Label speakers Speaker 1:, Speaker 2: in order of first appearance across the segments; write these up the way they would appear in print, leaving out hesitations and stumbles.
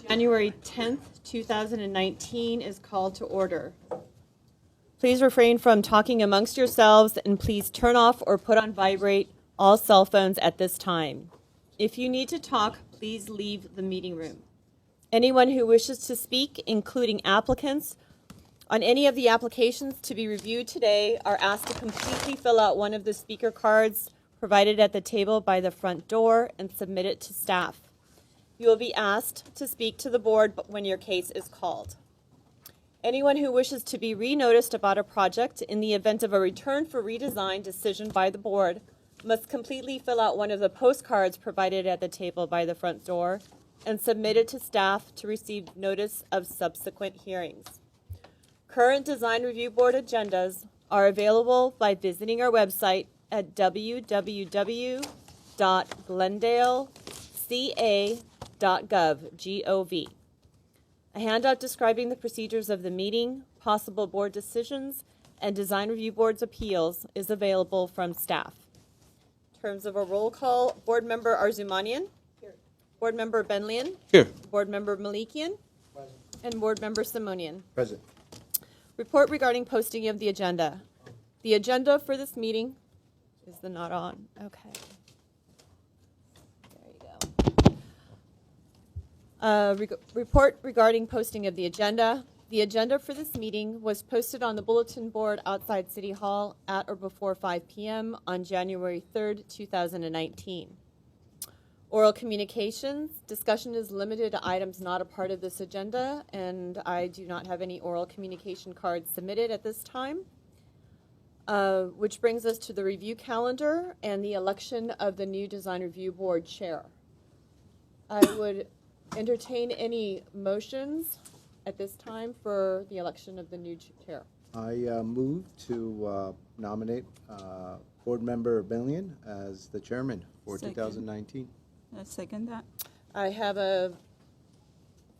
Speaker 1: January 10th, 2019 is called to order. Please refrain from talking amongst yourselves and please turn off or put on vibrate all cell phones at this time. If you need to talk, please leave the meeting room. Anyone who wishes to speak, including applicants, on any of the applications to be reviewed today are asked to completely fill out one of the speaker cards provided at the table by the front door and submit it to staff. You will be asked to speak to the board when your case is called. Anyone who wishes to be re-noticed about a project in the event of a return for redesign decision by the board must completely fill out one of the postcards provided at the table by the front door and submit it to staff to receive notice of subsequent hearings. Current Design Review Board agendas are available by visiting our website at www.glendaleca.gov. A handout describing the procedures of the meeting, possible board decisions, and Design Review Board's appeals is available from staff. In terms of a roll call, Board Member Arzumanian. Here. Board Member Benlian.
Speaker 2: Here.
Speaker 1: Board Member Malikian.
Speaker 3: Present.
Speaker 1: And Board Member Simonian.
Speaker 3: Present.
Speaker 1: Report regarding posting of the agenda. The agenda for this meeting is not on. Okay. There you go. Report regarding posting of the agenda. The agenda for this meeting was posted on the bulletin board outside City Hall at or before 5 p.m. on January 3rd, 2019. Oral communications. Discussion is limited to items not a part of this agenda, and I do not have any oral communication cards submitted at this time. Which brings us to the review calendar and the election of the new Design Review Board chair. I would entertain any motions at this time for the election of the new chair.
Speaker 3: I move to nominate Board Member Benlian as the chairman for
Speaker 4: Second.
Speaker 3: 2019.
Speaker 4: I second that.
Speaker 1: I have a,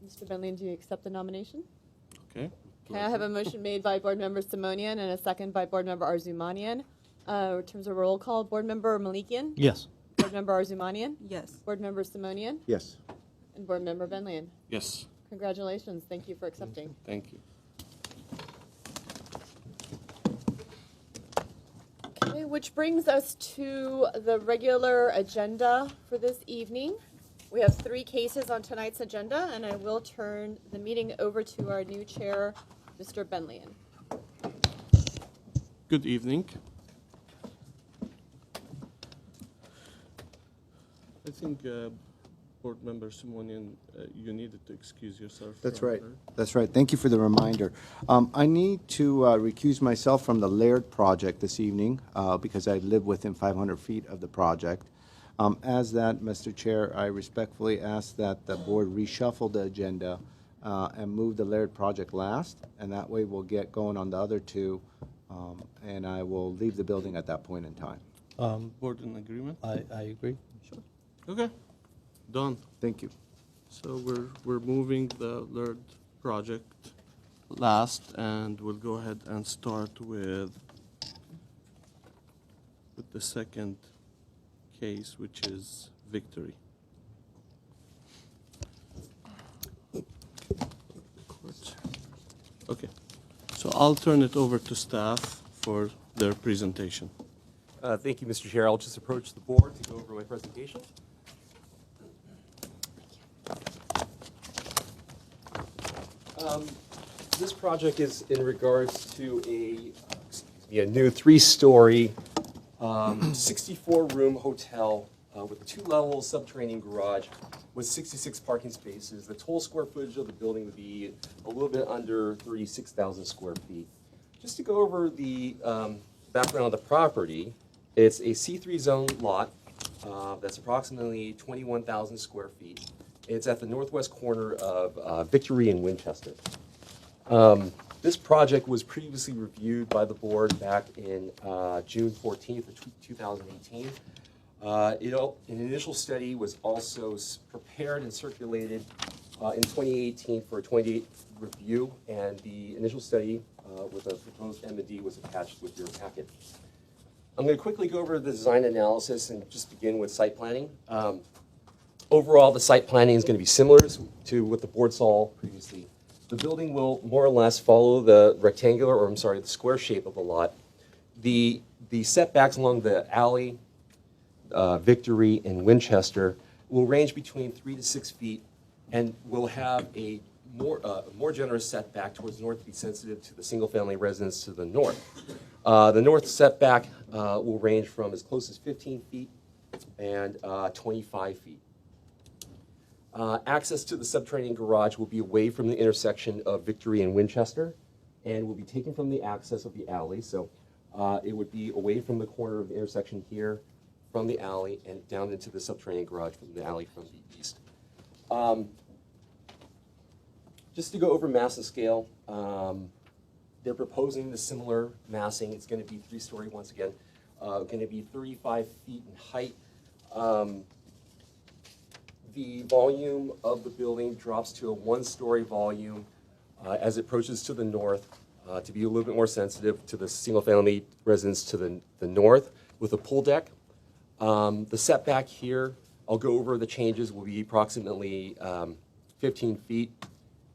Speaker 1: Mr. Benlian, do you accept the nomination?
Speaker 2: Okay.
Speaker 1: Okay, I have a motion made by Board Member Simonian and a second by Board Member Arzumanian. In terms of roll call, Board Member Malikian?
Speaker 2: Yes.
Speaker 1: Board Member Arzumanian?
Speaker 4: Yes.
Speaker 1: Board Member Simonian?
Speaker 3: Yes.
Speaker 1: And Board Member Benlian?
Speaker 2: Yes.
Speaker 1: Congratulations. Thank you for accepting.
Speaker 2: Thank you.
Speaker 1: Okay, which brings us to the regular agenda for this evening. We have 3 cases on tonight's agenda, and I will turn the meeting over to our new chair, Mr. Benlian.
Speaker 2: Good evening. I think Board Member Simonian, you needed to excuse yourself.
Speaker 3: That's
Speaker 2: from
Speaker 3: right.
Speaker 2: her.
Speaker 3: That's right. Thank you for the reminder. I need to recuse myself from the Laird project this evening because I live within 500 feet of the project. As that, Mr. Chair, I respectfully ask that the board reshuffle the agenda and move the Laird project last, and that way we'll get going on the other 2, and I will leave the building at that point in time.
Speaker 2: Board in agreement?
Speaker 5: I agree.
Speaker 2: Sure. Okay. Done.
Speaker 3: Thank you.
Speaker 2: So we're moving the Laird project last, and we'll go ahead and start with the second case, which is Victory. Okay. So I'll turn it over to staff for their presentation.
Speaker 6: Thank you, Mr. Chair. I'll just approach the board to go over my presentation. This project is in regards to a new 3-story, 64-room hotel with a 2-level subterranean garage with 66 parking spaces. The total square footage of the building would be a little bit under 36,000 square feet. Just to go over the background of the property, it's a C3 zone lot that's approximately 21,000 square feet. It's at the northwest corner of Victory and Winchester. This project was previously reviewed by the board back in June 14th of 2018. An initial study was also prepared and circulated in 2018 for a 28th review, and the initial study with a proposed M&D was attached with your packet. I'm going to quickly go over the design analysis and just begin with site planning. Overall, the site planning is going to be similar to what the board saw previously. The building will more or less follow the rectangular, or I'm sorry, the square shape of the lot. The setbacks along the alley, Victory, and Winchester will range between 3 to 6 feet, and will have a more generous setback towards the north to be sensitive to the single-family residence to the north. The north setback will range from as close as 15 feet and 25 feet. Access to the subterranean garage will be away from the intersection of Victory and Winchester, and will be taken from the access of the alley. So it would be away from the corner of the intersection here, from the alley, and down into the subterranean garage from the alley from the east. Just to go over mass and scale, they're proposing the similar massing. It's going to be 3-story once again, going to be 35 feet in height. The volume of the building drops to a 1-story volume as it approaches to the north to be a little bit more sensitive to the single-family residence to the north with a pool deck. The setback here, I'll go over the changes, will be approximately 15 feet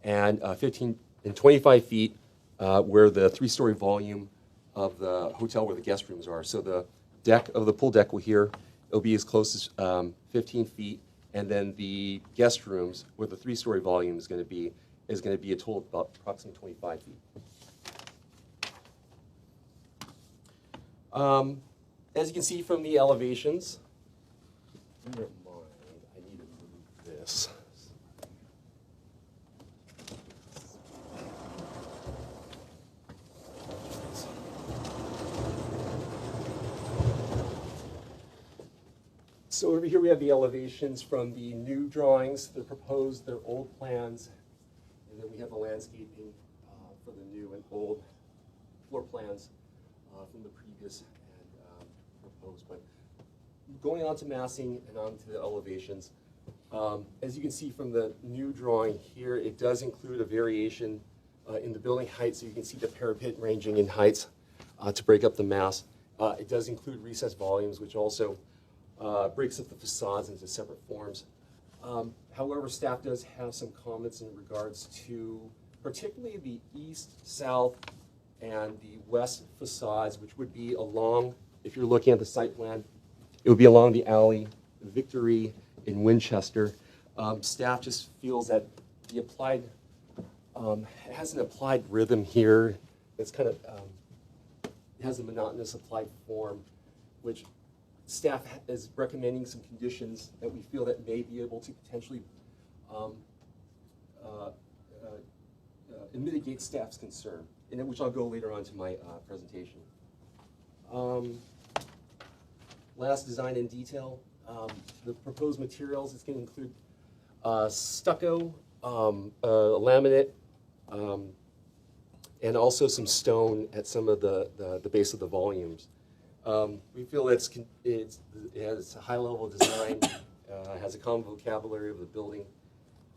Speaker 6: and 25 feet where the 3-story volume of the hotel where the guest rooms are. So the deck of the pool deck will here, it'll be as close as 15 feet. And then the guest rooms, where the 3-story volume is going to be a total of about approximately 25 feet. As you can see from the elevations, I need to move this. So over here we have the elevations from the new drawings, the proposed, their old plans, and then we have the landscaping for the new and old floor plans from the previous and proposed. But going on to massing and on to the elevations, as you can see from the new drawing here, it does include a variation in the building height, so you can see the parapet ranging in heights to break up the mass. It does include recessed volumes, which also breaks up the facades into separate forms. However, staff does have some comments in regards to particularly the east, south, and the west facades, which would be along, if you're looking at the site plan, it would be along the alley, Victory, in Winchester. Staff just feels that the applied, it has an applied rhythm here. It's kind of, it has a monotonous applied form, which staff is recommending some conditions that we feel that may be able to potentially mitigate staff's concern, and which I'll go later on to my presentation. Last, design in detail. The proposed materials is going to include stucco, laminate, and also some stone at some of the base of the volumes. We feel it has a high level of design, has a common vocabulary of the building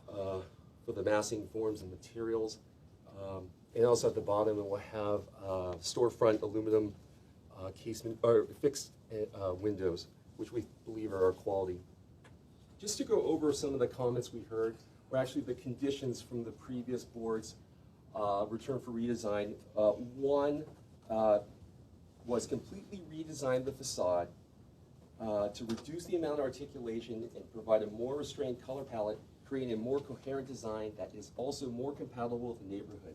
Speaker 6: for the massing forms and materials. And also at the bottom it will have storefront aluminum casement or fixed windows, which we believe are quality. Just to go over some of the comments we heard, were actually the conditions from the previous board's return for redesign. One was completely redesign the facade to reduce the amount of articulation and provide a more restrained color palette, creating a more coherent design that is also more compatible with the neighborhood.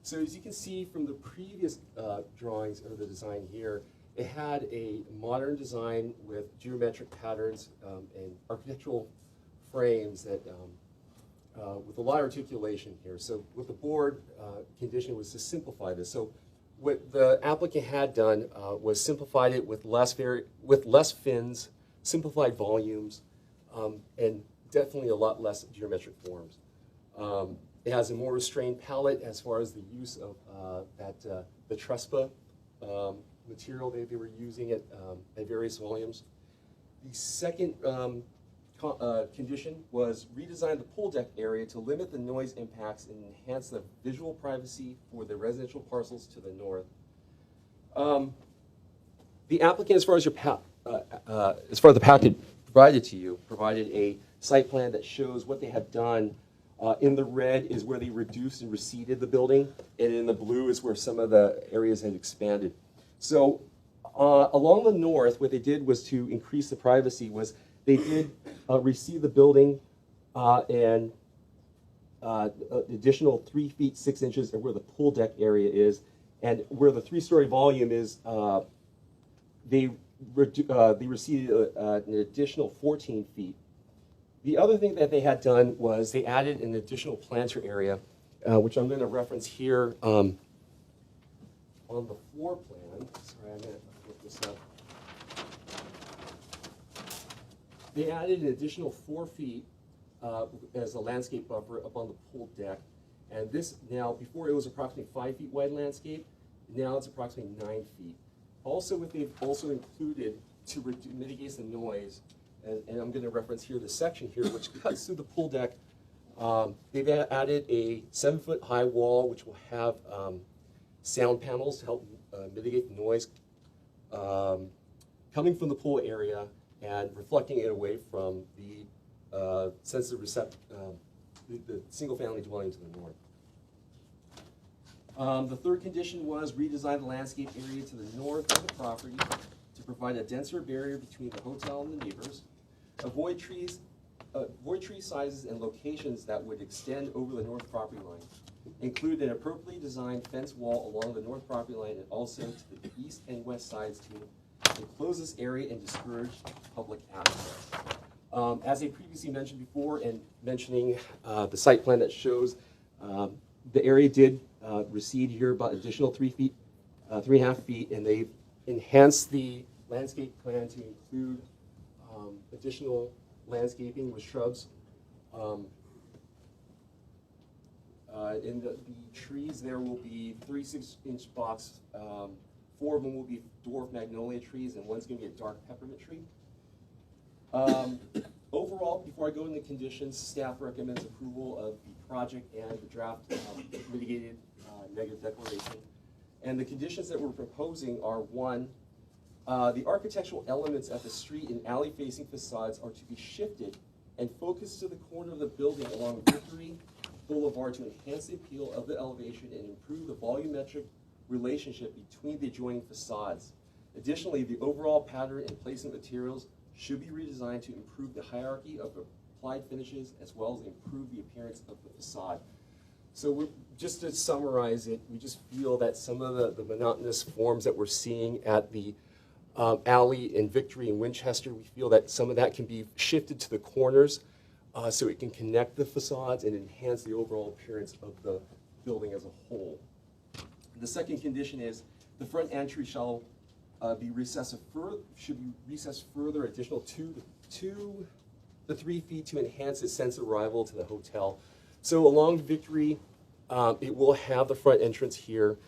Speaker 6: So as you can see from the previous drawings or the design here, it had a modern design with geometric patterns and architectural frames that with a lot of articulation here. So what the board condition was to simplify this. So what the applicant had done was simplified it with less fins, simplified volumes, and definitely a lot less geometric forms. It has a more restrained palette as far as the use of the Trespa material they were using at various volumes. The second condition was redesign the pool deck area to limit the noise impacts and enhance the visual privacy for the residential parcels to the north. The applicant, as far as the packet provided to you, provided a site plan that shows what they have done. In the red is where they reduced and receded the building, and in the blue is where some of the areas had expanded. So along the north, what they did was to increase the privacy was they did recede the building and additional 3 feet 6 inches of where the pool deck area is, and where the 3-story volume is, they receded an additional 14 feet. The other thing that they had done was they added an additional planter area, which I'm going to reference here on the floor plan. Sorry, I'm going to flip this up. They added an additional 4 feet as a landscape buffer up on the pool deck. And this now, before it was approximately 5 feet wide landscape, now it's approximately 9 feet. Also, what they've also included to mitigate the noise, and I'm going to reference here the section here, which cuts through the pool deck. They've added a 7-foot high wall, which will have sound panels to help mitigate the noise coming from the pool area and reflecting it away from the the single-family dwelling to the north. The third condition was redesign the landscape area to the north of the property to provide a denser barrier between the hotel and the neighbors. Avoid tree sizes and locations that would extend over the north property line. Include an appropriately designed fence wall along the north property line and also to the east and west sides to enclose this area and discourage public access. As I previously mentioned before, and mentioning the site plan that shows the area did recede here about additional 3 feet, 3.5 feet, and they've enhanced the landscape plan to include additional landscaping with shrubs. In the trees, there will be 36-inch box. 4 of them will be dwarf magnolia trees, and one's going to be a dark peppermint tree. Overall, before I go into conditions, staff recommends approval of the project and the draft mitigated negative declaration. And the conditions that we're proposing are: 1, the architectural elements at the street and alley-facing facades are to be shifted and focused to the corner of the building along Victory Boulevard to enhance the appeal of the elevation and improve the volumetric relationship between the adjoining facades. Additionally, the overall pattern and placement materials should be redesigned to improve the hierarchy of applied finishes as well as improve the appearance of the facade. So just to summarize it, we just feel that some of the monotonous forms that we're seeing at the alley in Victory and Winchester, we feel that some of that can be shifted to the corners so it can connect the facades and enhance the overall appearance of the building as a whole. The second condition is the front entry shall be recessed further additional 2 to 3 feet to enhance its sense of arrival to the hotel. So along Victory, it will have the front entrance here.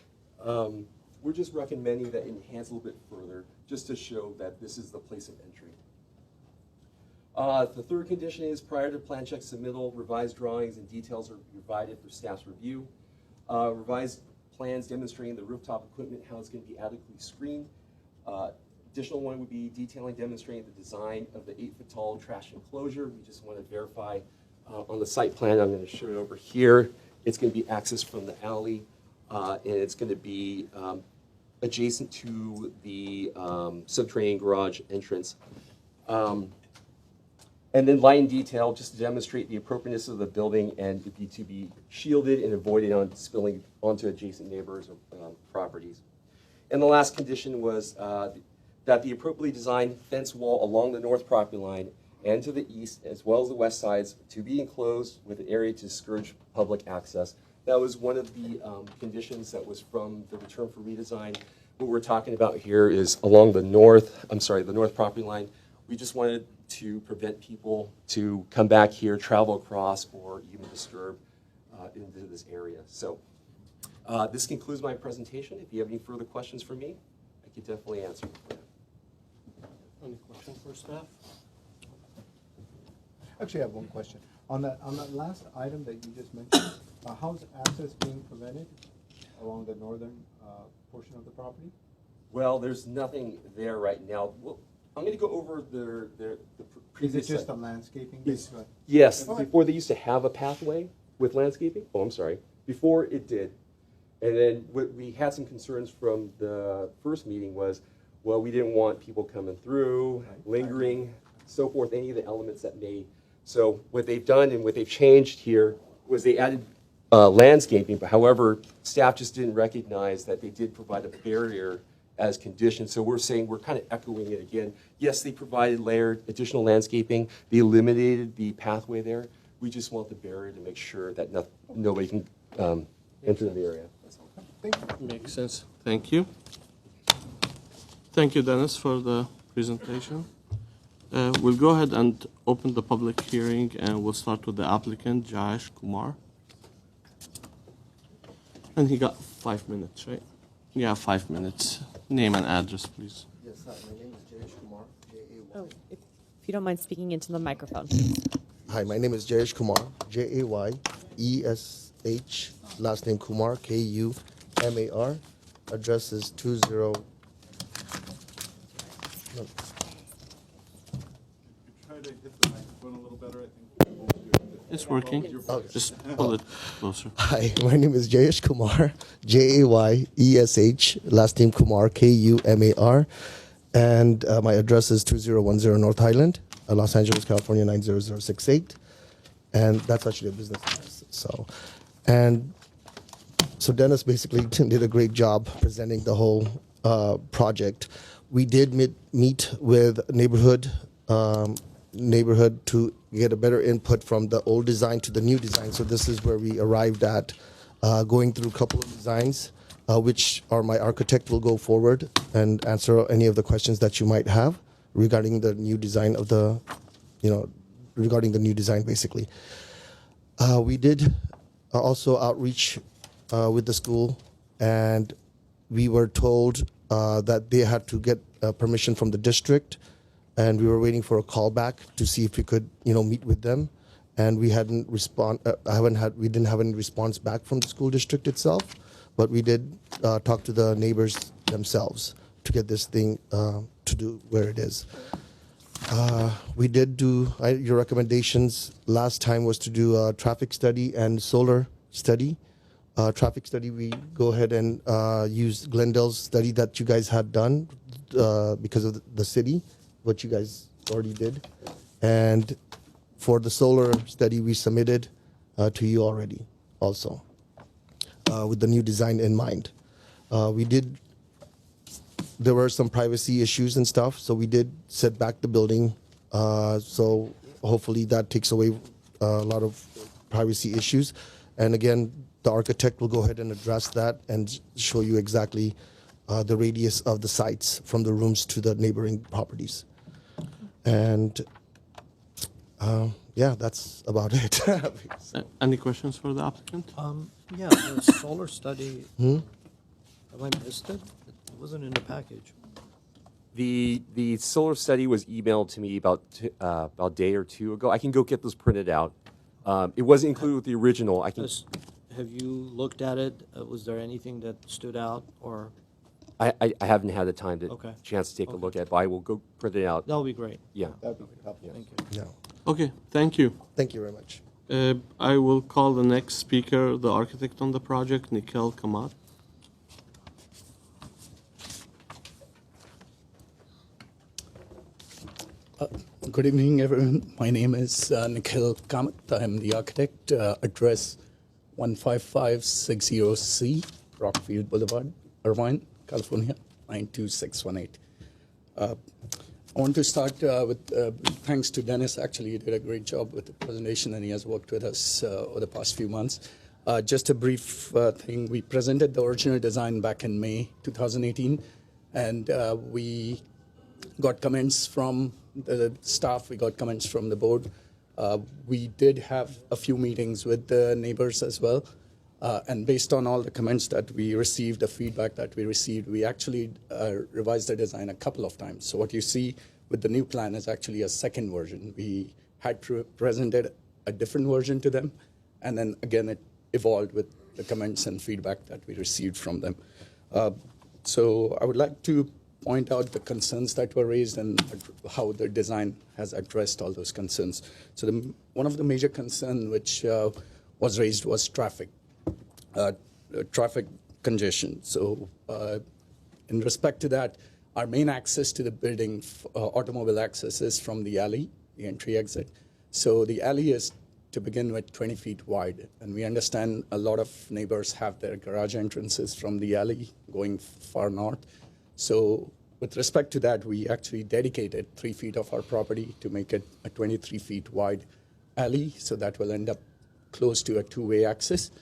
Speaker 6: We're just recommending that enhance a little bit further just to show that this is the place of entry. The third condition is prior to plan check submittal, revised drawings and details are provided for staff's review. Revised plans demonstrating the rooftop equipment, how it's going to be adequately screened. Additional one would be detailing demonstrating the design of the 8-foot tall trash enclosure. We just want to verify on the site plan. I'm going to show it over here. It's going to be accessed from the alley, and it's going to be adjacent to the subterranean garage entrance. And then light and detail, just to demonstrate the appropriateness of the building and to be shielded and avoided on spilling onto adjacent neighbors or properties. And the last condition was that the appropriately designed fence wall along the north property line and to the east, as well as the west sides, to be enclosed with an area to discourage public access. That was one of the conditions that was from the return for redesign. What we're talking about here is along the north property line. We just wanted to prevent people to come back here, travel across, or even disturb into this area. So this concludes my presentation. If you have any further questions for me, I could definitely answer them.
Speaker 2: Any questions for staff?
Speaker 3: Actually, I have one question. On that last item that you just mentioned, how's access being prevented along the northern portion of the property?
Speaker 6: Well, there's nothing there right now. I'm going to go over the
Speaker 3: Is
Speaker 6: previous.
Speaker 3: it just the landscaping, basically?
Speaker 6: Yes, before they used to have a pathway with landscaping. Oh, I'm sorry. Before it did. And then what we had some concerns from the first meeting was, well, we didn't want people coming through, lingering, so forth, any of the elements that may. So what they've done and what they've changed here was they added landscaping, but however, staff just didn't recognize that they did provide a barrier as conditions. So we're saying, we're kind of echoing it again. Yes, they provided layered additional landscaping. They eliminated the pathway there. We just want the barrier to make sure that nobody can enter the area. That's all.
Speaker 3: Thank you.
Speaker 2: Makes sense. Thank you. Thank you, Dennis, for the presentation. We'll go ahead and open the public hearing, and we'll start with the applicant, Jayesh Kumar. And he got 5 minutes, right? Yeah, 5 minutes. Name and address, please.
Speaker 4: Yes, hi, my name is Jayesh Kumar, J-A-Y.
Speaker 1: Oh, if you don't mind speaking into the microphone.
Speaker 4: Hi, my name is Jayesh Kumar, J-A-Y-E-S-H, last name Kumar, K-U-M-A-R. Address is 20. No,
Speaker 3: Try to hit the microphone a little better, I think.
Speaker 2: It's working. Just pull it closer.
Speaker 4: Hi, my name is Jayesh Kumar, J-A-Y-E-S-H, last name Kumar, K-U-M-A-R. And my address is 2010 North Highland, Los Angeles, California, 90068. And that's actually a business address. So Dennis basically did a great job presenting the whole project. We did meet with neighborhood to get a better input from the old design to the new design. So this is where we arrived at, going through a couple of designs, which my architect will go forward and answer any of the questions that you might have regarding the new design of regarding the new design, basically. We did also outreach with the school, and we were told that they had to get permission from the district, and we were waiting for a call back to see if we could, meet with them. And we hadn't we didn't have any response back from the school district itself, but we did talk to the neighbors themselves to get this thing to do where it is. We did do your recommendations last time was to do a traffic study and solar study. Traffic study, we go ahead and use Glendale's study that you guys had done because of the city, what you guys already did. And for the solar study, we submitted to you already also with the new design in mind. There were some privacy issues and stuff, so we did set back the building. So hopefully that takes away a lot of privacy issues. And again, the architect will go ahead and address that and show you exactly the radius of the sites from the rooms to the neighboring properties. And yeah, that's about it.
Speaker 2: Any questions for the applicant?
Speaker 5: Yeah, the solar study, have I missed it? It wasn't in the package.
Speaker 6: The solar study was emailed to me about a day or two ago. I can go get those printed out. It wasn't included with the original. I can.
Speaker 5: Have you looked at it? Was there anything that stood out, or?
Speaker 6: I haven't had the time
Speaker 5: Okay.
Speaker 6: chance to take a
Speaker 5: Okay.
Speaker 6: look at it, but I will go print it out.
Speaker 5: That would be great.
Speaker 6: Yeah.
Speaker 4: That'd be helpful.
Speaker 5: Thank you.
Speaker 4: No,
Speaker 2: Okay, thank you.
Speaker 4: thank you very much.
Speaker 2: I will call the next speaker, the architect on the project, Nikhil Kamat.
Speaker 7: Good evening, everyone. My name is Nikhil Kamath. I'm the architect. Address 15560C, Rockfield Boulevard, Irvine, California, 92618. I want to start with thanks to Dennis. Actually, he did a great job with the presentation, and he has worked with us over the past few months. Just a brief thing. We presented the original design back in May 2018, and we got comments from the staff, we got comments from the board. We did have a few meetings with the neighbors as well. And based on all the comments that we received, the feedback that we received, we actually revised the design a couple of times. So what you see with the new plan is actually a second version. We had presented a different version to them, and then again it evolved with the comments and feedback that we received from them. So I would like to point out the concerns that were raised and how the design has addressed all those concerns. So one of the major concerns which was raised was traffic congestion. So in respect to that, our main access to the building, automobile access, is from the alley, the entry exit. So the alley is, to begin with, 20 feet wide. And we understand a lot of neighbors have their garage entrances from the alley going far north. So with respect to that, we actually dedicated 3 feet of our property to make it a 23 feet wide alley. So that will end up close to a two-way access.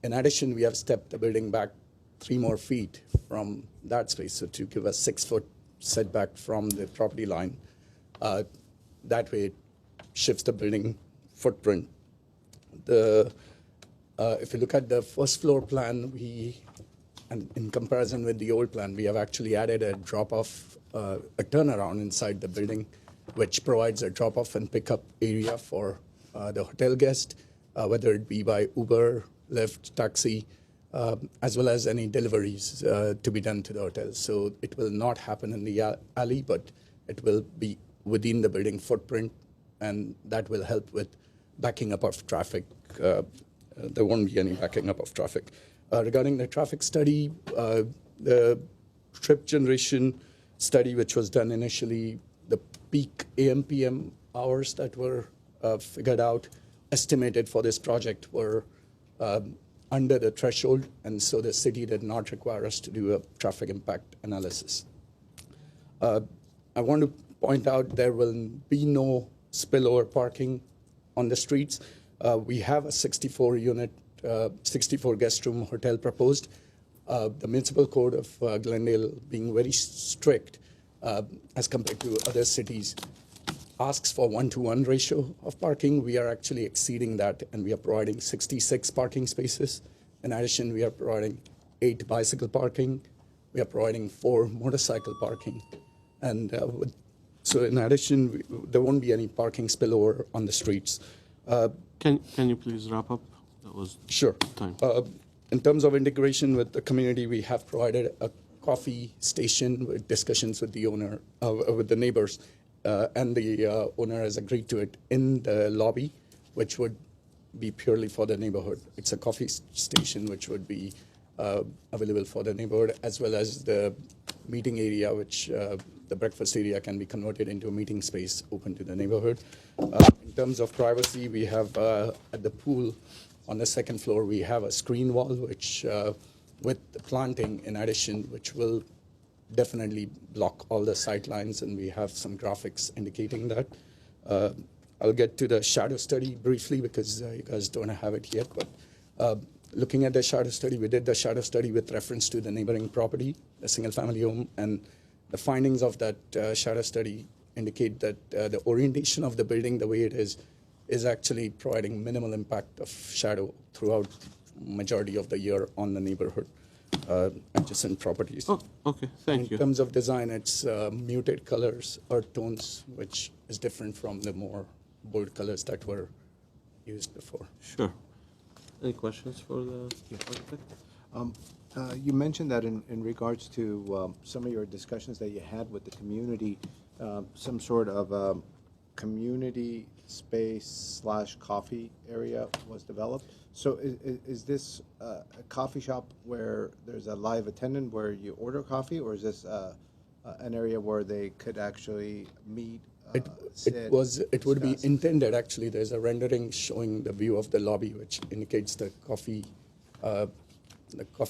Speaker 7: In addition, we have stepped the building back 3 more feet from that space, so to give a 6-foot setback from the property line. That way, it shifts the building footprint. If you look at the first floor plan, and in comparison with the old plan, we have actually added a drop-off, a turnaround inside the building, which provides a drop-off and pickup area for the hotel guest, whether it be by Uber, Lyft, taxi, as well as any deliveries to be done to the hotel. So it will not happen in the alley, but it will be within the building footprint, and that will help with backing up of traffic. There won't be any backing up of traffic. Regarding the traffic study, the trip generation study, which was done initially, the peak AM/PM hours that were figured out, estimated for this project, were under the threshold, and so the city did not require us to do a traffic impact analysis. I want to point out there will be no spillover parking on the streets. We have a 64-unit, 64 guest room hotel proposed. The municipal code of Glendale, being very strict as compared to other cities, asks for 1-to-1 ratio of parking. We are actually exceeding that, and we are providing 66 parking spaces. In addition, we are providing 8 bicycle parking. We are providing 4 motorcycle parking. And so in addition, there won't be any parking spillover on the streets.
Speaker 2: Can you please wrap up? That was
Speaker 7: Sure.
Speaker 2: time.
Speaker 7: In terms of integration with the community, we have provided a coffee station with discussions with the owner, with the neighbors, and the owner has agreed to it in the lobby, which would be purely for the neighborhood. It's a coffee station which would be available for the neighborhood, as well as the meeting area, which the breakfast area can be converted into a meeting space open to the neighborhood. In terms of privacy, we have at the pool on the second floor, we have a screen wall, which with the planting in addition, which will definitely block all the sight lines, and we have some graphics indicating that. I'll get to the shadow study briefly because you guys don't have it yet, but looking at the shadow study, we did the shadow study with reference to the neighboring property, the single-family home, and the findings of that shadow study indicate that the orientation of the building, the way it is actually providing minimal impact of shadow throughout majority of the year on the neighborhood adjacent properties.
Speaker 2: Oh, okay, thank
Speaker 7: In
Speaker 2: you.
Speaker 7: terms of design, it's muted colors, earth tones, which is different from the more bold colors that were used before.
Speaker 2: Sure. Any questions for the architect?
Speaker 3: You mentioned that in regards to some of your discussions that you had with the community, some sort of community space / coffee area was developed. So is this a coffee shop where there's a live attendant where you order coffee, or is this an area where they could actually meet?
Speaker 7: It would be
Speaker 3: discuss?
Speaker 7: intended, actually, there's a rendering showing the view of the lobby, which indicates the coffee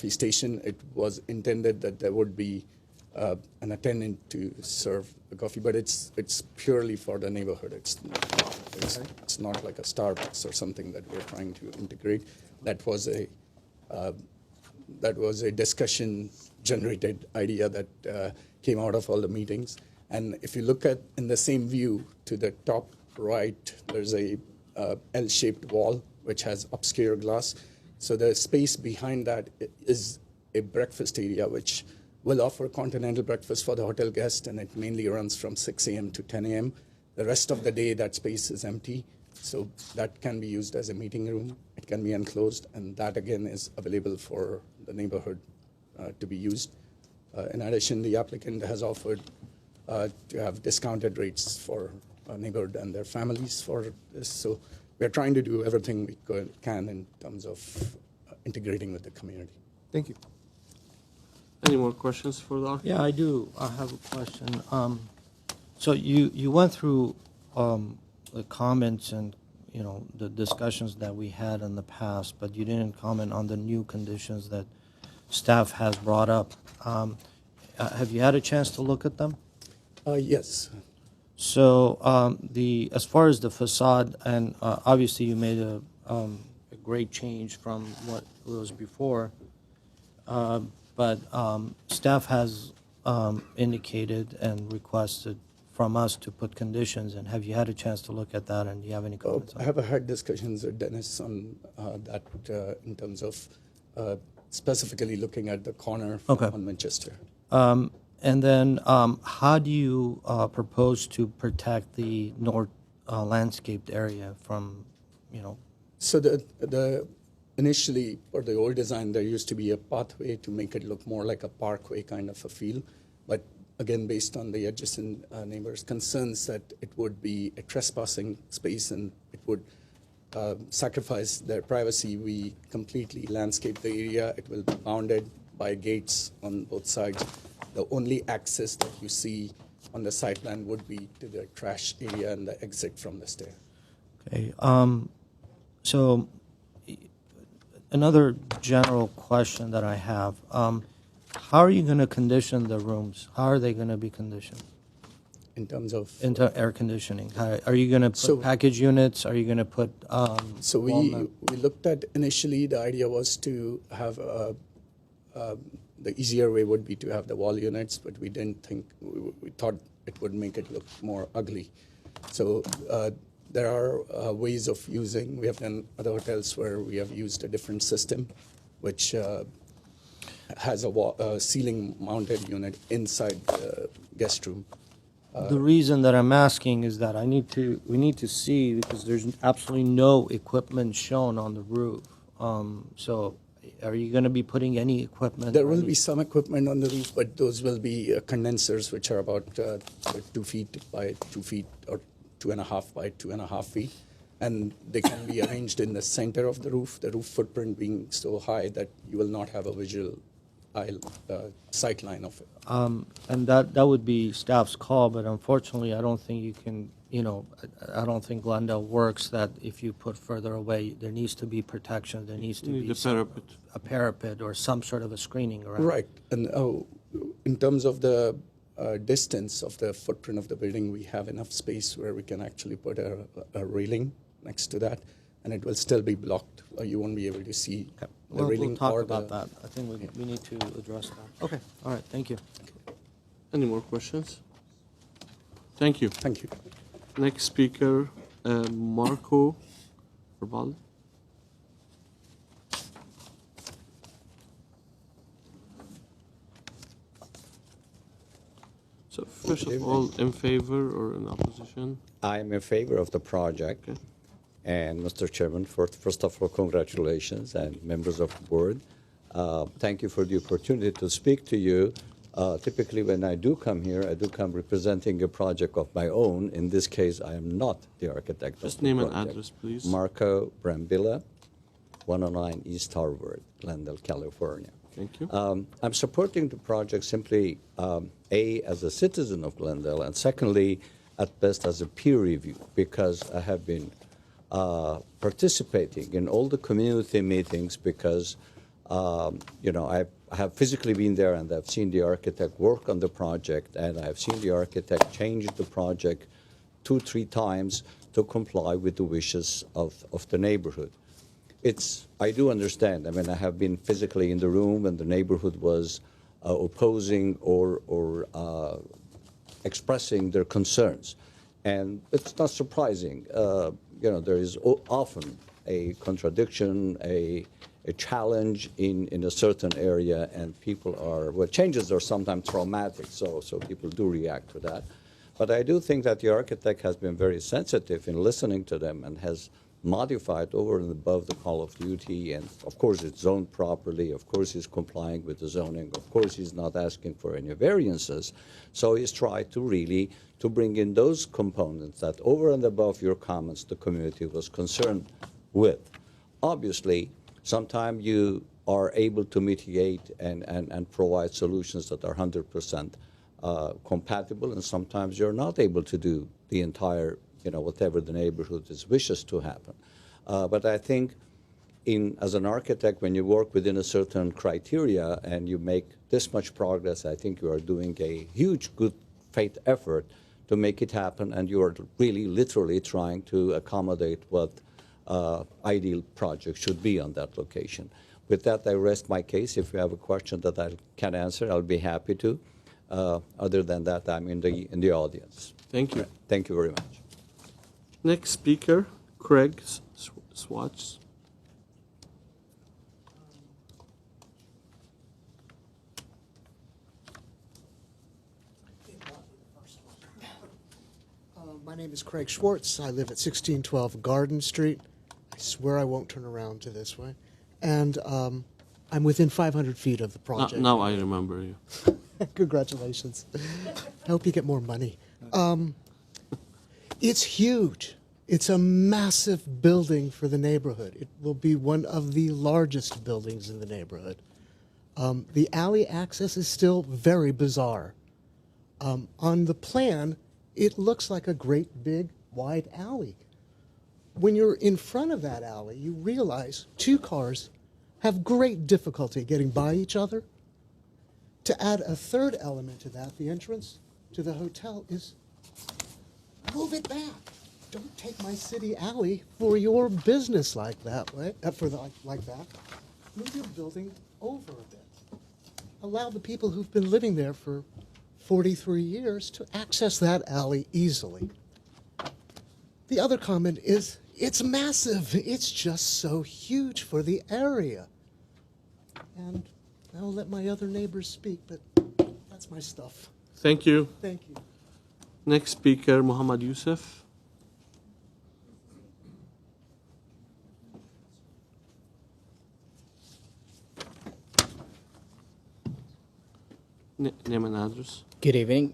Speaker 7: station. It was intended that there would be an attendant to serve the coffee, but it's purely for the neighborhood. It's not like a Starbucks or something that we're trying to integrate. That was a discussion generated idea that came out of all the meetings. And if you look at in the same view to the top right, there's a L-shaped wall which has obscure glass. So the space behind that is a breakfast area which will offer continental breakfast for the hotel guest, and it mainly runs from 6 a.m. to 10 a.m. The rest of the day, that space is empty, so that can be used as a meeting room. It can be enclosed, and that again is available for the neighborhood to be used. In addition, the applicant has offered to have discounted rates for neighborhood and their families for this. So we are trying to do everything we can in terms of integrating with the community.
Speaker 3: Thank you.
Speaker 2: Any more questions for the architect?
Speaker 5: Yeah, I do. I have a question. So you went through the comments and, you know, the discussions that we had in the past, but you didn't comment on the new conditions that staff has brought up. Have you had a chance to look at them?
Speaker 7: Yes.
Speaker 5: So as far as the facade, and obviously you made a great change from what was before, but staff has indicated and requested from us to put conditions in. Have you had a chance to look at that, and do you have any comments on
Speaker 7: I
Speaker 5: that?
Speaker 7: have had discussions with Dennis on that in terms of specifically looking at the corner
Speaker 5: Okay.
Speaker 7: on Manchester.
Speaker 5: And then how do you propose to protect the north landscaped area from, you know,
Speaker 7: So the initially, for the old design, there used to be a pathway to make it look more like a parkway kind of a feel. But again, based on the adjacent neighbors' concerns that it would be a trespassing space and it would sacrifice their privacy, we completely landscape the area. It will be bounded by gates on both sides. The only access that you see on the site plan would be to the trash area and the exit from the stair.
Speaker 5: okay. So another general question that I have, how are you going to condition the rooms? How are they going to be conditioned
Speaker 7: In terms of
Speaker 5: into air conditioning? Are you going to put
Speaker 7: So-
Speaker 5: package units? Are you going to put
Speaker 7: So
Speaker 5: walnut?
Speaker 7: we looked at initially, the idea was to have the easier way would be to have the wall units, but we didn't think, we thought it would make it look more ugly. So there are ways of using, we have done other hotels where we have used a different system, which has a ceiling mounted unit inside the guest room.
Speaker 5: The reason that I'm asking is that we need to see, because there's absolutely no equipment shown on the roof. So are you going to be putting any equipment?
Speaker 7: There
Speaker 5: or
Speaker 7: will
Speaker 5: any-
Speaker 7: be some equipment on the roof, but those will be condensers, which are about 2 feet by 2 feet or 2.5 by 2.5 feet. And they can be arranged in the center of the roof footprint being so high that you will not have a visual sight line of it.
Speaker 5: And that would be staff's call, but unfortunately, I don't think you can, you know, I don't think Glendale works that if you put further away, there needs to be protection, there needs to
Speaker 2: Need
Speaker 5: be
Speaker 2: the parapet.
Speaker 5: a parapet or some sort of a screening around.
Speaker 7: Right. And in terms of the distance of the footprint of the building, we have enough space where we can actually put a railing next to that, and it will still be blocked. You won't be able to see the
Speaker 5: We'll
Speaker 7: railing
Speaker 5: talk
Speaker 7: or
Speaker 5: about
Speaker 7: the.
Speaker 5: that. I think we need to address that. Okay, all right, thank you.
Speaker 2: Any more questions? Thank you.
Speaker 7: Thank you.
Speaker 2: Next speaker, Marco Verbal. So first of all, in favor or in opposition?
Speaker 8: I am in favor of the project.
Speaker 2: Okay.
Speaker 8: And Mr. Chairman, first of all, congratulations and members of the board. Thank you for the opportunity to speak to you. Typically, when I do come here, I do come representing a project of my own. In this case, I am not the architect
Speaker 2: Just
Speaker 8: of the
Speaker 2: name and
Speaker 8: project.
Speaker 2: address, please.
Speaker 8: Marco Brambilla, 109 East Harvard, Glendale, California.
Speaker 2: Thank you.
Speaker 8: I'm supporting the project simply, A, as a citizen of Glendale, and secondly, at best, as a peer review, because I have been participating in all the community meetings because, I have physically been there and I've seen the architect work on the project, and I've seen the architect change the project 2-3 times to comply with the wishes of the neighborhood. I do understand. I mean, I have been physically in the room when the neighborhood was opposing or expressing their concerns. And it's not surprising. There is often a contradiction, a challenge in a certain area, and changes are sometimes traumatic, so people do react to that. But I do think that the architect has been very sensitive in listening to them and has modified over and above the Call of Duty, and of course it's zoned properly, of course he's complying with the zoning, of course he's not asking for any variances. So he's tried to really to bring in those components that over and above your comments the community was concerned with. Obviously, sometimes you are able to mitigate and provide solutions that are 100% compatible, and sometimes you're not able to do the entire, whatever the neighborhood is wishes to happen. But I think as an architect, when you work within a certain criteria and you make this much progress, I think you are doing a huge good faith effort to make it happen, and you are really literally trying to accommodate what ideal project should be on that location. With that, I rest my case. If you have a question that I can answer, I'll be happy to. Other than that, I'm in the audience.
Speaker 2: Thank you.
Speaker 8: Thank you very much.
Speaker 2: Next speaker, Craig Swatch.
Speaker 9: My name is Craig Schwartz. I live at 1612 Garden Street. I swear I won't turn around to this way. And I'm within 500 feet of the project.
Speaker 2: Now I remember you.
Speaker 9: Congratulations. I hope you get more money. It's huge. It's a massive building for the neighborhood. It will be one of the largest buildings in the neighborhood. The alley access is still very bizarre. On the plan, it looks like a great big wide alley. When you're in front of that alley, you realize two cars have great difficulty getting by each other. To add a third element to that, the entrance to the hotel is move it back. Don't take my city alley for your business like that. Like that. Move your building over a bit. Allow the people who've been living there for 43 years to access that alley easily. The other comment is it's massive. It's just so huge for the area. And I'll let my other neighbors speak, but that's my stuff.
Speaker 2: Thank you.
Speaker 9: Thank you.
Speaker 2: Next speaker, Muhammad Yusuf. Name and address.
Speaker 10: Good evening,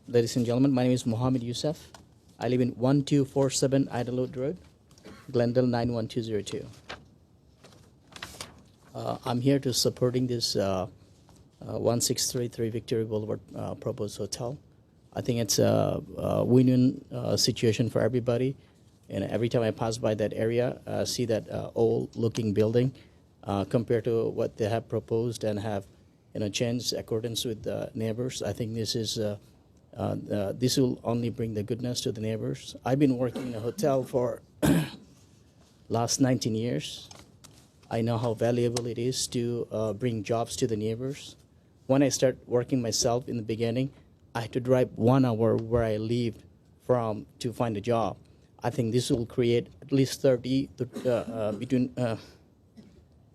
Speaker 10: ladies and gentlemen. My name is Mohammed Youssef. I live in 1247 Idlewood Road, Glendale 91202. I'm here to supporting this 1633 Victory Boulevard proposed hotel. I think it's a win-win situation for everybody. And every time I pass by that area, I see that old-looking building compared to what they have proposed and have changed accordance with the neighbors. I think this is this will only bring the goodness to the neighbors. I've been working in a hotel for last 19 years. I know how valuable it is to bring jobs to the neighbors. When I start working myself in the beginning, I had to drive 1 hour where I lived from to find a job. I think this will create at least 30 between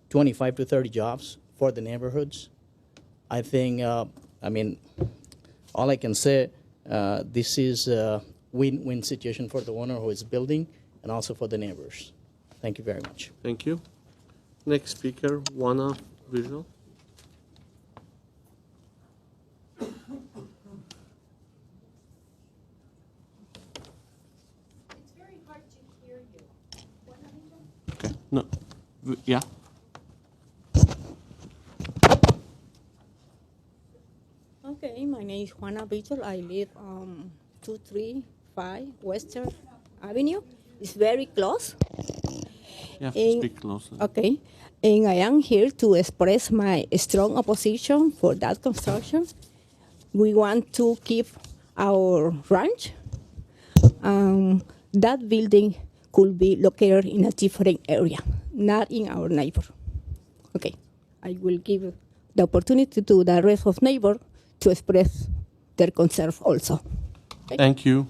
Speaker 10: 25 to 30 jobs for the neighborhoods. I think, I mean, all I can say, this is a win-win situation for the owner who is building and also for the neighbors. Thank you very much.
Speaker 2: Thank you. Next speaker, Wana Visual.
Speaker 11: It's very hard to hear you.
Speaker 2: Okay. No. Yeah.
Speaker 11: Okay, my name is Juana Bichel. I live on 235 Western Avenue. It's very close.
Speaker 2: You have to
Speaker 11: And-
Speaker 2: speak closer.
Speaker 11: Okay, and I am here to express my strong opposition for that construction. We want to keep our ranch. That building could be located in a different area, not in our neighbor. Okay, I will give the opportunity to the rest of neighbor to express their concern also.
Speaker 2: Thank you.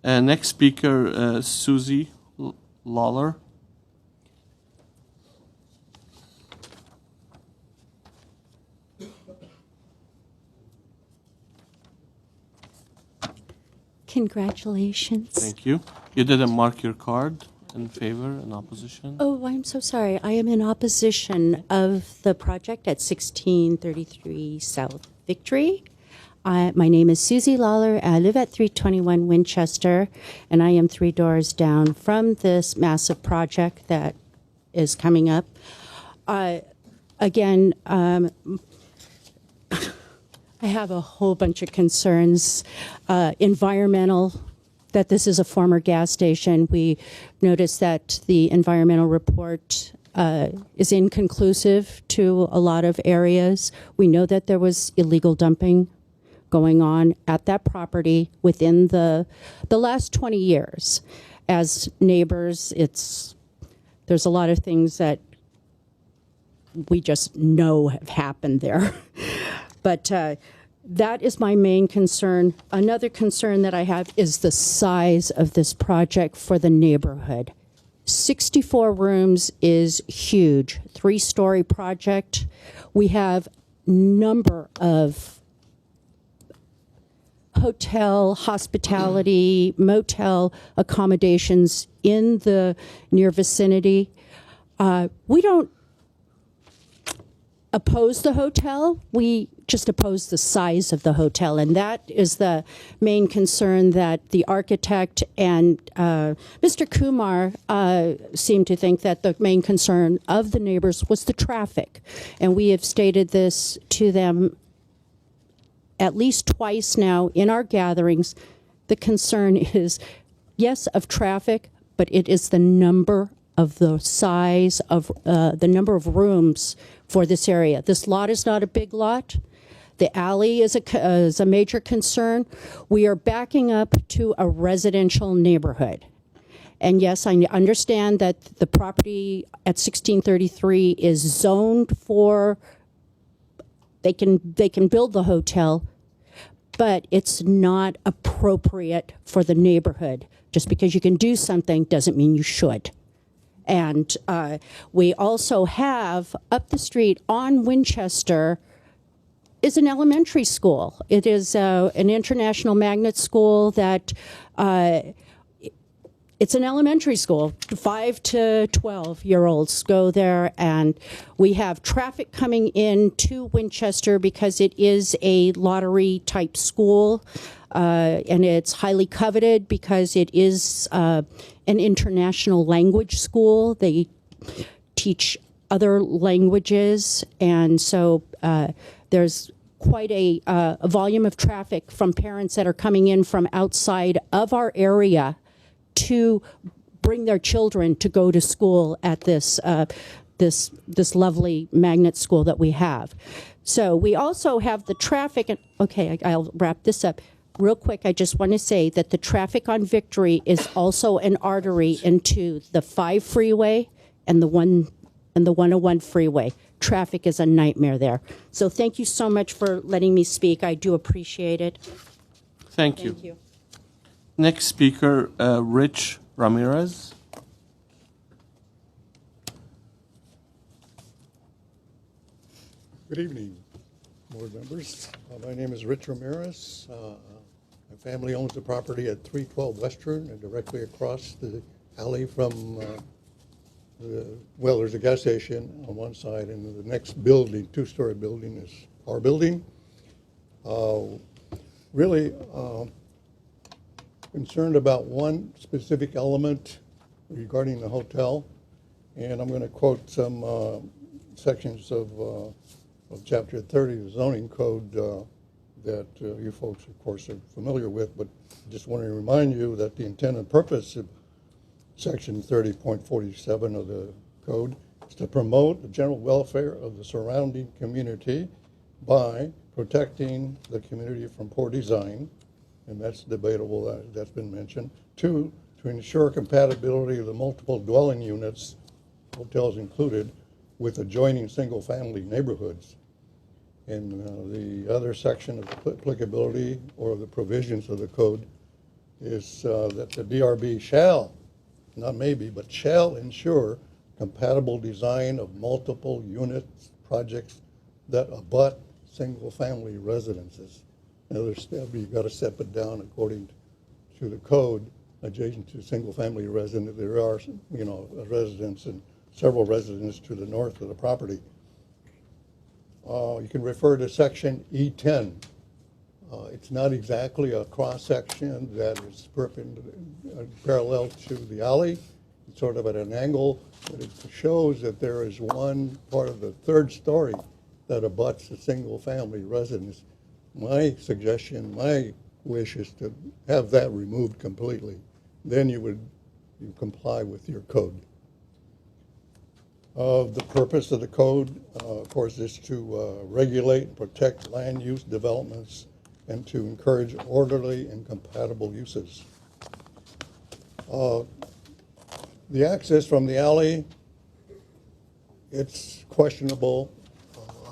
Speaker 2: Next speaker, Susie Lawler.
Speaker 12: Congratulations.
Speaker 2: Thank you. You didn't mark your card. in favor, in opposition?
Speaker 12: Oh, I'm so sorry. I am in opposition of the project at 1633 South Victory. My name is Susie Lawler. I live at 321 Winchester, and I am 3 doors down from this massive project that is coming up. Again, I have a whole bunch of concerns. Environmental, that this is a former gas station. We noticed that the environmental report is inconclusive to a lot of areas. We know that there was illegal dumping going on at that property within the last 20 years. As neighbors, there's a lot of things that we just know have happened there. But that is my main concern. Another concern that I have is the size of this project for the neighborhood. 64 rooms is huge, 3-story project. We have number of hotel, hospitality, motel accommodations in the near vicinity. We don't oppose the hotel. We just oppose the size of the hotel, and that is the main concern that the architect and Mr. Kumar seemed to think that the main concern of the neighbors was the traffic. And we have stated this to them at least twice now in our gatherings. The concern is, yes, of traffic, but it is the number of the size of the number of rooms for this area. This lot is not a big lot. The alley is a major concern. We are backing up to a residential neighborhood. And yes, I understand that the property at 1633 is zoned for, they can build the hotel, but it's not appropriate for the neighborhood. Just because you can do something doesn't mean you should. And we also have up the street on Winchester is an elementary school. It is an international magnet school that it's an elementary school. 5 to 12-year-olds go there, and we have traffic coming in to Winchester because it is a lottery-type school, and it's highly coveted because it is an international language school. They teach other languages, and so there's quite a volume of traffic from parents that are coming in from outside of our area to bring their children to go to school at this this lovely magnet school that we have. So we also have the traffic, and okay, I'll wrap this up real quick. I just want to say that the traffic on Victory is also an artery into the 5 freeway and the 101 freeway. Traffic is a nightmare there. So thank you so much for letting me speak. I do appreciate it.
Speaker 2: Thank you.
Speaker 12: Thank you.
Speaker 2: Next speaker, Rich Ramirez.
Speaker 13: Good evening, board members. My name is Rich Ramirez. My family owns the property at 312 Western and directly across the alley from, well, there's a gas station on one side, and the next building, 2-story building, is our building. Really concerned about one specific element regarding the hotel, and I'm going to quote some sections of Chapter 30 of the zoning code that you folks, of course, are familiar with, but just want to remind you that the intent and purpose of Section 30.47 of the code is to promote the general welfare of the surrounding community by protecting the community from poor design, and that's debatable, that's been mentioned. 2, to ensure compatibility of the multiple dwelling units, hotels included, with adjoining single-family neighborhoods. And the other section of applicability or the provisions of the code is that the DRB shall, not maybe, but shall ensure compatible design of multiple units projects that abut single-family residences. In other step, you've got to step it down according to the code adjacent to single-family residence. There are, you know, a residence and several residences to the north of the property. You can refer to section E10. It's not exactly a cross-section that is parallel to the alley. It's sort of at an angle, but it shows that there is one part of the third story that abuts a single-family residence. My suggestion, my wish is to have that removed completely. Then you comply with your code. The purpose of the code, of course, is to regulate and protect land use developments and to encourage orderly and compatible uses. The access from the alley, it's questionable.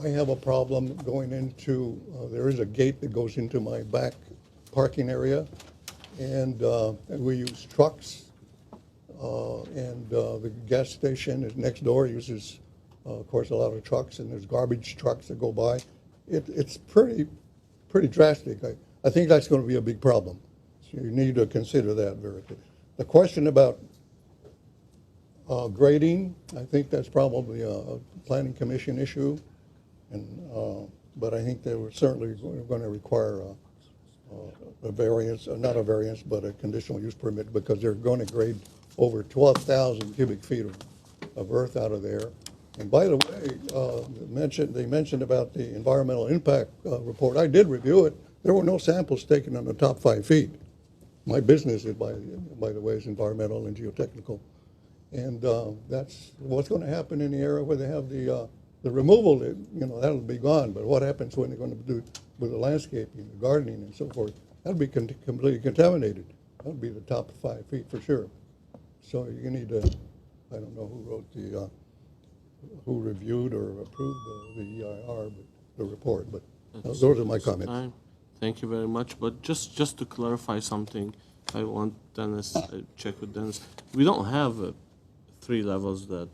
Speaker 13: I have a problem going into, there is a gate that goes into my back parking area, and we use trucks, and the gas station is next door, uses, of course, a lot of trucks, and there's garbage trucks that go by. It's pretty drastic. I think that's going to be a big problem. So you need to consider that very clearly. The question about grading, I think that's probably a planning commission issue, and but I think they were certainly going to require a variance, not a variance, but a conditional use permit, because they're going to grade over 12,000 cubic feet of earth out of there. And by the way, they mentioned about the environmental impact report. I did review it. There were no samples taken on the top 5 feet. My business, by the way, is environmental and geotechnical. And that's what's going to happen in the area where they have the removal. You know, that'll be gone. But what happens when they're going to do with the landscaping, the gardening, and so forth? That'll be completely contaminated. That'll be the top 5 feet for sure. So you need to, I don't know who wrote the, who reviewed or approved the EIR, but the report. But those are my comments.
Speaker 2: Thank you very much. But just to clarify something, I want Dennis, check with Dennis. We don't have 3 levels, that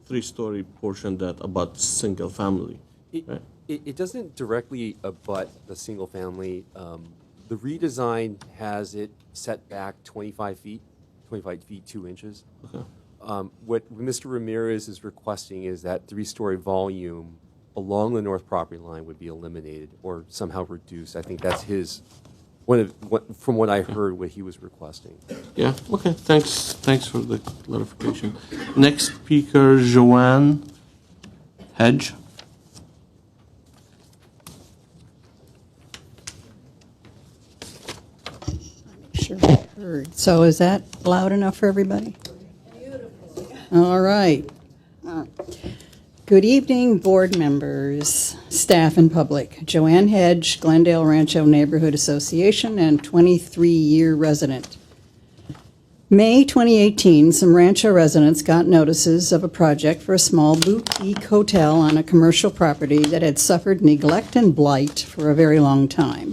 Speaker 2: 3-story portion that abuts single family. Right?
Speaker 6: It doesn't directly abut the single family. The redesign has it set back 25 feet 2 inches.
Speaker 2: Okay.
Speaker 6: What Mr. Ramirez is requesting is that 3-story volume along the north property line would be eliminated or somehow reduced. I think that's his, from what I heard, what he was requesting.
Speaker 2: Yeah, okay, thanks for the clarification. Next speaker, Joanne Hedge.
Speaker 14: Sure. Heard. So is that loud enough for everybody? Beautiful. All right. Good evening, board members, staff, and public. Joanne Hedge, Glendale Rancho Neighborhood Association, and 23-year resident. May 2018, some Rancho residents got notices of a project for a small boutique hotel on a commercial property that had suffered neglect and blight for a very long time.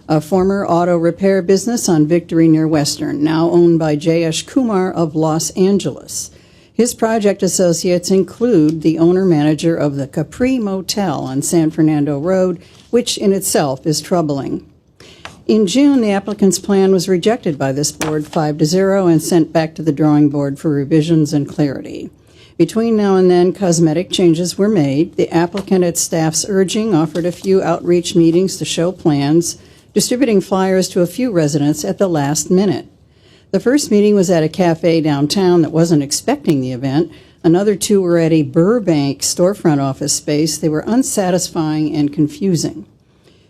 Speaker 14: A former auto repair business on Victory near Western, now owned by J.S. Kumar of Los Angeles. His project associates include the owner-manager of the Capri Motel on San Fernando Road, which in itself is troubling. In June, the applicant's plan was rejected by this board 5-0 and sent back to the drawing board for revisions and clarity. Between now and then, cosmetic changes were made. The applicant, at staff's urging, offered a few outreach meetings to show plans, distributing flyers to a few residents at the last minute. The first meeting was at a cafe downtown that wasn't expecting the event. Another 2 were at a Burbank storefront office space. They were unsatisfying and confusing.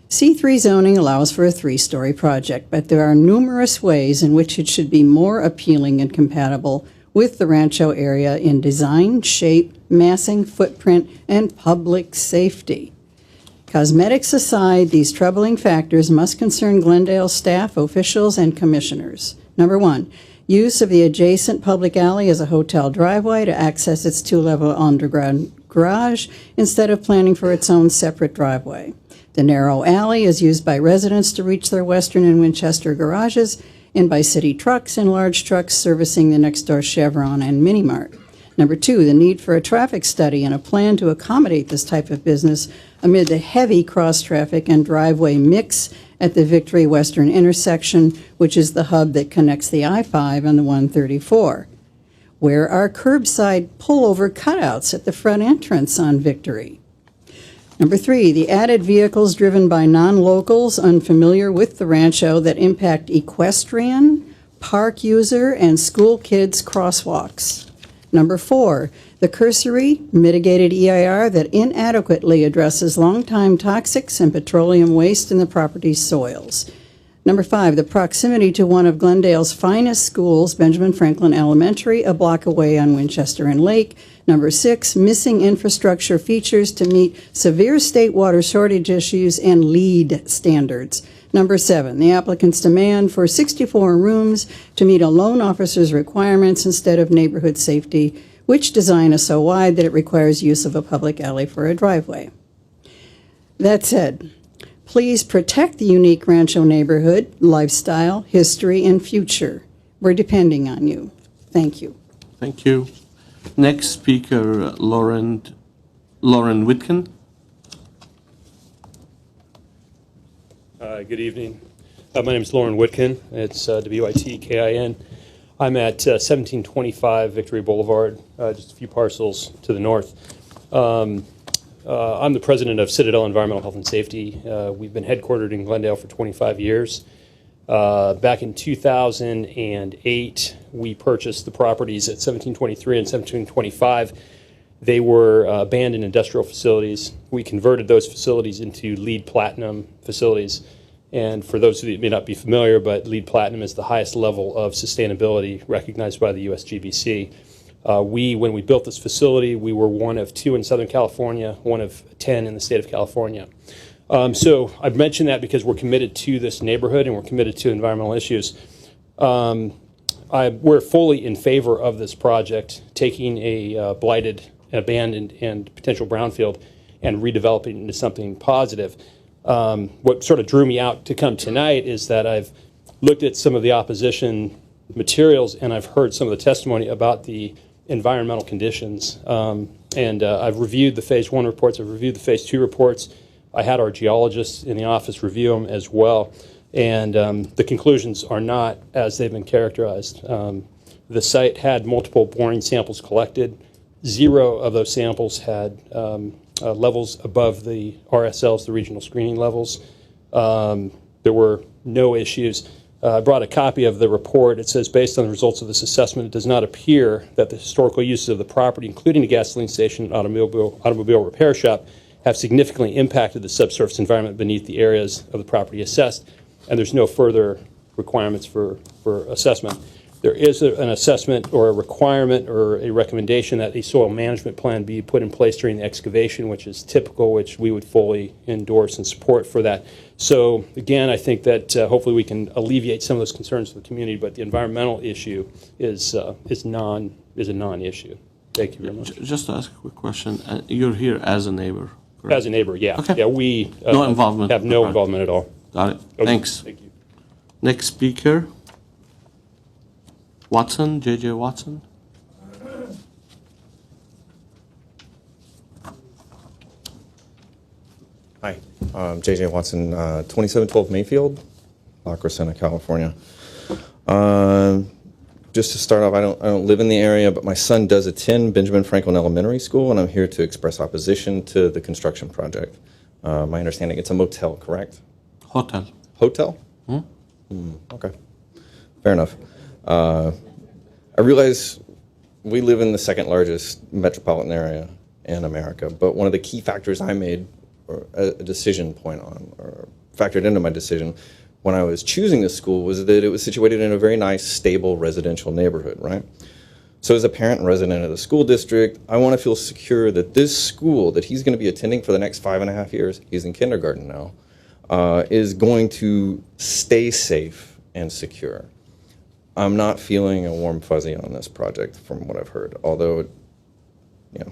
Speaker 14: C3 zoning allows for a 3-story project, but there are numerous ways in which it should be more appealing and compatible with the Rancho area in design, shape, massing, footprint, and public safety. Cosmetics aside, these troubling factors must concern Glendale staff, officials, and commissioners. Number 1, use of the adjacent public alley as a hotel driveway to access its 2-level underground garage instead of planning for its own separate driveway. The narrow alley is used by residents to reach their Western and Winchester garages and by city trucks and large trucks servicing the next-door Chevron and Minimart. Number 2, the need for a traffic study and a plan to accommodate this type of business amid the heavy cross-traffic and driveway mix at the Victory Western intersection, which is the hub that connects the I-5 and the 134. Where are curbside pullover cutouts at the front entrance on Victory? Number 3, the added vehicles driven by non-locals unfamiliar with the Rancho that impact equestrian, park user, and school kids crosswalks. Number 4, the cursory mitigated EIR that inadequately addresses long-time toxics and petroleum waste in the property's soils. Number 5, the proximity to one of Glendale's finest schools, Benjamin Franklin Elementary, a block away on Winchester and Lake. Number 6, missing infrastructure features to meet severe state water shortage issues and LEED standards. Number 7, the applicant's demand for 64 rooms to meet a loan officer's requirements instead of neighborhood safety, which design is so wide that it requires use of a public alley for a driveway. That said, please protect the unique Rancho neighborhood, lifestyle, history, and future. We're depending on you. Thank you.
Speaker 2: Thank you. Next speaker, Lauren Whitkin.
Speaker 15: Good evening. My name is Lauren Whitkin. It's W-I-T-K-I-N. I'm at 1725 Victory Boulevard, just a few parcels to the north. I'm the president of Citadel Environmental Health and Safety. We've been headquartered in Glendale for 25 years. Back in 2008, we purchased the properties at 1723 and 1725. They were abandoned industrial facilities. We converted those facilities into LEED Platinum facilities. And for those of you that may not be familiar, but LEED Platinum is the highest level of sustainability recognized by the USGBC. When we built this facility, we were one of 2 in Southern California, one of 10 in the state of California. So I've mentioned that because we're committed to this neighborhood and we're committed to environmental issues. We're fully in favor of this project, taking a blighted, abandoned, and potential brownfield and redeveloping it into something positive. What sort of drew me out to come tonight is that I've looked at some of the opposition materials and I've heard some of the testimony about the environmental conditions. I've reviewed the Phase 1 reports, I've reviewed the Phase 2 reports. I had our geologists in the office review them as well. And the conclusions are not as they've been characterized. The site had multiple boring samples collected. 0 of those samples had levels above the RSLs, the regional screening levels. There were no issues. I brought a copy of the report. It says, based on the results of this assessment, it does not appear that the historical uses of the property, including the gasoline station and automobile repair shop, have significantly impacted the subsurface environment beneath the areas of the property assessed, and there's no further requirements for assessment. There is an assessment or a requirement or a recommendation that a soil management plan be put in place during the excavation, which is typical, which we would fully endorse and support for that. So again, I think that hopefully we can alleviate some of those concerns of the community, but the environmental issue is a non-issue. Thank you very much.
Speaker 2: Just to ask a quick question. You're here as a neighbor, correct?
Speaker 15: As a neighbor, yeah.
Speaker 2: Okay.
Speaker 15: Yeah, we
Speaker 2: no involvement.
Speaker 15: have no involvement at all.
Speaker 2: Got it.
Speaker 15: Okay.
Speaker 2: Thanks.
Speaker 15: Thank you.
Speaker 2: Next speaker, Watson, J.J. Watson.
Speaker 16: Hi, J.J. Watson, 2712 Mayfield, La Crescenta, California. Just to start off, I don't live in the area, but my son does attend Benjamin Franklin Elementary School, and I'm here to express opposition to the construction project. My understanding, it's a motel, correct?
Speaker 2: Hotel.
Speaker 16: Hotel? Okay, fair enough. I realize we live in the second largest metropolitan area in America, but one of the key factors I made a decision point on, or factored into my decision when I was choosing this school, was that it was situated in a very nice, stable residential neighborhood, right? So as a parent and resident of the school district, I want to feel secure that this school that he's going to be attending for the next 5.5 years, he's in kindergarten now, is going to stay safe and secure. I'm not feeling a warm fuzzy on this project from what I've heard, although, you know,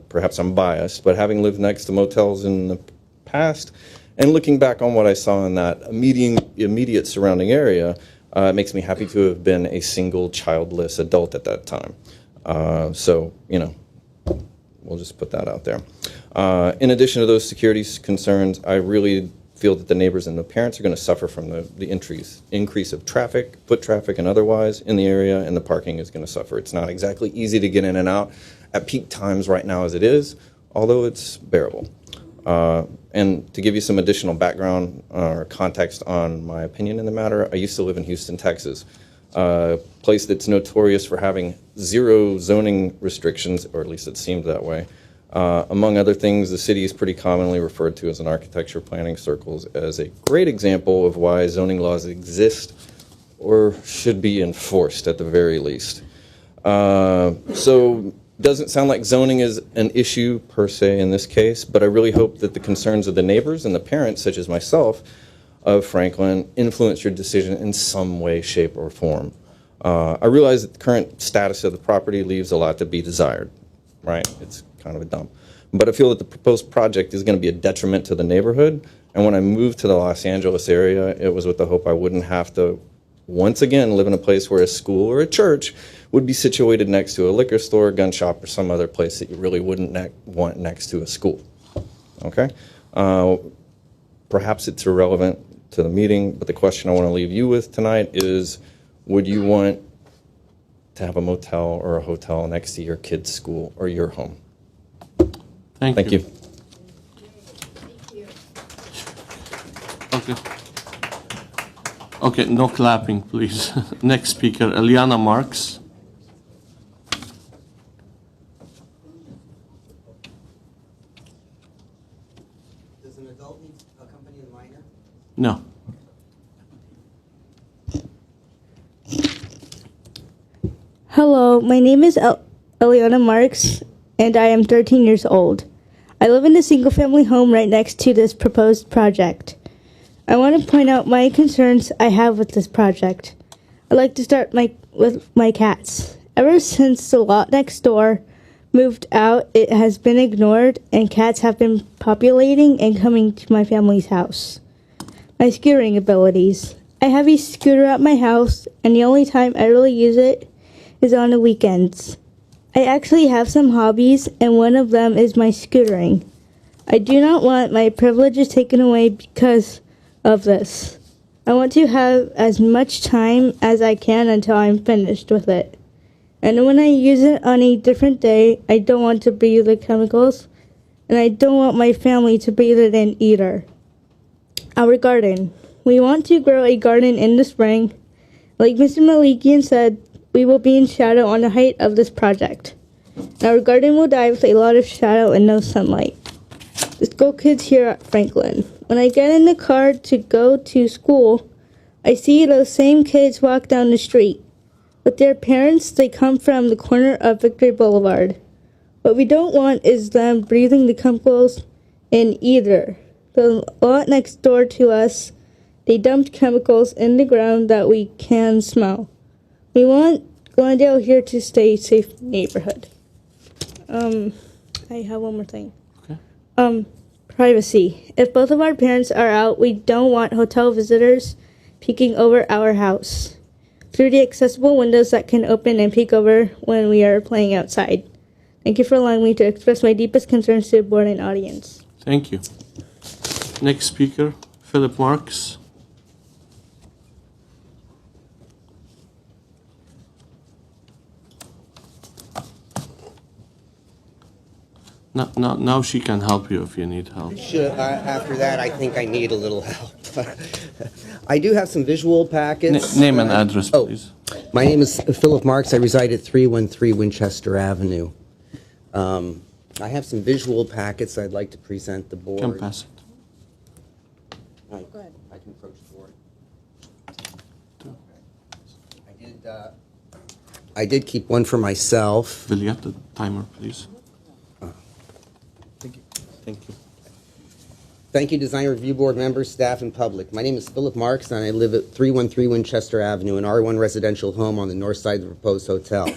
Speaker 16: perhaps I'm biased, but having lived next to motels in the past and looking back on what I saw in that immediate surrounding area, it makes me happy to have been a single childless adult at that time. So, you know, we'll just put that out there. In addition to those security concerns, I really feel that the neighbors and the parents are going to suffer from the increase of traffic, foot traffic and otherwise in the area, and the parking is going to suffer. It's not exactly easy to get in and out at peak times right now as it is, although it's bearable. And to give you some additional background or context on my opinion in the matter, I used to live in Houston, Texas, a place that's notorious for having zero zoning restrictions, or at least it seemed that way. Among other things, the city is pretty commonly referred to as in architecture planning circles as a great example of why zoning laws exist or should be enforced at the very least. So doesn't sound like zoning is an issue per se in this case, but I really hope that the concerns of the neighbors and the parents, such as myself, of Franklin, influence your decision in some way, shape, or form. I realize that the current status of the property leaves a lot to be desired, right? It's kind of a dump. But I feel that the proposed project is going to be a detriment to the neighborhood. And when I moved to the Los Angeles area, it was with the hope I wouldn't have to once again live in a place where a school or a church would be situated next to a liquor store, gun shop, or some other place that you really wouldn't want next to a school. Okay? Perhaps it's irrelevant to the meeting, but the question I want to leave you with tonight is, would you want to have a motel or a hotel next to your kid's school or your home?
Speaker 2: Thank you. Okay. Okay, no clapping, please. Next speaker, Eliana Marks.
Speaker 17: Does an adult need to accompany a minor?
Speaker 2: No.
Speaker 18: Hello, my name is Eliana Marks, and I am 13 years old. I live in a single-family home right next to this proposed project. I want to point out my concerns I have with this project. I'd like to start with my cats. Ever since the lot next door moved out, it has been ignored, and cats have been populating and coming to my family's house. My scootering abilities. I have a scooter at my house, and the only time I really use it is on the weekends. I actually have some hobbies, and one of them is my scootering. I do not want my privileges taken away because of this. I want to have as much time as I can until I'm finished with it. And when I use it on a different day, I don't want to breathe the chemicals, and I don't want my family to breathe it in either. Our garden. We want to grow a garden in the spring. Like Mr. Malikian said, we will be in shadow on the height of this project. Our garden will die with a lot of shadow and no sunlight. The school kids here at Franklin. When I get in the car to go to school, I see those same kids walk down the street. With their parents, they come from the corner of Victory Boulevard. What we don't want is them breathing the chemicals in either. The lot next door to us, they dumped chemicals in the ground that we can smell. We want Glendale here to stay a safe neighborhood. I have one more thing.
Speaker 2: Okay.
Speaker 18: Privacy. If both of our parents are out, we don't want hotel visitors peeking over our house through the accessible windows that can open and peek over when we are playing outside. Thank you for allowing me to express my deepest concerns to the board and audience.
Speaker 2: Thank you. Next speaker, Philip Marks. Now she can help you if you need help.
Speaker 17: After that, I think I need a little help. I do have some visual packets.
Speaker 2: Name and address, please.
Speaker 17: My name is Philip Marks. I reside at 313 Winchester Avenue. I have some visual packets I'd like to present the board.
Speaker 2: Can pass it.
Speaker 17: Go ahead. I can approach the board. I did keep one for myself.
Speaker 2: Will you have the timer, please? Thank you.
Speaker 17: Thank you, Design Review Board members, staff, and public. My name is Philip Marks, and I live at 313 Winchester Avenue, an R1 residential home on the north side of the proposed hotel.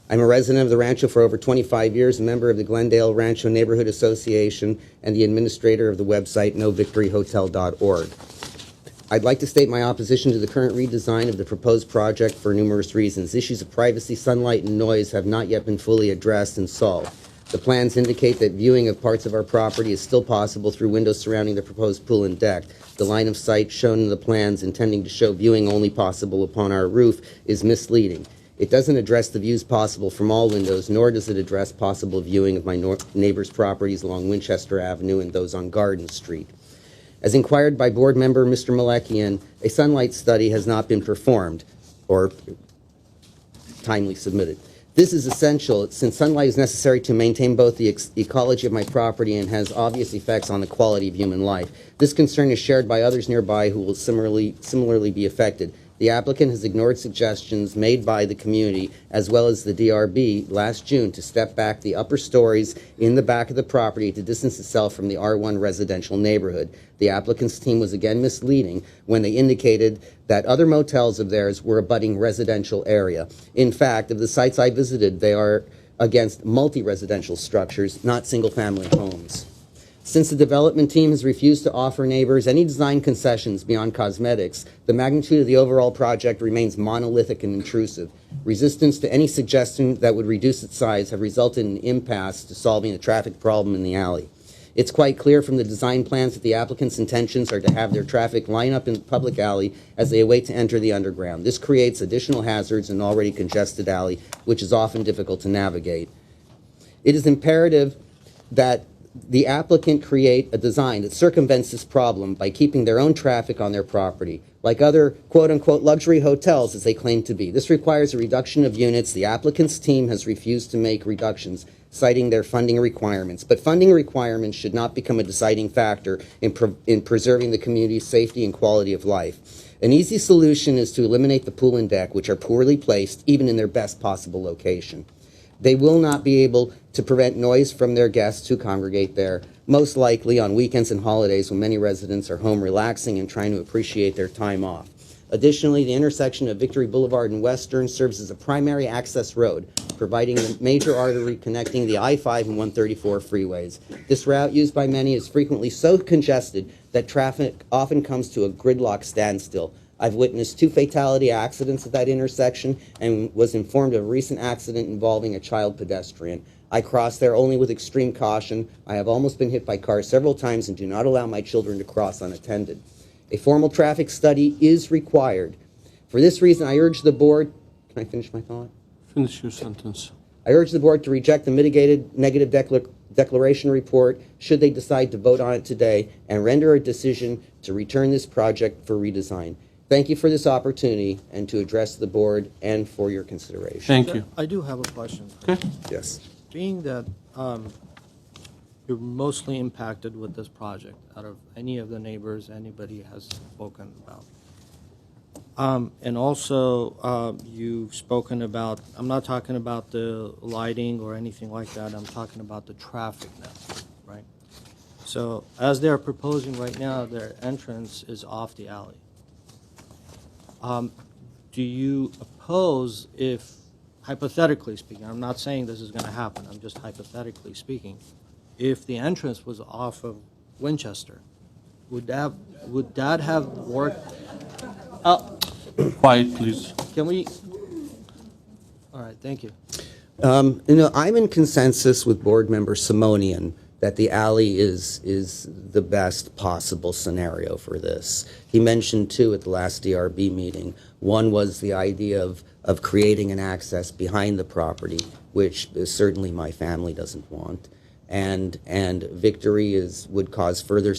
Speaker 17: I'm a resident of the Rancho for over 25 years, a member of the Glendale Rancho Neighborhood Association, and the administrator of the website novictoryhotel.org. I'd like to state my opposition to the current redesign of the proposed project for numerous reasons. Issues of privacy, sunlight, and noise have not yet been fully addressed and solved. The plans indicate that viewing of parts of our property is still possible through windows surrounding the proposed pool and deck. The line of sight shown in the plans intending to show viewing only possible upon our roof is misleading. It doesn't address the views possible from all windows, nor does it address possible viewing of my neighbor's properties along Winchester Avenue and those on Garden Street. As inquired by board member Mr. Malekian, a sunlight study has not been performed or timely submitted. This is essential since sunlight is necessary to maintain both the ecology of my property and has obvious effects on the quality of human life. This concern is shared by others nearby who will similarly be affected. The applicant has ignored suggestions made by the community as well as the DRB last June to step back the upper stories in the back of the property to distance itself from the R1 residential neighborhood. The applicant's team was again misleading when they indicated that other motels of theirs were abutting residential area. In fact, of the sites I visited, they are against multi-residential structures, not single-family homes. Since the development team has refused to offer neighbors any design concessions beyond cosmetics, the magnitude of the overall project remains monolithic and intrusive. Resistance to any suggestion that would reduce its size have resulted in an impasse to solving the traffic problem in the alley. It's quite clear from the design plans that the applicant's intentions are to have their traffic line up in the public alley as they await to enter the underground. This creates additional hazards in an already congested alley, which is often difficult to navigate. It is imperative that the applicant create a design that circumvents this problem by keeping their own traffic on their property, like other quote-unquote luxury hotels as they claim to be. This requires a reduction of units. The applicant's team has refused to make reductions, citing their funding requirements. But funding requirements should not become a deciding factor in preserving the community's safety and quality of life. An easy solution is to eliminate the pool and deck, which are poorly placed, even in their best possible location. They will not be able to prevent noise from their guests who congregate there, most likely on weekends and holidays when many residents are home relaxing and trying to appreciate their time off. Additionally, the intersection of Victory Boulevard and Western serves as a primary access road, providing a major artery connecting the I-5 and 134 freeways. This route, used by many, is frequently so congested that traffic often comes to a gridlock standstill. I've witnessed 2 fatality accidents at that intersection and was informed of a recent accident involving a child pedestrian. I cross there only with extreme caution. I have almost been hit by cars several times and do not allow my children to cross unattended. A formal traffic study is required. For this reason, I urge the board, can I finish my thought?
Speaker 2: Finish your sentence.
Speaker 17: I urge the board to reject the mitigated negative declaration report should they decide to vote on it today and render a decision to return this project for redesign. Thank you for this opportunity and to address the board and for your consideration.
Speaker 2: Thank you.
Speaker 5: I do have a question.
Speaker 2: Okay.
Speaker 17: Yes.
Speaker 5: Being that you're mostly impacted with this project out of any of the neighbors anybody has spoken about. And also, you've spoken about, I'm not talking about the lighting or anything like that, I'm talking about the traffic now, right? So as they're proposing right now, their entrance is off the alley. Do you oppose if, hypothetically speaking, I'm not saying this is going to happen, I'm just hypothetically speaking, if the entrance was off of Winchester, would that have worked?
Speaker 2: Quiet, please.
Speaker 5: Can we? All right, thank you.
Speaker 17: I'm in consensus with board member Simonian that the alley is the best possible scenario for this. He mentioned 2 at the last DRB meeting. One was the idea of creating an access behind the property, which certainly my family doesn't want. And Victory would cause further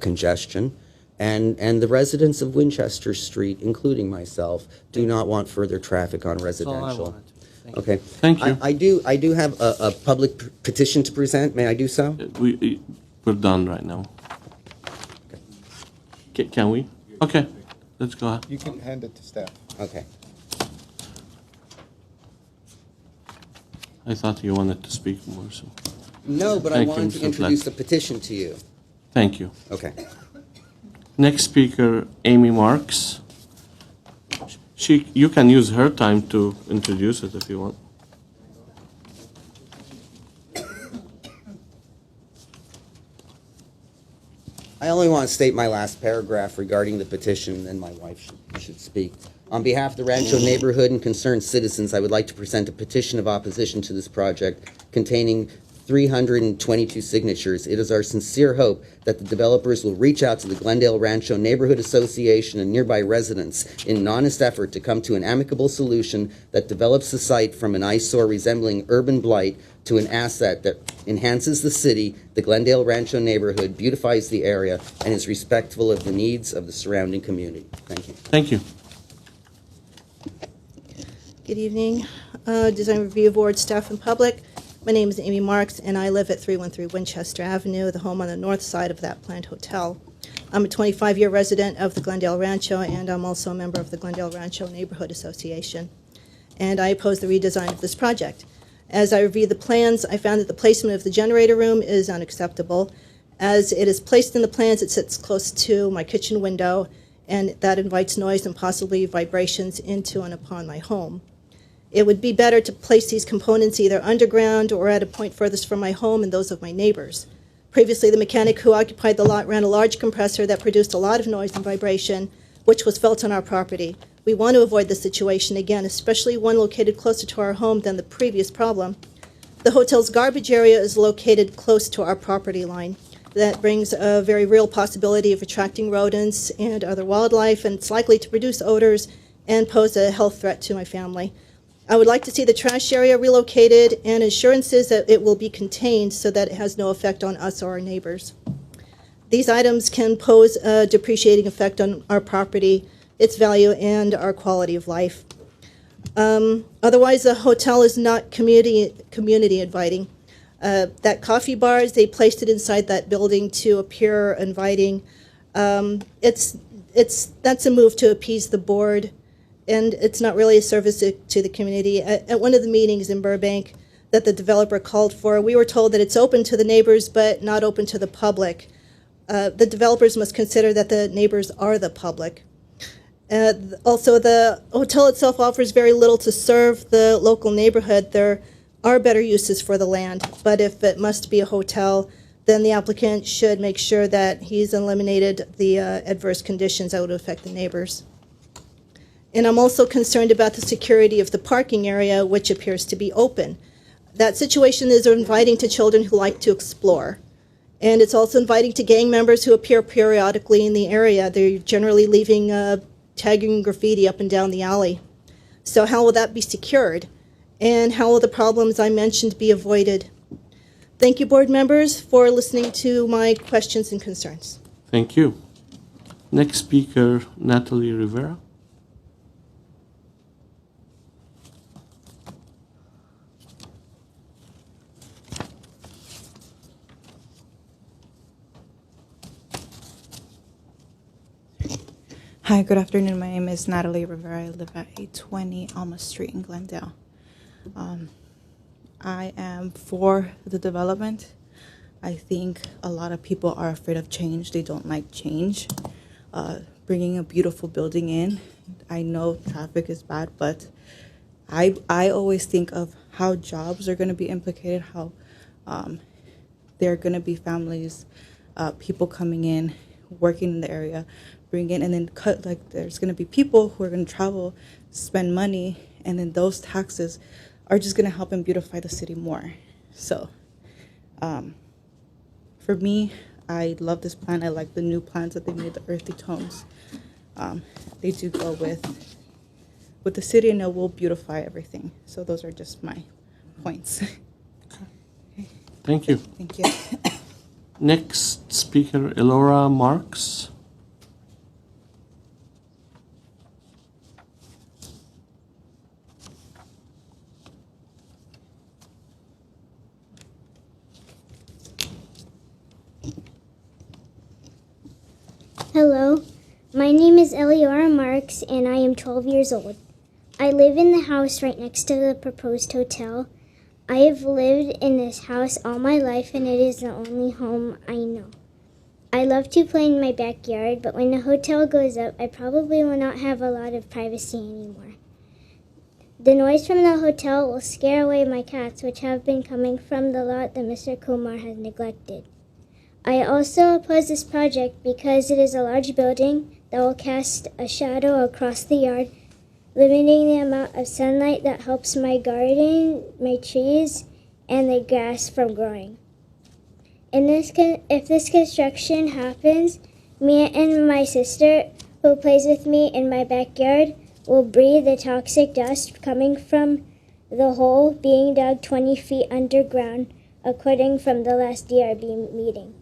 Speaker 17: congestion. And the residents of Winchester Street, including myself, do not want further traffic on residential.
Speaker 5: That's all I wanted.
Speaker 17: Okay.
Speaker 2: Thank you.
Speaker 17: I do have a public petition to present. May I do so?
Speaker 2: We're done right now. Can we? Okay, let's go ahead.
Speaker 3: You can hand it to staff.
Speaker 17: Okay.
Speaker 2: I thought you wanted to speak more, so.
Speaker 17: No, but I wanted to introduce a petition to you.
Speaker 2: Thank you.
Speaker 17: Okay.
Speaker 2: Next speaker, Amy Marks. You can use her time to introduce it if you want.
Speaker 17: I only want to state my last paragraph regarding the petition, and my wife should speak. On behalf of the Rancho neighborhood and concerned citizens, I would like to present a petition of opposition to this project containing 322 signatures. It is our sincere hope that the developers will reach out to the Glendale Rancho Neighborhood Association and nearby residents in an honest effort to come to an amicable solution that develops the site from an eyesore resembling urban blight to an asset that enhances the city, the Glendale Rancho neighborhood, beautifies the area, and is respectful of the needs of the surrounding community. Thank you.
Speaker 2: Thank you.
Speaker 19: Good evening, Design Review Board, staff, and public. My name is Amy Marks, and I live at 313 Winchester Avenue, the home on the north side of that planned hotel. I'm a 25-year resident of the Glendale Rancho, and I'm also a member of the Glendale Rancho Neighborhood Association. And I oppose the redesign of this project. As I reviewed the plans, I found that the placement of the generator room is unacceptable. As it is placed in the plans, it sits close to my kitchen window, and that invites noise and possibly vibrations into and upon my home. It would be better to place these components either underground or at a point furthest from my home and those of my neighbors. Previously, the mechanic who occupied the lot ran a large compressor that produced a lot of noise and vibration, which was felt on our property. We want to avoid this situation again, especially one located closer to our home than the previous problem. The hotel's garbage area is located close to our property line. That brings a very real possibility of attracting rodents and other wildlife, and it's likely to produce odors and pose a health threat to my family. I would like to see the trash area relocated and assurances that it will be contained so that it has no effect on us or our neighbors. These items can pose a depreciating effect on our property, its value, and our quality of life. Otherwise, the hotel is not community inviting. That coffee bars, they placed it inside that building to appear inviting. That's a move to appease the board, and it's not really a service to the community. At one of the meetings in Burbank that the developer called for, we were told that it's open to the neighbors but not open to the public. The developers must consider that the neighbors are the public. Also, the hotel itself offers very little to serve the local neighborhood. There are better uses for the land, but if it must be a hotel, then the applicant should make sure that he's eliminated the adverse conditions that would affect the neighbors. And I'm also concerned about the security of the parking area, which appears to be open. That situation is inviting to children who like to explore. And it's also inviting to gang members who appear periodically in the area. They're generally leaving tagging graffiti up and down the alley. So how will that be secured? And how will the problems I mentioned be avoided? Thank you, board members, for listening to my questions and concerns.
Speaker 2: Thank you. Next speaker, Natalie Rivera.
Speaker 20: Hi, good afternoon. My name is Natalie Rivera. I live at 820 Alma Street in Glendale. I am for the development. I think a lot of people are afraid of change. They don't like change. Bringing a beautiful building in, I know traffic is bad, but I always think of how jobs are going to be implicated, how there are going to be families, people coming in, working in the area, bring in, and then there's going to be people who are going to travel, spend money, and then those taxes are just going to help and beautify the city more. So for me, I love this plan. I like the new plans that they made, the earthy tones. They do go with the city, and it will beautify everything. So those are just my points.
Speaker 2: Thank you.
Speaker 20: Thank you.
Speaker 2: Next speaker, Elora Marks.
Speaker 21: Hello, my name is Eliora Marks and I am 12 years old. I live in the house right next to the proposed hotel. I have lived in this house all my life and it is the only home I know. I love to play in my backyard, but when the hotel goes up, I probably will not have a lot of privacy anymore. The noise from the hotel will scare away my cats, which have been coming from the lot that Mr. Kumar has neglected. I also oppose this project because it is a large building that will cast a shadow across the yard, limiting the amount of sunlight that helps my garden, my trees, and the grass from growing. If this construction happens, me and my sister, who plays with me in my backyard, will breathe the toxic dust coming from the hole being dug 20 feet underground, according from the last DRB meeting.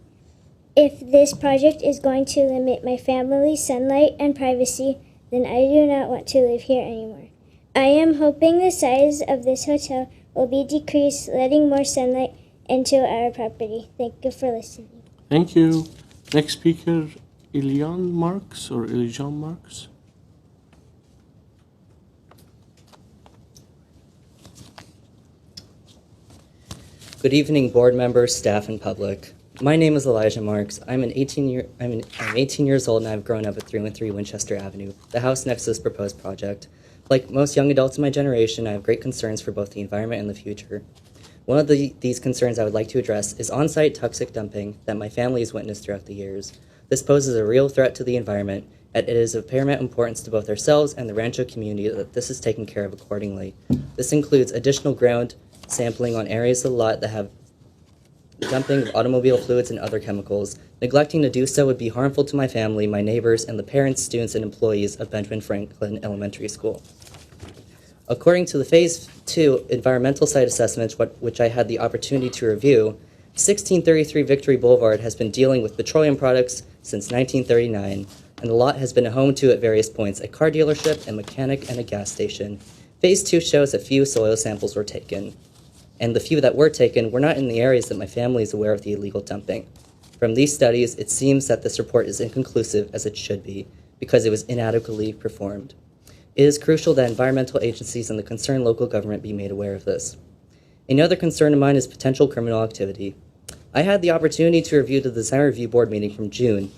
Speaker 21: If this project is going to limit my family's sunlight and privacy, then I do not want to live here anymore. I am hoping the size of this hotel will be decreased, letting more sunlight into our property. Thank you for listening.
Speaker 2: Thank you. Next speaker, Ilian Marks or Ilijan Marks.
Speaker 1: Good evening, board members, staff, and public. My name is Elijah Marks. I'm 18 years old and I've grown up at 313 Winchester Avenue, the house next to this proposed project. Like most young adults in my generation, I have great concerns for both the environment and the future. One of these concerns I would like to address is on-site toxic dumping that my family has witnessed throughout the years. This poses a real threat to the environment, and it is of paramount importance to both ourselves and the Rancho community that this is taken care of accordingly. This includes additional ground sampling on areas of the lot that have dumping of automobile fluids and other chemicals. Neglecting to do so would be harmful to my family, my neighbors, and the parents, students, and employees of Benjamin Franklin Elementary School. According to the Phase 2 environmental site assessment, which I had the opportunity to review, 1633 Victory Boulevard has been dealing with petroleum products since 1939, and the lot has been a home to at various points a car dealership, a mechanic, and a gas station. Phase 2 shows a few soil samples were taken, and the few that were taken were not in the areas that my family is aware of the illegal dumping. From these studies, it seems that this report is inconclusive, as it should be, because it was inadequately performed. It is crucial that environmental agencies and the concerned local government be made aware of this. Another concern of mine is potential criminal activity. I had the opportunity to review the Design Review Board meeting from June,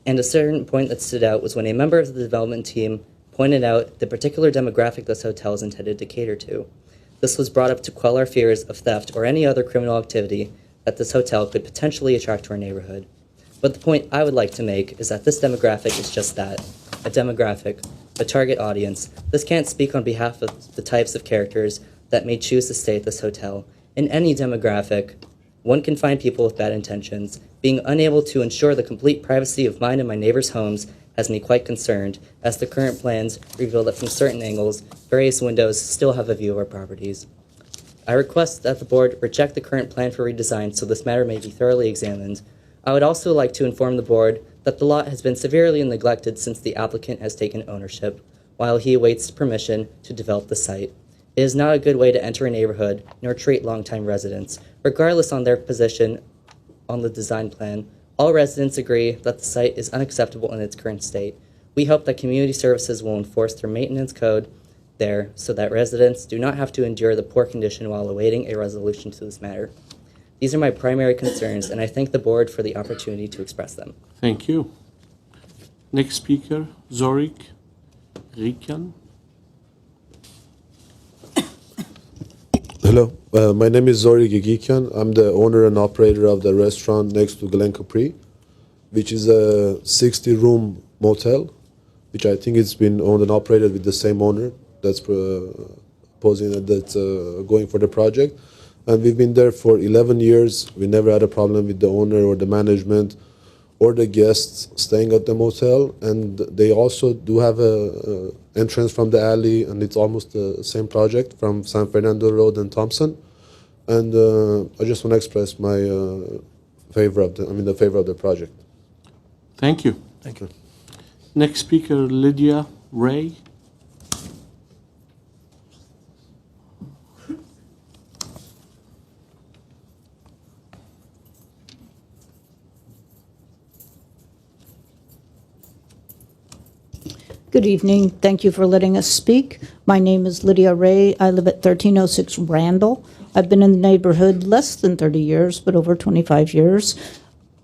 Speaker 1: and a certain point that stood out was when a member of the development team pointed out the particular demographic this hotel is intended to cater to. This was brought up to quell our fears of theft or any other criminal activity that this hotel could potentially attract to our neighborhood. But the point I would like to make is that this demographic is just that, a demographic, a target audience. This can't speak on behalf of the types of characters that may choose to stay at this hotel. In any demographic, one can find people with bad intentions. Being unable to ensure the complete privacy of mine and my neighbors' homes has me quite concerned, as the current plans reveal that from certain angles, various windows still have a view of our properties. I request that the board reject the current plan for redesign so this matter may be thoroughly examined. I would also like to inform the board that the lot has been severely neglected since the applicant has taken ownership, while he awaits permission to develop the site. It is not a good way to enter a neighborhood nor treat longtime residents. Regardless on their position on the design plan, all residents agree that the site is unacceptable in its current state. We hope that community services will enforce their maintenance code there so that residents do not have to endure the poor condition while awaiting a resolution to this matter. These are my primary concerns, and I thank the board for the opportunity to express them.
Speaker 2: Thank you. Next speaker, Zorik Rikan.
Speaker 22: Hello, my name is Zori Gigikian. I'm the owner and operator of the restaurant next to Glen Capri, which is a 60-room motel, which I think it's been owned and operated with the same owner that's going for the project. And we've been there for 11 years. We never had a problem with the owner or the management or the guests staying at the motel. And they also do have a entrance from the alley, and it's almost the same project from San Fernando Road and Thompson. And I just want to express my favor of the project.
Speaker 2: Thank you.
Speaker 22: Thank you.
Speaker 2: Next speaker, Lydia Ray.
Speaker 23: Good evening. Thank you for letting us speak. My name is Lydia Ray. I live at 1306 Randall. I've been in the neighborhood less than 30 years, but over 25 years.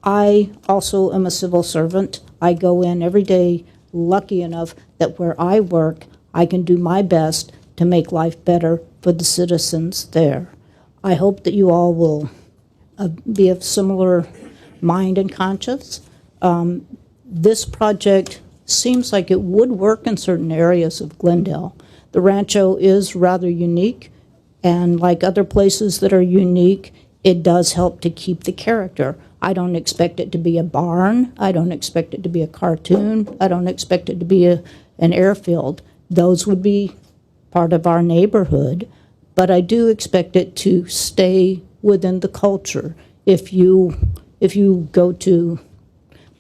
Speaker 23: I also am a civil servant. I go in every day, lucky enough that where I work, I can do my best to make life better for the citizens there. I hope that you all will be of similar mind and conscience. This project seems like it would work in certain areas of Glendale. The Rancho is rather unique. And like other places that are unique, it does help to keep the character. I don't expect it to be a barn. I don't expect it to be a cartoon. I don't expect it to be an airfield. Those would be part of our neighborhood, but I do expect it to stay within the culture. If you go to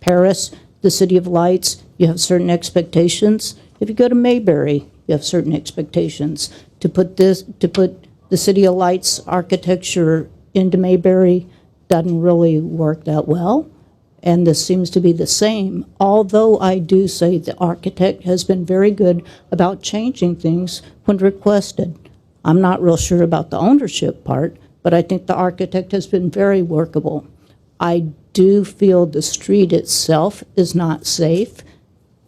Speaker 23: Paris, the City of Lights, you have certain expectations. If you go to Mayberry, you have certain expectations. To put the City of Lights architecture into Mayberry doesn't really work that well, and this seems to be the same, although I do say the architect has been very good about changing things when requested. I'm not real sure about the ownership part, but I think the architect has been very workable. I do feel the street itself is not safe.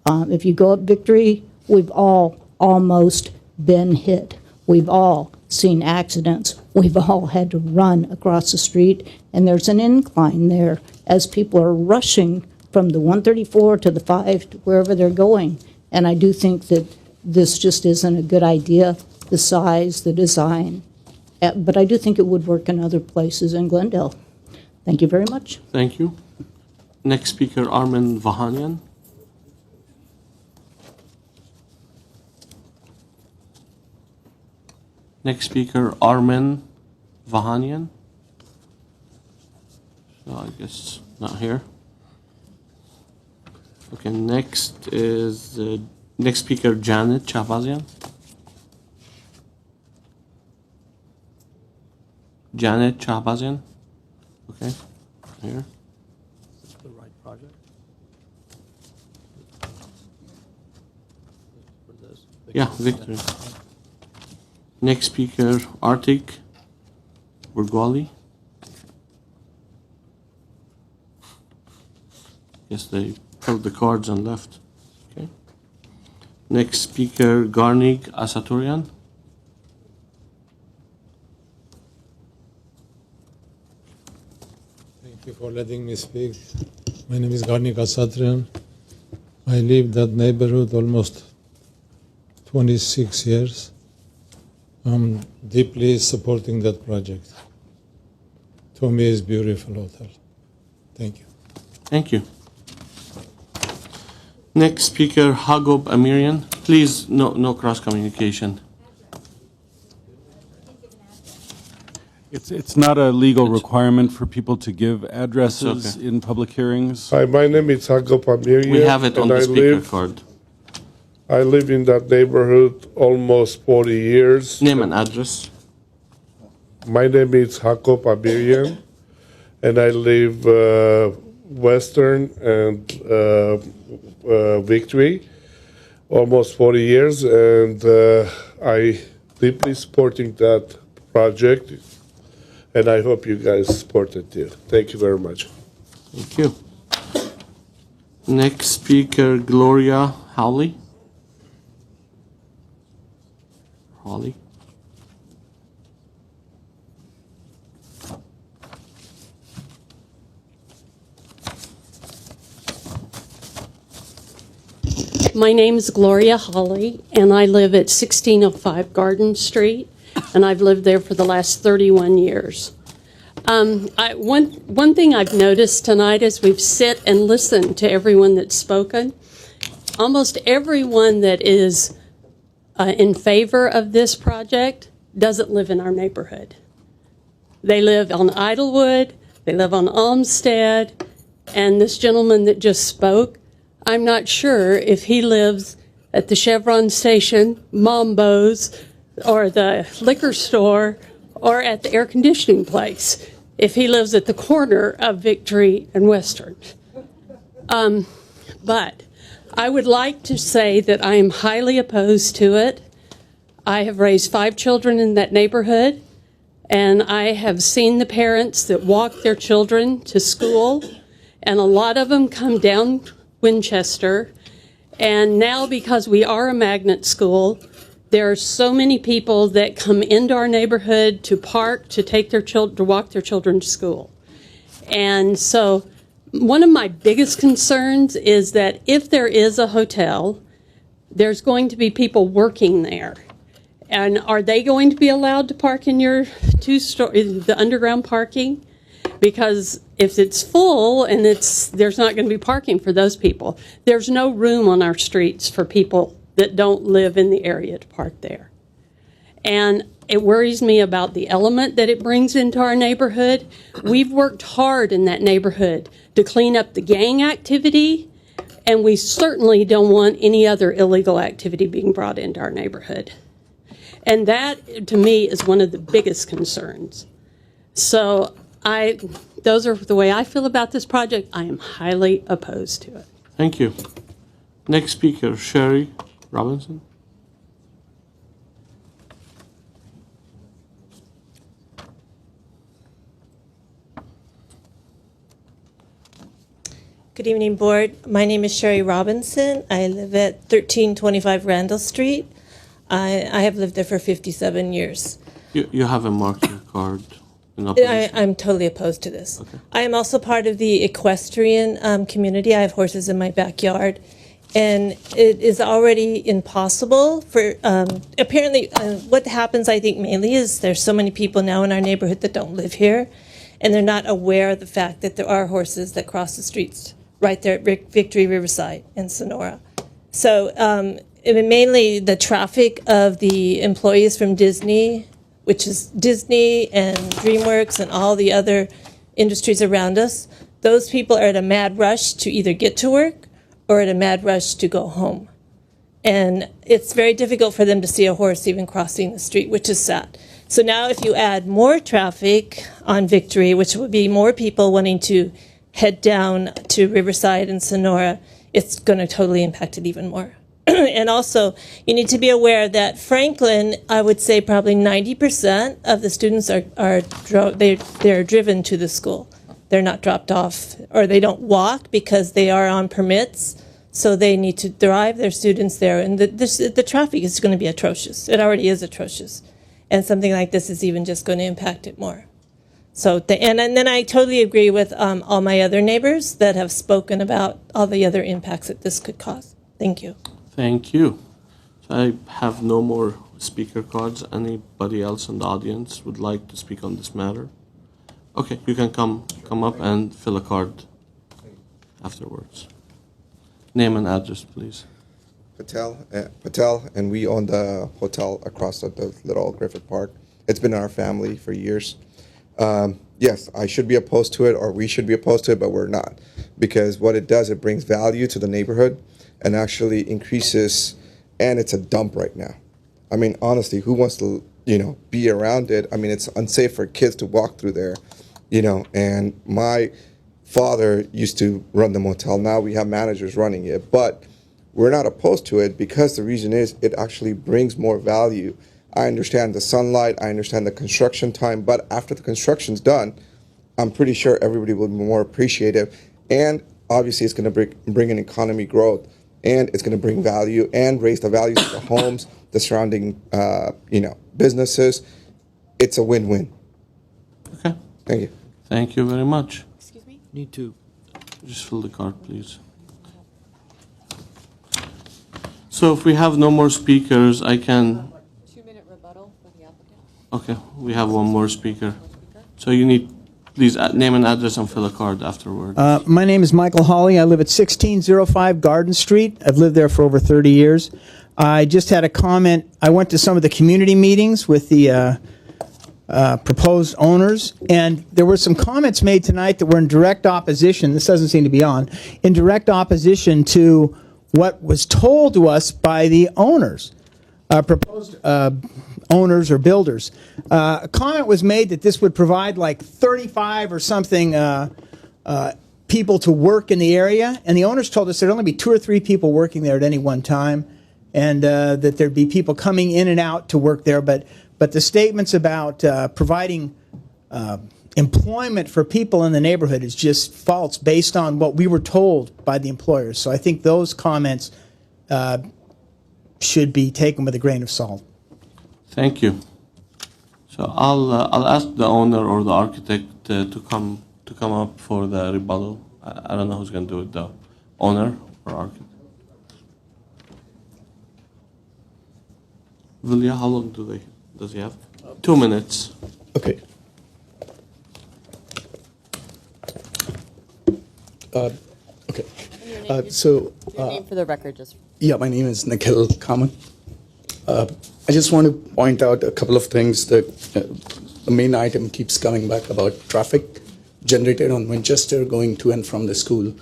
Speaker 23: If you go up Victory, we've all almost been hit. We've all seen accidents. We've all had to run across the street, and there's an incline there as people are rushing from the 134 to the 5 to wherever they're going. And I do think that this just isn't a good idea, the size, the design. But I do think it would work in other places in Glendale. Thank you very much.
Speaker 2: Thank you. Next speaker, Armin Vahanian. Next speaker, Armin Vahanian. So I guess not here. Okay, next is next speaker, Janet Chavazian. Janet Chavazian. Okay, here.
Speaker 5: Is this the right project? For this?
Speaker 2: Yeah, Victory. Next speaker, Artik Burgwali. Yes, they held the cards and left. Okay. Next speaker, Garnig Asaturian.
Speaker 4: Thank you for letting me speak. My name is Garnik Asatrian. I live that neighborhood almost 26 years. I'm deeply supporting that project. To me, it's a beautiful hotel. Thank you.
Speaker 2: Thank you. Next speaker, Hagob Amirian. Please, no cross communication.
Speaker 7: It's not a legal requirement for people to give addresses in public hearings.
Speaker 8: Hi, my name is Hagop Amirian.
Speaker 2: We have it on the speaker card.
Speaker 8: I live in that neighborhood almost 40 years.
Speaker 2: Name and address.
Speaker 8: My name is Hagop Amirian, and I live Western and Victory, almost 40 years, and I deeply supporting that project, and I hope you guys support it too. Thank you very much.
Speaker 2: Thank you. Next speaker, Gloria Howley. Holly.
Speaker 24: My name is Gloria Holly, and I live at 1605 Garden Street, and I've lived there for the last 31 years. One thing I've noticed tonight as we've sit and listened to everyone that's spoken, almost everyone that is in favor of this project doesn't live in our neighborhood. They live on Idlewood, they live on Olmsted, and this gentleman that just spoke, I'm not sure if he lives at the Chevron station, Mambo's, or the liquor store, or at the air conditioning place, if he lives at the corner of Victory and Western. But I would like to say that I am highly opposed to it. I have raised 5 children in that neighborhood, and I have seen the parents that walk their children to school, and a lot of them come down Winchester. And now, because we are a magnet school, there are so many people that come into our neighborhood to park, to take their children, to walk their children to school. And so one of my biggest concerns is that if there is a hotel, there's going to be people working there. And are they going to be allowed to park in your the underground parking? Because if it's full and there's not going to be parking for those people, there's no room on our streets for people that don't live in the area to park there. And it worries me about the element that it brings into our neighborhood. We've worked hard in that neighborhood to clean up the gang activity, and we certainly don't want any other illegal activity being brought into our neighborhood. And that, to me, is one of the biggest concerns. So those are the way I feel about this project. I am highly opposed to it.
Speaker 2: Thank you. Next speaker, Sherry Robinson.
Speaker 9: Good evening, Board. My name is Sherry Robinson. I live at 1325 Randall Street. I have lived there for 57 years.
Speaker 2: You have a marking card in opposition.
Speaker 9: I'm totally opposed to this. Okay. I am also part of the equestrian community. I have horses in my backyard. And it is already impossible for, apparently, what happens, I think, mainly is there's so many people now in our neighborhood that don't live here, and they're not aware of the fact that there are horses that cross the streets right there at Victory Riverside in Sonora. So mainly the traffic of the employees from Disney, which is Disney and DreamWorks and all the other industries around us, those people are at a mad rush to either get to work or at a mad rush to go home. And it's very difficult for them to see a horse even crossing the street, which is sad. So now if you add more traffic on Victory, which would be more people wanting to head down to Riverside and Sonora, it's going to totally impact it even more. And also, you need to be aware that Franklin, I would say probably 90% of the students they're driven to the school. They're not dropped off, or they don't walk because they are on permits, so they need to drive their students there. And the traffic is going to be atrocious. It already is atrocious. And something like this is even just going to impact it more. So, and then I totally agree with all my other neighbors that have spoken about all the other impacts that this could cause. Thank you.
Speaker 2: Thank you. So I have no more speaker cards. Anybody else in the audience would like to speak on this matter? Okay, you can come up and fill a card afterwards. Name and address, please.
Speaker 10: Patel, and we own the hotel across the little Griffith Park. It's been in our family for years. Yes, I should be opposed to it, or we should be opposed to it, but we're not. Because what it does, it brings value to the neighborhood and actually increases, and it's a dump right now. I mean, honestly, who wants to, be around it? I mean, it's unsafe for kids to walk through there, and my father used to run the motel. Now we have managers running it, but we're not opposed to it because the reason is it actually brings more value. I understand the sunlight, I understand the construction time, but after the construction's done, I'm pretty sure everybody will be more appreciative, and obviously it's going to bring an economy growth, and it's going to bring value and raise the values of the homes, the surrounding, businesses. It's a win-win.
Speaker 2: Okay.
Speaker 10: Thank you.
Speaker 2: Thank you very much.
Speaker 5: Excuse me? Need to.
Speaker 2: Just fill the card, please. So if we have no more speakers, I can...
Speaker 11: 2-minute rebuttal for the applicant.
Speaker 2: Okay, we have one more speaker. So you need, please, name and address and fill a card afterward.
Speaker 12: My name is Michael Hawley. I live at 1605 Garden Street. I've lived there for over 30 years. I just had a comment. I went to some of the community meetings with the proposed owners, and there were some comments made tonight that were in direct opposition. This doesn't seem to be on. In direct opposition to what was told to us by the owners, proposed owners or builders. A comment was made that this would provide like 35 or something people to work in the area, and the owners told us there'd only be 2 or 3 people working there at any one time, and that there'd be people coming in and out to work there, but the statements about providing employment for people in the neighborhood is just false based on what we were told by the employers. So I think those comments should be taken with a grain of salt.
Speaker 2: Thank you. So I'll ask the owner or the architect to come up for the rebuttal. I don't know who's going to do it, the owner or architect. Vilya, how long does he have? 2 minutes.
Speaker 6: Okay. Okay.
Speaker 11: Your name for the record, just.
Speaker 6: Yeah, my name is Nikhil Kaman. I just want to point out a couple of things that the main item keeps coming back about traffic generated on Winchester going to and from the school.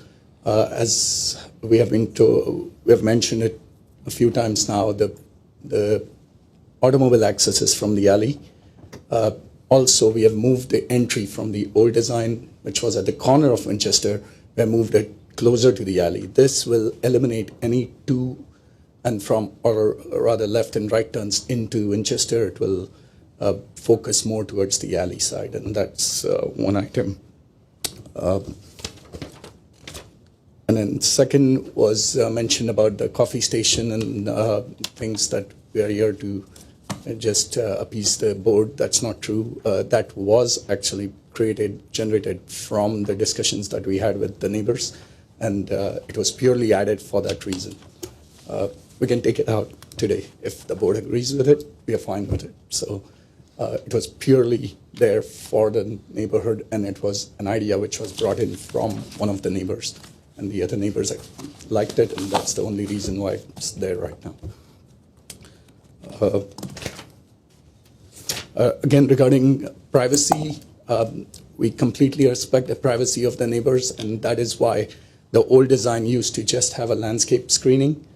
Speaker 6: As we have been told, we have mentioned it a few times now, the automobile accesses from the alley. Also, we have moved the entry from the old design, which was at the corner of Winchester. We have moved it closer to the alley. This will eliminate any to and from, or rather left and right turns into Winchester. It will focus more towards the alley side, and that's one item. And then second was mentioned about the coffee station and things that we are here to just appease the board. That's not true. That was actually generated from the discussions that we had with the neighbors, and it was purely added for that reason. We can take it out today. If the board agrees with it, we are fine with it. So it was purely there for the neighborhood, and it was an idea which was brought in from one of the neighbors. And the other neighbors liked it, and that's the only reason why it's there right now. Again, regarding privacy, we completely respect the privacy of the neighbors, and that is why the old design used to just have a landscape screening.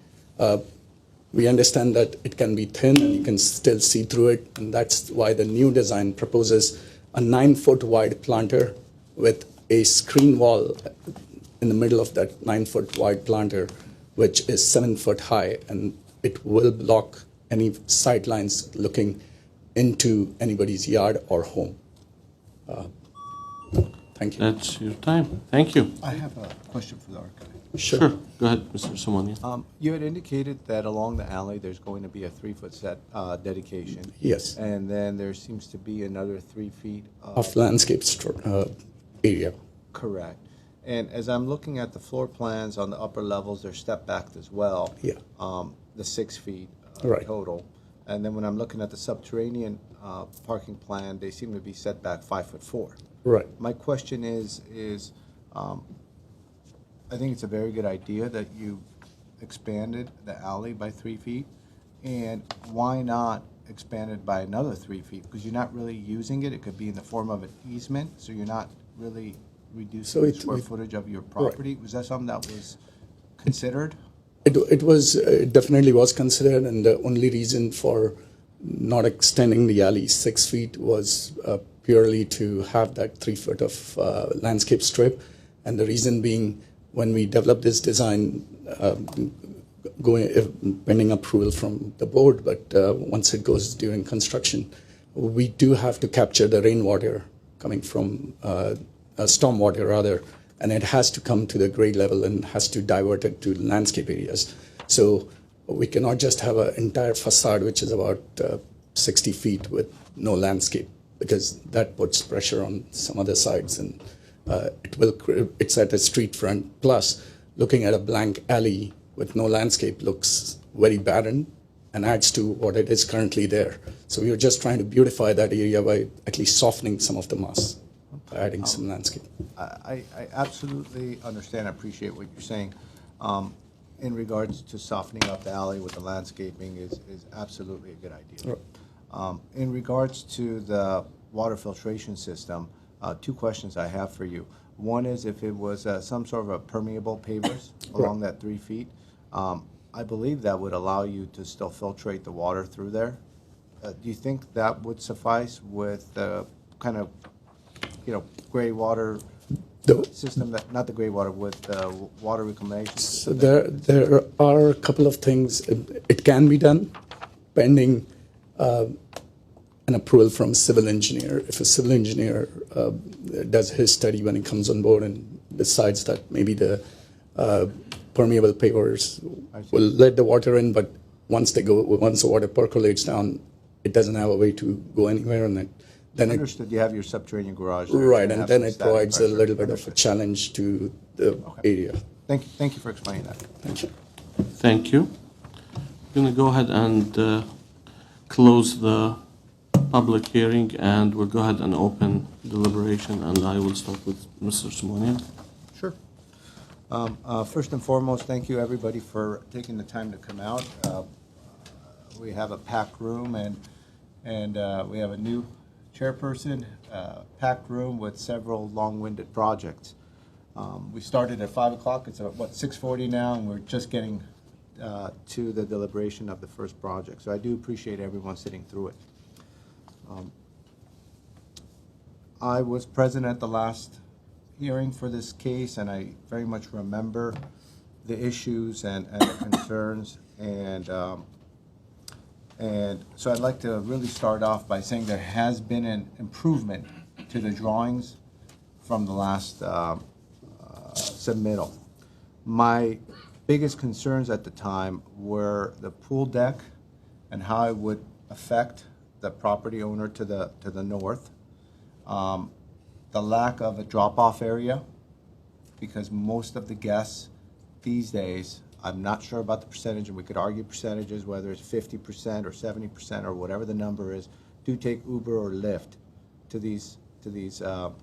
Speaker 6: We understand that it can be thin and you can still see through it, and that's why the new design proposes a 9-foot wide planter with a screen wall in the middle of that 9-foot wide planter, which is 7 foot high, and it will block any sight lines looking into anybody's yard or home. Thank you.
Speaker 2: That's your time. Thank you.
Speaker 3: I have a question for the architect.
Speaker 2: Sure. Go ahead, Mr. Somania.
Speaker 3: You had indicated that along the alley, there's going to be a 3-foot set dedication.
Speaker 6: Yes.
Speaker 3: And then there seems to be another 3 feet
Speaker 6: Of landscape area.
Speaker 3: Correct. And as I'm looking at the floor plans on the upper levels, they're step backed as well.
Speaker 6: Yeah.
Speaker 3: The 6 feet
Speaker 6: Right.
Speaker 3: total. And then when I'm looking at the subterranean parking plan, they seem to be set back 5'4".
Speaker 6: Right.
Speaker 3: My question is I think it's a very good idea that you expanded the alley by 3 feet. And why not expand it by another 3 feet? Because you're not really using it. It could be in the form of an easement, so you're not really reducing the square footage of your property. Right. Was that something that was considered?
Speaker 6: It definitely was considered, and the only reason for not extending the alley 6 feet was purely to have that 3 foot of landscape strip. And the reason being, when we developed this design, pending approval from the board, but once it goes during construction, we do have to capture the rainwater coming from stormwater rather, and it has to come to the grade level and has to divert it to landscape areas. So we cannot just have an entire facade which is about 60 feet with no landscape, because that puts pressure on some other sides, and it's at a street front. Plus, looking at a blank alley with no landscape looks very barren and adds to what it is currently there. So we were just trying to beautify that area by at least softening some of the moss, by adding some landscape.
Speaker 3: I absolutely understand, I appreciate what you're saying. In regards to softening up the alley with the landscaping is absolutely a good idea.
Speaker 6: Right.
Speaker 3: In regards to the water filtration system, 2 questions I have for you. One is if it was some sort of a permeable pavers along that 3 feet, I believe that would allow you to still filtrate the water through there. Do you think that would suffice with the kind of, gray water system, that not the gray water, with the water reclamation system?
Speaker 6: So there are a couple of things. It can be done pending an approval from a civil engineer. If a civil engineer does his study when he comes on board and decides that maybe the permeable pavers will let the water in, but once the water percolates down, it doesn't have a way to go anywhere, and then
Speaker 3: Understood. You have your subterranean garage there.
Speaker 6: Right, and then it provides a little bit of a challenge to the area.
Speaker 3: Thank you for explaining that.
Speaker 6: Thank you.
Speaker 2: Thank you. I'm going to go ahead and close the public hearing and we'll go ahead and open deliberation, and I will start with Mr. Simonian.
Speaker 3: Sure. First and foremost, thank you everybody for taking the time to come out. We have a packed room, and we have a new chairperson, packed room with several long-winded projects. We started at 5 o'clock. It's what, 6:40 now, and we're just getting to the deliberation of the first project. So I do appreciate everyone sitting through it. I was present at the last hearing for this case, and I very much remember the issues and the concerns, and so I'd like to really start off by saying there has been an improvement to the drawings from the last submittal. My biggest concerns at the time were the pool deck and how it would affect the property owner to the north. The lack of a drop-off area, because most of the guests these days, I'm not sure about the percentage, and we could argue percentages, whether it's 50% or 70% or whatever the number is, do take Uber or Lyft to these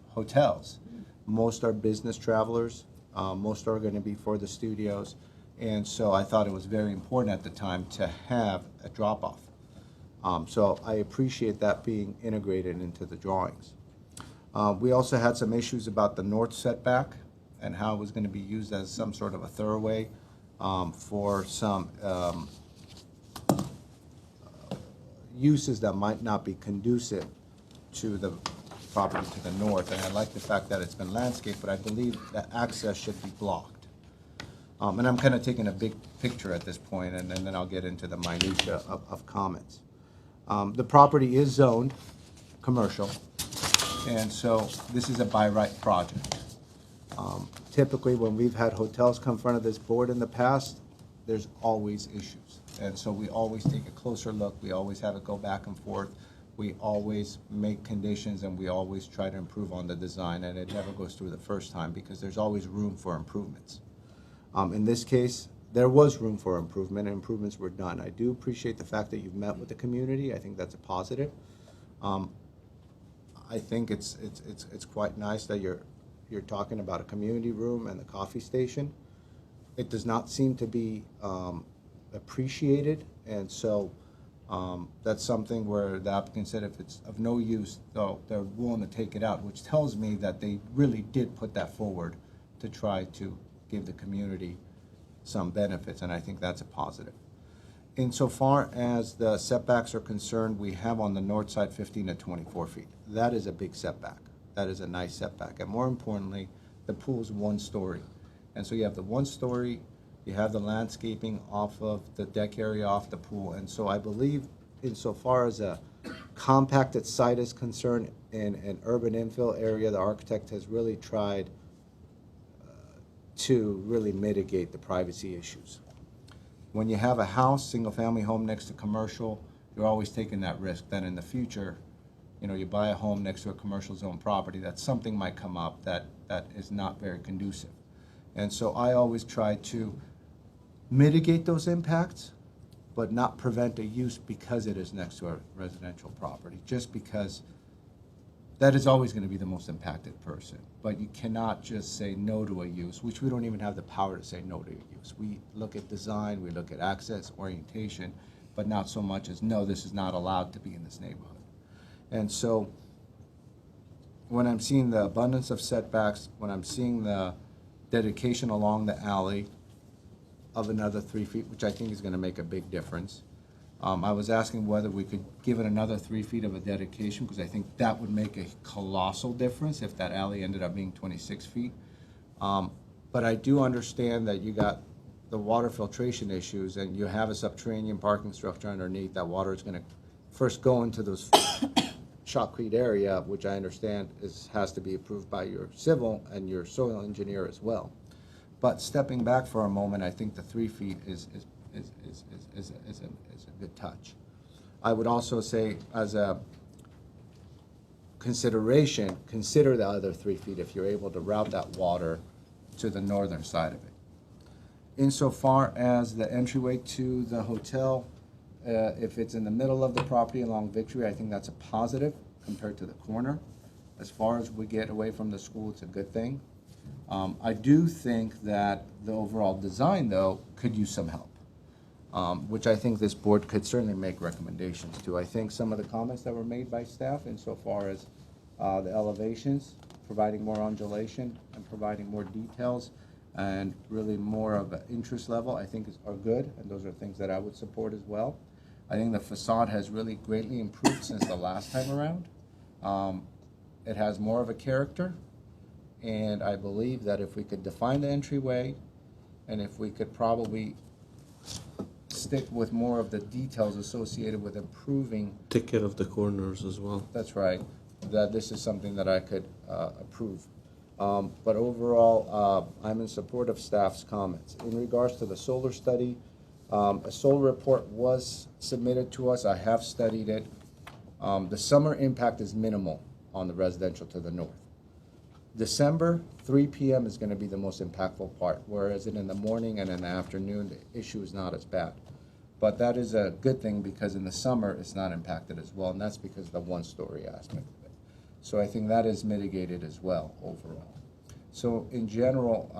Speaker 3: hotels. Most are business travelers. Most are going to be for the studios. And so I thought it was very important at the time to have a drop-off. So I appreciate that being integrated into the drawings. We also had some issues about the north setback and how it was going to be used as some sort of a thoroughway for some uses that might not be conducive to the property to the north. And I like the fact that it's been landscaped, but I believe that access should be blocked. And I'm kind of taking a big picture at this point, and then I'll get into the minutia of comments. The property is zoned commercial, and so this is a by right project. Typically, when we've had hotels come in front of this board in the past, there's always issues. And so we always take a closer look. We always have it go back and forth. We always make conditions, and we always try to improve on the design, and it never goes through the first time because there's always room for improvements. In this case, there was room for improvement, and improvements were done. I do appreciate the fact that you've met with the community. I think that's a positive. I think it's quite nice that you're talking about a community room and the coffee station. It does not seem to be appreciated, and so that's something where the applicant said if it's of no use, they're willing to take it out, which tells me that they really did put that forward to try to give the community some benefits, and I think that's a positive. Insofar as the setbacks are concerned, we have on the north side 15 to 24 feet. That is a big setback. That is a nice setback. And more importantly, the pool's 1 story. And so you have the 1 story, you have the landscaping off of the deck area off the pool. And so I believe insofar as a compacted site is concerned in an urban infill area, the architect has really tried to really mitigate the privacy issues. When you have a house, single-family home next to commercial, you're always taking that risk. Then in the future, you buy a home next to a commercial zone property, that something might come up that is not very conducive. And so I always try to mitigate those impacts, but not prevent a use because it is next to a residential property, just because that is always going to be the most impacted person. But you cannot just say no to a use, which we don't even have the power to say no to a use. We look at design, we look at access, orientation, but not so much as no, this is not allowed to be in this neighborhood. And so when I'm seeing the abundance of setbacks, when I'm seeing the dedication along the alley of another 3 feet, which I think is going to make a big difference, I was asking whether we could give it another 3 feet of a dedication, because I think that would make a colossal difference if that alley ended up being 26 feet. But I do understand that you got the water filtration issues, and you have a subterranean parking structure underneath. That water is going to first go into those shotcrete area, which I understand has to be approved by your civil and your soil engineer as well. But stepping back for a moment, I think the 3 feet is a good touch. I would also say, as a consideration, consider the other 3 feet if you're able to route that water to the northern side of it. Insofar as the entryway to the hotel, If it's in the middle of the property along Victory, I think that's a positive compared to the corner. As far as we get away from the school, it's a good thing. I do think that the overall design, though, could use some help, which I think this board could certainly make recommendations to. I think some of the comments that were made by staff insofar as the elevations, providing more undulation and providing more details and really more of an interest level, I think are good, and those are things that I would support as well. I think the facade has really greatly improved since the last time around. It has more of a character, and I believe that if we could define the entryway, and if we could probably stick with more of the details associated with improving.
Speaker 2: Take care of the corners as well.
Speaker 3: That's right. That this is something that I could approve. But overall, I'm in support of staff's comments. In regards to the solar study, a solar report was submitted to us. I have studied it. The summer impact is minimal on the residential to the north. December, 3 p.m. is going to be the most impactful part, whereas in the morning and in the afternoon, the issue is not as bad. But that is a good thing because in the summer, it's not impacted as well, and that's because of the one-story aspect of it. So I think that is mitigated as well overall. So in general,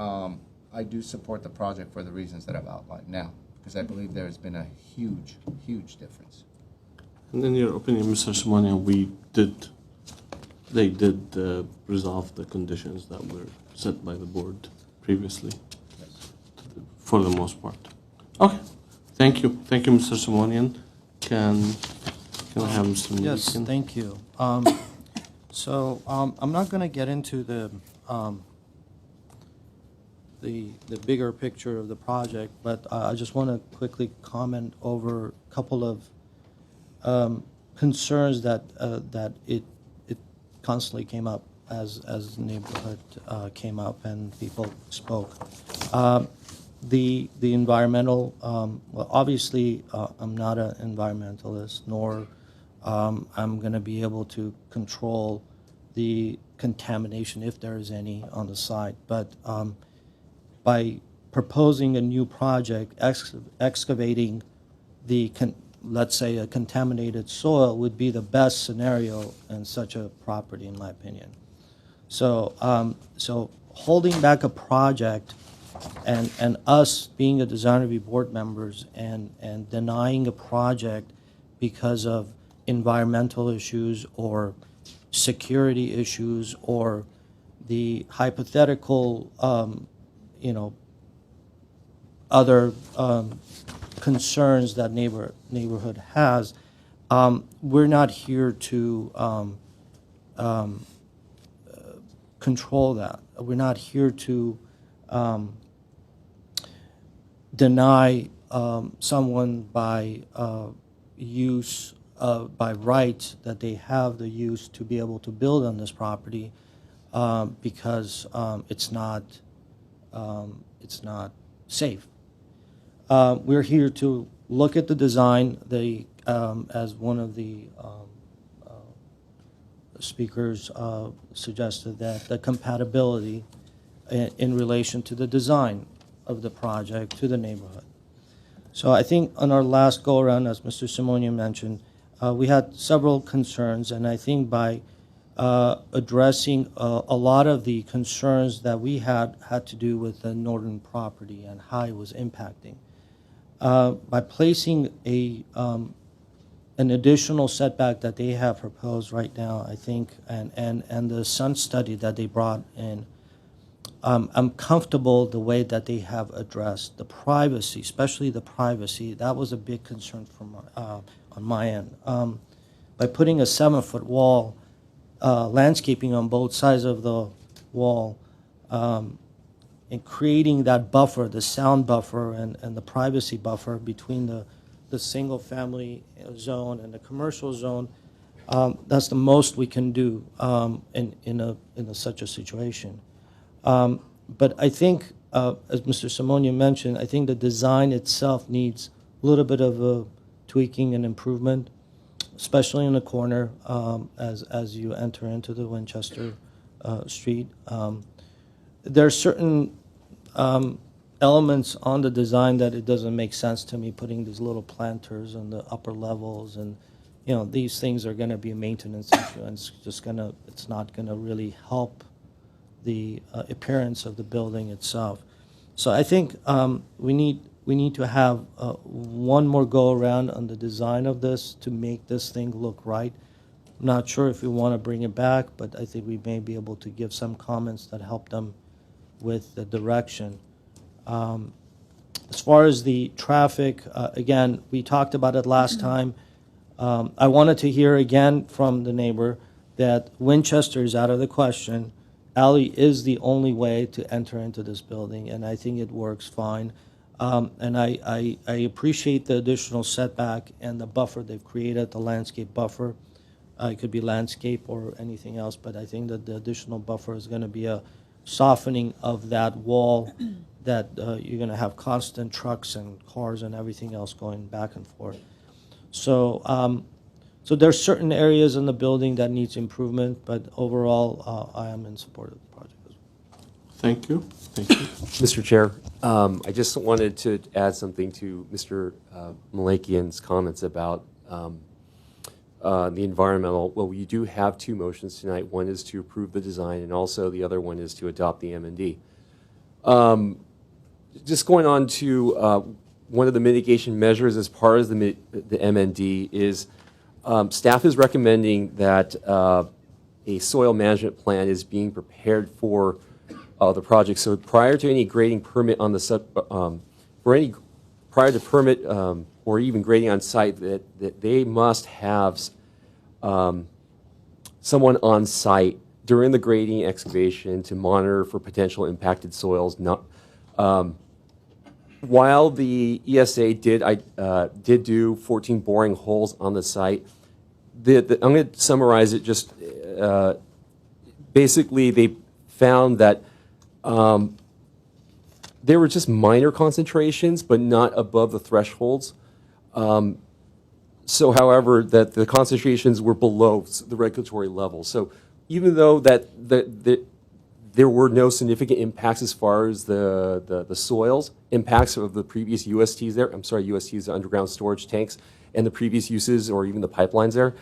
Speaker 3: I do support the project for the reasons that I've outlined now, because I believe there has been a huge, huge difference.
Speaker 2: And in your opinion, Mr. Simonian, they did resolve the conditions that were set by the board previously, for the most part. Okay, thank you, Mr. Simonian. Can I have Mr.
Speaker 5: Yes,
Speaker 2: Milliken?
Speaker 5: thank you. So I'm not going to get into the bigger picture of the project, but I just want to quickly comment over a couple of concerns that it constantly came up as the neighborhood came up and people spoke. The environmental, well, obviously I'm not an environmentalist, nor I'm going to be able to control the contamination, if there is any, on the site. But by proposing a new project, excavating let's say a contaminated soil would be the best scenario in such a property, in my opinion. So, so holding back a project and us being a design review board members and denying a project because of environmental issues or security issues or the hypothetical, other concerns that neighborhood has, we're not here to control that. We're not here to deny someone by use, by right that they have the use to be able to build on this property because it's not safe. We're here to look at the design. As one of the speakers suggested, that the compatibility in relation to the design of the project to the neighborhood. So I think on our last go-around, as Mr. Simonian mentioned, we had several concerns, and I think by addressing a lot of the concerns that we had to do with the northern property and how it was impacting. By placing an additional setback that they have proposed right now, I think, and the sun study that they brought in, I'm comfortable the way that they have addressed the privacy, especially the privacy. That was a big concern from on my end. By putting a 7-foot wall, landscaping on both sides of the wall, and creating that buffer, the sound buffer and the privacy buffer between the single-family zone and the commercial zone, that's the most we can do in such a situation. But I think, as Mr. Simonian mentioned, I think the design itself needs a little bit of a tweaking and improvement, especially in the corner as you enter into the Winchester Street. There are certain elements on the design that it doesn't make sense to me, putting these little planters on the upper levels, and these things are going to be a maintenance issue, and it's not going to really help the appearance of the building itself. So I think we need to have one more go around on the design of this to make this thing look right. I'm not sure if we want to bring it back, but I think we may be able to give some comments that help them with the direction. As far as the traffic, again, we talked about it last time. I wanted to hear again from the neighbor that Winchester is out of the question. Alley is the only way to enter into this building, and I think it works fine. And I appreciate the additional setback and the buffer they've created, the landscape buffer. It could be landscape or anything else, but I think that the additional buffer is going to be a softening of that wall that you're going to have constant trucks and cars and everything else going back and forth. So there's certain areas in the building that needs improvement, but overall, I am in support of the project.
Speaker 2: Thank you. Thank you.
Speaker 13: Mr. Chair, I just wanted to add something to Mr. Malakian's comments about the environmental. Well, we do have two motions tonight. One is to approve the design, and also the other one is to adopt the M&D. Just going on to one of the mitigation measures as part of the M&D is staff is recommending that a soil management plan is being prepared for the project. So prior to any grading permit on the prior to permit or even grading on site, that they must have someone on site during the grading excavation to monitor for potential impacted soils. While the ESA did do 14 boring holes on the site, I'm going to summarize it. Just basically, they found that there were just minor concentrations, but not above the thresholds. So, however, that the concentrations were below the regulatory level. So, even though that there were no significant impacts as far as the soils, impacts of the previous USTs there, USTs, the underground storage tanks, and the previous uses or even the pipelines there,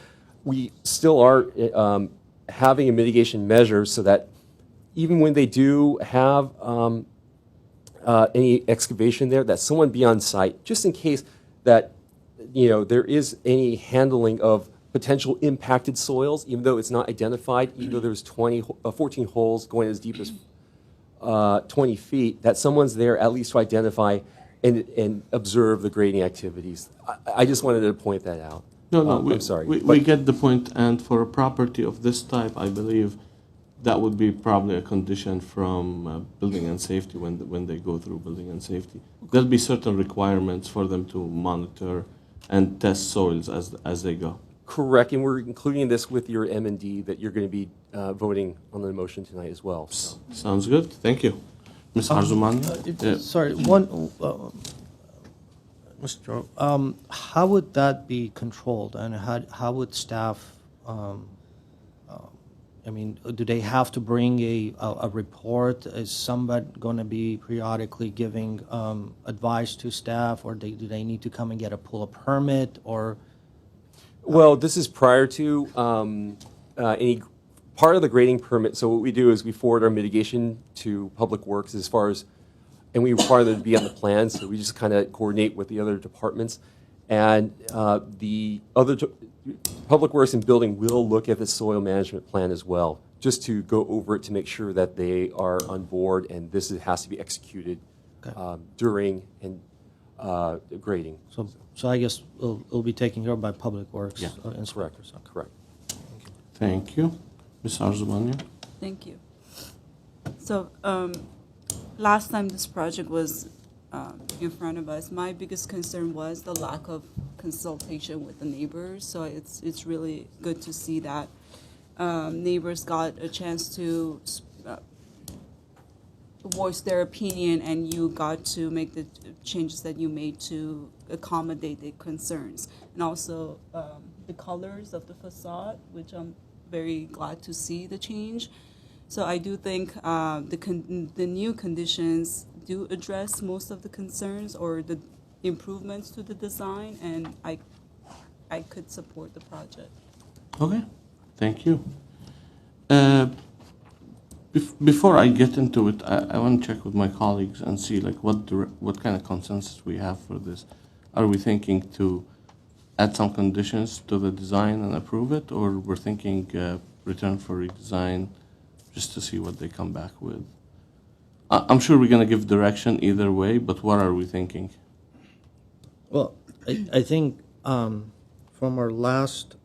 Speaker 13: we still are having a mitigation measure so that even when they do have any excavation there, that someone be on site, just in case that there is any handling of potential impacted soils, even though it's not identified, even though there's 14 holes going as deep as 20 feet, that someone's there at least to identify and observe the grading activities. I just wanted to point that out.
Speaker 2: No,
Speaker 13: I'm sorry.
Speaker 2: We get the point, and for a property of this type, I believe that would be probably a condition from building and safety when they go through building and safety. There'll be certain requirements for them to monitor and test soils as they go.
Speaker 13: Correct, and we're including this with your M&D that you're going to be voting on the motion tonight as well. So.
Speaker 2: Sounds good. Thank you. Ms. Arzuman?
Speaker 5: Sorry, Mr. How would that be controlled, and how would staff? Do they have to bring a report? Is somebody going to be periodically giving advice to staff, or do they need to come and pull a permit, or?
Speaker 13: Well, this is prior to any part of the grading permit. So what we do is we forward our mitigation to Public Works as far as, and we require them to be on the plan. So we just kind of coordinate with the other departments, and the other Public Works and Building will look at the soil management plan as well, just to go over it to make sure that they are on board, and this has to be executed during and grading.
Speaker 5: So I guess it'll be taken care of by Public Works.
Speaker 13: Yeah,
Speaker 5: inspectors.
Speaker 13: Correct.
Speaker 2: Thank you. Ms. Arzubania?
Speaker 20: Thank you. So last time this project was in front of us, my biggest concern was the lack of consultation with the neighbors. So it's really good to see that neighbors got a chance to voice their opinion, and you got to make the changes that you made to accommodate the concerns. And also the colors of the facade, which I'm very glad to see the change. So I do think the new conditions do address most of the concerns or the improvements to the design, and I could support the project.
Speaker 2: Okay, thank you. Before I get into it, I want to check with my colleagues and see like what kind of consensus we have for this. Are we thinking to add some conditions to the design and approve it, or we're thinking return for redesign just to see what they come back with? I'm sure we're going to give direction either way, but what are we thinking?
Speaker 5: Well, I think from our last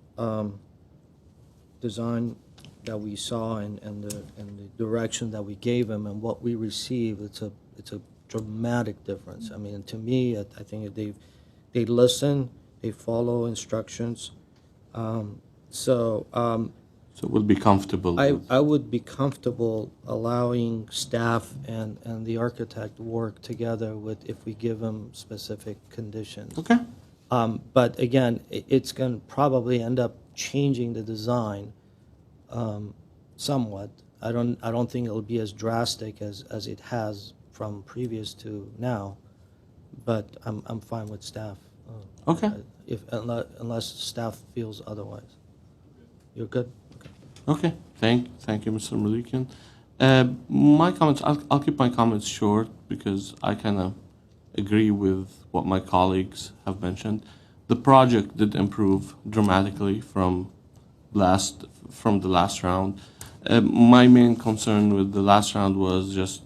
Speaker 5: design that we saw and the direction that we gave them and what we received, it's a dramatic difference. I mean, to me, I think they listen, they follow instructions.
Speaker 2: So we'll be comfortable.
Speaker 5: I would be comfortable allowing staff and the architect work together with if we give them specific conditions.
Speaker 2: Okay.
Speaker 5: But again, it's going to probably end up changing the design somewhat. I don't think it'll be as drastic as it has from previous to now, but I'm fine with staff.
Speaker 2: Okay.
Speaker 5: Unless staff feels otherwise. You're good?
Speaker 2: Okay, thank you, Mr. Malikian. My comments, I'll keep my comments short because I kind of agree with what my colleagues have mentioned. The project did improve dramatically from the last round. My main concern with the last round was just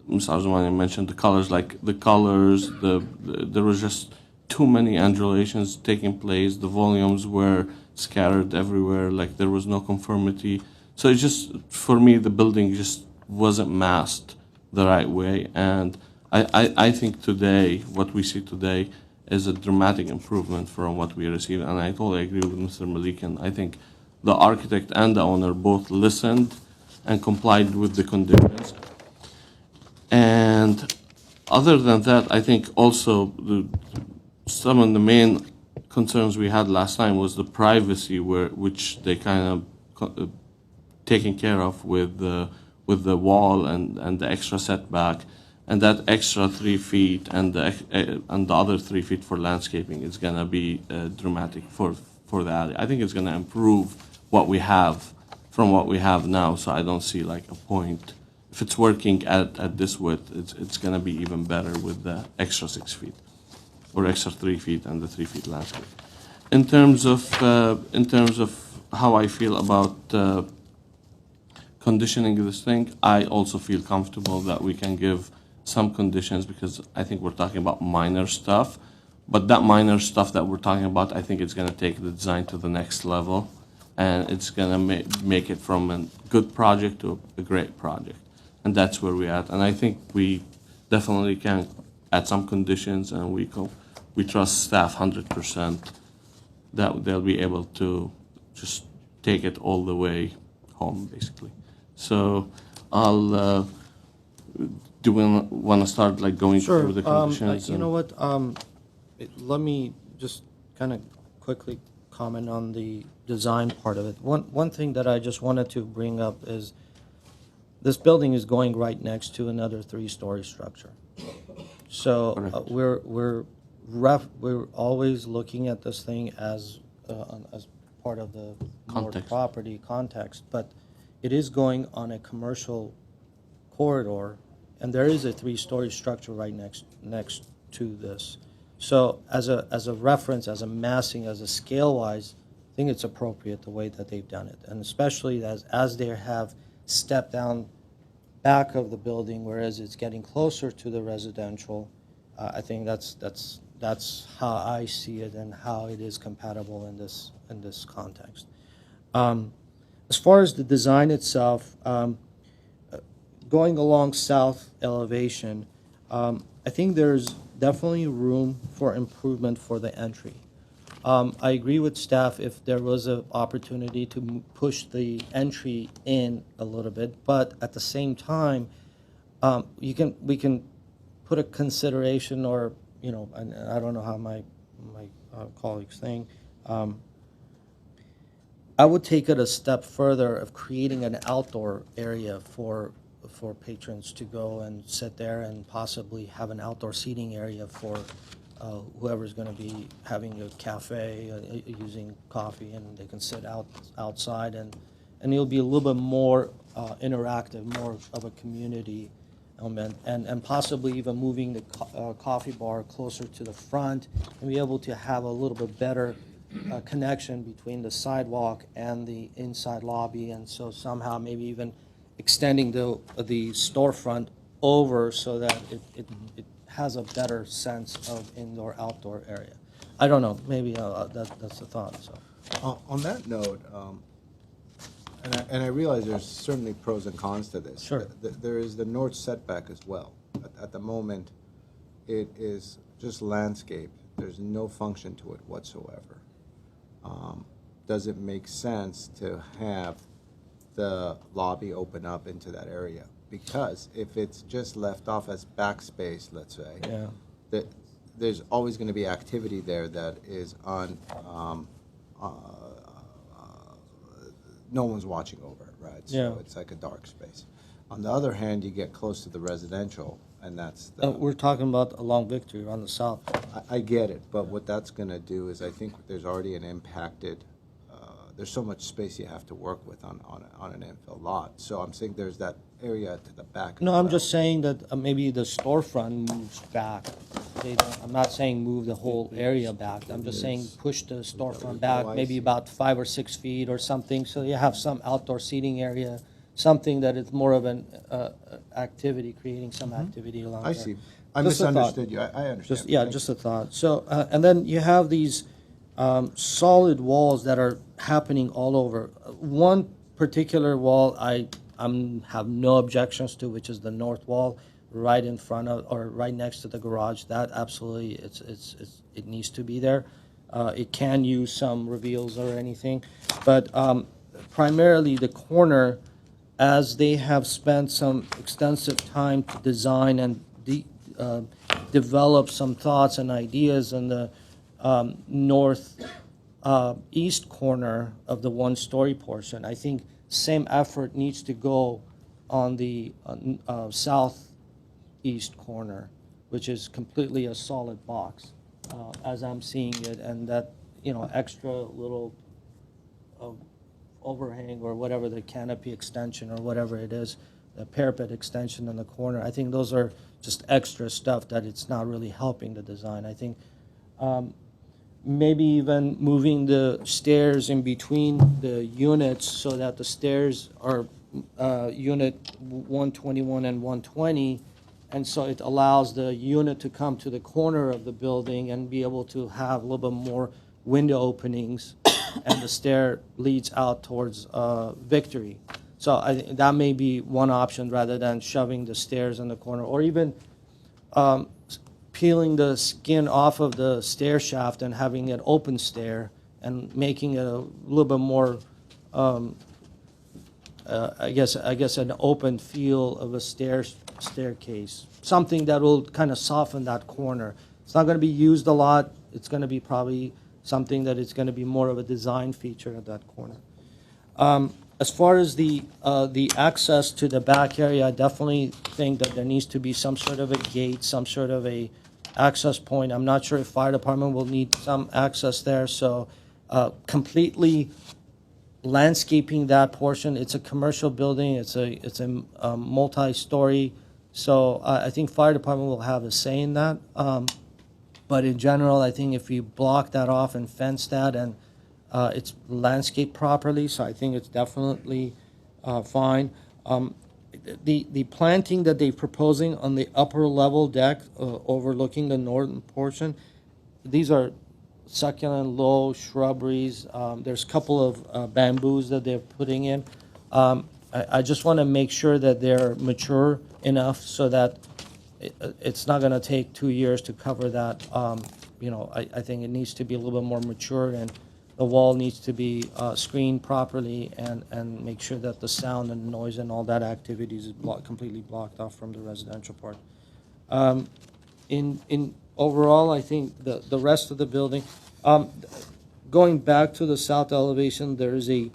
Speaker 2: Ms. Arzumani mentioned the colors. Like the colors, there was just too many undulations taking place. The volumes were scattered everywhere, like there was no conformity. So it just, for me, the building just wasn't masked the right way. And I think today, what we see today is a dramatic improvement from what we received. And I totally agree with Mr. Malikian. I think the architect and the owner both listened and complied with the conditions. And other than that, I think also some of the main concerns we had last time was the privacy, which they kind of taken care of with the wall and the extra setback, and that extra 3 feet and the other 3 feet for landscaping is gonna be dramatic for the alley. I think it's gonna improve what we have from what we have now. So I don't see like a point. If it's working at this width, it's gonna be even better with the extra 6 feet. Or extra 3 feet and the 3 feet landscape. In terms of how I feel about conditioning this thing, I also feel comfortable that we can give some conditions because I think we're talking about minor stuff. But that minor stuff that we're talking about, I think it's going to take the design to the next level, and it's going to make it from a good project to a great project, and that's where we're at. And I think we definitely can add some conditions, and we trust staff 100% that they'll be able to just take it all the way home, basically. So I'll, do we want to start like going through the conditions?
Speaker 5: You know what, let me just kind of quickly comment on the design part of it. One thing that I just wanted to bring up is this building is going right next to another 3-story structure. So we're always looking at this thing as part of the
Speaker 2: Context.
Speaker 5: property context, but it is going on a commercial corridor, and there is a 3-story structure right next to this. So as a reference, as a massing, as a scale-wise, I think it's appropriate the way that they've done it, and especially as they have stepped down back of the building, whereas it's getting closer to the residential. I think that's how I see it and how it is compatible in this context. As far as the design itself, going along south elevation, I think there's definitely room for improvement for the entry. I agree with staff if there was an opportunity to push the entry in a little bit, but at the same time, we can put a consideration, or and I don't know how my colleagues think. I would take it a step further of creating an outdoor area for patrons to go and sit there and possibly have an outdoor seating area for whoever's going to be having a cafe, using coffee, and they can sit outside, and it'll be a little bit more interactive, more of a community element, and possibly even moving the coffee bar closer to the front and be able to have a little bit better connection between the sidewalk and the inside lobby, and so somehow maybe even extending the storefront over so that it has a better sense of indoor-outdoor area. I don't know, maybe that's the thought. So.
Speaker 3: On that note, and I realize there's certainly pros and cons to this.
Speaker 5: Sure.
Speaker 3: There is the north setback as well. At the moment, it is just landscape. There's no function to it whatsoever. Does it make sense to have the lobby open up into that area? Because if it's just left off as backspace, let's say,
Speaker 5: yeah.
Speaker 3: There's always going to be activity there that is no one's watching over it, right? So
Speaker 5: Yeah.
Speaker 3: it's like a dark space. On the other hand, you get close to the residential, and that's the...
Speaker 5: We're talking about along Victory on the south.
Speaker 3: I get it, but what that's going to do is I think there's already an impacted, there's so much space you have to work with on an infill lot. So I'm saying there's that area to the back.
Speaker 5: No, I'm just saying that maybe the storefront moves back. I'm not saying move the whole area back. I'm just saying push the storefront back, maybe about 5 or 6 feet or something, so you have some outdoor seating area, something that is more of an activity, creating some activity along there.
Speaker 3: I see. I
Speaker 5: Just a thought.
Speaker 3: misunderstood you. I understand.
Speaker 5: Just a thought. So, and then you have these solid walls that are happening all over. One particular wall I have no objections to, which is the north wall, right in front of or right next to the garage. That absolutely, it needs to be there. It can use some reveals or anything, but primarily the corner, as they have spent some extensive time to design and develop some thoughts and ideas in the north east corner of the one-story portion. I think same effort needs to go on the southeast corner, which is completely a solid box, as I'm seeing it, and that extra little overhang or whatever, the canopy extension or whatever it is, the parapet extension in the corner. I think those are just extra stuff that it's not really helping the design. I think maybe even moving the stairs in between the units so that the stairs are unit 121 and 120, and so it allows the unit to come to the corner of the building and be able to have a little bit more window openings, and the stair leads out towards Victory. So that may be one option rather than shoving the stairs in the corner, or even peeling the skin off of the stair shaft and having an open stair and making it a little bit more, I guess an open feel of a staircase. Something that will kind of soften that corner. It's not going to be used a lot. It's going to be probably something that it's going to be more of a design feature at that corner. As far as the access to the back area, I definitely think that there needs to be some sort of a gate, some sort of a access point. I'm not sure if fire department will need some access there, so completely landscaping that portion. It's a commercial building. It's a multi-story, so I think fire department will have a say in that. But in general, I think if you block that off and fence that, and it's landscaped properly, so I think it's definitely fine. The planting that they're proposing on the upper level deck overlooking the northern portion, these are succulent low shrubberies. There's a couple of bamboos that they're putting in. I just want to make sure that they're mature enough so that it's not going to take 2 years to cover that. I think it needs to be a little bit more mature, and the wall needs to be screened properly, and make sure that the sound and noise and all that activities is completely blocked off from the residential part. In overall, I think the rest of the building, going back to the south elevation, there is a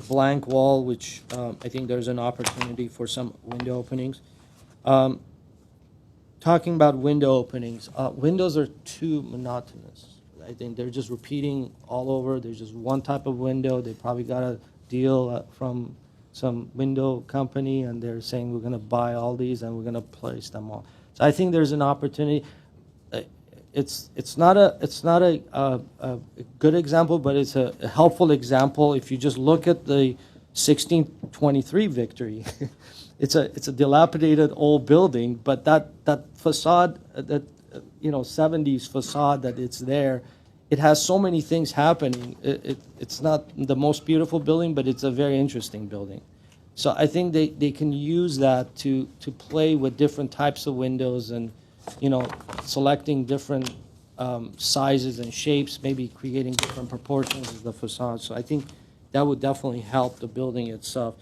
Speaker 5: blank wall, which I think there's an opportunity for some window openings. Talking about window openings, windows are too monotonous. I think they're just repeating all over. There's just one type of window. They probably got a deal from some window company, and they're saying we're going to buy all these and we're going to place them all. So I think there's an opportunity. It's not a good example, but it's a helpful example. If you just look at the 1623 Victory, it's a dilapidated old building, but that facade, that 70s facade that it's there, it has so many things happening. It's not the most beautiful building, but it's a very interesting building. So I think they can use that to play with different types of windows and, selecting different sizes and shapes, maybe creating different proportions of the facade. So I think that would definitely help the building itself.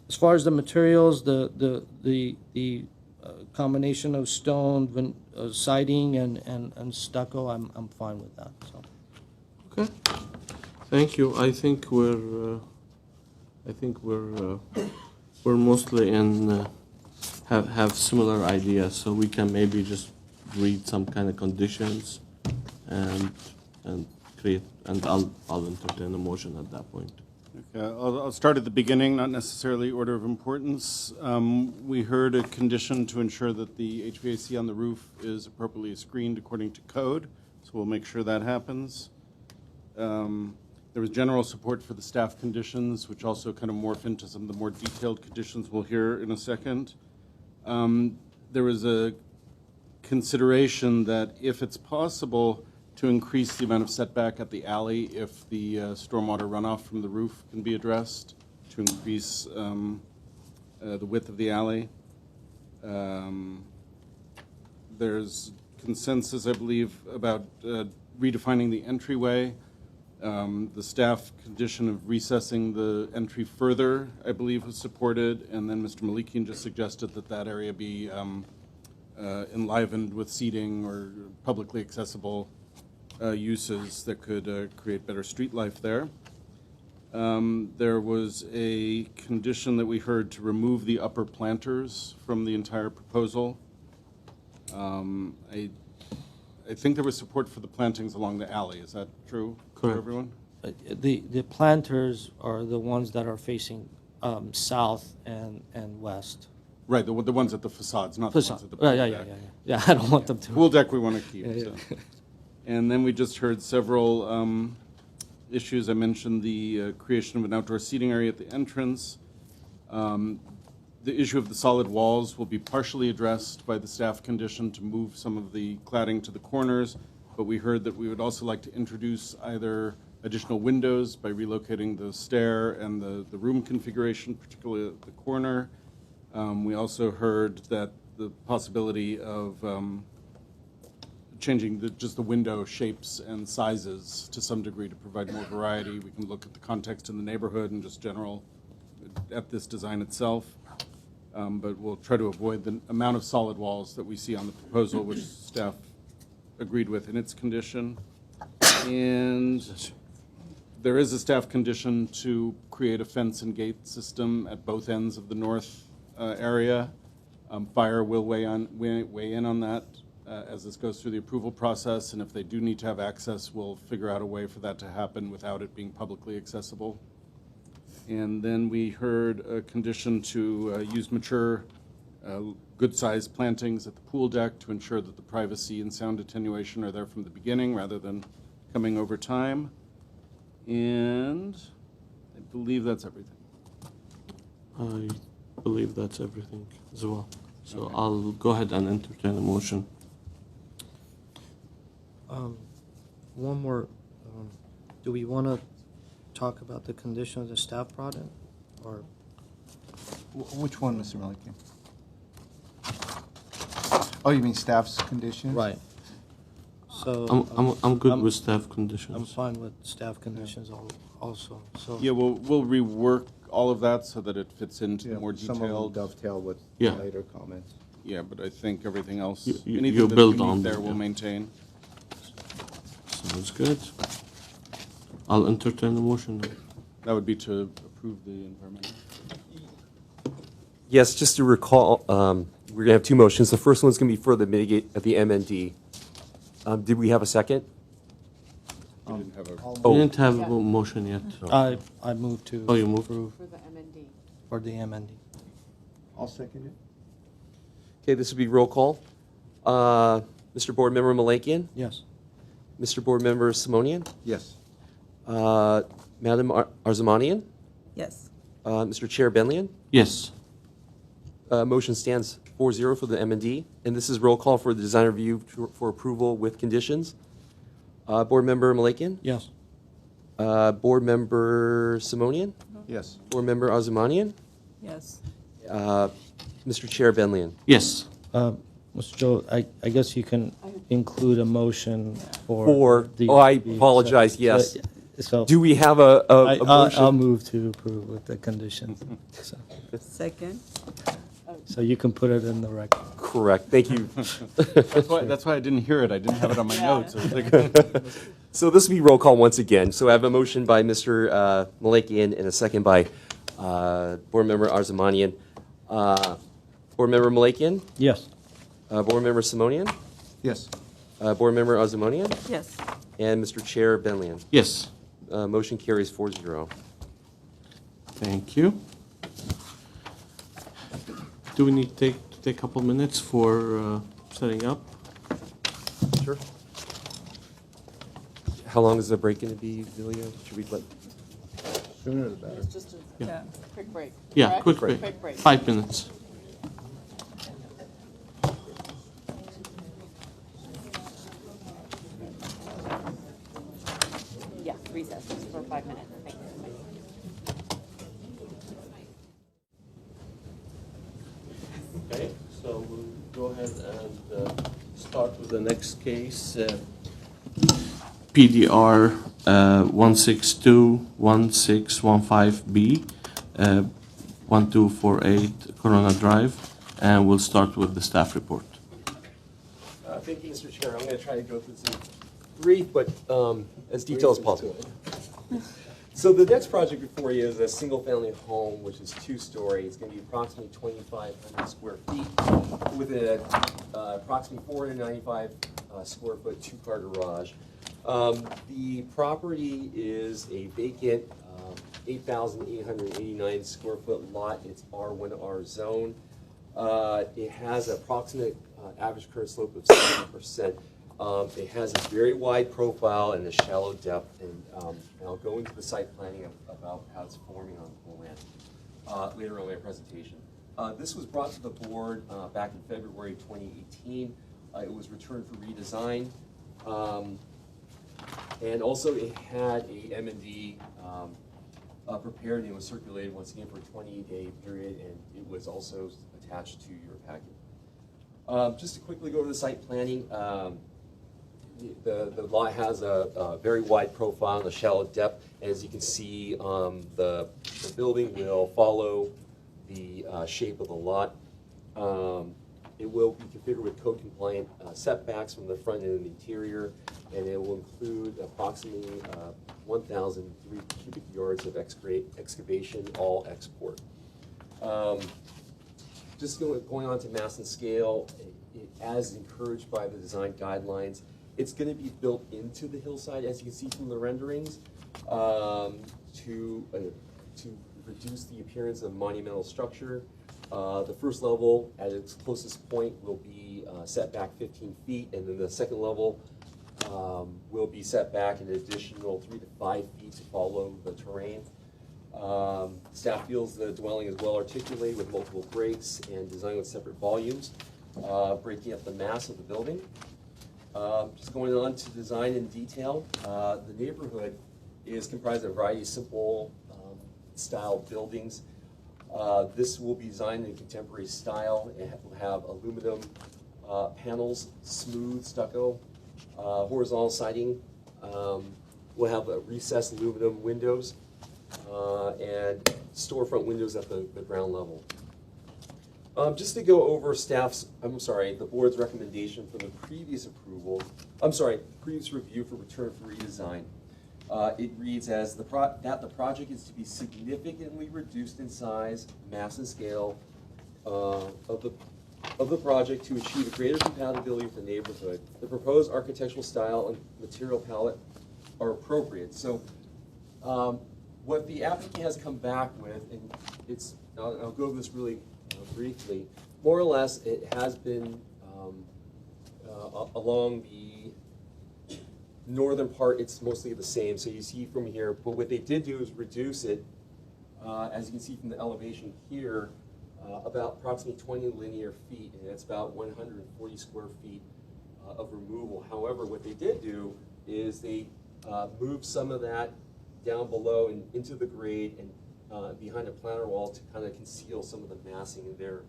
Speaker 5: As far as the materials, the combination of stone, siding, and stucco, I'm fine with that. So.
Speaker 2: Okay, thank you. I think we're mostly in have similar ideas, so we can maybe just read some kind of conditions and create, and I'll entertain a motion at that point.
Speaker 14: Okay, I'll start at the beginning, not necessarily order of importance. We heard a condition to ensure that the HVAC on the roof is appropriately screened according to code, so we'll make sure that happens. There was general support for the staff conditions, which also kind of morph into some of the more detailed conditions we'll hear in a second. There was a consideration that if it's possible to increase the amount of setback at the alley if the stormwater runoff from the roof can be addressed, to increase the width of the alley. There's consensus, I believe, about redefining the entryway. The staff condition of recessing the entry further, I believe, was supported, and then Mr. Malikian just suggested that that area be enlivened with seating or publicly accessible uses that could create better street life there. There was a condition that we heard to remove the upper planters from the entire proposal. I think there was support for the plantings along the alley. Is that true for everyone?
Speaker 5: The planters are the ones that are facing south and west.
Speaker 14: Right, the ones at the facades, not the ones at the pool deck.
Speaker 5: Yeah, I don't want them to.
Speaker 14: Pool deck we want to keep.
Speaker 5: Yeah,
Speaker 14: so. And then we just heard several issues. I mentioned the creation of an outdoor seating area at the entrance. The issue of the solid walls will be partially addressed by the staff condition to move some of the cladding to the corners, but we heard that we would also like to introduce either additional windows by relocating the stair and the room configuration, particularly at the corner. We also heard that the possibility of changing just the window shapes and sizes to some degree to provide more variety. We can look at the context in the neighborhood and just general at this design itself. But we'll try to avoid the amount of solid walls that we see on the proposal, which staff agreed with in its condition. And there is a staff condition to create a fence and gate system at both ends of the north area. Fire will weigh in on that as this goes through the approval process, and if they do need to have access, we'll figure out a way for that to happen without it being publicly accessible. And then we heard a condition to use mature, good-sized plantings at the pool deck to ensure that the privacy and sound attenuation are there from the beginning rather than coming over time. And I believe that's everything.
Speaker 2: I believe that's everything as well. So okay. I'll go ahead and entertain a motion.
Speaker 5: One more. Do we want to talk about the condition of the staff product, or
Speaker 3: which one, Mr. Malikian? Oh, you mean staff's conditions?
Speaker 5: Right. So
Speaker 2: I'm good with staff conditions.
Speaker 5: I'm fine with staff conditions also. So
Speaker 14: yeah, we'll rework all of that so that it fits into the more detailed.
Speaker 3: Some of them dovetail with later comments.
Speaker 14: Yeah, but I think everything else,
Speaker 2: you
Speaker 14: build on there, we'll maintain.
Speaker 2: Sounds good. I'll entertain the motion then.
Speaker 14: That would be to approve the environmental.
Speaker 13: Yes, just to recall, we're going to have two motions. The first one's going to be for the mitigate at the MND. Did we have a second?
Speaker 14: We didn't have a.
Speaker 2: We didn't have a motion yet. so-
Speaker 5: I move to
Speaker 2: Oh, you moved?
Speaker 5: approve
Speaker 11: For the MND.
Speaker 5: for the MND.
Speaker 3: I'll second it.
Speaker 13: Okay, this will be roll call. Mr. Board Member Malakian?
Speaker 5: Yes.
Speaker 13: Mr. Board Member Simonian?
Speaker 3: Yes.
Speaker 13: Madam Arzamanian?
Speaker 20: Yes.
Speaker 13: Mr. Chair Benlian?
Speaker 2: Yes.
Speaker 13: Motion stands 4-0 for the M&D, and this is roll call for the design review for approval with conditions. Board Member Malakian?
Speaker 5: Yes.
Speaker 13: Board Member Simonian?
Speaker 3: Yes.
Speaker 13: Board Member Arzamanian?
Speaker 20: Yes.
Speaker 13: Mr. Chair Benlian?
Speaker 2: Yes.
Speaker 5: Mr. Joe, I guess you can include a motion for the.
Speaker 13: I apologize, yes.
Speaker 5: So.
Speaker 13: Do we have a motion?
Speaker 5: I'll move to approve with the conditions. So.
Speaker 20: Second.
Speaker 5: So you can put it in the record.
Speaker 13: Correct, thank you.
Speaker 14: That's why I didn't hear it. I didn't have it on my notes. I was like-
Speaker 13: So this will be roll call once again. So I have a motion by Mr. Malakian and a second by Board Member Arzamanian. Board Member Malakian?
Speaker 5: Yes.
Speaker 13: Board Member Simonian?
Speaker 3: Yes.
Speaker 13: Board Member Arzamanian?
Speaker 20: Yes.
Speaker 13: And Mr. Chair Benlian?
Speaker 2: Yes.
Speaker 13: Motion carries 4-0.
Speaker 2: Thank you. Do we need to take a couple minutes for setting up?
Speaker 13: Sure. How long is the break going to be, Delia? Should we let?
Speaker 3: Sooner the better.
Speaker 11: It's just a quick break.
Speaker 2: Yeah,
Speaker 11: correct?
Speaker 2: quick break.
Speaker 11: Quick break.
Speaker 2: 5 minutes.
Speaker 11: Yeah, recess just for 5 minutes. Thanks.
Speaker 2: Okay, so we'll go ahead and start with the next case. PDR 1621615B, 1248 Corona Drive, and we'll start with the staff report.
Speaker 13: Thank you, Mr. Chair. I'm going to try to go through this brief, but as detailed as possible. So the next project before you is a single-family home, which is 2-story. It's going to be approximately 2,500 square feet with an approximately 495 square foot 2-car garage. The property is a vacant 8,889 square foot lot. It's R1R zone. It has an approximate average current slope of 70%. It has a very wide profile and a shallow depth, and I'll go into the site planning about how it's forming on the land later on in my presentation. This was brought to the board back in February 2018. It was returned for redesign. And also it had a M&D prepared and it was circulated once again for a 20-day period, and it was also attached to your packet. Just to quickly go over the site planning, the lot has a very wide profile and a shallow depth. As you can see, the building will follow the shape of the lot. It will be configured with code compliant setbacks from the front and the interior, and it will include approximately 1,003 cubic yards of excavation, all export. Just going on to mass and scale, as encouraged by the design guidelines, it's going to be built into the hillside, as you can see from the renderings, to reduce the appearance of monumental structure. The first level, at its closest point, will be set back 15 feet, and then the second level will be set back an additional 3 to 5 feet to follow the terrain. Staff feels the dwelling is well articulated with multiple breaks and designed with separate volumes, breaking up the mass of the building. Just going on to design in detail, the neighborhood is comprised of a variety of simple style buildings. This will be designed in a contemporary style. It will have aluminum panels, smooth stucco, horizontal siding. We'll have recessed aluminum windows and storefront windows at the ground level. Just to go over the board's recommendation for the previous approval, previous review for return for redesign. It reads as that the project is to be significantly reduced in size, mass, and scale of the project to achieve a greater compatibility with the neighborhood. The proposed architectural style and material palette are appropriate. So what the applicant has come back with, and I'll go over this really briefly, more or less it has been along the northern part, it's mostly the same. So you see from here, but what they did do is reduce it, as you can see from the elevation here, about approximately 20 linear feet, and it's about 140 square feet of removal. However, what they did do is they moved some of that down below and into the grade and behind a planter wall to kind of conceal some of the massing in there.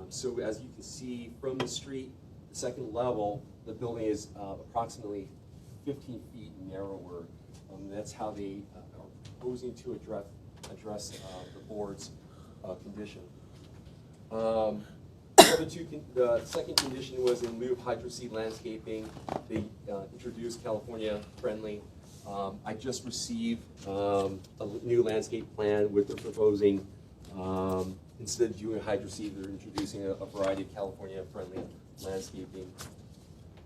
Speaker 13: So as you can see from the street, the second level, the building is approximately 15 feet narrower. That's how they are proposing to address the board's condition. The second condition was in lieu of hydroseed landscaping, they introduced California friendly. I just received a new landscape plan with they're proposing, instead of doing hydroseed, they're introducing a variety of California friendly landscaping.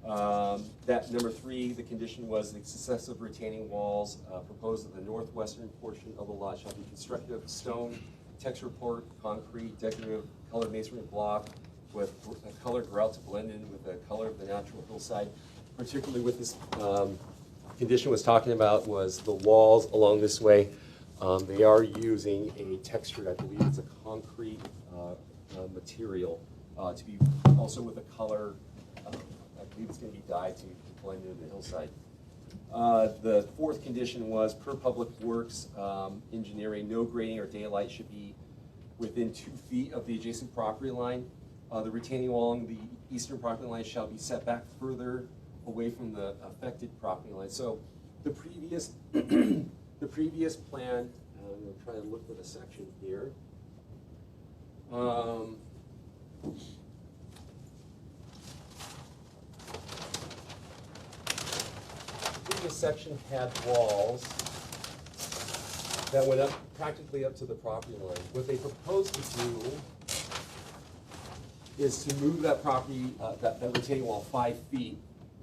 Speaker 13: That number 3, the condition was the successive retaining walls proposed at the northwestern portion of the lot shall be constructed of stone, texture poured concrete, decorative colored masonry block with a colored grout to blend in with the color of the natural hillside. Particularly with this condition was talking about was the walls along this way. They are using a textured, I believe it's a concrete material to be also with a color. I believe it's going to be dyed to blend into the hillside. The 4th condition was per Public Works engineering, no grading or daylight should be within 2 feet of the adjacent property line. The retaining wall along the eastern property line shall be set back further away from the affected property line. So the previous the previous plan, I'm going to try to look for the section here. This section had walls that went up practically up to the property line. What they proposed to do is to move that property, that retaining wall 5 feet,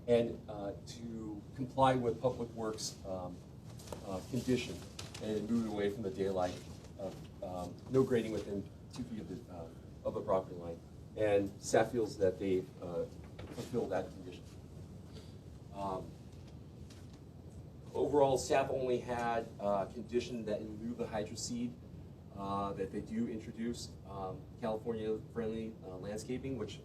Speaker 13: and to comply with Public Works condition, and move it away from the daylight of no grading within 2 feet of the property line. And staff feels that they've fulfilled that condition. Overall, staff only had conditioned that in lieu of the hydroseed, that they do introduce California-friendly landscaping, which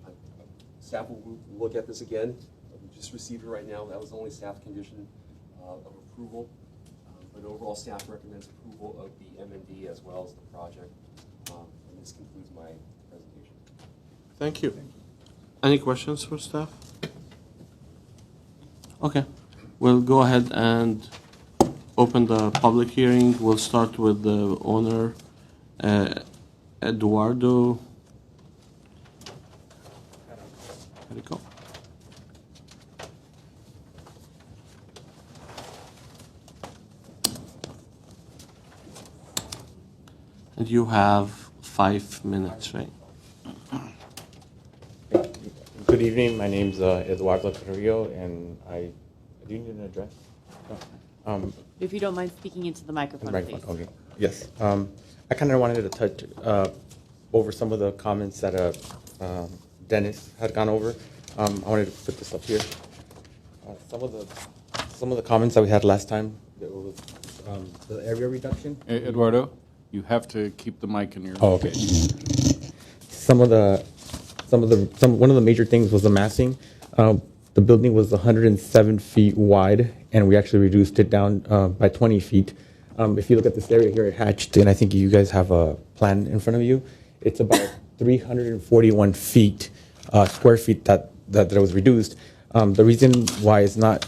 Speaker 13: staff will look at this again. We just received it right now. That was the only staff condition of approval. But overall, staff recommends approval of the M&D as well as the project. And this concludes my presentation.
Speaker 2: Thank you. Any questions for staff? Okay. We'll go ahead and open the public hearing. We'll start with the owner, Eduardo. There you go. And you have 5 minutes, right?
Speaker 15: Good evening. My name's Eduardo Carrillo, and do you need an address? No.
Speaker 11: If you don't mind speaking into the microphone, please.
Speaker 15: Okay. Yes. I kind of wanted to touch over some of the comments that Dennis had gone over. I wanted to put this up here. Some of the comments that we had last time, that was the area reduction.
Speaker 14: Eduardo, you have to keep the mic in your.
Speaker 15: Oh, okay. One of the major things was the massing. The building was 107 feet wide, and we actually reduced it down by 20 feet. If you look at this area here hatched, and I think you guys have a plan in front of you, it's about 341 feet, square feet that was reduced. The reason why it's not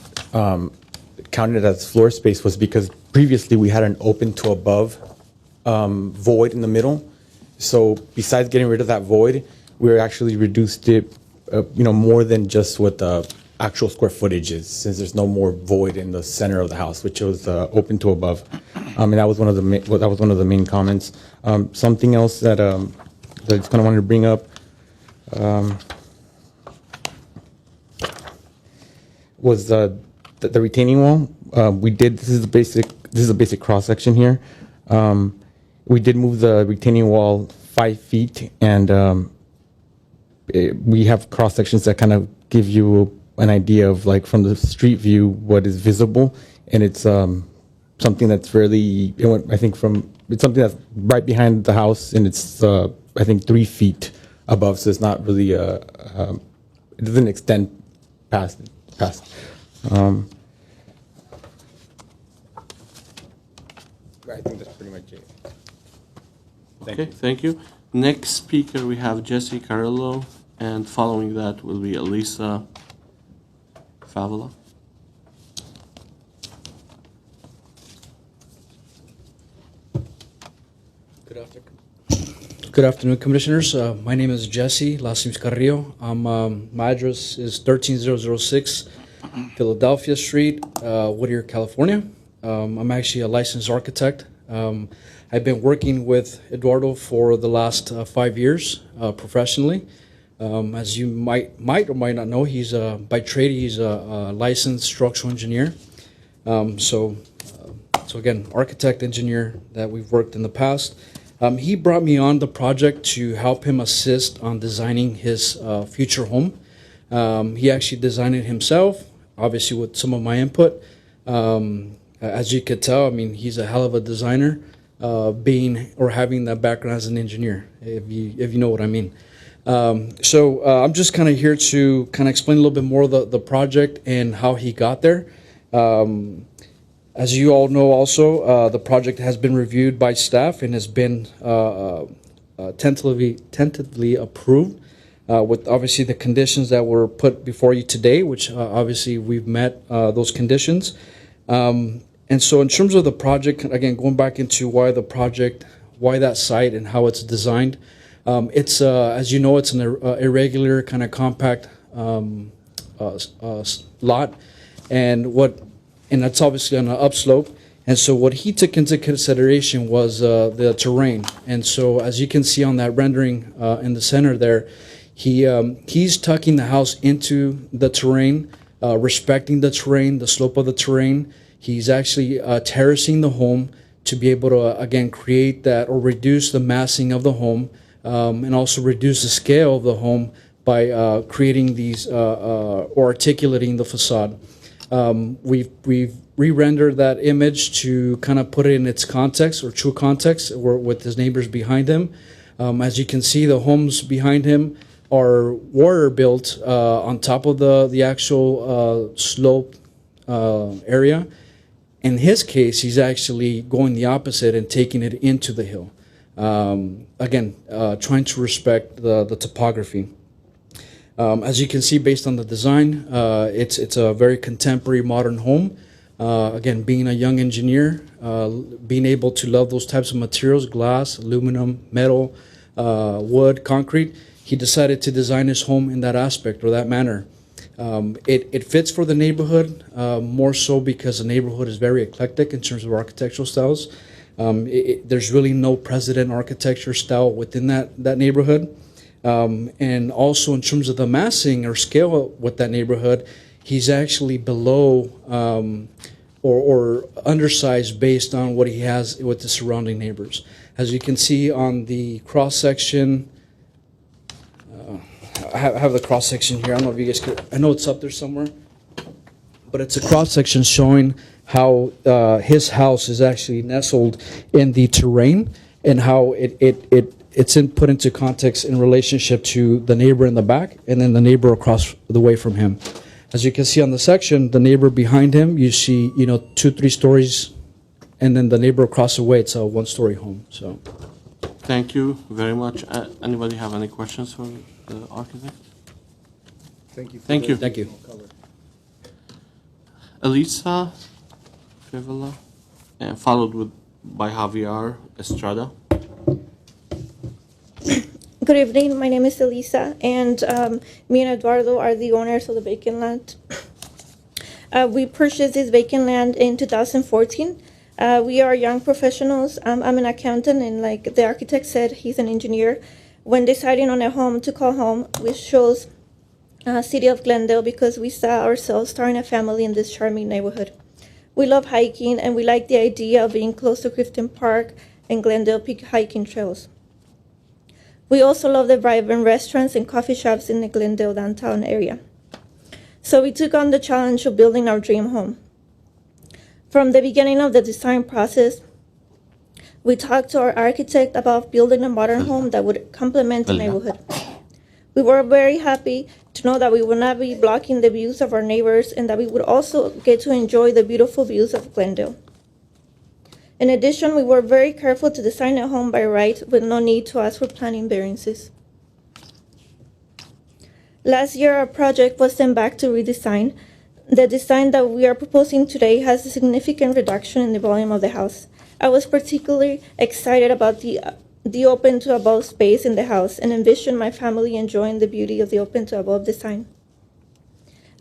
Speaker 15: counted as floor space was because previously we had an open to above void in the middle. So besides getting rid of that void, we actually reduced it, more than just what actual square footage is, since there's no more void in the center of the house, which was open to above. And that was one of the main comments. Something else that that I just kind of wanted to bring up was the retaining wall. This is a basic cross section here. We did move the retaining wall 5 feet, and we have cross sections that kind of give you an idea of, like, from the street view what is visible, and it's something that's really, it's something that's right behind the house, and it's I think 3 feet above, so it's not really it doesn't extend past. I think that's pretty much it.
Speaker 2: Okay, thank you. Next speaker, we have Jesse Carrillo, and following that will be Elisa Favela.
Speaker 16: Good afternoon, Commissioners. My name is Jesse, last name is Carrillo. My address is 13006 Philadelphia Street, Whittier, California. I'm actually a licensed architect. I've been working with Eduardo for the last 5 years professionally. As you might or might not know, he's by trade he's a licensed structural engineer. So again, architect engineer that we've worked in the past. He brought me on the project to help him assist on designing his future home. He actually designed it himself, obviously with some of my input. As you could tell, I mean, he's a hell of a designer, having that background as an engineer, if you know what I mean. So I'm just kind of here to kind of explain a little bit more of the project and how he got there. As you all know also, the project has been reviewed by staff and has been tentatively approved with obviously the conditions that were put before you today, which obviously we've met those conditions. And so in terms of the project, again, going back into why that site and how it's designed, it's, as you know, it's an irregular kind of compact lot, and that's obviously on an upslope. And so what he took into consideration was the terrain. And so as you can see on that rendering in the center there, he's tucking the house into the terrain, respecting the terrain, the slope of the terrain. He's actually terracing the home to be able to, again, create that or reduce the massing of the home, and also reduce the scale of the home by creating these or articulating the facade. We've re-rendered that image to kind of put it in its context or true context with his neighbors behind him. As you can see, the homes behind him are water built on top of the actual slope area. In his case, he's actually going the opposite and taking it into the hill. Again, trying to respect the topography. As you can see, based on the design, it's a very contemporary, modern home. Again, being a young engineer, being able to love those types of materials, glass, aluminum, metal, wood, concrete, he decided to design his home in that aspect or that manner. It fits for the neighborhood, more so because the neighborhood is very eclectic in terms of architectural styles. There's really no precedent architecture style within that neighborhood. And also in terms of the massing or scale with that neighborhood, he's actually below or undersized based on what he has with the surrounding neighbors. As you can see on the cross section, I have the cross section here. I don't know if you guys could, I know it's up there somewhere, but it's a cross section showing how his house is actually nestled in the terrain and how it's put into context in relationship to the neighbor in the back and then the neighbor across the way from him. As you can see on the section, the neighbor behind him, you see, 2-3 stories, and then the neighbor across the way, it's a 1-story home. So,
Speaker 2: thank you very much. Anybody have any questions for the architect?
Speaker 3: Thank you.
Speaker 2: Thank you.
Speaker 16: Thank you.
Speaker 2: Elisa Fivela, and followed by Javier Estrada.
Speaker 17: Good evening. My name is Elisa, and me and Eduardo are the owners of the vacant land. We purchased this vacant land in 2014. We are young professionals. I'm an accountant, and like the architect said, he's an engineer. When deciding on a home to call home, we chose City of Glendale because we saw ourselves starting a family in this charming neighborhood. We love hiking, and we like the idea of being close to Clifton Park and Glendale Peak hiking trails. We also love the vibrant restaurants and coffee shops in the Glendale downtown area. So we took on the challenge of building our dream home. From the beginning of the design process, we talked to our architect about building a modern home that would complement the neighborhood. We were very happy to know that we would not be blocking the views of our neighbors and that we would also get to enjoy the beautiful views of Glendale. In addition, we were very careful to design a home by right with no need to ask for planning variances. Last year, our project was sent back to redesign. The design that we are proposing today has a significant reduction in the volume of the house. I was particularly excited about the open to above space in the house and envisioned my family enjoying the beauty of the open to above design.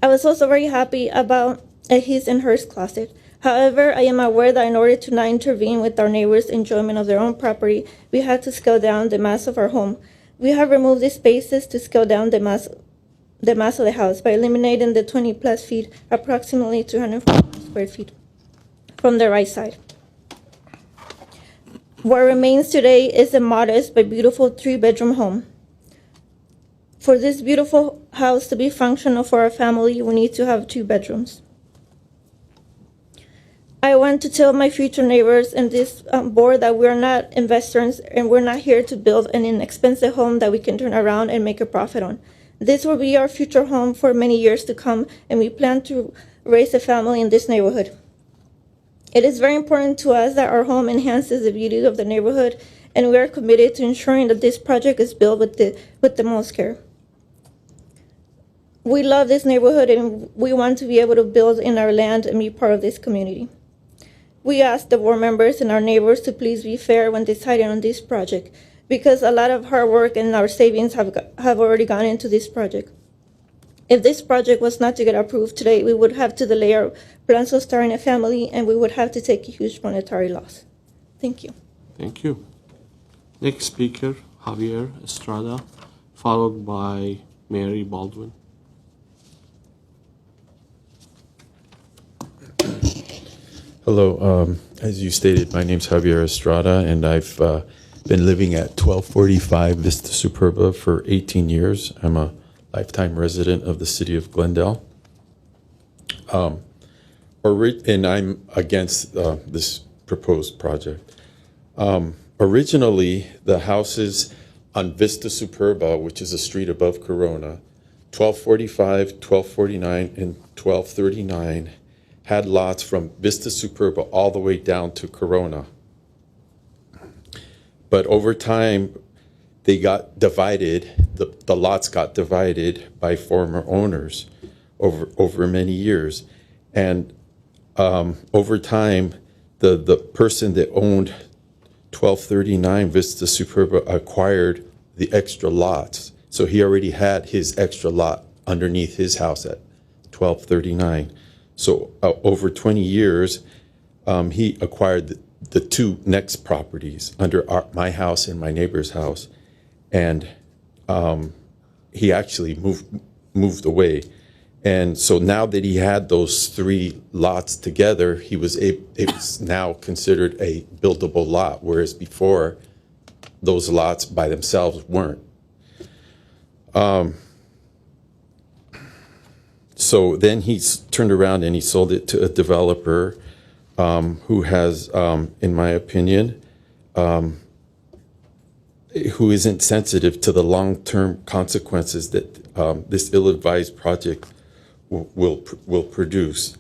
Speaker 17: I was also very happy about a his and hers closet. However, I am aware that in order to not intervene with our neighbors' enjoyment of their own property, we had to scale down the mass of our home. We have removed these spaces to scale down the mass of the house by eliminating the 20 plus feet, approximately 240 square feet, from the right side. What remains today is a modest but beautiful 3-bedroom home. For this beautiful house to be functional for our family, we need to have 2 bedrooms. I want to tell my future neighbors and this board that we're not investors and we're not here to build an inexpensive home that we can turn around and make a profit on. This will be our future home for many years to come, and we plan to raise a family in this neighborhood. It is very important to us that our home enhances the beauty of the neighborhood, and we are committed to ensuring that this project is built with the most care. We love this neighborhood, and we want to be able to build in our land and be part of this community. We ask the board members and our neighbors to please be fair when deciding on this project, because a lot of hard work and our savings have already gone into this project. If this project was not to get approved today, we would have to delay our plans of starting a family, and we would have to take a huge monetary loss. Thank you.
Speaker 2: Thank you. Next speaker, Javier Estrada, followed by Mary Baldwin.
Speaker 18: Hello. As you stated, my name's Javier Estrada, and I've been living at 1245 Vista Superba for 18 years. I'm a lifetime resident of the city of Glendale. And I'm against this proposed project. Originally, the houses on Vista Superba, which is a street above Corona, 1245, 1249, and 1239, had lots from Vista Superba all the way down to Corona. But over time, they got divided, the lots got divided by former owners over many years. And over time, the person that owned 1239 Vista Superba acquired the extra lots. So he already had his extra lot underneath his house at 1239. So over 20 years, he acquired the 2 next properties under my house and my neighbor's house. And he actually moved away. And so now that he had those 3 lots together, it was now considered a buildable lot, whereas before those lots by themselves weren't. So then he turned around and he sold it to a developer who has, in my opinion, who isn't sensitive to the long-term consequences that this ill-advised project will produce.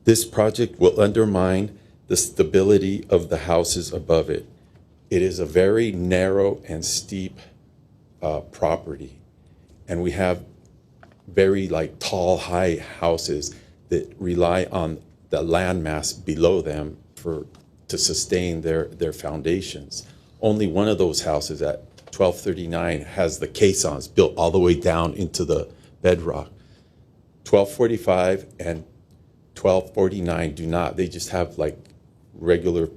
Speaker 18: This project will undermine the stability of the houses above it. It is a very narrow and steep property, and we have very tall, high houses that rely on the landmass below them to sustain their foundations. Only one of those houses at 1239 has the caissons built all the way down into the bedrock. 1245 and 1249 do not. They just have like regular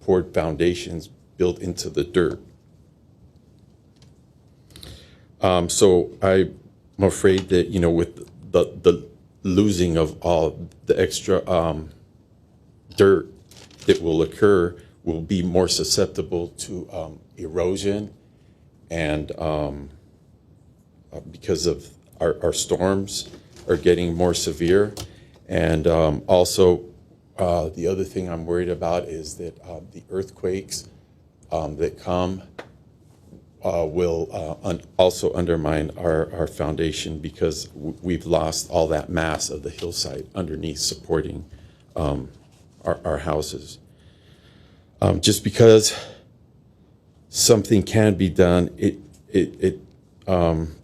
Speaker 18: poured foundations built into the dirt. So I'm afraid that, you know, with the losing of all the extra dirt that will occur, will be more susceptible to erosion, and because of our storms are getting more severe. And also, the other thing I'm worried about is that the earthquakes that come will also undermine our foundation, because we've lost all that mass of the hillside underneath supporting our houses. Just because something can be done, it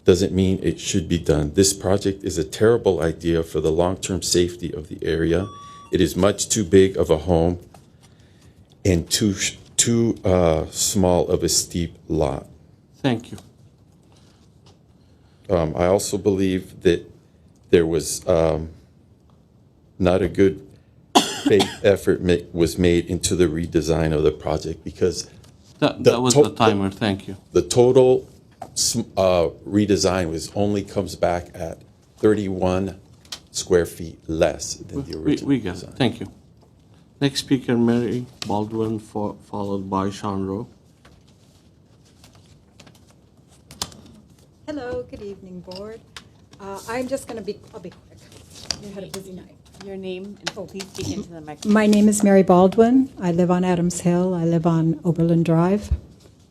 Speaker 18: doesn't mean it should be done. This project is a terrible idea for the long-term safety of the area. It is much too big of a home and too small of a steep lot.
Speaker 2: Thank you.
Speaker 18: I also believe that there was not a good faith effort was made into the redesign of the project, because
Speaker 2: that was the timer. Thank you.
Speaker 18: The total redesign only comes back at 31 square feet less than the original
Speaker 2: We get
Speaker 18: design.
Speaker 2: it. Thank you. Next speaker, Mary Baldwin, followed by Sean Rowe.
Speaker 1: Hello, good evening, board. I'm just going to I'll be quick. You had a busy night.
Speaker 11: Your name, and please speak into the microphone.
Speaker 1: My name is Mary Baldwin. I live on Adams Hill. I live on Oberlin Drive.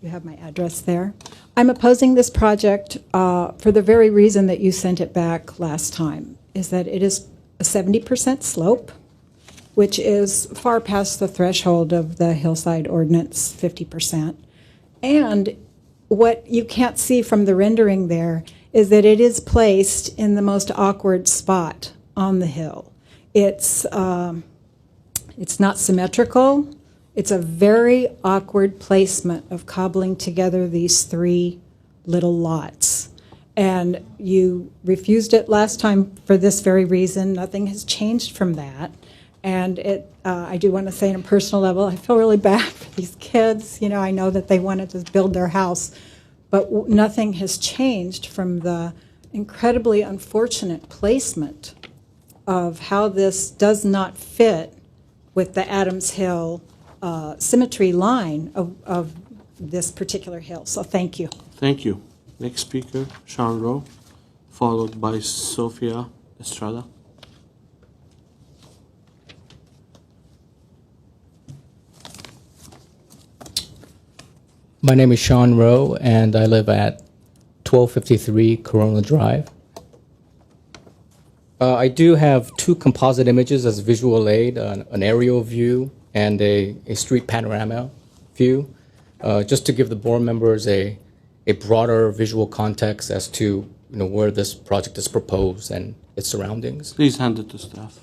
Speaker 1: You have my address there. I'm opposing this project for the very reason that you sent it back last time, is that it is a 70% slope, which is far past the threshold of the hillside ordinance, 50%. And what you can't see from the rendering there is that it is placed in the most awkward spot on the hill. It's not symmetrical. It's a very awkward placement of cobbling together these three little lots. And you refused it last time for this very reason. Nothing has changed from that. And I do want to say on a personal level, I feel really bad for these kids. You know, I know that they wanted to build their house, but nothing has changed from the incredibly unfortunate placement of how this does not fit with the Adams Hill symmetry line of this particular hill. So thank you.
Speaker 2: Thank you. Next speaker, Sean Rowe, followed by Sofia Estrada.
Speaker 19: My name is Sean Rowe, and I live at 1253 Corona Drive. I do have two composite images as visual aid, an aerial view and a street panorama view, just to give the board members a broader visual context as to where this project is proposed and its surroundings.
Speaker 2: Please hand it to staff.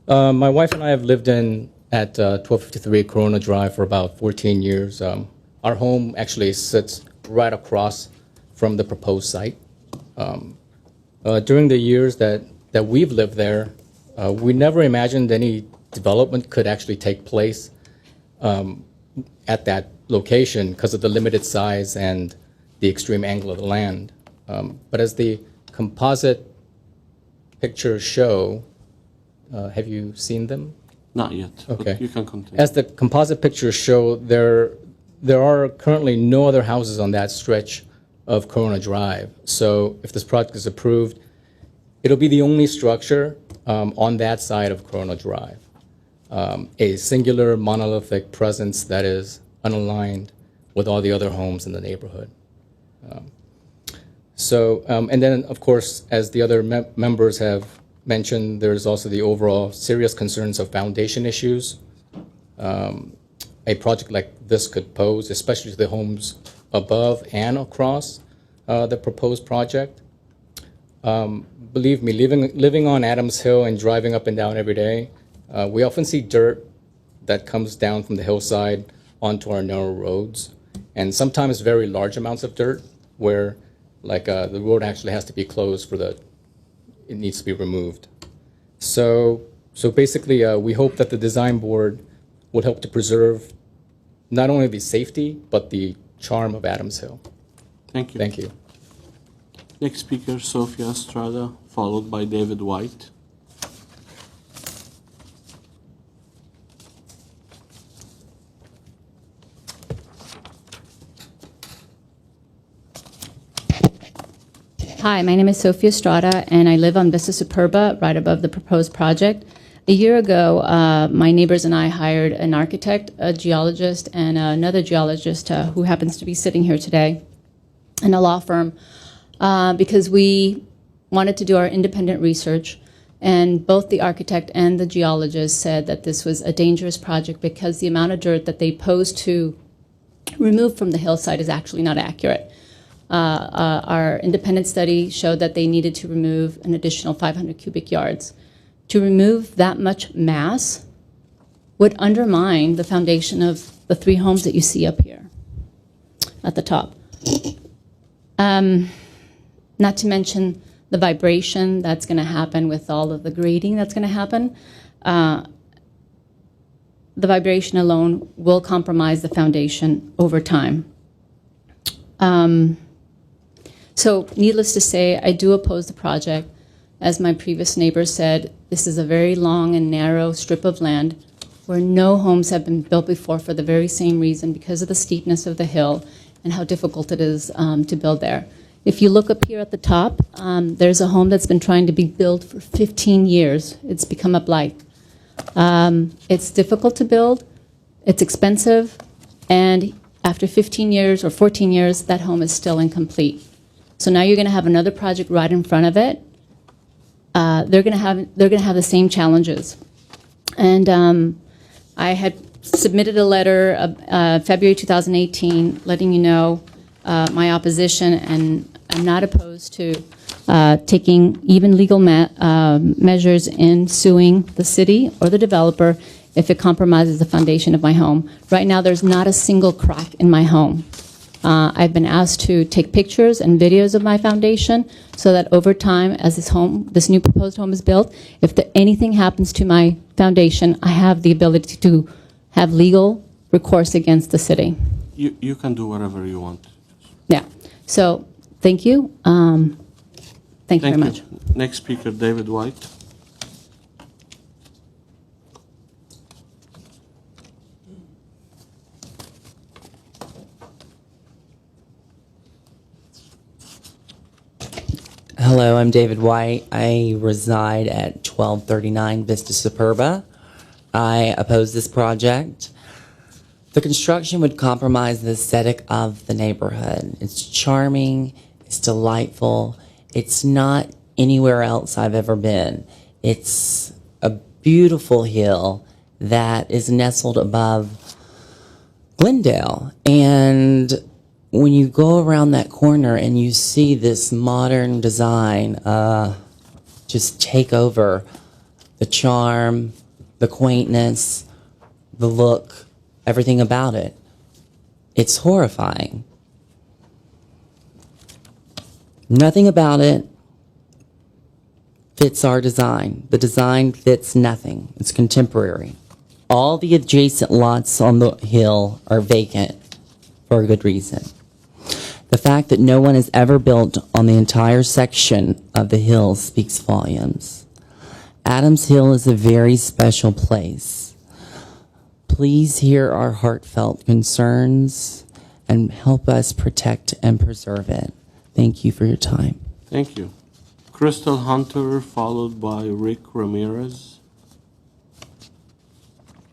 Speaker 19: My wife and I have lived at 1253 Corona Drive for about 14 years. Our home actually sits right across from the proposed site. During the years that we've lived there, we never imagined any development could actually take place at that location because of the limited size and the extreme angle of the land. But as the composite pictures show, have you seen them?
Speaker 2: Not yet.
Speaker 19: Okay.
Speaker 2: You can continue.
Speaker 19: As the composite pictures show, there are currently no other houses on that stretch of Corona Drive. So if this project is approved, it'll be the only structure on that side of Corona Drive. A singular monolithic presence that is unaligned with all the other homes in the neighborhood. And then, of course, as the other members have mentioned, there's also the overall serious concerns of foundation issues a project like this could pose, especially to the homes above and across the proposed project. Believe me, living on Adams Hill and driving up and down every day, we often see dirt that comes down from the hillside onto our narrow roads, and sometimes very large amounts of dirt where like the road actually has to be closed it needs to be removed. So basically, we hope that the design board would help to preserve not only the safety, but the charm of Adams Hill.
Speaker 2: Thank you.
Speaker 19: Thank you.
Speaker 2: Next speaker, Sophia Estrada, followed by David White.
Speaker 4: Hi, my name is Sophia Estrada, and I live on Vista Superba, right above the proposed project. A year ago, my neighbors and I hired an architect, a geologist, and another geologist who happens to be sitting here today, and a law firm, because we wanted to do our independent research, and both the architect and the geologist said that this was a dangerous project because the amount of dirt that they posed to remove from the hillside is actually not accurate. Our independent study showed that they needed to remove an additional 500 cubic yards. To remove that much mass would undermine the foundation of the 3 homes that you see up here at the top. Not to mention the vibration that's going to happen with all of the grading that's going to happen. The vibration alone will compromise the foundation over time. So needless to say, I do oppose the project. As my previous neighbor said, this is a very long and narrow strip of land where no homes have been built before for the very same reason, because of the steepness of the hill and how difficult it is to build there. If you look up here at the top, there's a home that's been trying to be built for 15 years. It's become a blight. It's difficult to build, it's expensive, and after 15 years or 14 years, that home is still incomplete. So now you're going to have another project right in front of it. They're going to have the same challenges. And I had submitted a letter February 2018 letting you know my opposition, and I'm not opposed to taking even legal measures in suing the city or the developer if it compromises the foundation of my home. Right now, there's not a single crack in my home. I've been asked to take pictures and videos of my foundation so that over time, as this new proposed home is built, if anything happens to my foundation, I have the ability to have legal recourse against the city.
Speaker 2: You can do whatever you want.
Speaker 4: Yeah. So thank you. Thank you very much.
Speaker 2: Next speaker, David White.
Speaker 21: Hello, I'm David White. I reside at 1239 Vista Superba. I oppose this project. The construction would compromise the aesthetic of the neighborhood. It's charming, it's delightful. It's not anywhere else I've ever been. It's a beautiful hill that is nestled above Glendale. And when you go around that corner and you see this modern design just take over the charm, the quaintness, the look, everything about it, it's horrifying. Nothing about it fits our design. The design fits nothing. It's contemporary. All the adjacent lots on the hill are vacant for a good reason. The fact that no one has ever built on the entire section of the hill speaks volumes. Adams Hill is a very special place. Please hear our heartfelt concerns and help us protect and preserve it. Thank you for your time.
Speaker 2: Thank you. Crystal Hunter, followed by Rick Ramirez,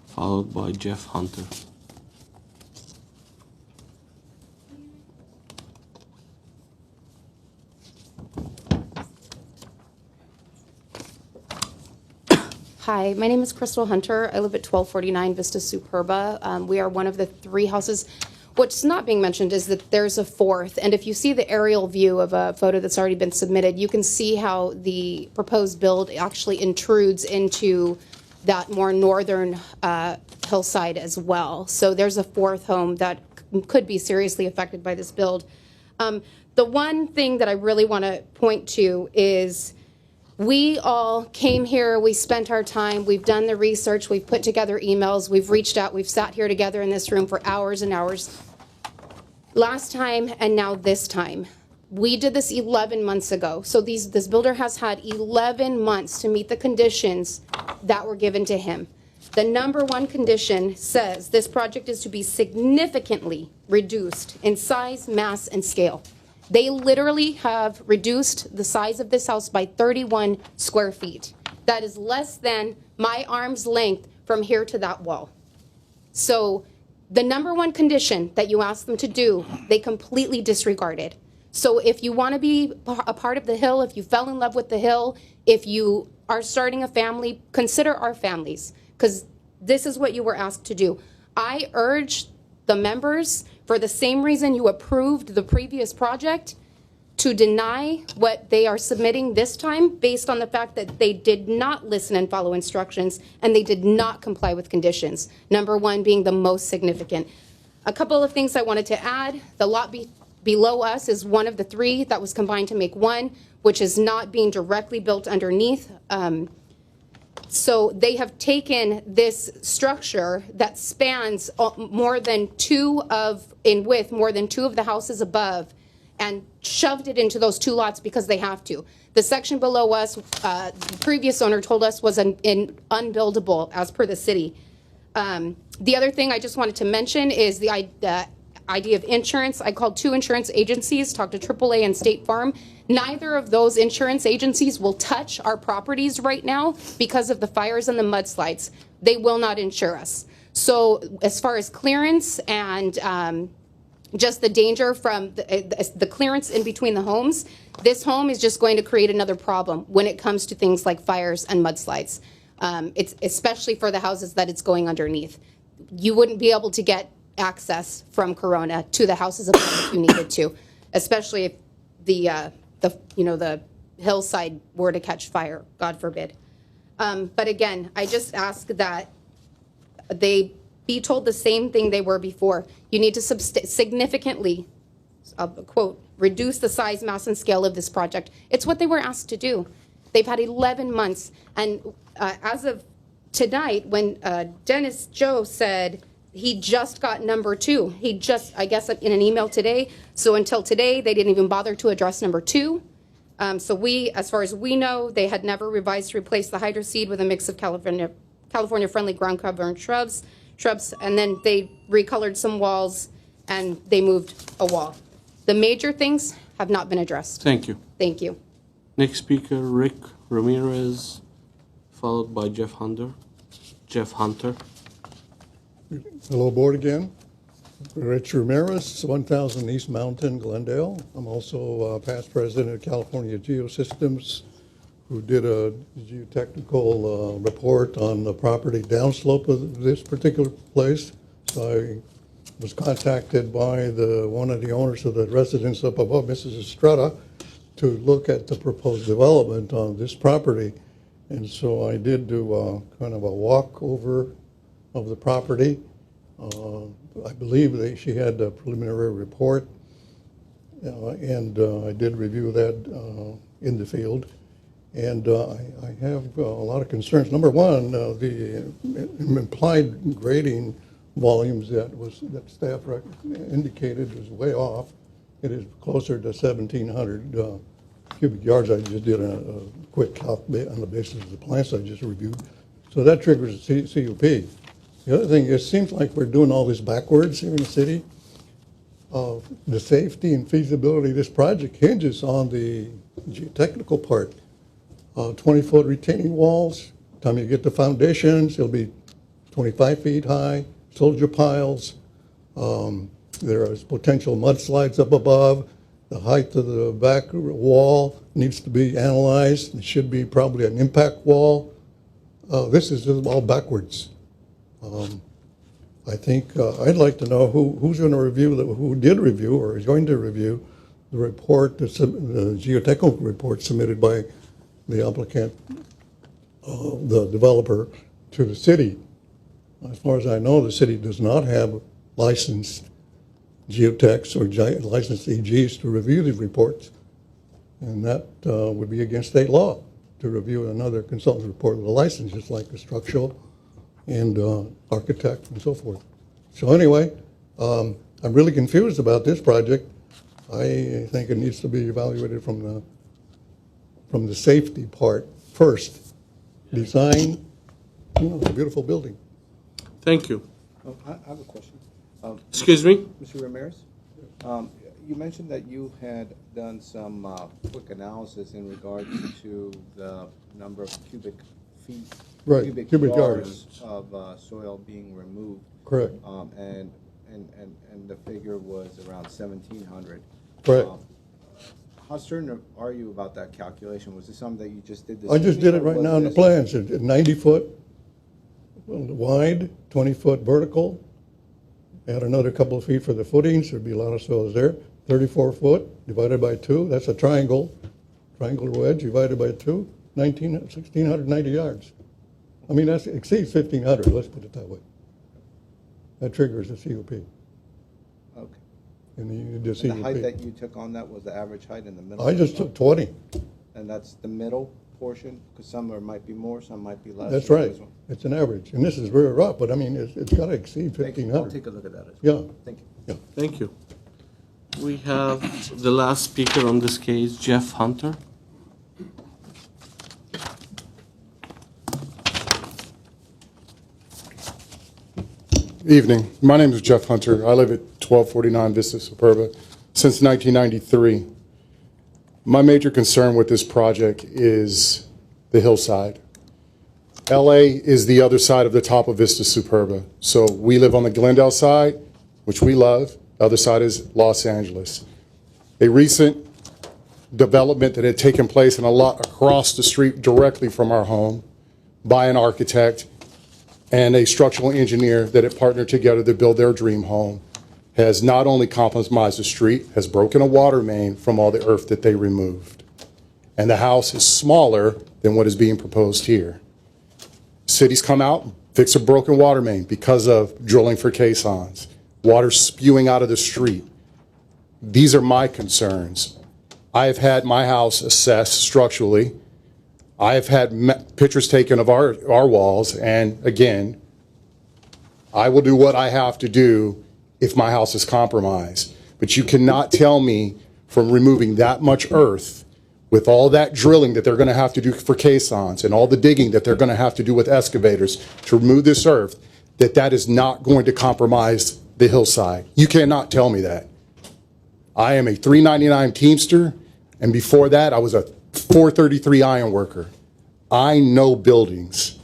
Speaker 2: followed by Jeff Hunter.
Speaker 22: Hi, my name is Crystal Hunter. I live at 1249 Vista Superba. We are one of the 3 houses. What's not being mentioned is that there's a 4th, and if you see the aerial view of a photo that's already been submitted, you can see how the proposed build actually intrudes into that more northern hillside as well. So there's a fourth home that could be seriously affected by this build. The one thing that I really want to point to is we all came here, we spent our time, we've done the research, we've put together emails, we've reached out, we've sat here together in this room for hours and hours. Last time and now this time. We did this 11 months ago. So this builder has had 11 months to meet the conditions that were given to him. The number one condition says this project is to be significantly reduced in size, mass, and scale. They literally have reduced the size of this house by 31 square feet. That is less than my arm's length from here to that wall. So the number one condition that you asked them to do, they completely disregarded. So if you want to be a part of the Hill, if you fell in love with the Hill, if you are starting a family, consider our families, because this is what you were asked to do. I urge the members, for the same reason you approved the previous project, to deny what they are submitting this time based on the fact that they did not listen and follow instructions and they did not comply with conditions. Number one being the most significant. A couple of things I wanted to add. The lot below us is one of the three that was combined to make one, which is not being directly built underneath. So they have taken this structure that spans more than in width, more than two of the houses above, and shoved it into those two lots because they have to. The section below us, the previous owner told us was unbuildable as per the city. The other thing I just wanted to mention is the idea of insurance. I called 2 insurance agencies, talked to AAA and State Farm. Neither of those insurance agencies will touch our properties right now because of the fires and the mudslides. They will not insure us. So as far as clearance and just the danger from the clearance in between the homes, this home is just going to create another problem when it comes to things like fires and mudslides. It's especially for the houses that it's going underneath. You wouldn't be able to get access from Corona to the houses above if you needed to, especially if the hillside were to catch fire, God forbid. But again, I just ask that they be told the same thing they were before. You need to significantly, quote, reduce the size, mass, and scale of this project. It's what they were asked to do. They've had 11 months. And as of tonight, when Dennis Joe said he just got number 2, he just, I guess in an email today, so until today, they didn't even bother to address number 2. So we, as far as we know, they had never revised to replace the hydro seed with a mix of California-friendly ground cover shrubs, and then they recolored some walls and they moved a wall. The major things have not been addressed.
Speaker 2: Thank you.
Speaker 22: Thank you.
Speaker 2: Next speaker, Rick Ramirez, followed by Jeff Hunter.
Speaker 7: Hello, board again. Rich Ramirez, 1000 East Mountain, Glendale. I'm also past president of California Geosystems, who did a geotechnical report on the property downslope of this particular place. So I was contacted by one of the owners of the residence up above, Mrs. Estrada, to look at the proposed development on this property. And so I did do kind of a walk-over of the property. I believe she had a preliminary report, and I did review that in the field. And I have a lot of concerns. Number one, the implied grading volumes that staff indicated was way off. It is closer to 1,700 cubic yards. I just did a quick calc on the basis of the plans I just reviewed. So that triggers a CUP. The other thing, it seems like we're doing all this backwards here in the city. The safety and feasibility of this project hinges on the geotechnical part. 20-foot retaining walls. By the time you get the foundations, it'll be 25 feet high. Soldier piles. There is potential mudslides up above. The height of the back wall needs to be analyzed. It should be probably an impact wall. This is just all backwards. I think I'd like to know who's going to review, who did review or is going to review the report, the geotechnical report submitted by the applicant, the developer, to the city. As far as I know, the city does not have licensed geotechs or licensed EGs to review these reports. And that would be against state law to review another consultant's report with a license, just like a structural and architect and so forth. So anyway, I'm really confused about this project. I think it needs to be evaluated from the safety part first. Design, a beautiful building.
Speaker 2: Thank you.
Speaker 3: I have a question.
Speaker 2: Excuse me?
Speaker 3: Mr. Ramirez? You mentioned that you had done some quick analysis in regards to the number of cubic feet,
Speaker 7: Right, cubic
Speaker 3: yards
Speaker 7: yards.
Speaker 3: of soil being removed.
Speaker 7: Correct.
Speaker 3: And the figure was around 1,700.
Speaker 7: Correct.
Speaker 3: How certain are you about that calculation? Was this something that you just did this
Speaker 7: I just did it
Speaker 3: evening, or
Speaker 7: right
Speaker 3: was
Speaker 7: now in the
Speaker 3: this-
Speaker 7: plans. It's 90 foot wide, 20 foot vertical. Add another couple of feet for the footings, there'd be a lot of soils there. 34 foot divided by 2, that's a triangle wedge divided by 2, 1,690 yards. I mean, that exceeds 1,500, let's put it that way. That triggers a CUP.
Speaker 3: Okay.
Speaker 7: And the
Speaker 3: And the
Speaker 7: CUP.
Speaker 3: height that you took on that was the average height in the middle?
Speaker 7: I just took 20.
Speaker 3: And that's the middle portion? Because some might be more, some might be less.
Speaker 7: That's
Speaker 3: or
Speaker 7: right.
Speaker 3: this one?
Speaker 7: It's an average. And this is very rough, but I mean, it's got to exceed
Speaker 3: Thank you.
Speaker 7: 1,500.
Speaker 3: I'll take a look at that as
Speaker 7: Yeah.
Speaker 3: well. Thank you.
Speaker 7: Yeah.
Speaker 2: Thank you. We have the last speaker on this case, Jeff Hunter.
Speaker 8: Evening. My name is Jeff Hunter. I live at 1249 Vista Superba since 1993. My major concern with this project is the hillside. LA is the other side of the top of Vista Superba. So we live on the Glendale side, which we love. The other side is Los Angeles. A recent development that had taken place in a lot across the street directly from our home by an architect and a structural engineer that had partnered together to build their dream home has not only compromised the street, has broken a water main from all the earth that they removed. And the house is smaller than what is being proposed here. Cities come out, fix a broken water main because of drilling for caissons, water spewing out of the street. These are my concerns. I have had my house assessed structurally. I have had pictures taken of our walls, and again, I will do what I have to do if my house is compromised. But you cannot tell me from removing that much earth with all that drilling that they're going to have to do for caissons and all the digging that they're going to have to do with excavators to remove this earth, that that is not going to compromise the hillside. You cannot tell me that. I am a 399 Teamster, and before that, I was a 433 iron worker. I know buildings.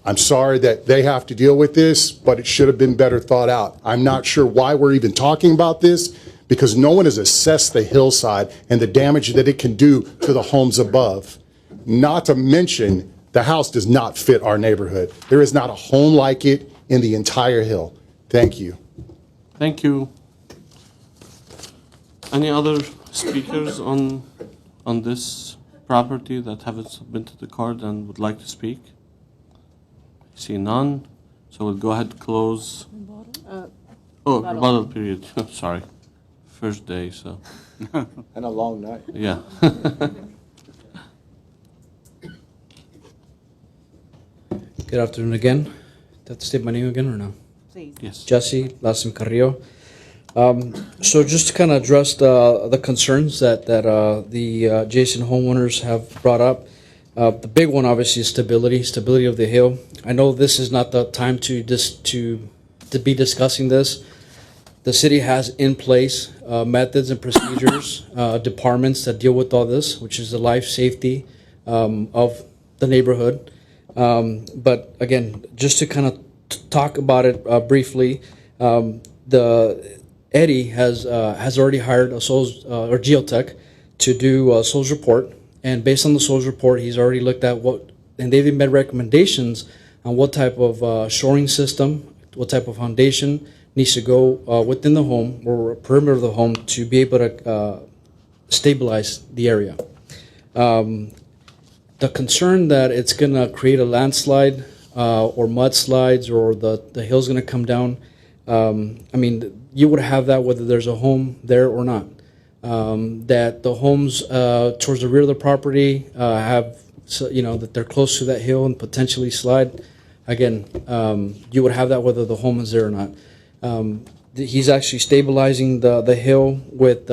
Speaker 8: I'm sorry that they have to deal with this, but it should have been better thought out. I'm not sure why we're even talking about this, because no one has assessed the hillside and the damage that it can do to the homes above. Not to mention, the house does not fit our neighborhood. There is not a home like it in the entire hill. Thank you.
Speaker 2: Thank you. Any other speakers on this property that haven't submitted the card and would like to speak? See none, so we'll go ahead and close. Rebuttal period. Sorry, first day, so.
Speaker 3: And a long night.
Speaker 2: Yeah.
Speaker 16: Good afternoon again. Do I have to state my name again or no?
Speaker 11: Please.
Speaker 2: Yes.
Speaker 16: Jesse Lasim Carrillo. So just to kind of address the concerns that the adjacent homeowners have brought up. The big one obviously is stability of the hill. I know this is not the time to be discussing this. The city has in place methods and procedures, departments that deal with all this, which is the life safety of the neighborhood. But again, just to kind of talk about it briefly, Eddie has already hired a or geotech to do a soils report, and based on the soils report, he's already looked at and they've made recommendations on what type of shoring system, what type of foundation needs to go within the home or perimeter of the home to be able to stabilize the area. The concern that it's going to create a landslide, or mudslides or the hill's going to come down, I mean, you would have that whether there's a home there or not. That the homes towards the rear of the property have, that they're close to that hill and potentially slide. Again, you would have that whether the home is there or not. He's actually stabilizing the hill with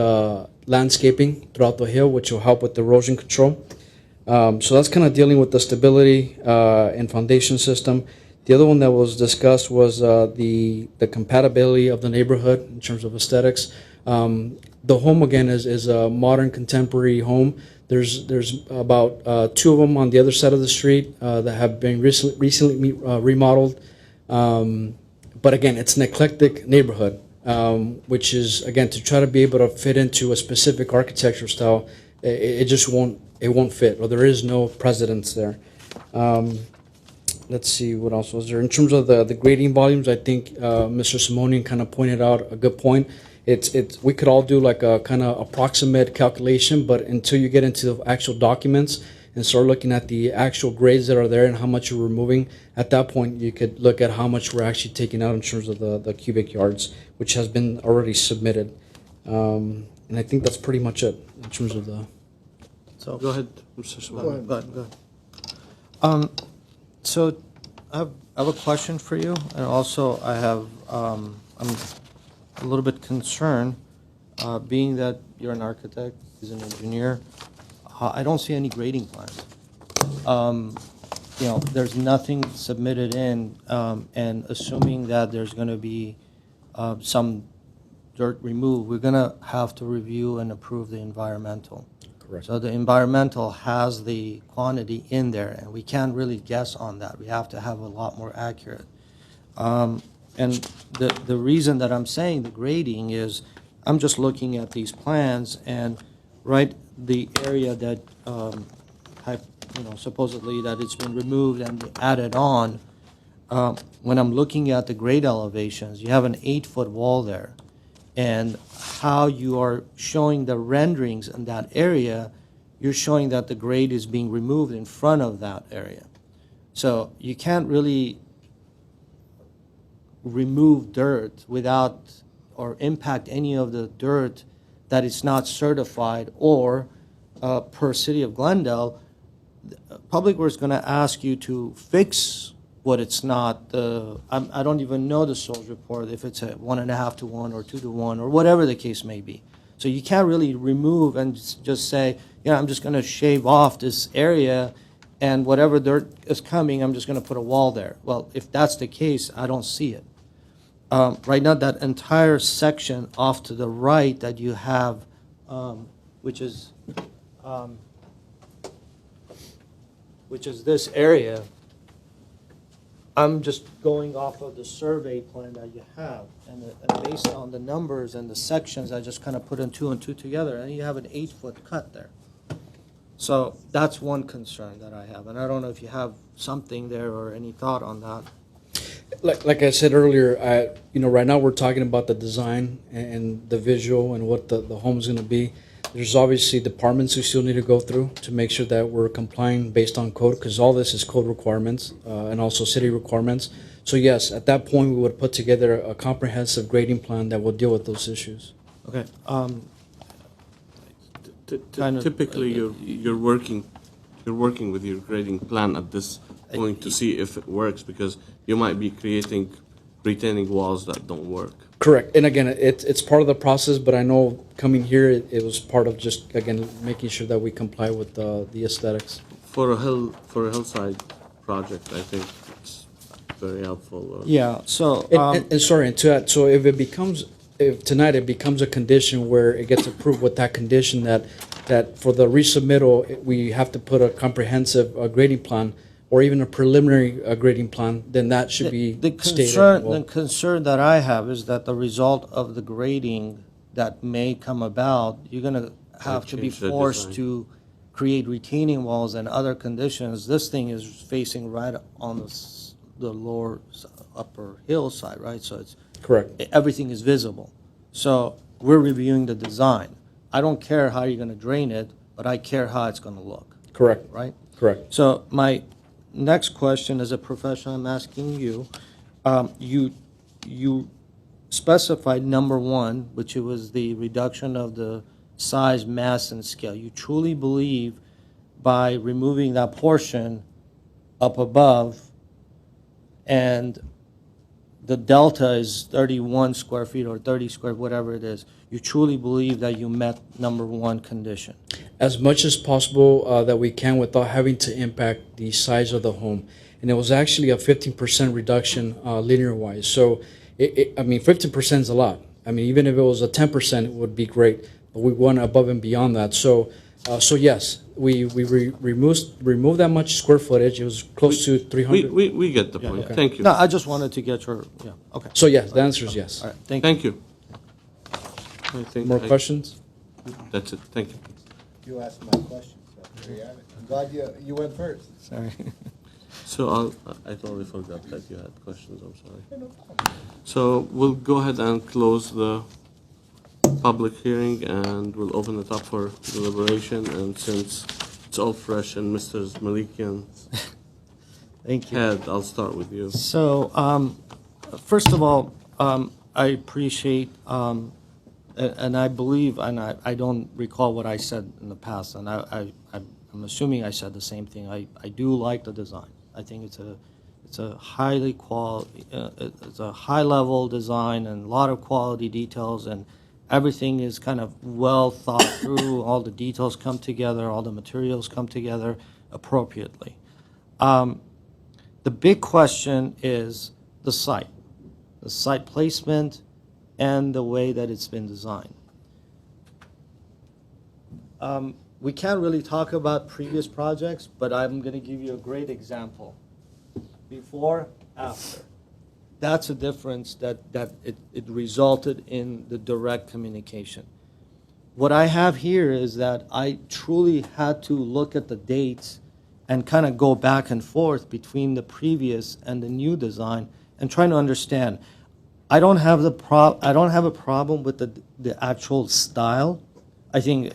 Speaker 16: landscaping throughout the hill, which will help with erosion control. So that's kind of dealing with the stability and foundation system. The other one that was discussed was the compatibility of the neighborhood in terms of aesthetics. The home, again, is a modern contemporary home. There's about 2 of them on the other side of the street that have been recently remodeled. But again, it's an eclectic neighborhood, which is, again, to try to be able to fit into a specific architecture style, it just won't fit, or there is no precedence there. Let's see, what else was there? In terms of the grading volumes, I think Mr. Simonian kind of pointed out a good point. We could all do like a kind of approximate calculation, but until you get into the actual documents and start looking at the actual grades that are there and how much you're removing, at that point you could look at how much we're actually taking out in terms of the cubic yards, which has been already submitted. And I think that's pretty much it in terms of the...
Speaker 5: So
Speaker 2: Go ahead, Mr. Simon.
Speaker 5: Go ahead. So I have a question for you, and also I'm a little bit concerned, being that you're an architect, he's an engineer. I don't see any grading plans. There's nothing submitted in, and assuming that there's going to be some dirt removed, we're going to have to review and approve the environmental.
Speaker 16: Correct.
Speaker 5: So the environmental has the quantity in there, and we can't really guess on that. We have to have a lot more accurate. And the reason that I'm saying the grading is I'm just looking at these plans, and right the area that supposedly that it's been removed and added on, when I'm looking at the grade elevations, you have an 8-foot wall there. And how you are showing the renderings in that area, you're showing that the grade is being removed in front of that area. So you can't really remove dirt without or impact any of the dirt that is not certified, or per City of Glendale, Public Works is going to ask you to fix what it's not. I don't even know the soils report, if it's a 1.5 to 1 or 2 to 1 or whatever the case may be. So you can't really remove and just say, yeah, I'm just going to shave off this area, and whatever dirt is coming, I'm just going to put a wall there. Well, if that's the case, I don't see it. Right now, that entire section off to the right that you have, which is this area, I'm just going off of the survey plan that you have, and based on the numbers and the sections, I just kind of put in 2 and 2 together, and you have an 8-foot cut there. So that's one concern that I have, and I don't know if you have something there or any thought on that.
Speaker 16: Like I said earlier, right now we're talking about the design and the visual and what the home's going to be. There's obviously departments we still need to go through to make sure that we're complying based on code, because all this is code requirements and also city requirements. So yes, at that point, we would put together a comprehensive grading plan that will deal with those issues.
Speaker 5: Okay.
Speaker 2: Typically, you're working with your grading plan at this point to see if it works, because you might be creating retaining walls that don't work.
Speaker 16: Correct. And again, it's part of the process, but I know coming here, it was part of just, again, making sure that we comply with the aesthetics.
Speaker 2: For a hillside project, I think it's very helpful.
Speaker 5: Yeah, so...
Speaker 16: And sorry, and to that, so if tonight it becomes a condition where it gets approved with that condition that for the resubmittal, we have to put a comprehensive grading plan, or even a preliminary grading plan, then that should be stated.
Speaker 5: The concern that I have is that the result of the grading that may come about, you're going to have to be forced to create retaining walls and other conditions. This thing is facing right on the lower upper hillside, right? So it's
Speaker 16: correct.
Speaker 5: Everything is visible. So we're reviewing the design. I don't care how you're going to drain it, but I care how it's going to look.
Speaker 16: Correct.
Speaker 5: Right?
Speaker 16: Correct.
Speaker 5: So my next question, as a professional, I'm asking you, you specified number one, which it was the reduction of the size, mass, and scale. You truly believe by removing that portion up above, and the delta is 31 square feet or 30 square, whatever it is, you truly believe that you met number one condition?
Speaker 16: As much as possible that we can without having to impact the size of the home. And it was actually a 15% reduction linear-wise. So, I mean, 15% is a lot. I mean, even if it was a 10%, it would be great. But we went above and beyond that. So yes, we removed that much square footage. It was close to 300.
Speaker 2: We get the point.
Speaker 16: Okay.
Speaker 2: Thank you.
Speaker 5: No, I just wanted to get your, yeah, okay.
Speaker 16: So yes, the answer is yes.
Speaker 5: All right, thank you.
Speaker 2: Thank you. I think
Speaker 16: More questions?
Speaker 2: That's it. Thank you.
Speaker 3: You asked my question, so there you have it. I'm glad you went first.
Speaker 5: Sorry.
Speaker 2: So I totally forgot that you had questions. I'm sorry. So we'll go ahead and close the public hearing, and we'll open it up for deliberation. And since it's all fresh in Mr. Malikian's
Speaker 5: Thank you.
Speaker 2: head, I'll start with you.
Speaker 5: So, first of all, I appreciate, and I believe, and I don't recall what I said in the past, and I'm assuming I said the same thing. I do like the design. I think it's a highly it's a high level design and a lot of quality details, and everything is kind of well thought through. All the details come together, all the materials come together appropriately. The big question is the site placement, and the way that it's been designed. We can't really talk about previous projects, but I'm going to give you a great example. Before, after. That's a difference that it resulted in the direct communication. What I have here is that I truly had to look at the dates and kind of go back and forth between the previous and the new design and trying to understand. I don't have a problem with the actual style. I think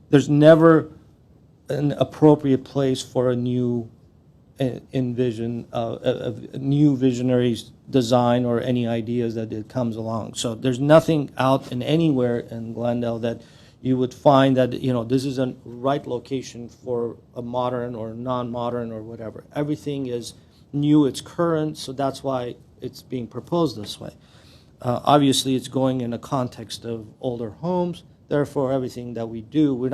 Speaker 5: there's never an appropriate place for a new a new visionary design or any ideas that it comes along. So there's nothing out in anywhere in Glendale that you would find that this is a right location for a modern or non-modern or whatever. Everything is new, it's current, so that's why it's being proposed this way. Obviously, it's going in a context of older homes. Therefore, everything that we do,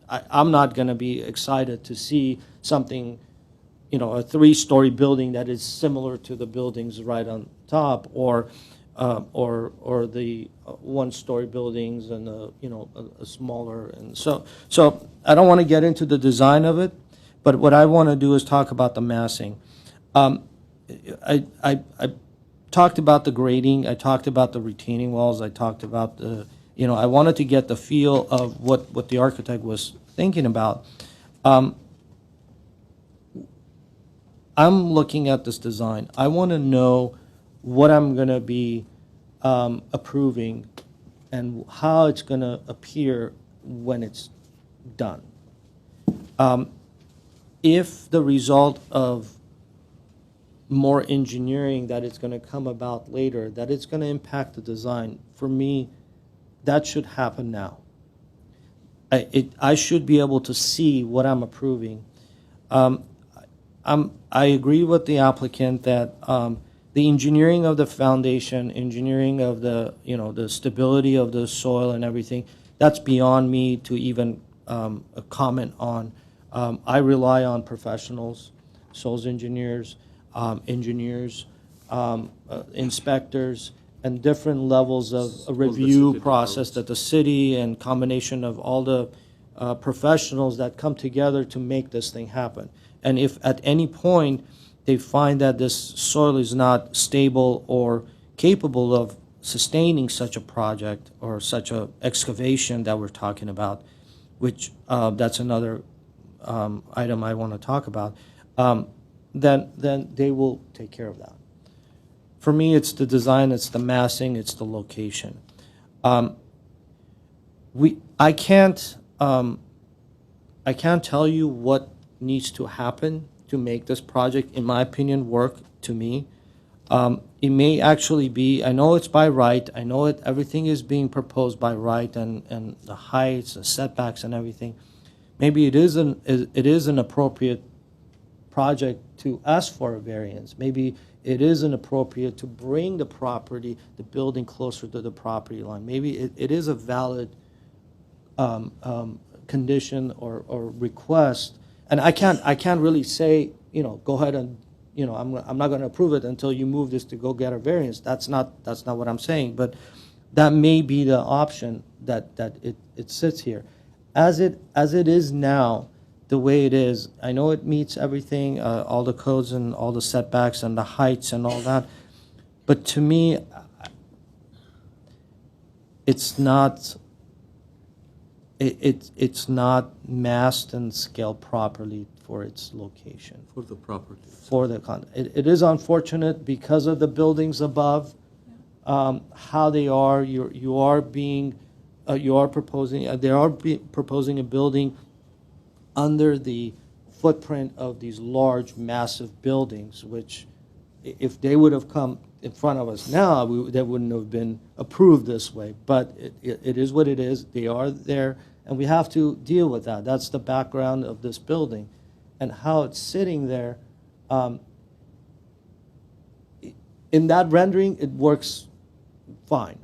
Speaker 5: I'm not going to be excited to see something, a 3-story building that is similar to the buildings right on top, or the 1-story buildings and a smaller. And so I don't want to get into the design of it, but what I want to do is talk about the massing. I talked about the grading. I talked about the retaining walls. I talked about I wanted to get the feel of what the architect was thinking about. I'm looking at this design. I want to know what I'm going to be approving and how it's going to appear when it's done. If the result of more engineering that it's going to come about later, that it's going to impact the design, for me, that should happen now. I should be able to see what I'm approving. I agree with the applicant that the engineering of the foundation, engineering of the the stability of the soil and everything, that's beyond me to even comment on. I rely on professionals, soils engineers, inspectors, and different levels of a review process that the city and combination of all the professionals that come together to make this thing happen. And if at any point they find that this soil is not stable or capable of sustaining such a project or such a excavation that we're talking about, which that's another item I want to talk about, then they will take care of that. For me, it's the design, it's the massing, it's the location. I can't tell you what needs to happen to make this project, in my opinion, work to me. It may actually be, I know it's by right, I know everything is being proposed by right, and the heights, the setbacks and everything. Maybe it is an appropriate project to ask for a variance. Maybe it isn't appropriate to bring the building closer to the property line. Maybe it is a valid condition or request. And I can't really say, go ahead and, I'm not going to approve it until you move this to go get a variance. That's not what I'm saying. But that may be the option that it sits here. As it is now, the way it is, I know it meets everything, all the codes and all the setbacks and the heights and all that. But to me, it's not massed and scaled properly for its location.
Speaker 2: For the property.
Speaker 5: It is unfortunate because of the buildings above, how they are. You are proposing a building under the footprint of these large, massive buildings, which, if they would have come in front of us now, they wouldn't have been approved this way. But it is what it is. They are there, and we have to deal with that. That's the background of this building, and how it's sitting there. In that rendering, it works fine,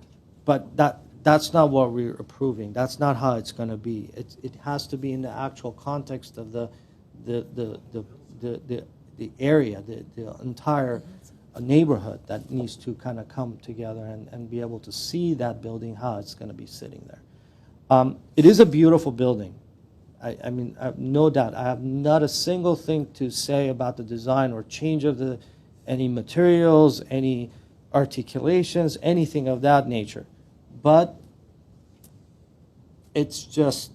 Speaker 5: but that's not what we're approving. That's not how it's going to be. It has to be in the actual context of the area, the entire neighborhood that needs to kind of come together and be able to see that building, how it's going to be sitting there. It is a beautiful building. I mean, I have no doubt. I have not a single thing to say about the design or change of any materials, any articulations, anything of that nature. But it's just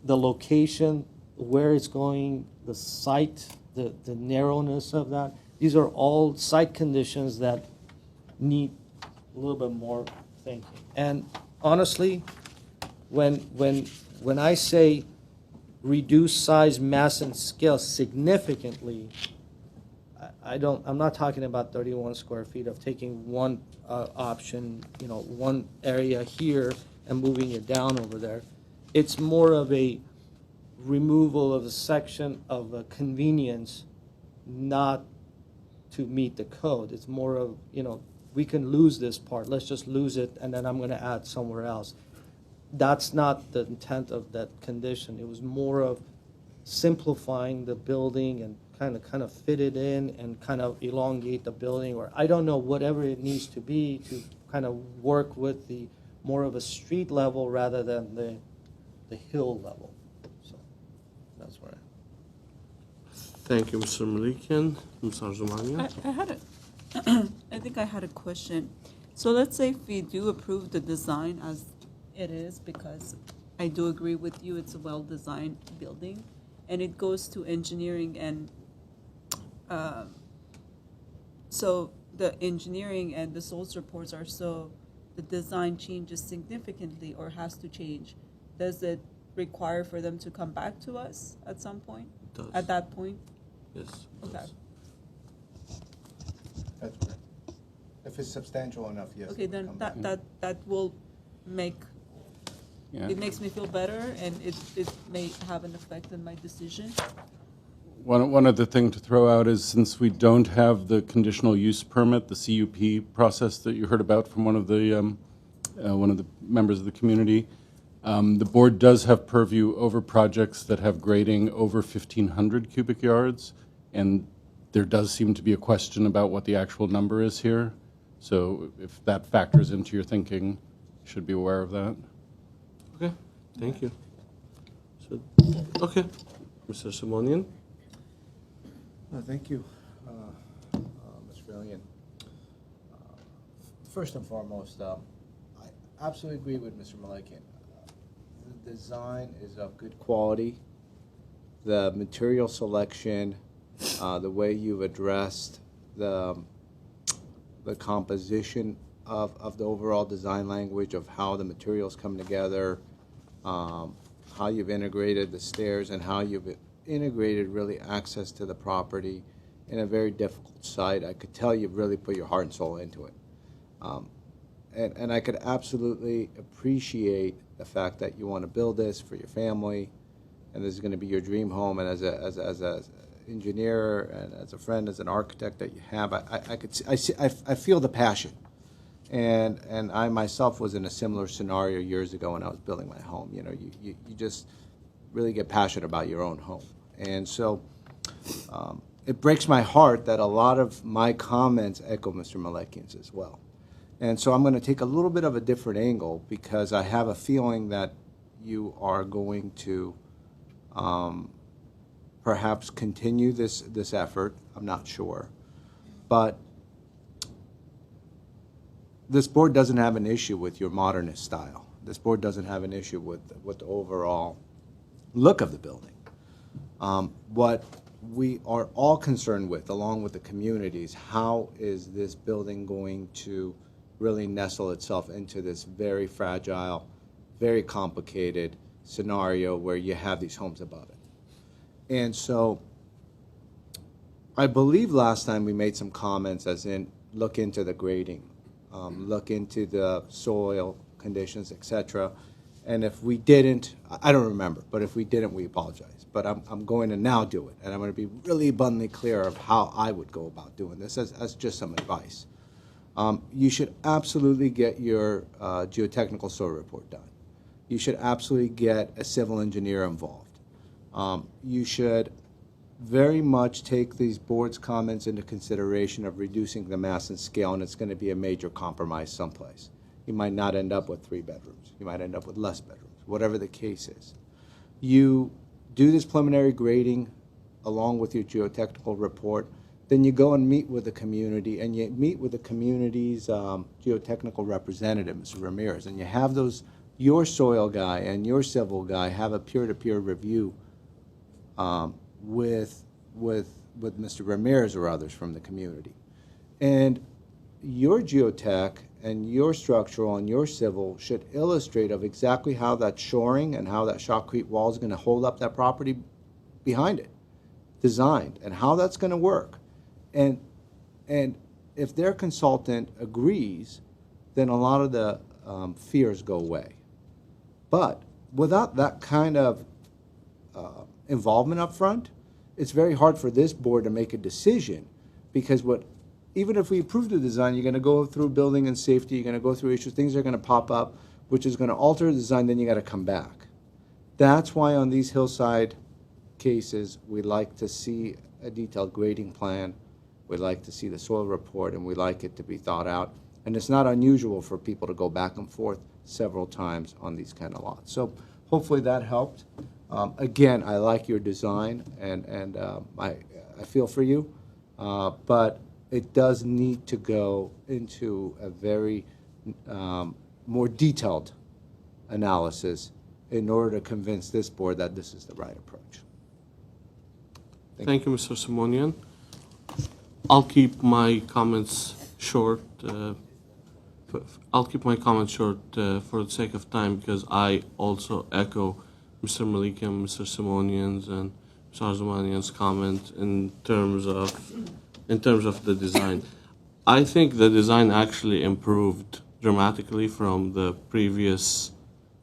Speaker 5: the location, where it's going, the site, the narrowness of that. These are all site conditions that need a little bit more thinking. And honestly, when I say reduce size, mass, and scale significantly, I'm not talking about 31 square feet of taking one option, one area here and moving it down over there. It's more of a removal of a section of a convenience, not to meet the code. It's more of, we can lose this part. Let's just lose it, and then I'm going to add somewhere else. That's not the intent of that condition. It was more of simplifying the building and kind of fit it in and kind of elongate the building, or I don't know, whatever it needs to be to kind of work with the more of a street level rather than the hill level. So that's where
Speaker 2: Thank you, Mr. Malikian. Ms. Arzumania?
Speaker 9: I think I had a question. So let's say if we do approve the design as it is, because I do agree with you, it's a well-designed building, and it goes to engineering, and so the engineering and the source reports are so the design changes significantly or has to change. Does it require for them to come back to us at some point?
Speaker 2: It does.
Speaker 9: At that point?
Speaker 2: Yes.
Speaker 9: Okay.
Speaker 3: That's correct. If it's substantial enough, yes.
Speaker 9: Okay, then that will make, it makes me feel better, and it may have an effect on my decision.
Speaker 14: One other thing to throw out is, since we don't have the conditional use permit, the CUP process that you heard about from one of the members of the community, the board does have purview over projects that have grading over 1,500 cubic yards, and there does seem to be a question about what the actual number is here. So if that factors into your thinking, you should be aware of that.
Speaker 2: Okay, thank you. So, okay, Mr. Simonian?
Speaker 3: Thank you, Mr. Alien. First and foremost, I absolutely agree with Mr. Malikian. The design is of good quality. The material selection, the way you've addressed the composition of the overall design language of how the materials come together, how you've integrated the stairs, and how you've integrated really access to the property in a very difficult site. I could tell you've really put your heart and soul into it. And I could absolutely appreciate the fact that you want to build this for your family, and this is going to be your dream home. And as a engineer and as a friend, as an architect that you have, I feel the passion. And I myself was in a similar scenario years ago when I was building my home. You know, you just really get passionate about your own home. And so it breaks my heart that a lot of my comments echo Mr. Malekian's as well. And so I'm going to take a little bit of a different angle because I have a feeling that you are going to perhaps continue this effort. I'm not sure. But this board doesn't have an issue with your modernist style. This board doesn't have an issue with the overall look of the building. What we are all concerned with, along with the communities, how is this building going to really nestle itself into this very fragile, very complicated scenario where you have these homes above it. And so I believe last time we made some comments as in look into the grading, look into the soil conditions, etc. And if we didn't, I don't remember, but if we didn't, we apologize. But I'm going to now do it, and I'm going to be really abundantly clear of how I would go about doing this as just some advice. You should absolutely get your geotechnical soil report done. You should absolutely get a civil engineer involved. You should very much take these board's comments into consideration of reducing the mass and scale, and it's going to be a major compromise someplace. You might not end up with 3 bedrooms. You might end up with less bedrooms, whatever the case is. You do this preliminary grading along with your geotechnical report. Then you go and meet with the community, and you meet with the community's geotechnical representative, Mr. Ramirez, and you have your soil guy and your civil guy have a peer-to-peer review with Mr. Ramirez or others from the community. And your geotech and your structural and your civil should illustrate of exactly how that shoring and how that shotcrete wall is going to hold up that property behind it, designed, and how that's going to work. And if their consultant agrees, then a lot of the fears go away. But without that kind of involvement up front, it's very hard for this board to make a decision, because even if we approve the design, you're going to go through building and safety, you're going to go through issues, things are going to pop up, which is going to alter the design, then you got to come back. That's why on these hillside cases, we like to see a detailed grading plan. We like to see the soil report, and we like it to be thought out. And it's not unusual for people to go back and forth several times on these kind of lots. So hopefully that helped. Again, I like your design, and I feel for you, but it does need to go into a very more detailed analysis in order to convince this board that this is the right approach.
Speaker 2: Thank you, Mr. Simonian. I'll keep my comments short. For the sake of time, because I also echo Mr. Malikian, Mr. Simonian's, and Mr. Arzumanian's comment in terms of the design. I think the design actually improved dramatically from the previous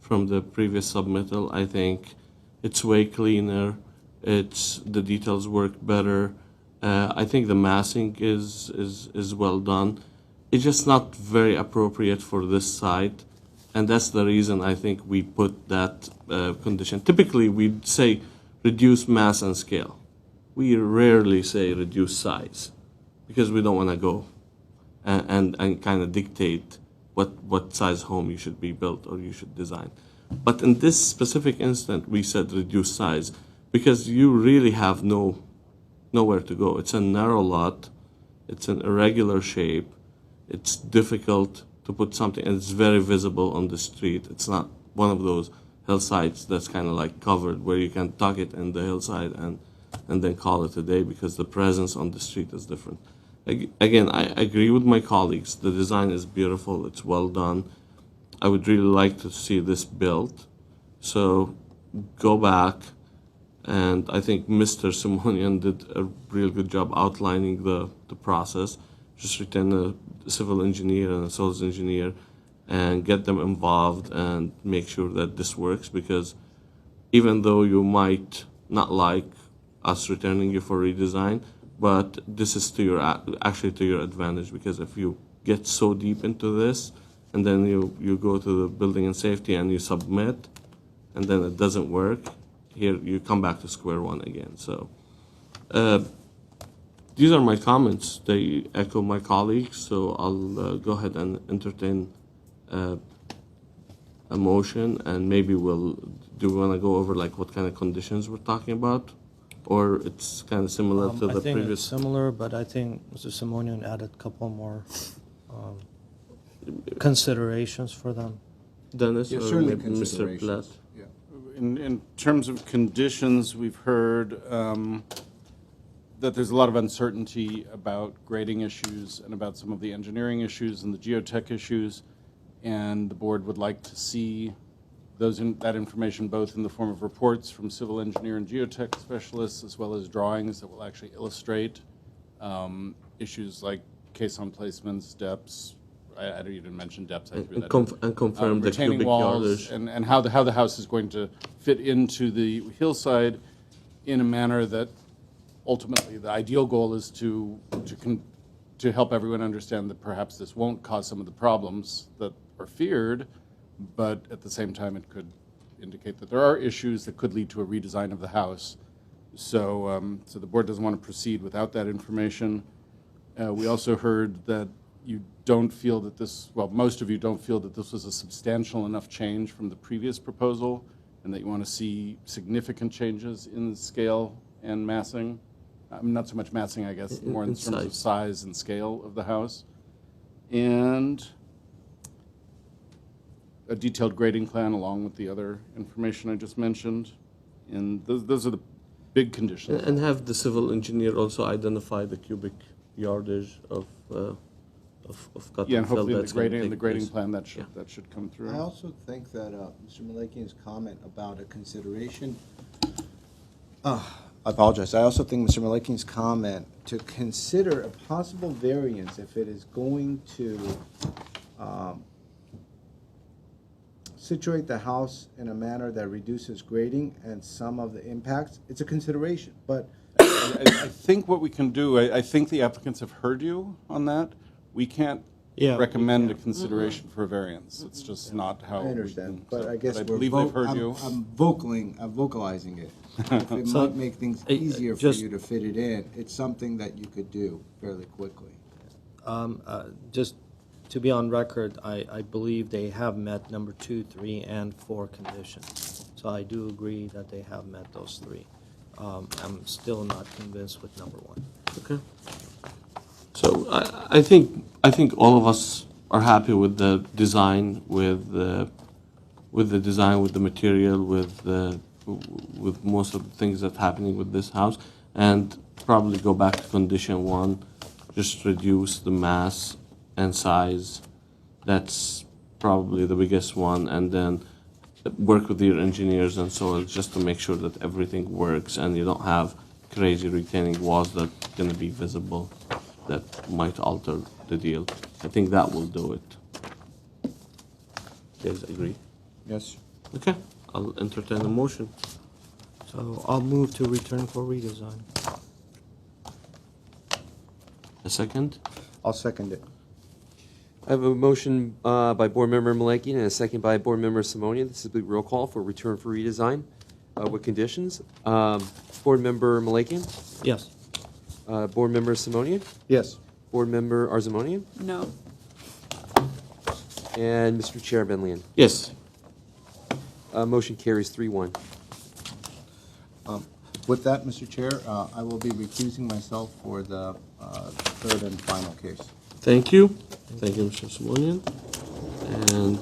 Speaker 2: submittal. I think it's way cleaner. The details work better. I think the massing is well done. It's just not very appropriate for this site, and that's the reason I think we put that condition. Typically, we'd say reduce mass and scale. We rarely say reduce size, because we don't want to go and kind of dictate what size home you should be built or you should design. But in this specific instant, we said reduce size, because you really have nowhere to go. It's a narrow lot. It's an irregular shape. It's difficult to put something, and it's very visible on the street. It's not one of those hillsides that's kind of like covered where you can tuck it in the hillside and then call it a day, because the presence on the street is different. Again, I agree with my colleagues. The design is beautiful. It's well done. I would really like to see this built. So go back, And I think Mr. Simonian did a real good job outlining the process. Just retain a civil engineer and a soils engineer and get them involved and make sure that this works, because even though you might not like us returning you for redesign, but this is to your actually to your advantage, because if you get so deep into this and then you go to the building and safety and you submit and then it doesn't work, here you come back to square one again. So these are my comments. They echo my colleagues, so I'll go ahead and entertain a motion, and maybe do we want to go over like what kind of conditions we're talking about, or it's kind of similar to the
Speaker 5: I think
Speaker 2: previous?
Speaker 5: it's similar, but I think Mr. Simonian added a couple more considerations for them.
Speaker 2: Dennis,
Speaker 14: Yeah,
Speaker 2: or
Speaker 14: certainly
Speaker 2: maybe Mr. Platt?
Speaker 14: Yeah. In terms of conditions, we've heard that there's a lot of uncertainty about grading issues and about some of the engineering issues and the geotech issues, and the board would like to see that information both in the form of reports from civil engineer and geotech specialists, as well as drawings that will actually illustrate issues like caisson placements, depths. I don't even mention depths. I threw that in.
Speaker 2: And confirm the
Speaker 14: retaining
Speaker 2: cubic
Speaker 14: walls
Speaker 2: yardage.
Speaker 14: and how the house is going to fit into the hillside in a manner that ultimately the ideal goal is to help everyone understand that perhaps this won't cause some of the problems that are feared, but at the same time it could indicate that there are issues that could lead to a redesign of the house. So, so the board doesn't want to proceed without that information. We also heard that you don't feel that this, well, most of you don't feel that this was a substantial enough change from the previous proposal, and that you want to see significant changes in the scale and massing. Not so much massing, I guess, more in terms of size and scale of the house. And a detailed grading plan along with the other information I just mentioned. And those are the big conditions.
Speaker 2: And have the civil engineer also identify the cubic yardage of cut
Speaker 14: Yeah, and
Speaker 2: and fill
Speaker 14: hopefully in
Speaker 2: that's gonna
Speaker 14: the
Speaker 2: take
Speaker 14: grading
Speaker 2: place.
Speaker 14: plan that should come through.
Speaker 3: I also think that Mr. Malakian's comment about a consideration, I apologize. I also think Mr. Malakian's comment to consider a possible variance if it is going to situate the house in a manner that reduces grading and some of the impacts, it's a consideration, but
Speaker 14: I think what we can do, I think the applicants have heard you on that. We can't recommend a consideration for a variance. It's just not how
Speaker 3: I understand,
Speaker 14: we can,
Speaker 3: but I guess
Speaker 14: I believe they've heard you.
Speaker 3: I'm vocalizing it. If it
Speaker 5: So,
Speaker 3: might make things easier for
Speaker 5: just-
Speaker 3: you to fit it in, it's something that you could do fairly quickly.
Speaker 5: Just to be on record, I believe they have met number 2, 3, and 4 conditions. So I do agree that they have met those 3. I'm still not convinced with number 1.
Speaker 2: Okay. So I think all of us are happy with the design, with the design, with the material, with most of the things that's happening with this house, and probably go back to condition 1, just reduce the mass and size. That's probably the biggest one, and then work with your engineers and so on, just to make sure that everything works and you don't have crazy retaining walls that are going to be visible that might alter the deal. I think that will do it. You guys agree?
Speaker 3: Yes.
Speaker 2: Okay, I'll entertain a motion.
Speaker 5: So I'll move to return for redesign.
Speaker 2: A second?
Speaker 3: I'll second it.
Speaker 13: I have a motion by Board Member Malakian and a second by Board Member Simonian. This is a roll call for return for redesign with conditions. Board Member Malakian?
Speaker 5: Yes.
Speaker 13: Board Member Simonian?
Speaker 3: Yes.
Speaker 13: Board Member Arzamonian?
Speaker 9: No.
Speaker 13: And Mr. Chair Benlian?
Speaker 2: Yes.
Speaker 13: Motion carries 3-1.
Speaker 3: With that, Mr. Chair, I will be recusing myself for the third and final case.
Speaker 2: Thank you. Thank you, Mr. Simonian. And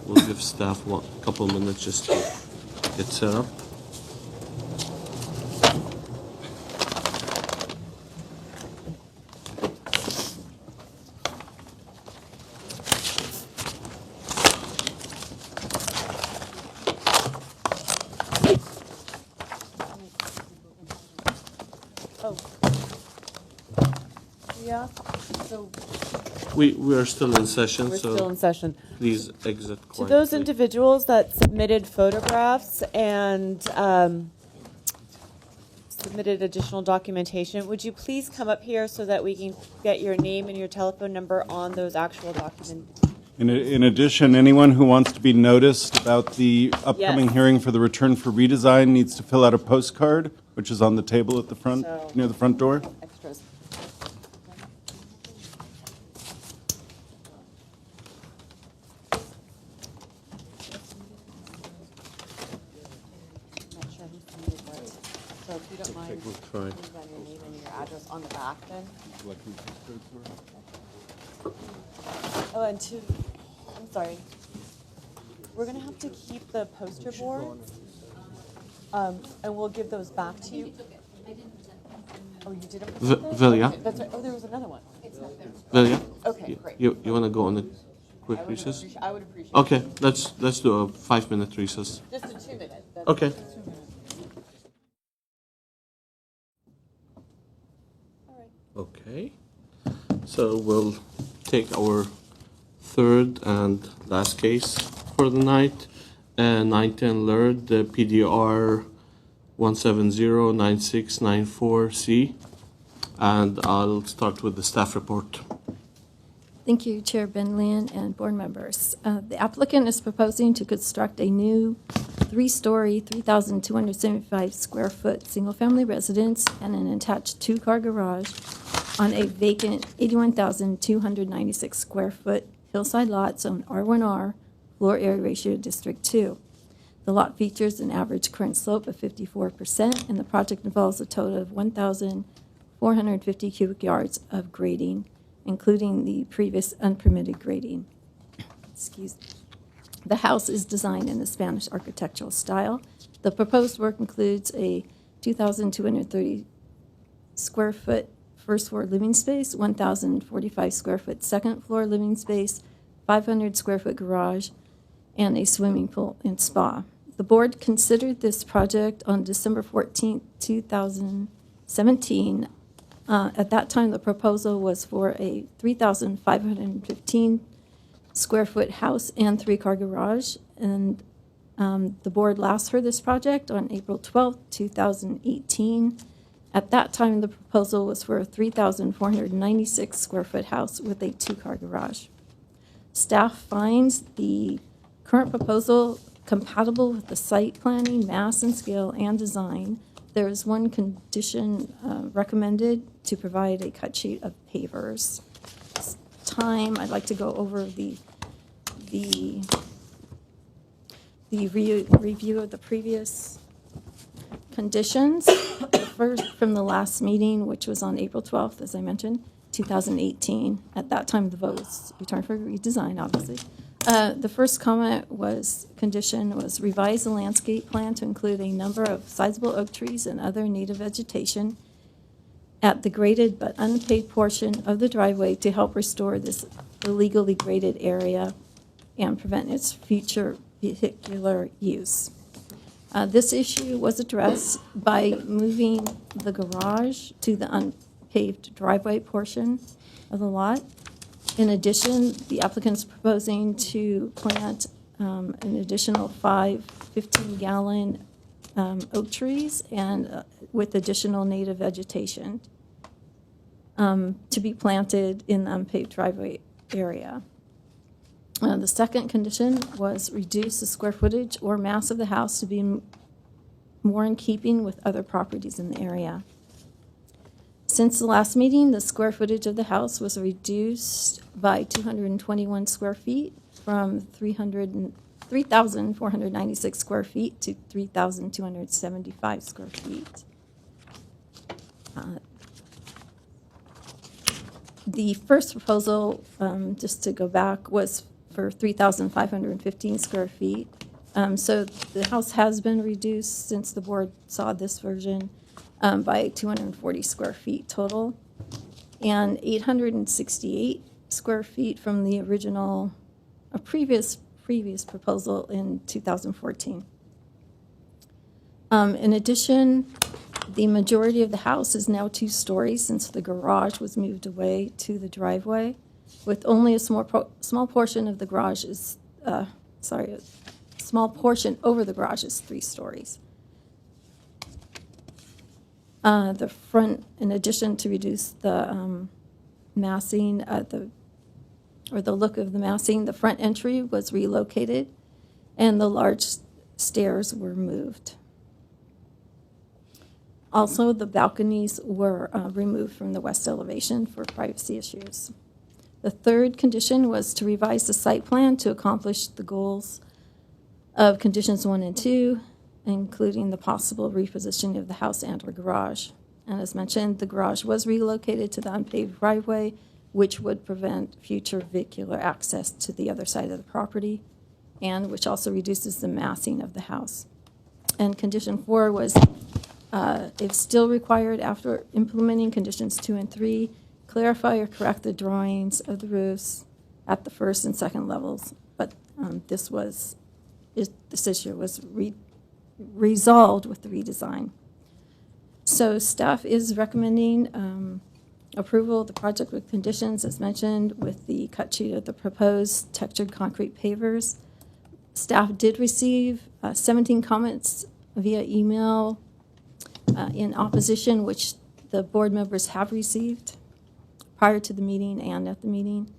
Speaker 2: we'll give staff a couple of minutes just to get set up.
Speaker 11: Oh. Yeah, so
Speaker 2: We are still in session,
Speaker 11: we're
Speaker 2: so
Speaker 11: still in session.
Speaker 2: please exit
Speaker 11: To
Speaker 2: quietly.
Speaker 11: those individuals that submitted photographs and submitted additional documentation, would you please come up here so that we can get your name and your telephone number on those actual documents?
Speaker 14: In addition, anyone who wants to be noticed about the upcoming
Speaker 11: Yes.
Speaker 14: hearing for the return for redesign needs to fill out a postcard, which is on the table at the front,
Speaker 11: So-
Speaker 14: near the front door.
Speaker 11: Extras. Not sure who submitted what. So if you don't mind,
Speaker 2: we'll try.
Speaker 11: please write your name and your address on the back then. Oh, and two, I'm sorry. We're gonna have to keep the poster boards, and we'll give those back to you. Oh, you didn't present those?
Speaker 2: Vilya?
Speaker 11: Okay, that's right. Oh, there was another one.
Speaker 2: Vilya?
Speaker 11: Okay, great.
Speaker 2: You want to go on a quick recess?
Speaker 11: I would appreciate it.
Speaker 2: Okay, let's do a 5-minute recess.
Speaker 11: Just a 2-minute. That's
Speaker 2: Okay.
Speaker 11: just 2 minutes.
Speaker 2: Okay. So we'll take our third and last case for the night. 910 Lurd, the PDR 1709694C. And I'll start with the staff report.
Speaker 1: Thank you, Chair Ben Lin and board members. The applicant is proposing to construct a new 3-story, 3,275 square foot single-family residence and an attached 2-car garage on a vacant 81,296 square foot hillside lot zoned R1R, floor area ratio District 2. The lot features an average current slope of 54%, and the project involves a total of 1,450 cubic yards of grading, including the previous unpermitted grading. Excuse me. The house is designed in the Spanish architectural style. The proposed work includes a 2,230 square foot first floor living space, 1,045 square foot second floor living space, 500 square foot garage, and a swimming pool and spa. The board considered this project on December 14, 2017. At that time, the proposal was for a 3,515 square foot house and 3-car garage. And the board last heard this project on April 12, 2018. At that time, the proposal was for a 3,496 square foot house with a 2-car garage. Staff finds the current proposal compatible with the site planning, mass and scale, and design. There is one condition recommended to provide a cut sheet of pavers. This time, I'd like to go over the review of the previous conditions. First, from the last meeting, which was on April 12th, as I mentioned, 2018. At that time, the vote was returned for redesign, obviously. The first condition was revise the landscape plan to include a number of sizable oak trees and other native vegetation at the graded but unpaved portion of the driveway to help restore this illegally graded area and prevent its future vehicular use. This issue was addressed by moving the garage to the unpaved driveway portion of the lot. In addition, the applicant is proposing to plant an additional 5 15-gallon oak trees and with additional native vegetation to be planted in the unpaved driveway area. The second condition was reduce the square footage or mass of the house to be more in keeping with other properties in the area. Since the last meeting, the square footage of the house was reduced by 221 square feet from 3,496 square feet to 3,275 square feet. The first proposal, just to go back, was for 3,515 square feet. So the house has been reduced since the board saw this version by 240 square feet total, and 868 square feet from the original, previous proposal in 2014. In addition,
Speaker 10: The majority of the house is now 2 stories since the garage was moved away to the driveway, with only a small portion of the garage is, a small portion over the garage is 3 stories. The front, in addition to reduce the massing, the look of the massing, the front entry was relocated and the large stairs were moved. Also, the balconies were removed from the west elevation for privacy issues. The third condition was to revise the site plan to accomplish the goals of conditions 1 and 2, including the possible repositioning of the house and/or garage. And as mentioned, the garage was relocated to the unpaved driveway, which would prevent future vehicular access to the other side of the property, and which also reduces the massing of the house. And condition 4 was, if still required after implementing conditions 2 and 3, clarify or correct the drawings of the roofs at the first and second levels. But this issue was resolved with the redesign. So staff is recommending approval of the project with conditions as mentioned with the cut sheet of the proposed textured concrete pavers. Staff did receive 17 comments via email in opposition, which the board members have received prior to the meeting and at the meeting.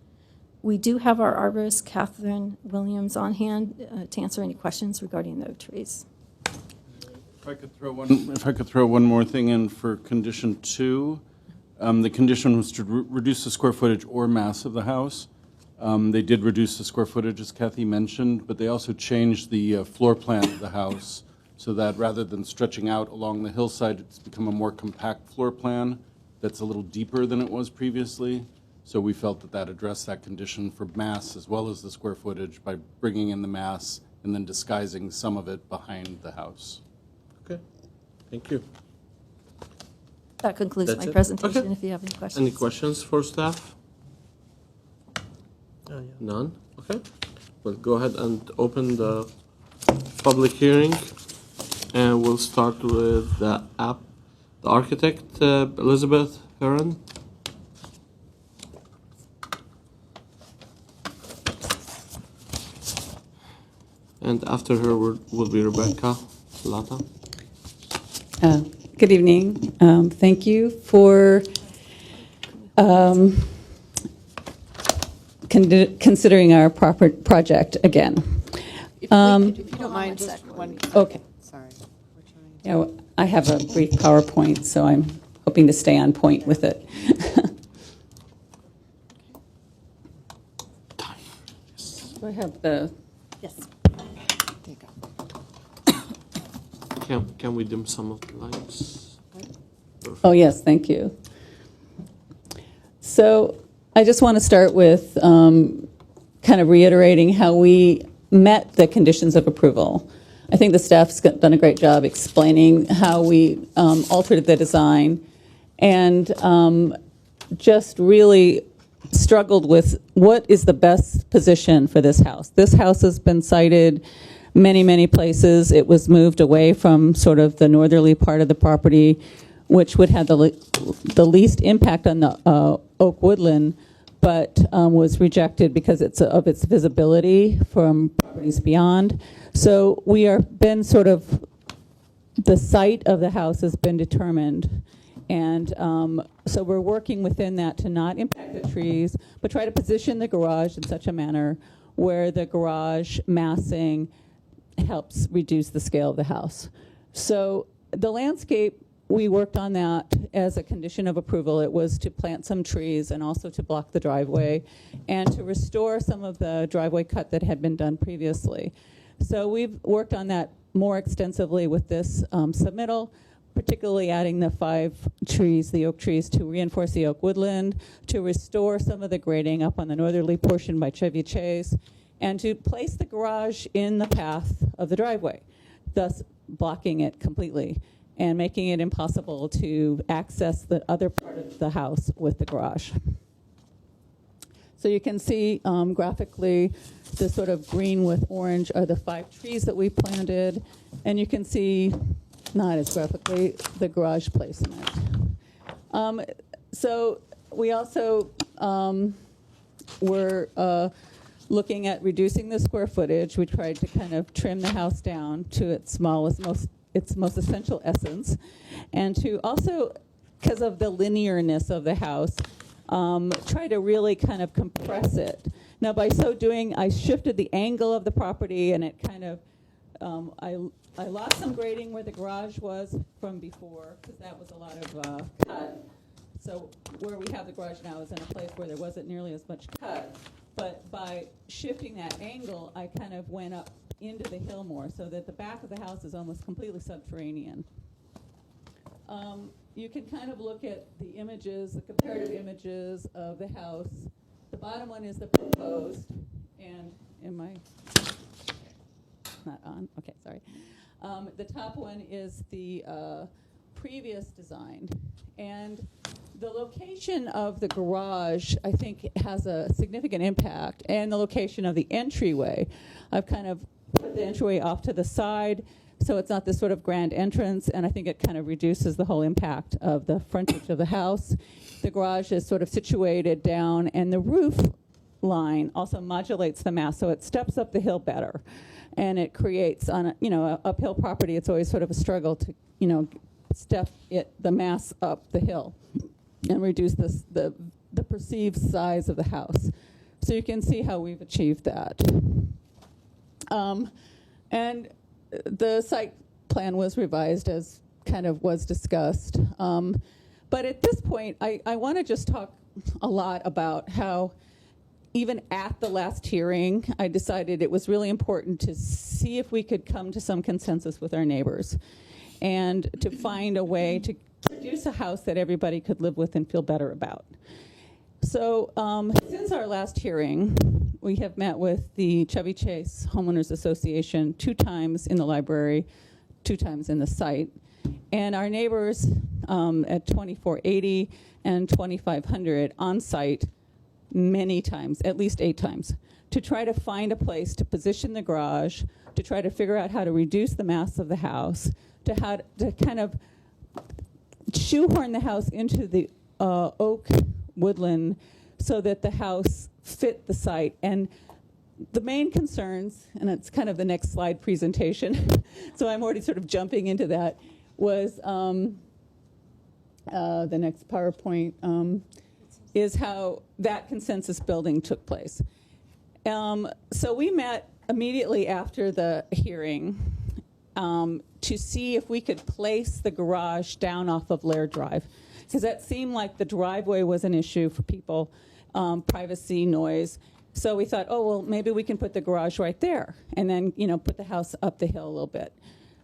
Speaker 10: We do have our arborist, Catherine Williams, on hand to answer any questions regarding the oak trees.
Speaker 14: If I could throw one more thing in for condition 2. The condition was to reduce the square footage or mass of the house. They did reduce the square footage, as Kathy mentioned, but they also changed the floor plan of the house so that rather than stretching out along the hillside, it's become a more compact floor plan that's a little deeper than it was previously. So we felt that that addressed that condition for mass as well as the square footage by bringing in the mass and then disguising some of it behind the house.
Speaker 2: Okay, thank you.
Speaker 10: That concludes
Speaker 2: That's
Speaker 10: my
Speaker 2: it?
Speaker 10: presentation.
Speaker 2: Okay.
Speaker 10: If you have any questions.
Speaker 2: Any questions for staff? None? Okay. We'll go ahead and open the public hearing. And we'll start with the architect, Elizabeth Heron. And after her will be Rebecca Lata.
Speaker 12: Good evening. Thank you for considering our project again.
Speaker 11: If you don't mind, just one.
Speaker 12: Okay.
Speaker 11: Sorry.
Speaker 12: You know, I have a brief PowerPoint, so I'm hoping to stay on point with it. Do I have the?
Speaker 10: Yes.
Speaker 11: There you go.
Speaker 2: Can we dim some of the lights?
Speaker 12: Oh, yes, thank you. So I just want to start with kind of reiterating how we met the conditions of approval. I think the staff's done a great job explaining how we altered the design and just really struggled with what is the best position for this house. This house has been sited many, many places. It was moved away from sort of the northerly part of the property, which would have the least impact on the oak woodland, but was rejected because of its visibility from properties beyond. So we are been sort of, the site of the house has been determined. And so we're working within that to not impact the trees, but try to position the garage in such a manner where the garage massing helps reduce the scale of the house. So the landscape, we worked on that as a condition of approval. It was to plant some trees and also to block the driveway and to restore some of the driveway cut that had been done previously. So we've worked on that more extensively with this submittal, particularly adding the 5 trees, the oak trees, to reinforce the oak woodland, to restore some of the grading up on the northerly portion by Chevy Chase, and to place the garage in the path of the driveway, thus blocking it completely and making it impossible to access the other part of the house with the garage. So you can see graphically the sort of green with orange are the 5 trees that we planted, and you can see not as graphically, the garage placement. So we also were looking at reducing the square footage. We tried to kind of trim the house down to its smallest, its most essential essence, and to also, because of the linearness of the house, try to really kind of compress it. Now, by so doing, I shifted the angle of the property, and it kind of, I lost some grading where the garage was from before, because that was a lot of cut. So where we have the garage now is in a place where there wasn't nearly as much cut. But by shifting that angle, I kind of went up into the hill more, so that the back of the house is almost completely subterranean. You can kind of look at the images, the comparative images of the house. The bottom one is the proposed, and not on? Okay, sorry. The top one is the previous design. And the location of the garage, I think, has a significant impact, and the location of the entryway. I've kind of put the entryway off to the side, so it's not this sort of grand entrance, and I think it kind of reduces the whole impact of the frontage of the house. The garage is sort of situated down, and the roof line also modulates the mass, so it steps up the hill better. And it creates, on a uphill property, it's always sort of a struggle to, step the mass up the hill and reduce the perceived size of the house. So you can see how we've achieved that. And the site plan was revised as kind of was discussed. But at this point, I want to just talk a lot about how even at the last hearing, I decided it was really important to see if we could come to some consensus with our neighbors and to find a way to produce a house that everybody could live with and feel better about. So since our last hearing, we have met with the Chevy Chase Homeowners Association 2 times in the library, 2 times in the site. And our neighbors at 2480 and 2500 on site many times, at least 8 times, to try to find a place to position the garage, to try to figure out how to reduce the mass of the house, to kind of shoehorn the house into the oak woodland so that the house fit the site. And the main concerns, and it's kind of the next slide presentation, so I'm already sort of jumping into that, was the next PowerPoint, is how that consensus building took place. So we met immediately after the hearing to see if we could place the garage down off of Laird Drive, because that seemed like the driveway was an issue for people, privacy, noise. So we thought, oh, well, maybe we can put the garage right there and then, put the house up the hill a little bit.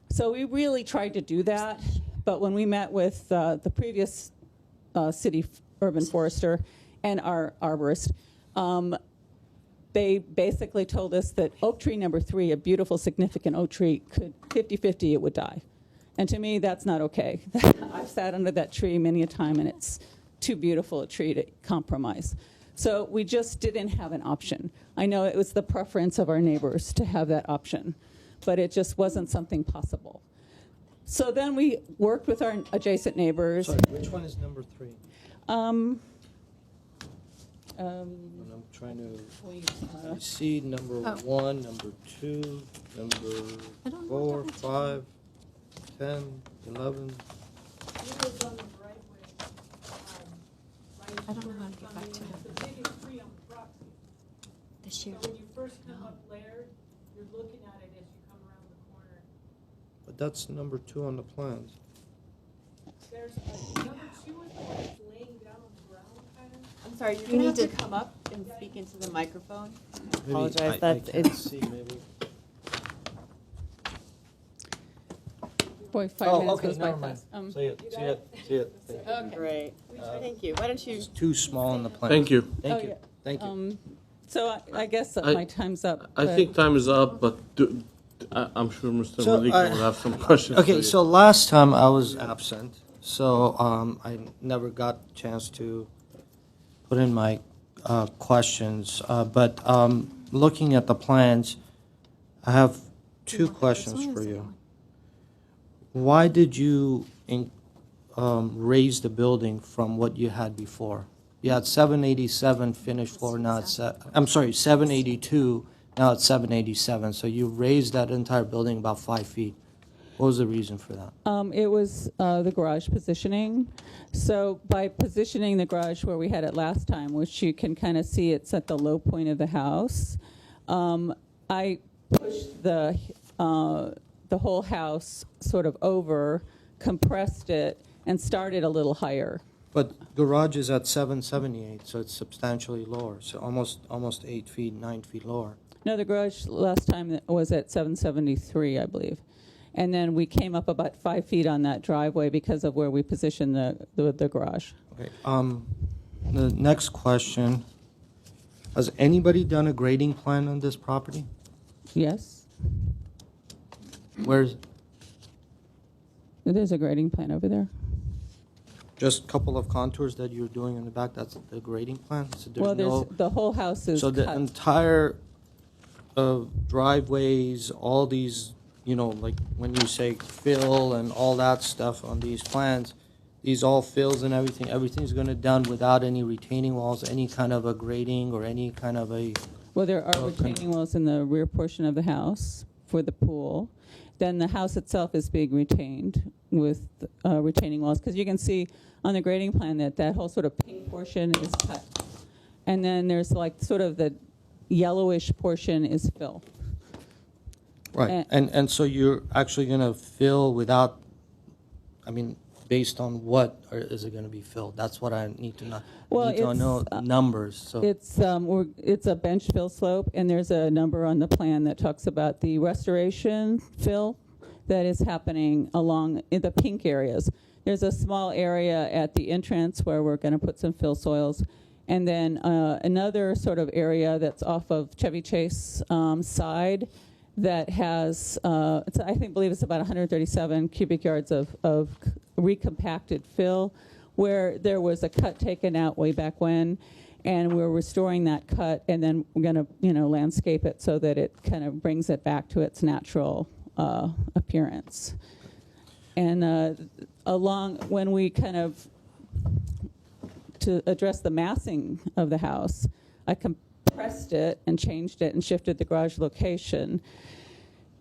Speaker 12: So we really tried to do that, but when we met with the previous city urban forester and our arborist, they basically told us that oak tree number 3, a beautiful, significant oak tree, could 50-50, it would die. And to me, that's not okay. I've sat under that tree many a time, and it's too beautiful a tree to compromise. So we just didn't have an option. I know it was the preference of our neighbors to have that option, but it just wasn't something possible. So then we worked with our adjacent neighbors.
Speaker 5: Sorry, which one is number 3? I'm trying to see number 1, number 2, number 4, 5, 10, 11.
Speaker 10: I don't know how to get back to it. This year.
Speaker 1: When you first come up Laird, you're looking at it as you come around the corner.
Speaker 5: But that's number 2 on the plans.
Speaker 1: There's number 2 is the one that's laying down on the ground, kind of.
Speaker 11: I'm sorry, you're going to have to come up and speak into the microphone. I apologize.
Speaker 5: I
Speaker 11: That's
Speaker 5: can't see, maybe.
Speaker 12: Boy, 5 minutes
Speaker 5: okay,
Speaker 12: goes by
Speaker 5: never mind.
Speaker 12: fast.
Speaker 5: See it.
Speaker 11: Okay. Great. Thank you. Why don't you?
Speaker 5: It's too small on the plan.
Speaker 2: Thank you.
Speaker 5: Thank you. Thank you.
Speaker 12: So I guess my time's up.
Speaker 2: I think time is up, but I'm sure Mr.
Speaker 5: So,
Speaker 2: Malika will have some questions.
Speaker 5: Okay, so last time I was absent, so I never got a chance to put in my questions. But looking at the plans, I have 2 questions for you. why did you raise the building from what you had before? You had 787 finished floor, now it's, I'm sorry, 782, now it's 787. So you raised that entire building about 5 feet. What was the reason for that?
Speaker 12: It was the garage positioning. So by positioning the garage where we had it last time, which you can kind of see it's at the low point of the house, I pushed the whole house sort of over, compressed it, and started a little higher.
Speaker 5: But garage is at 778, so it's substantially lower, so almost 8 feet, 9 feet lower.
Speaker 12: No, the garage last time was at 773, I believe. And then we came up about 5 feet on that driveway because of where we positioned the garage.
Speaker 5: Okay. The next question, has anybody done a grading plan on this property?
Speaker 12: Yes,
Speaker 5: Where's,
Speaker 12: there's a grading plan over there.
Speaker 5: just a couple of contours that you're doing in the back, that's the grading plan? So
Speaker 12: Well, the whole house is
Speaker 5: So the
Speaker 12: cut.
Speaker 5: entire driveways, all these, like when you say fill and all that stuff on these plans, these all fills and everything's going to done without any retaining walls, any kind of a grading or any kind of a...
Speaker 12: Well, there are retaining walls in the rear portion of the house for the pool. Then the house itself is being retained with retaining walls, because you can see on the grading plan that whole sort of pink portion is cut. And then there's like sort of the yellowish portion is fill.
Speaker 5: Right, and so you're actually going to fill without, based on what is it going to be filled? That's what I need to know.
Speaker 12: Well,
Speaker 5: I need to know numbers, so.
Speaker 12: It's a bench fill slope, and there's a number on the plan that talks about the restoration fill that is happening along in the pink areas. There's a small area at the entrance where we're going to put some fill soils, and then another sort of area that's off of Chevy Chase side that has, I believe it's about 137 cubic yards of recompacted fill, where there was a cut taken out way back when, and we're restoring that cut, and then we're going to, landscape it so that it kind of brings it back to its natural appearance. And when we kind of, to address the massing of the house, I compressed it and changed it and shifted the garage location.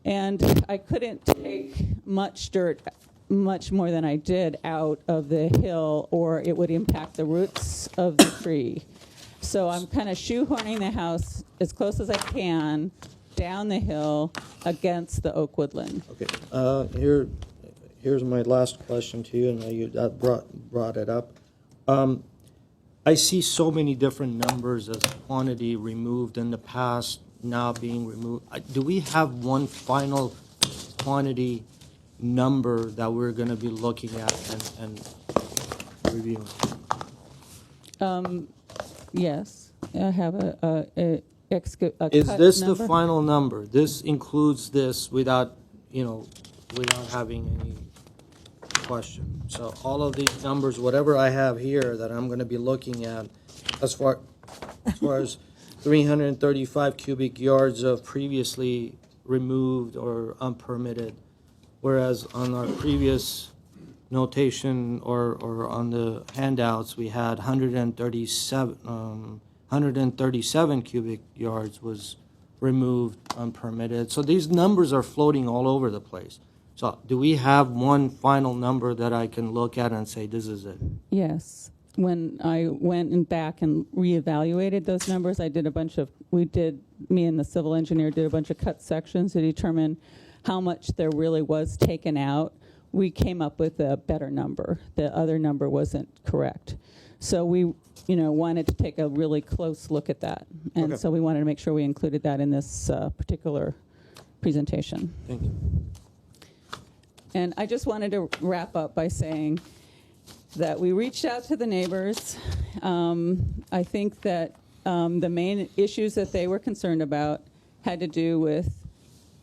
Speaker 12: And I couldn't take much dirt, much more than I did, out of the hill, or it would impact the roots of the tree. So I'm kind of shoehorning the house as close as I can down the hill against the oak woodland.
Speaker 5: Okay, here's my last question to you, and you brought it up. I see so many different numbers as quantity removed in the past, now being removed. Do we have one final quantity number that we're going to be looking at and reviewing?
Speaker 12: Yes, I have a
Speaker 5: Is
Speaker 12: cut
Speaker 5: this
Speaker 12: number.
Speaker 5: the final number? This includes this without having any question. So all of these numbers, whatever I have here that I'm going to be looking at, as far as 335 cubic yards of previously removed or unpermitted, whereas on our previous notation or on the handouts, we had 137 cubic yards was removed unpermitted. So these numbers are floating all over the place. So do we have one final number that I can look at and say, this is it?
Speaker 12: Yes. When I went back and reevaluated those numbers, me and the civil engineer did a bunch of cut sections to determine how much there really was taken out. We came up with a better number. The other number wasn't correct. So we, wanted to take a really close look at that. And so we wanted to make sure we included that in this particular presentation.
Speaker 5: Thank you.
Speaker 12: And I just wanted to wrap up by saying that we reached out to the neighbors. I think that the main issues that they were concerned about had to do with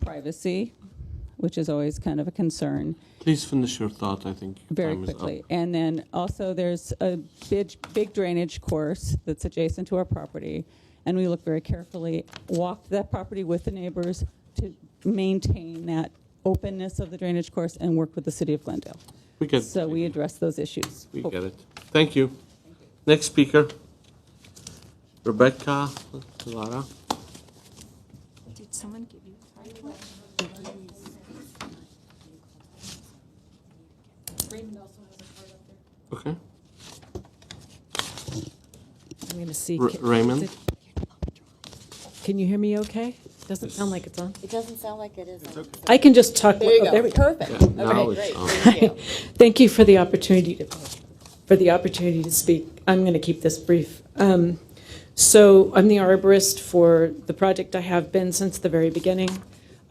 Speaker 12: privacy, which is always kind of a concern.
Speaker 2: Please finish your thought, I think.
Speaker 12: Very
Speaker 2: time is
Speaker 12: quickly.
Speaker 2: up.
Speaker 12: And then also there's a big drainage course that's adjacent to our property. And we looked very carefully, walked that property with the neighbors to maintain that openness of the drainage course and worked with the city of Glendale.
Speaker 2: We get,
Speaker 12: So we addressed those issues.
Speaker 2: we get it. Thank you. Next speaker, Rebecca Lara.
Speaker 10: Did someone give you a title?
Speaker 2: Okay.
Speaker 1: I'm going to see.
Speaker 2: Raymond.
Speaker 1: Can you hear me okay? Doesn't sound like it's on.
Speaker 11: It doesn't sound like it is.
Speaker 1: I can just talk.
Speaker 11: There you go.
Speaker 1: we
Speaker 11: Perfect.
Speaker 2: Yeah, now
Speaker 11: Okay,
Speaker 2: it's
Speaker 11: great.
Speaker 2: on.
Speaker 11: Thank you.
Speaker 1: Thank you for the opportunity to speak. I'm going to keep this brief. So I'm the arborist for the project. I have been since the very beginning.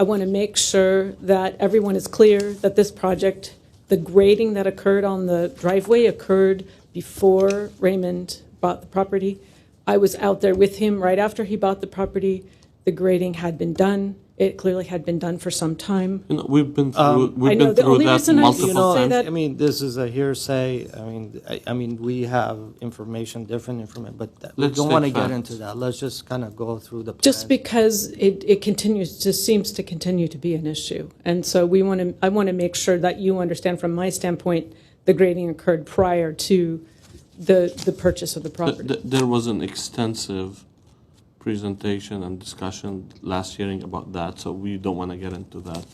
Speaker 1: I want to make sure that everyone is clear that this project, the grading that occurred on the driveway occurred before Raymond bought the property. I was out there with him right after he bought the property. The grading had been done. It clearly had been done for some time.
Speaker 2: You know, we've been through,
Speaker 1: I
Speaker 2: we've
Speaker 1: know,
Speaker 2: been
Speaker 1: the
Speaker 2: through
Speaker 1: only
Speaker 2: that
Speaker 1: reason I
Speaker 2: multiple
Speaker 1: say
Speaker 2: times.
Speaker 1: that-
Speaker 5: I mean, this is a hearsay. I mean, we have information, different information, but we
Speaker 2: Let's
Speaker 5: don't want to
Speaker 2: take
Speaker 5: get
Speaker 2: facts.
Speaker 5: into that. Let's just kind of go through the.
Speaker 1: Just
Speaker 5: plans.
Speaker 1: because it continues, just seems to continue to be an issue. And so I want to make sure that you understand from my standpoint, the grading occurred prior to the purchase of the property.
Speaker 2: There was an extensive presentation and discussion last hearing about that, so we don't want to get into that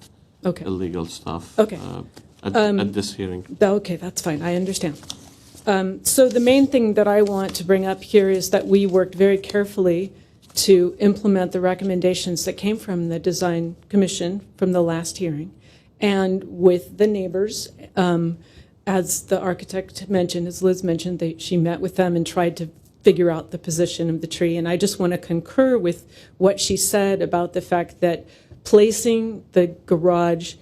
Speaker 1: Okay.
Speaker 2: illegal stuff.
Speaker 1: Okay.
Speaker 2: At this hearing.
Speaker 1: Okay, that's fine, I understand. So the main thing that I want to bring up here is that we worked very carefully to implement the recommendations that came from the Design Commission from the last hearing, and with the neighbors. As the architect mentioned, as Liz mentioned, she met with them and tried to figure out the position of the tree. And I just want to concur with what she said about the fact that placing the garage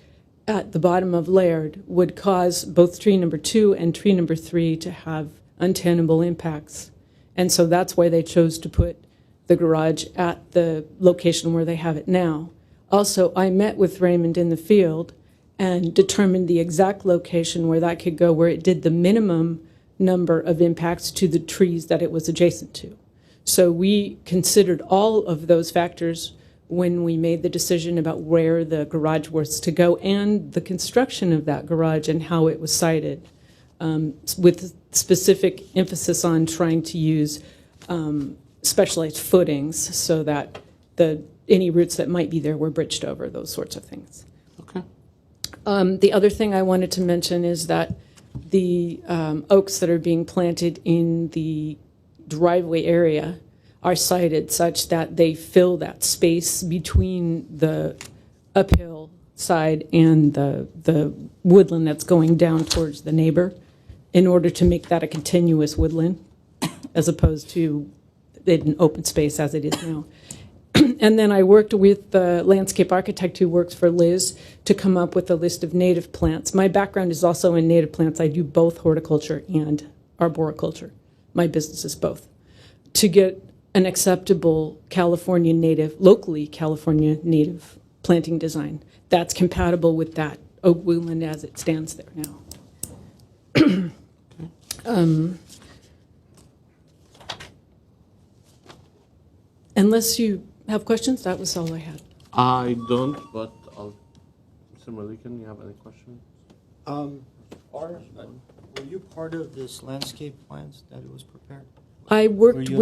Speaker 1: at the bottom of Laird would cause both tree number 2 and tree number 3 to have untenable impacts. And so that's why they chose to put the garage at the location where they have it now. Also, I met with Raymond in the field and determined the exact location where that could go, where it did the minimum number of impacts to the trees that it was adjacent to. So we considered all of those factors when we made the decision about where the garage was to go and the construction of that garage and how it was sited, with specific emphasis on trying to use specialized footings so that any roots that might be there were bridged over, those sorts of things.
Speaker 2: Okay.
Speaker 1: The other thing I wanted to mention is that the oaks that are being planted in the driveway area are sited such that they fill that space between the uphill side and the woodland that's going down towards the neighbor in order to make that a continuous woodland as opposed to an open space as it is now. And then I worked with the landscape architect who works for Liz to come up with a list of native plants. My background is also in native plants. I do both horticulture and arboriculture. My business is both. To get an acceptable California native, locally California native planting design that's compatible with that oak woodland as it stands there now. Unless you have questions, that was all I had.
Speaker 2: I don't, but Mr. Malikan, you have any questions?
Speaker 5: Were you part of this landscape plans that it was prepared?
Speaker 1: I worked
Speaker 5: you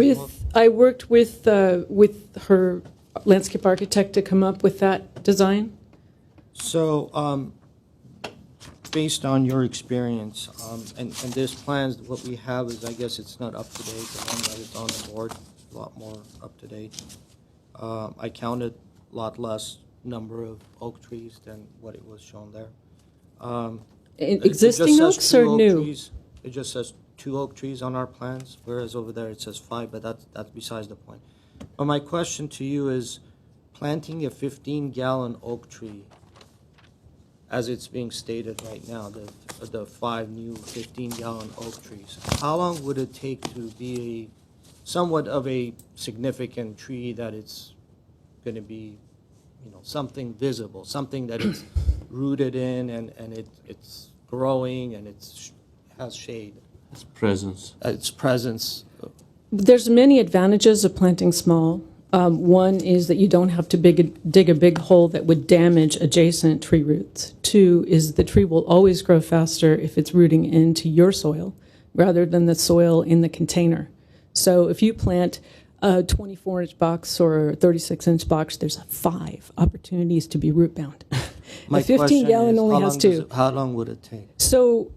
Speaker 1: with her landscape architect to come up with that design.
Speaker 5: So, based on your experience, and this plans, what we have is, I guess it's not up to date. The one that is on the board is a lot more up to date. I counted a lot less number of oak trees than what it was shown there.
Speaker 1: Existing oaks or new?
Speaker 5: It just says 2 oak trees on our plans, whereas over there it says 5, but that's besides the point. But my question to you is, planting a 15-gallon oak tree, as it's being stated right now, the 5 new 15-gallon oak trees, how long would it take to be somewhat of a significant tree that it's going to be, something visible, something that it's rooted in and it's growing and has shade?
Speaker 2: Its presence.
Speaker 5: Its presence.
Speaker 1: There's many advantages of planting small.
Speaker 6: One is that you don't have to dig a big hole that would damage adjacent tree roots. Two is the tree will always grow faster if it's rooting into your soil rather than the soil in the container. So if you plant a 24-inch box or a 36-inch box, there's 5 opportunities to be root bound.
Speaker 5: My
Speaker 6: The 15-gallon only has 2.
Speaker 5: How long would it take?
Speaker 6: So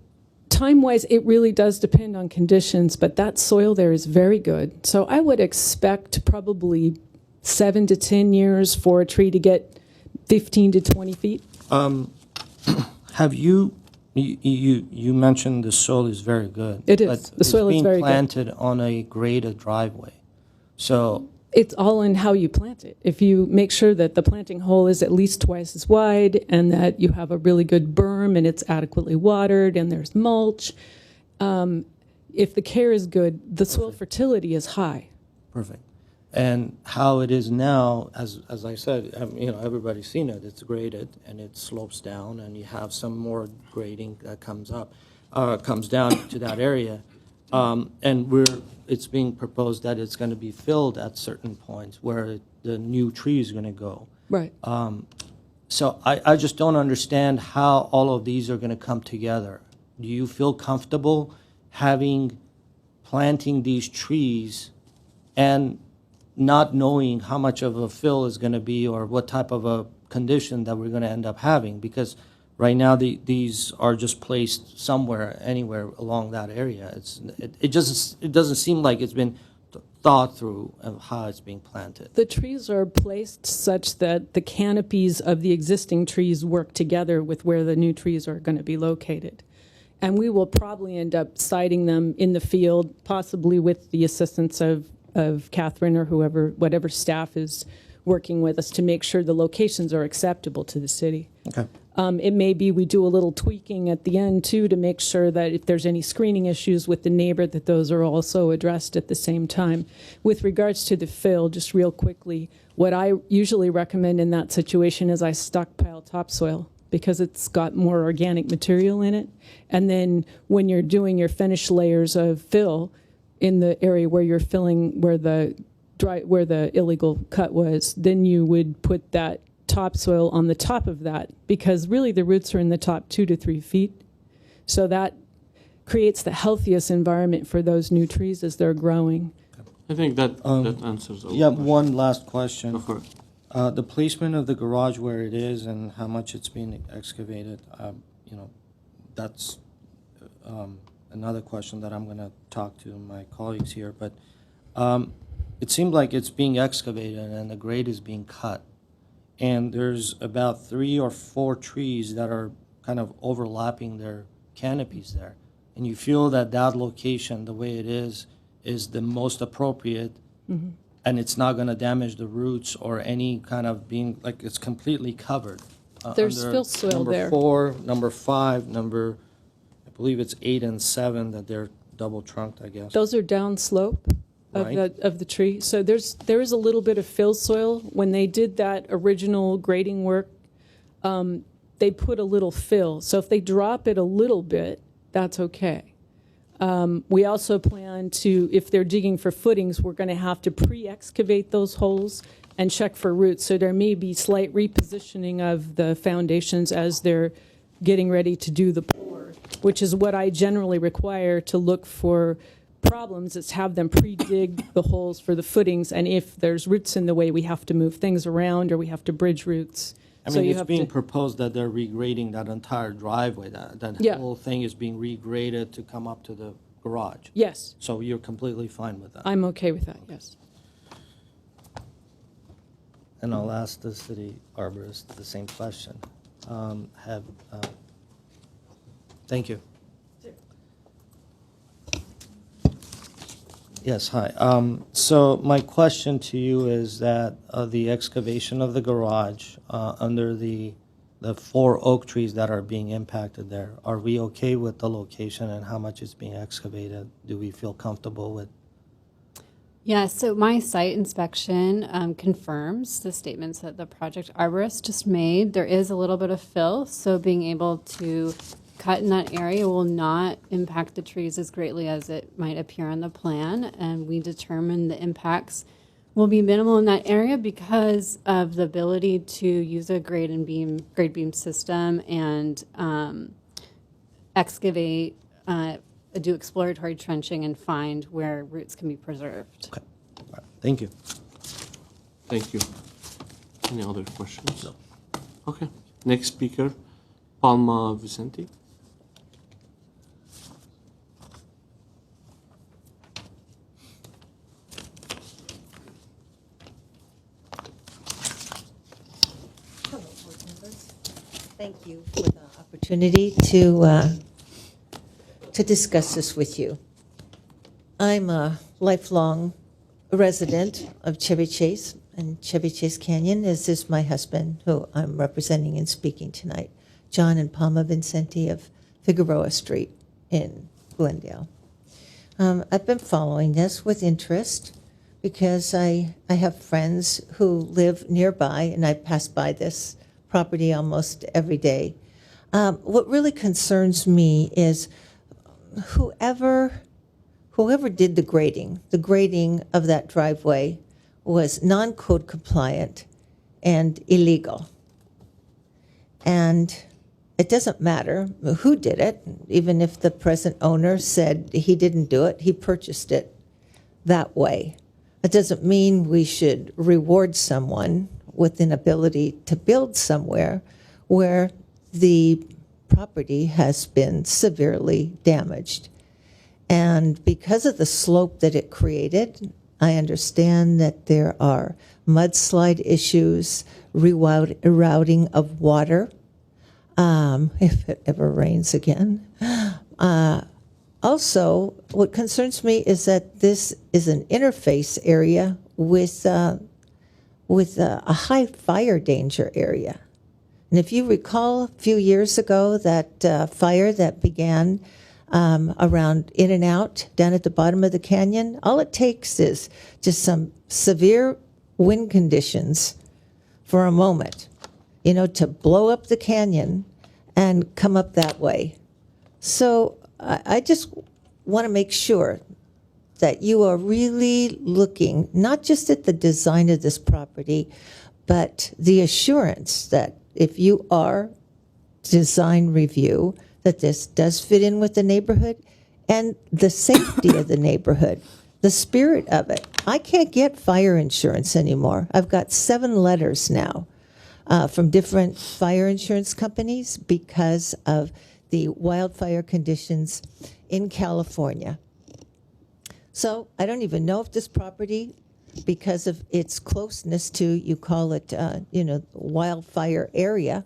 Speaker 6: time-wise, it really does depend on conditions, but that soil there is very good. So I would expect probably 7 to 10 years for a tree to get 15 to 20 feet.
Speaker 5: Have you mentioned the soil is very good.
Speaker 6: It is.
Speaker 5: But
Speaker 6: The soil is very
Speaker 5: it's
Speaker 6: good.
Speaker 5: being planted on a graded driveway. So
Speaker 6: It's all in how you plant it. If you make sure that the planting hole is at least twice as wide and that you have a really good berm and it's adequately watered and there's mulch, if the care is good, the soil fertility is high.
Speaker 5: perfect. And how it is now, as I said, everybody's seen it. It's graded and it slopes down, and you have some more grading that comes down to that area. And it's being proposed that it's going to be filled at certain points where the new tree is going to go.
Speaker 6: Right.
Speaker 5: So I just don't understand how all of these are going to come together. Do you feel comfortable planting these trees and not knowing how much of a fill is going to be or what type of a condition that we're going to end up having? Because right now these are just placed somewhere, anywhere along that area. It doesn't seem like it's been thought through of how it's being planted.
Speaker 6: The trees are placed such that the canopies of the existing trees work together with where the new trees are going to be located. And we will probably end up siting them in the field, possibly with the assistance of Catherine or whatever staff is working with us to make sure the locations are acceptable to the city.
Speaker 5: Okay.
Speaker 6: It may be we do a little tweaking at the end, too, to make sure that if there's any screening issues with the neighbor, that those are also addressed at the same time. With regards to the fill, just real quickly, what I usually recommend in that situation is I stockpile topsoil because it's got more organic material in it. And then when you're doing your finished layers of fill in the area where you're filling, where the illegal cut was, then you would put that topsoil on the top of that, because really the roots are in the top 2 to 3 feet. So that creates the healthiest environment for those new trees as they're growing.
Speaker 2: I think that answers all.
Speaker 5: Yeah, one last question.
Speaker 2: Go for it.
Speaker 5: The placement of the garage where it is and how much it's being excavated, that's another question that I'm going to talk to my colleagues here. But it seemed like it's being excavated and the grade is being cut. And there's about 3 or 4 trees that are kind of overlapping their canopies there. And you feel that location, the way it is the most appropriate, and it's not going to damage the roots or any kind of being, like it's completely covered.
Speaker 6: There's fill soil there.
Speaker 5: Number 4, number 5, I believe it's 8 and 7 that they're double trunked, I guess.
Speaker 6: Those are down slope of the tree. So there is a little bit of fill soil. When they did that original grading work, they put a little fill. So if they drop it a little bit, that's okay. We also plan to, if they're digging for footings, we're going to have to pre-excavate those holes and check for roots. So there may be slight repositioning of the foundations as they're getting ready to do the pour, which is what I generally require to look for problems, is have them pre-dig the holes for the footings, and if there's roots in the way, we have to move things around or we have to bridge roots.
Speaker 5: I mean, it's being proposed that they're regrading that entire driveway. That whole thing is being regraded to come up to the garage.
Speaker 6: Yes.
Speaker 5: So you're completely fine with that?
Speaker 6: I'm okay with that, yes.
Speaker 5: And I'll ask the city arborist the same question. Thank you. Yes, hi. So my question to you is that the excavation of the garage under the 4 oak trees that are being impacted there, are we okay with the location and how much is being excavated? Do we feel comfortable with?
Speaker 20: Yeah, so my site inspection confirms the statements that the project arborist just made. There is a little bit of fill, so being able to cut in that area will not impact the trees as greatly as it might appear on the plan. And we determined the impacts will be minimal in that area because of the ability to use a grade beam system and excavate, do exploratory trenching and find where roots can be preserved.
Speaker 5: Okay. All right. Thank you.
Speaker 2: Thank you. Any other questions? No. Okay. Next speaker, Palma Vicente.
Speaker 15: Hello, board members. Thank you for the opportunity to discuss this with you. I'm a lifelong resident of Chevy Chase, and Chevy Chase Canyon, as is my husband, who I'm representing and speaking tonight, John and Palma Vincenti of Figueroa Street in Glendale. I've been following this with interest because I have friends who live nearby, and I pass by this property almost every day. What really concerns me is whoever did the grading of that driveway was non-code compliant and illegal. And it doesn't matter who did it, even if the present owner said he didn't do it, he purchased it that way. It doesn't mean we should reward someone with an ability to build somewhere where the property has been severely damaged. And because of the slope that it created, I understand that there are mudslide issues, rerouting of water, if it ever rains again. Also, what concerns me is that this is an interface area with a high fire danger area. And if you recall a few years ago, that fire that began around In and Out down at the bottom of the canyon, all it takes is just some severe wind conditions for a moment, to blow up the canyon and come up that way. So I just want to make sure that you are really looking not just at the design of this property, but the assurance that if you are design review, that this does fit in with the neighborhood and the safety of the neighborhood, the spirit of it. I can't get fire insurance anymore. I've got 7 letters now from different fire insurance companies because of the wildfire conditions in California. So I don't even know if this property, because of its closeness to, you call it, wildfire area,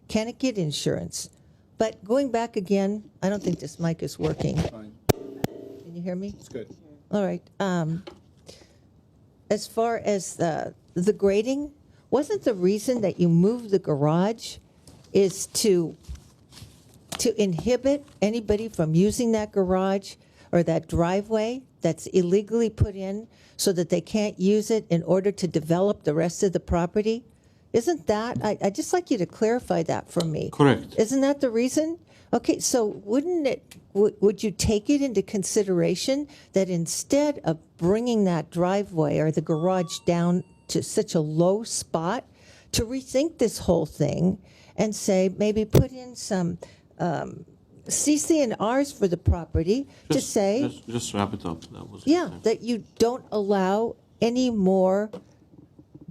Speaker 15: can it get insurance? But going back again, I don't think this mic is working.
Speaker 14: Fine.
Speaker 15: Can you hear me?
Speaker 14: It's good.
Speaker 15: All right. As far as the grading, wasn't the reason that you moved the garage is to inhibit anybody from using that garage or that driveway that's illegally put in so that they can't use it in order to develop the rest of the property? Isn't that, I'd just like you to clarify that for me.
Speaker 2: Correct.
Speaker 15: Isn't that the reason? Okay, so would you take it into consideration that instead of bringing that driveway or the garage down to such a low spot, to rethink this whole thing and say, maybe put in some CC&Rs for the property to say,
Speaker 2: Just wrap it up. That was
Speaker 15: that you don't allow any more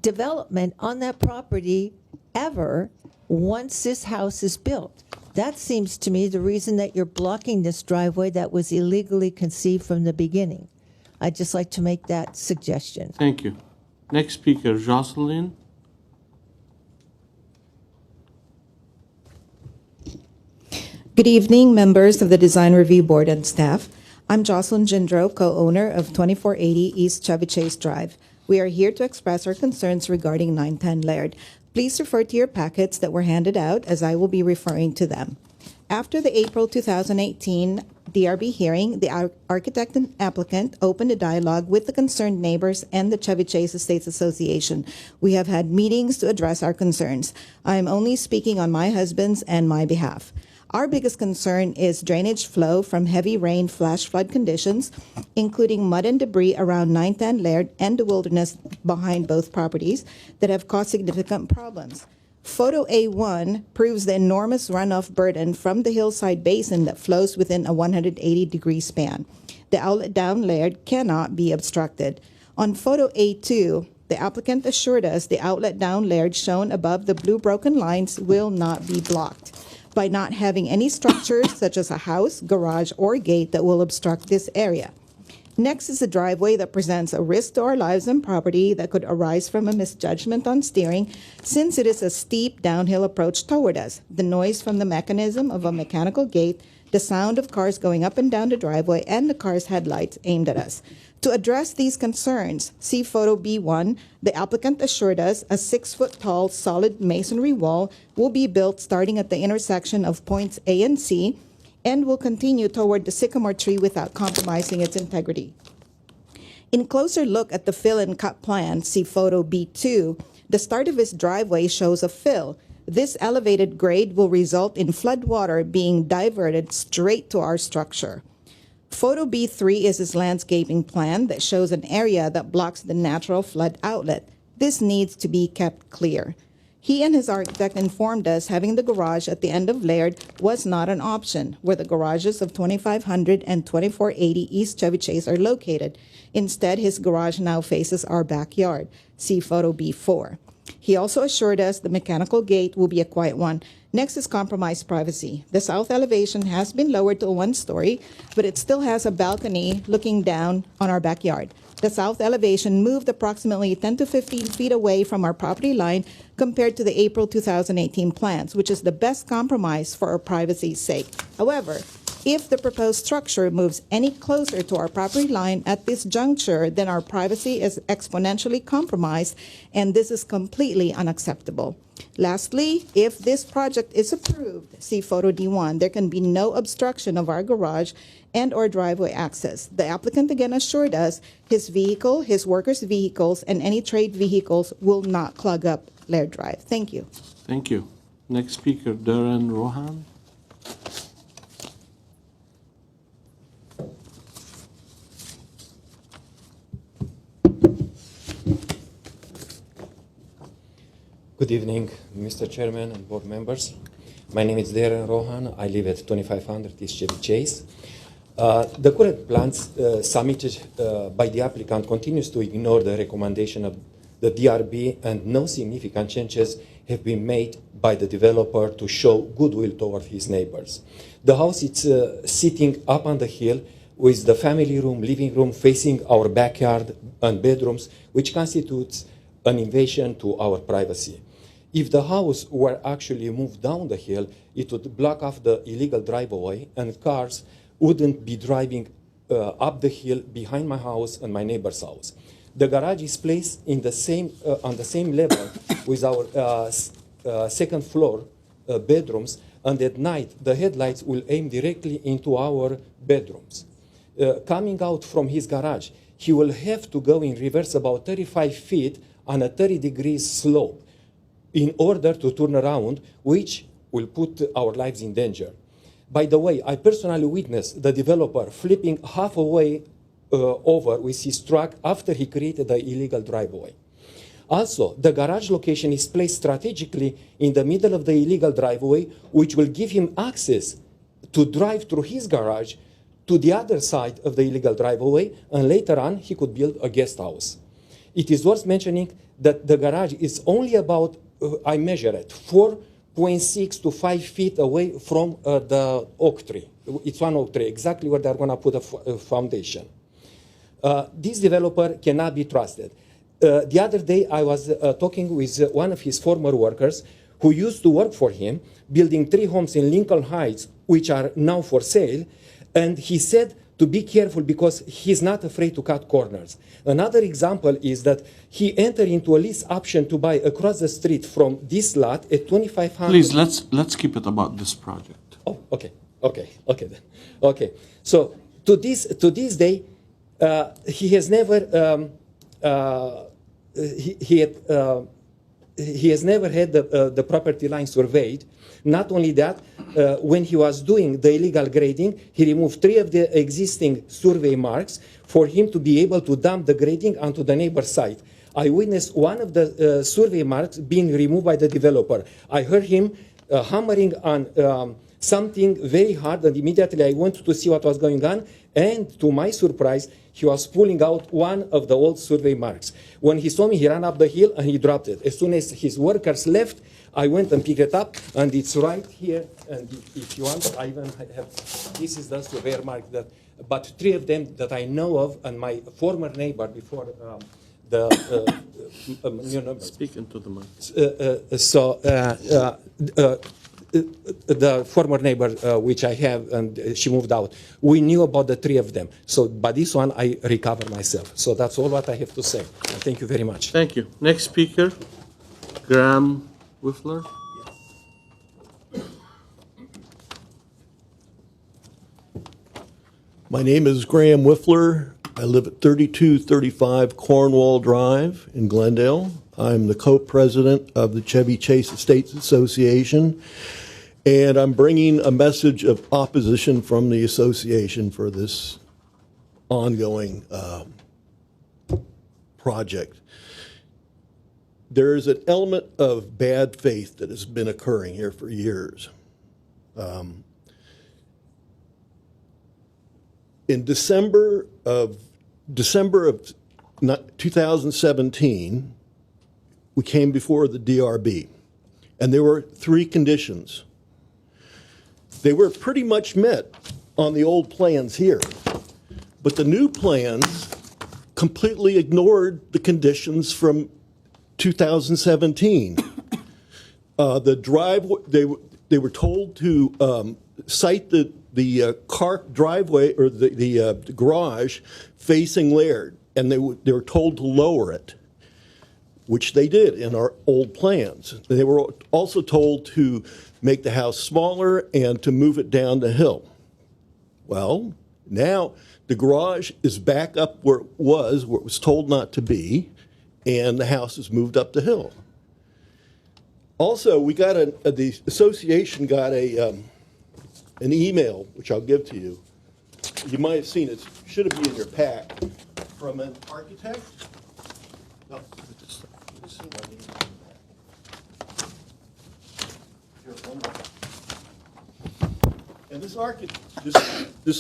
Speaker 15: development on that property ever once this house is built. That seems to me the reason that you're blocking this driveway that was illegally conceived from the beginning. I'd just like to make that suggestion.
Speaker 2: Thank you. Next speaker, Jocelyn.
Speaker 17: Good evening, members of the Design Review Board and staff. I'm Jocelyn Jindro, co-owner of 2480 East Chevy Chase Drive. We are here to express our concerns regarding 910 Laird. Please refer to your packets that were handed out as I will be referring to them. After the April 2018 DRB hearing, the architect and applicant opened a dialogue with the concerned neighbors and the Chevy Chase Estates Association. We have had meetings to address our concerns. I am only speaking on my husband's and my behalf. Our biggest concern is drainage flow from heavy rain flash flood conditions, including mud and debris around 9th and Laird and the wilderness behind both properties that have caused significant problems. Photo A1 proves the enormous runoff burden from the hillside basin that flows within a 180-degree span. The outlet down Laird cannot be obstructed. On photo A2, the applicant assured us the outlet down Laird shown above the blue broken lines will not be blocked by not having any structures such as a house, garage, or gate that will obstruct this area. Next is a driveway that presents a risk to our lives and property that could arise from a misjudgment on steering, since it is a steep downhill approach toward us. The noise from the mechanism of a mechanical gate, the sound of cars going up and down the driveway, and the car's headlights aimed at us. To address these concerns, see photo B1, the applicant assured us a 6-foot-tall solid masonry wall will be built starting at the intersection of points A and C, and will continue toward the sycamore tree without compromising its integrity. In closer look at the fill and cut plan, see photo B2, the start of his driveway shows a fill. This elevated grade will result in flood water being diverted straight to our structure. Photo B3 is his landscaping plan that shows an area that blocks the natural flood outlet. This needs to be kept clear. He and his architect informed us having the garage at the end of Laird was not an option, where the garages of 2500 and 2480 East Chevy Chase are located. Instead, his garage now faces our backyard. See photo B4. He also assured us the mechanical gate will be a quiet one. Next is compromised privacy. The south elevation has been lowered to a 1-story, but it still has a balcony looking down on our backyard. The south elevation moved approximately 10 to 15 feet away from our property line compared to the April 2018 plans, which is the best compromise for our privacy's sake. However, if the proposed structure moves any closer to our property line at this juncture, then our privacy is exponentially compromised, and this is completely unacceptable. Lastly, if this project is approved, see photo D1, there can be no obstruction of our garage and or driveway access. The applicant again assured us his vehicle, his workers' vehicles, and any trade vehicles will not clog up Laird Drive. Thank you.
Speaker 2: Thank you. Next speaker, Darren Rohan.
Speaker 18: Good evening, Mr. Chairman and board members. My name is Darren Rohan. I live at 2500 East Chevy Chase. The current plans submitted by the applicant continues to ignore the recommendation of the DRB, and no significant changes have been made by the developer to show goodwill toward his neighbors. The house is sitting up on the hill with the family room, living room facing our backyard and bedrooms, which constitutes an invasion to our privacy. If the house were actually moved down the hill, it would block off the illegal driveway, and cars wouldn't be driving up the hill behind my house and my neighbor's house. The garage is placed in the same, on the same level with our second floor bedrooms, and at night the headlights will aim directly into our bedrooms. Coming out from his garage, he will have to go in reverse about 35 feet on a 30-degree slope in order to turn around, which will put our lives in danger. By the way, I personally witnessed the developer flipping halfway over with his truck after he created the illegal driveway. Also, the garage location is placed strategically in the middle of the illegal driveway, which will give him access to drive through his garage to the other side of the illegal driveway, and later on he could build a guest house. It is worth mentioning that the garage is only about, I measure it, 4.6 to 5 feet away from the oak tree. It's one oak tree, exactly where they're going to put a foundation. This developer cannot be trusted. The other day I was talking with one of his former workers who used to work for him, building 3 homes in Lincoln Heights, which are now for sale, and he said to be careful because he's not afraid to cut corners. Another example is that he entered into a lease option to buy across the street from this lot at 2,500.
Speaker 2: Please, let's keep it about this project.
Speaker 18: Oh, okay then. Okay, so to this day, he has never he has never had the property line surveyed. Not only that, when he was doing the illegal grading, he removed 3 of the existing survey marks for him to be able to dump the grading onto the neighbor's site. I witnessed one of the survey marks being removed by the developer. I heard him hammering on something very hard, and immediately I went to see what was going on, and to my surprise, he was pulling out one of the old survey marks. When he saw me, he ran up the hill and he dropped it. As soon as his workers left, I went and picked it up, and it's right here. And if you want, I even have, this is the surveyor mark, but 3 of them that I know of, and my former neighbor before
Speaker 2: Speak into the mic.
Speaker 18: The former neighbor, which I have, and she moved out, we knew about the 3 of them. So, but this one, I recover myself. So that's all what I have to say. And thank you very much.
Speaker 2: Thank you. Next speaker, Graham Whiffler.
Speaker 4: My name is Graham Whiffler. I live at 3235 Cornwall Drive in Glendale. I'm the co-president of the Chevy Chase Estates Association, and I'm bringing a message of opposition from the association for this ongoing project. There is an element of bad faith that has been occurring here for years. In December of 2017, we came before the DRB, and there were 3 conditions. They were pretty much met on the old plans here, but the new plans completely ignored the conditions from 2017. The driveway, they were told to site the car driveway or the garage facing Laird, and they were told to lower it, which they did in our old plans. They were also told to make the house smaller and to move it down the hill. Well, now the garage is back up where it was told not to be, and the house is moved up the hill. Also, we got the association got an email, which I'll give to you. You might have seen it. Should have been in your pack, from an architect. No. And this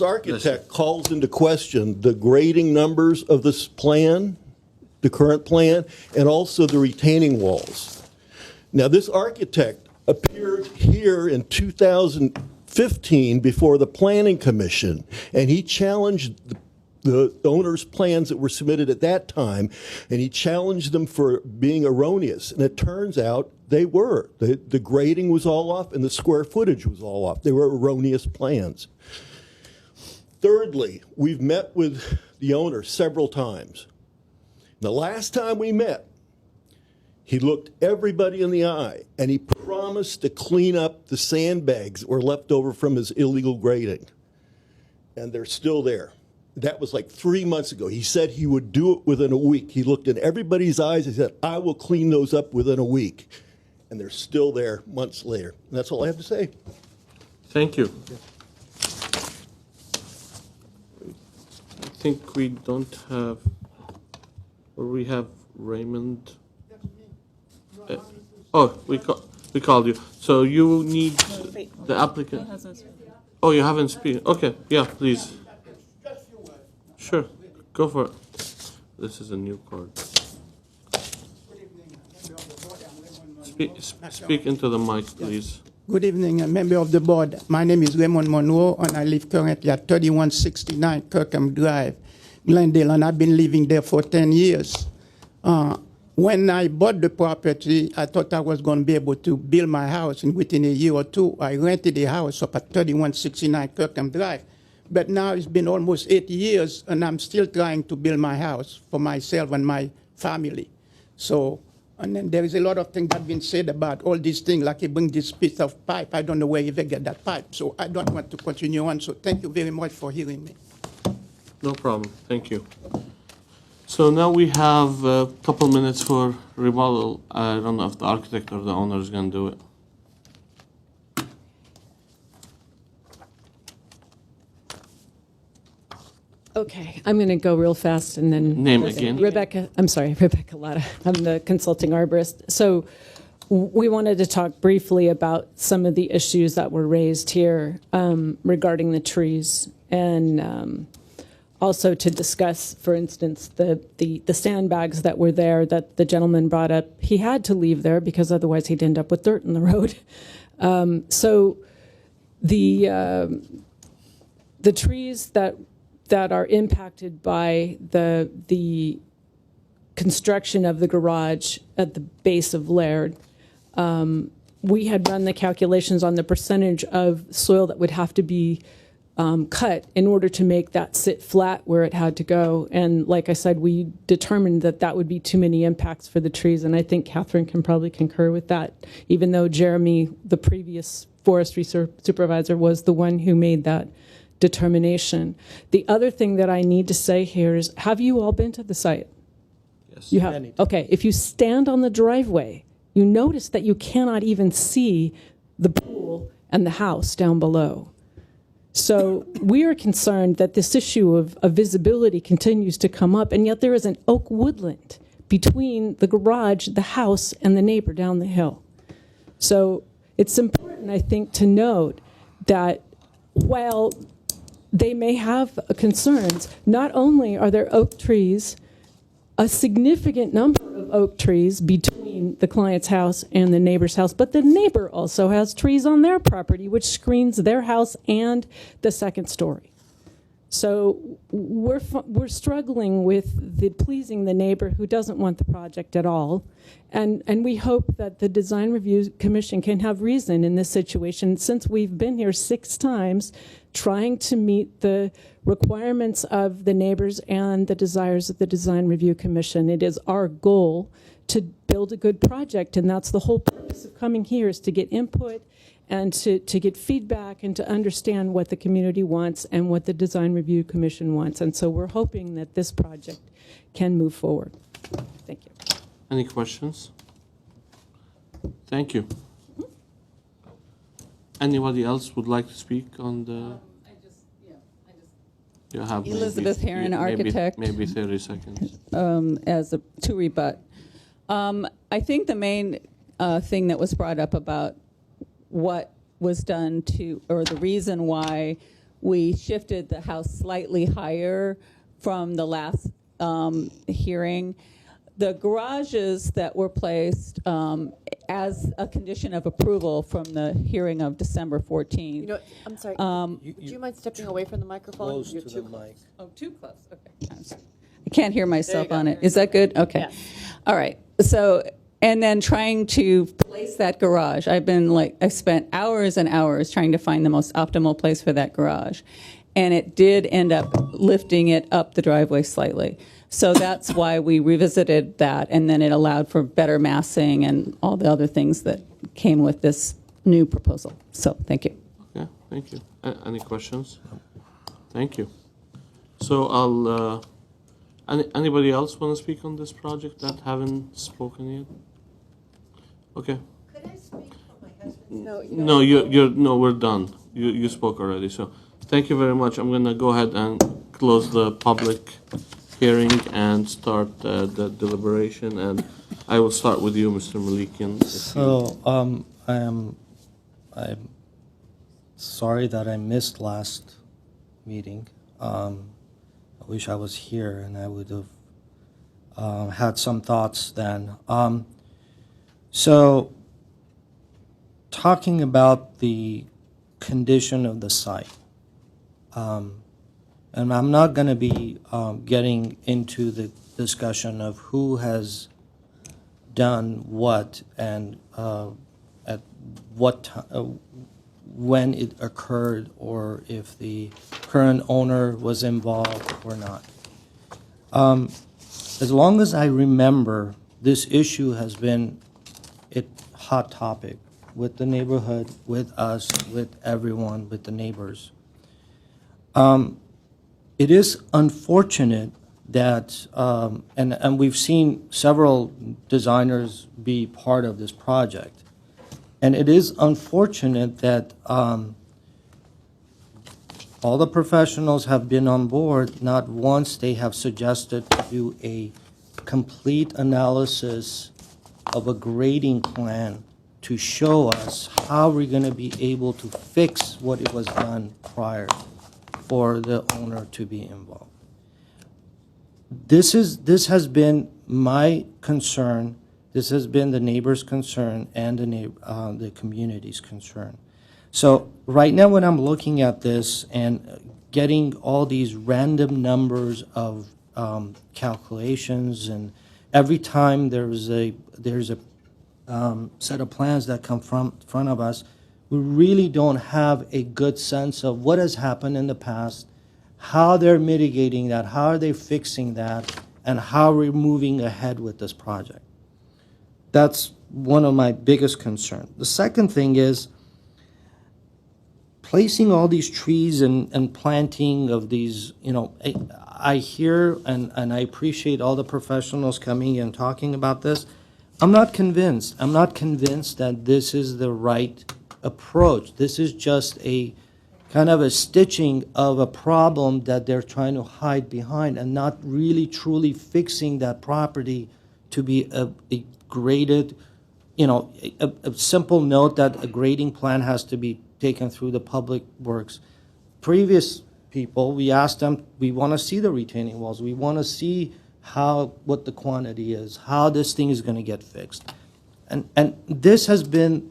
Speaker 4: architect calls into question the grading numbers of this plan, the current plan, and also the retaining walls. Now, this architect appeared here in 2015 before the Planning Commission, and he challenged the owner's plans that were submitted at that time, and he challenged them for being erroneous. And it turns out they were. The grading was all off, and the square footage was all off. They were erroneous plans. Thirdly, we've met with the owner several times. The last time we met, he looked everybody in the eye, and he promised to clean up the sandbags that were left over from his illegal grading. And they're still there. That was like 3 months ago. He said he would do it within a week. He looked in everybody's eyes and said, I will clean those up within a week. And they're still there months later. And that's all I have to say.
Speaker 2: Thank you. I think we don't have, or we have Raymond. We called you. So you need the applicant. Oh, you haven't spoken. Okay, yeah, please. Sure, go for it. This is a new card. Speak into the mic, please.
Speaker 19: Good evening, a member of the board. My name is Raymond Monroe, and I live currently at 3169 Kirkham Drive, Glendale, and I've been living there for 10 years. When I bought the property, I thought I was going to be able to build my house, and within a year or two, I rented a house up at 3169 Kirkham Drive. But now it's been almost 8 years, and I'm still trying to build my house for myself and my family. So, and then there is a lot of things that have been said about all these things, like you bring this piece of pipe. I don't know where you even get that pipe. So I don't want to continue on. So thank you very much for hearing me.
Speaker 2: No problem. Thank you. So now we have a couple minutes for rebuttal. I don't know if the architect or the owner is going to do it.
Speaker 6: Okay, I'm going to go real fast and then.
Speaker 2: Name again.
Speaker 6: Rebecca, I'm sorry, Rebecca Latta. I'm the consulting arborist. So we wanted to talk briefly about some of the issues that were raised here regarding the trees, and also to discuss, for instance, the sandbags that were there that the gentleman brought up. He had to leave there because otherwise he'd end up with dirt in the road. So the trees that are impacted by the construction of the garage at the base of Laird, we had run the calculations on the percentage of soil that would have to be cut in order to make that sit flat where it had to go. And like I said, we determined that that would be too many impacts for the trees. And I think Catherine can probably concur with that, even though Jeremy, the previous forestry supervisor, was the one who made that determination. The other thing that I need to say here is, have you all been to the site?
Speaker 5: Yes.
Speaker 6: You have? Okay, if you stand on the driveway, you notice that you cannot even see the pool and the house down below. So we are concerned that this issue of visibility continues to come up, and yet there is an oak woodland between the garage, the house, and the neighbor down the hill. So it's important, I think, to note that while they may have concerns, not only are there oak trees, a significant number of oak trees between the client's house and the neighbor's house, but the neighbor also has trees on their property, which screens their house and the second story. So we're struggling with pleasing the neighbor who doesn't want the project at all. And we hope that the Design Review Commission can have reason in this situation, since we've been here 6 times trying to meet the requirements of the neighbors and the desires of the Design Review Commission. It is our goal to build a good project, and that's the whole purpose of coming here, is to get input and to get feedback and to understand what the community wants and what the Design Review Commission wants. And so we're hoping that this project can move forward. Thank you.
Speaker 2: Any questions? Thank you. Anybody else would like to speak on the? You have
Speaker 12: Elizabeth Heron, architect.
Speaker 2: Maybe 30 seconds.
Speaker 12: To rebut. I think the main thing that was brought up about what was done or the reason why we shifted the house slightly higher from the last hearing. The garages that were placed as a condition of approval from the hearing of December 14th.
Speaker 11: You know, I'm sorry. Would you mind stepping away from the microphone?
Speaker 5: Close
Speaker 11: You're
Speaker 5: to
Speaker 11: too
Speaker 5: the
Speaker 11: close.
Speaker 5: mic.
Speaker 12: Oh, too close. Okay. I can't hear myself
Speaker 11: go.
Speaker 12: on it. Is that good? Okay.
Speaker 11: Yes.
Speaker 12: All right. So, and then trying to place that garage. I spent hours and hours trying to find the most optimal place for that garage. And it did end up lifting it up the driveway slightly. So that's why we revisited that, and then it allowed for better massing and all the other things that came with this new proposal. So thank you.
Speaker 2: Okay, thank you. Any questions? Thank you. So I'll. Anybody else want to speak on this project that haven't spoken yet? Okay.
Speaker 15: Could I speak for my husband?
Speaker 2: No, no, we're done. You spoke already. So thank you very much. I'm gonna go ahead and close the public hearing and start the deliberation. And I will start with you, Mr. Malikian.
Speaker 5: So I'm sorry that I missed last meeting. I wish I was here and I would have had some thoughts then. So talking about the condition of the site, and I'm not going to be getting into the discussion of who has done what and at what time, when it occurred, or if the current owner was involved or not. As long as I remember, this issue has been a hot topic with the neighborhood, with us, with everyone, with the neighbors. It is unfortunate that, and we've seen several designers be part of this project. And it is unfortunate that all the professionals have been on board. Not once they have suggested to do a complete analysis of a grading plan to show us how we're going to be able to fix what it was done prior for the owner to be involved. This has been my concern. This has been the neighbor's concern and the community's concern. So right now when I'm looking at this and getting all these random numbers of calculations, and every time there's a set of plans that come from front of us, we really don't have a good sense of what has happened in the past, how they're mitigating that, how are they fixing that, and how we're moving ahead with this project. That's one of my biggest concerns. The second thing is placing all these trees and planting of these, I hear and I appreciate all the professionals coming and talking about this. I'm not convinced. I'm not convinced that this is the right approach. This is just a kind of a stitching of a problem that they're trying to hide behind and not really truly fixing that property to be a graded, a simple note that a grading plan has to be taken through the public works. Previous people, we asked them, we want to see the retaining walls. We want to see what the quantity is, how this thing is going to get fixed. And this has been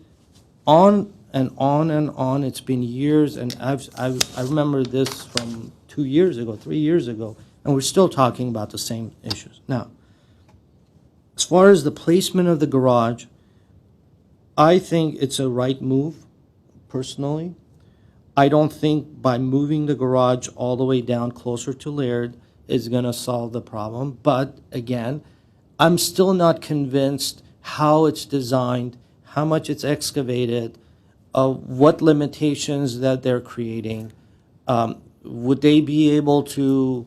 Speaker 5: on and on and on. It's been years, and I remember this from 2 years ago, 3 years ago, and we're still talking about the same issues. Now, as far as the placement of the garage, I think it's a right move, personally. I don't think by moving the garage all the way down closer to Laird is going to solve the problem. But again, I'm still not convinced how it's designed, how much it's excavated, what limitations that they're creating. Would they be able to,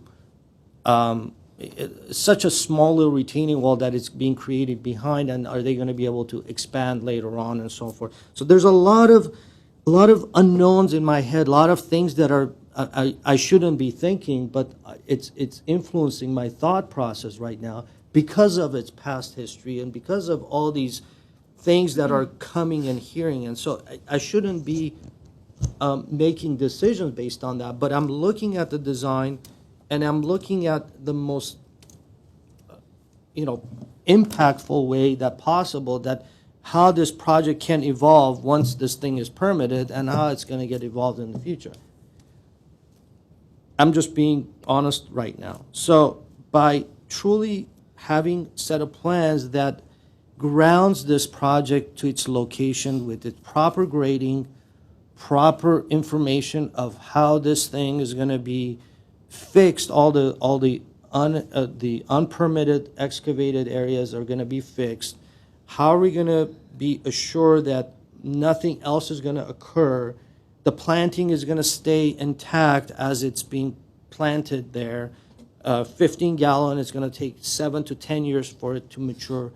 Speaker 5: such a small little retaining wall that is being created behind, and are they going to be able to expand later on and so forth? So there's a lot of unknowns in my head, a lot of things that are I shouldn't be thinking, but it's influencing my thought process right now because of its past history and because of all these things that are coming and hearing. And so I shouldn't be making decisions based on that, but I'm looking at the design and I'm looking at the most impactful way that possible, that how this project can evolve once this thing is permitted and how it's going to get evolved in the future. I'm just being honest right now. So by truly having set of plans that grounds this project to its location with its proper grading, proper information of how this thing is going to be fixed, all the unpermitted excavated areas are going to be fixed. How are we going to be assured that nothing else is going to occur? The planting is going to stay intact as it's being planted there. 15-gallon is going to take 7 to 10 years for it to mature.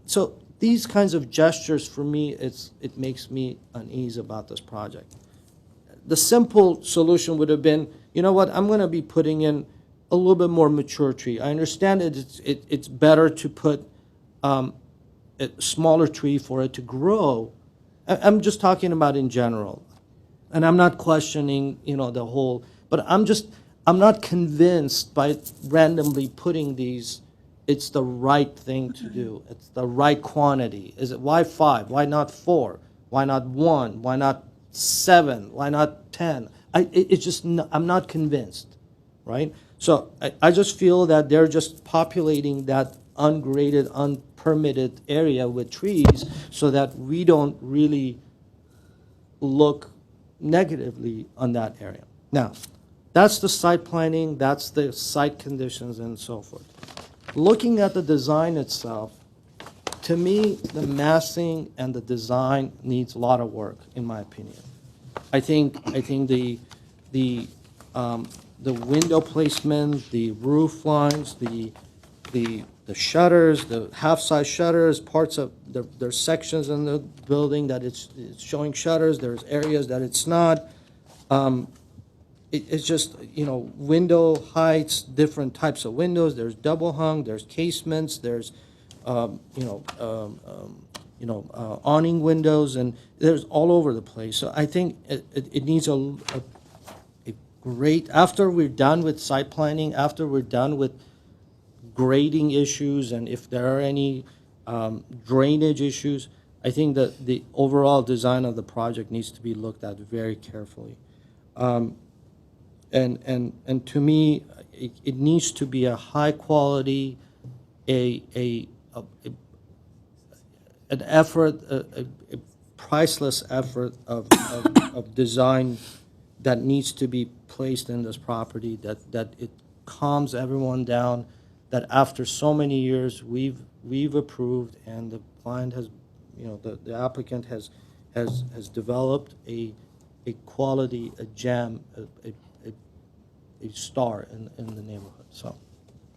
Speaker 5: So these kinds of gestures, for me, it makes me uneasy about this project. The simple solution would have been, you know what, I'm going to be putting in a little bit more mature tree. I understand it's better to put a smaller tree for it to grow. I'm just talking about in general. And I'm not questioning, the whole, but I'm not convinced by randomly putting these, it's the right thing to do. It's the right quantity. Why 5? Why not 4? Why not 1? Why not 7? Why not 10? I'm not convinced, right? So I just feel that they're just populating that ungraded, unpermitted area with trees so that we don't really look negatively on that area. Now, that's the site planning, that's the site conditions and so forth. Looking at the design itself, to me, the massing and the design needs a lot of work, in my opinion. I think the window placement, the roof lines, the shutters, the half-size shutters, parts of, there's sections in the building that it's showing shutters, there's areas that it's not. It's just, window heights, different types of windows, there's double hung, there's casements, there's, awning windows, and there's all over the place. So I think it needs a great, after we're done with site planning, after we're done with grading issues, and if there are any drainage issues, I think that the overall design of the project needs to be looked at very carefully. And to me, it needs to be a high quality, an effort, a priceless effort of design that needs to be placed in this property, that it calms everyone down, that after so many years we've approved, and the client has, the applicant has developed a quality, a gem, a star in the neighborhood. So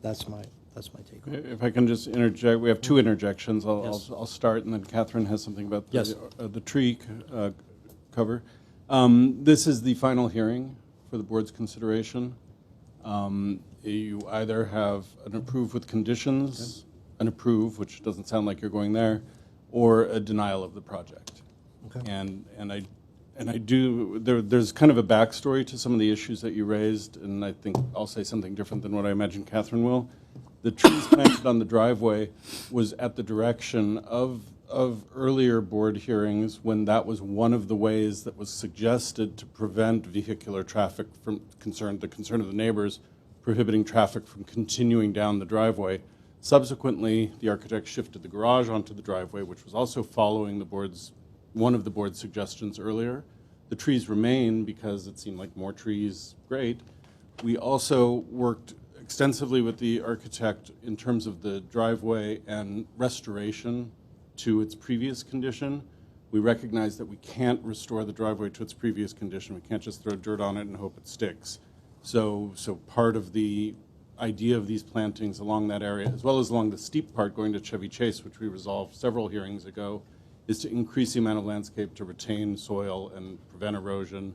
Speaker 5: that's my take on it.
Speaker 14: If I can just interject, we have two interjections.
Speaker 5: Yes.
Speaker 14: I'll start, and then Catherine has something about
Speaker 5: Yes.
Speaker 14: the tree cover. This is the final hearing for the board's consideration. You either have an approve with conditions, an approve, which doesn't sound like you're going there, or a denial of the project.
Speaker 5: Okay.
Speaker 14: And I do, there's kind of a backstory to some of the issues that you raised, and I think I'll say something different than what I imagine Catherine will. The trees planted on the driveway was at the direction of earlier board hearings, when that was one of the ways that was suggested to prevent vehicular traffic from the concern of the neighbors, prohibiting traffic from continuing down the driveway. Subsequently, the architect shifted the garage onto the driveway, which was also following one of the board's suggestions earlier. The trees remain because it seemed like more trees, great. We also worked extensively with the architect in terms of the driveway and restoration to its previous condition. We recognize that we can't restore the driveway to its previous condition. We can't just throw dirt on it and hope it sticks. So part of the idea of these plantings along that area, as well as along the steep part going to Chevy Chase, which we resolved several hearings ago, is to increase the amount of landscape to retain soil and prevent erosion,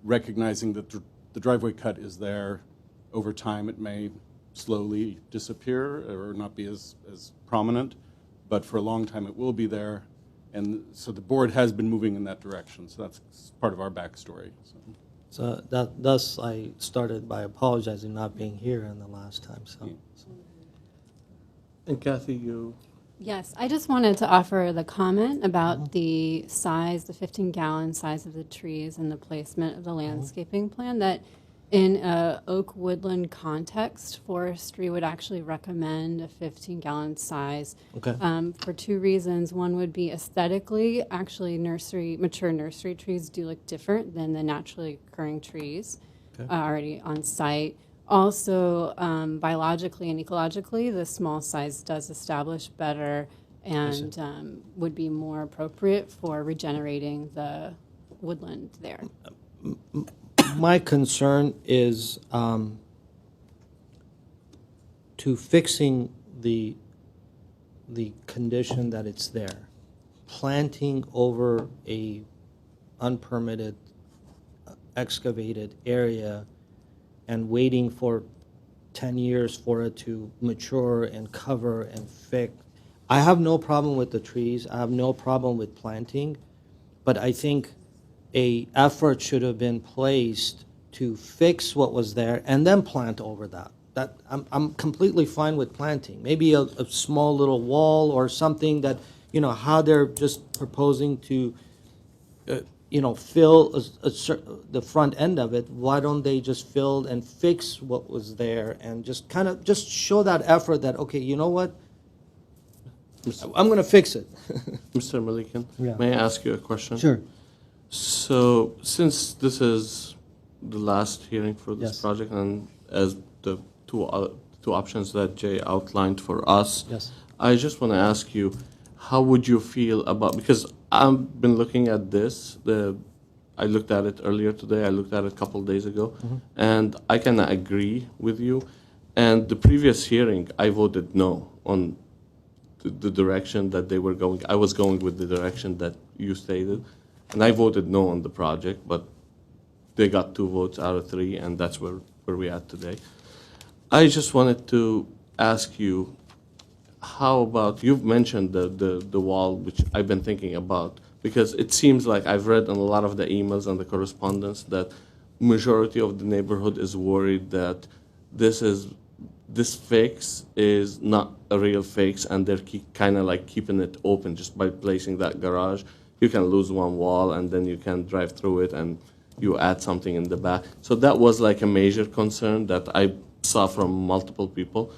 Speaker 14: recognizing that the driveway cut is there. Over time, it may slowly disappear or not be as prominent, but for a long time it will be there. And so the board has been moving in that direction. So that's part of our backstory.
Speaker 5: So thus I started by apologizing not being here in the last time. So.
Speaker 2: And Kathy, you...
Speaker 20: Yes, I just wanted to offer the comment about the size, the 15-gallon size of the trees and the placement of the landscaping plan, that in a oak woodland context, forestry would actually recommend a 15-gallon size.
Speaker 5: Okay.
Speaker 20: For two reasons. One would be aesthetically, actually mature nursery trees do look different than the naturally occurring trees already on site. Also, biologically and ecologically, the small size does establish better and would be more appropriate for regenerating the woodland there.
Speaker 5: My concern is to fixing the condition that it's there. Planting over a unpermitted excavated area and waiting for 10 years for it to mature and cover and fix. I have no problem with the trees. I have no problem with planting, but I think a effort should have been placed to fix what was there and then plant over that. I'm completely fine with planting. Maybe a small little wall or something that, how they're just proposing to fill the front end of it. Why don't they just fill and fix what was there and just kind of just show that effort that, okay, you know what? I'm going to fix it.
Speaker 2: Mr. Malikan,
Speaker 5: Yeah.
Speaker 2: may I ask you a question?
Speaker 5: Sure.
Speaker 2: So since this is the last hearing for this
Speaker 5: Yes.
Speaker 2: project, and as the two options that Jay outlined for us,
Speaker 5: Yes.
Speaker 2: I just want to ask you, how would you feel about, because I've been looking at this, the I looked at it earlier today, I looked at it a couple days ago, and I can agree with you. And the previous hearing, I voted no on the direction that they were going. I was going with the direction that you stated, and I voted no on the project, but they got 2 votes out of 3, and that's where we're at today. I just wanted to ask you, how about, you've mentioned the wall, which I've been thinking about, because it seems like I've read in a lot of the emails and the correspondence that majority of the neighborhood is worried that this fix is not a real fix, and they're kind of like keeping it open just by placing that garage. You can lose one wall, and then you can drive through it, and you add something in the back. So that was like a major concern that I saw from multiple people.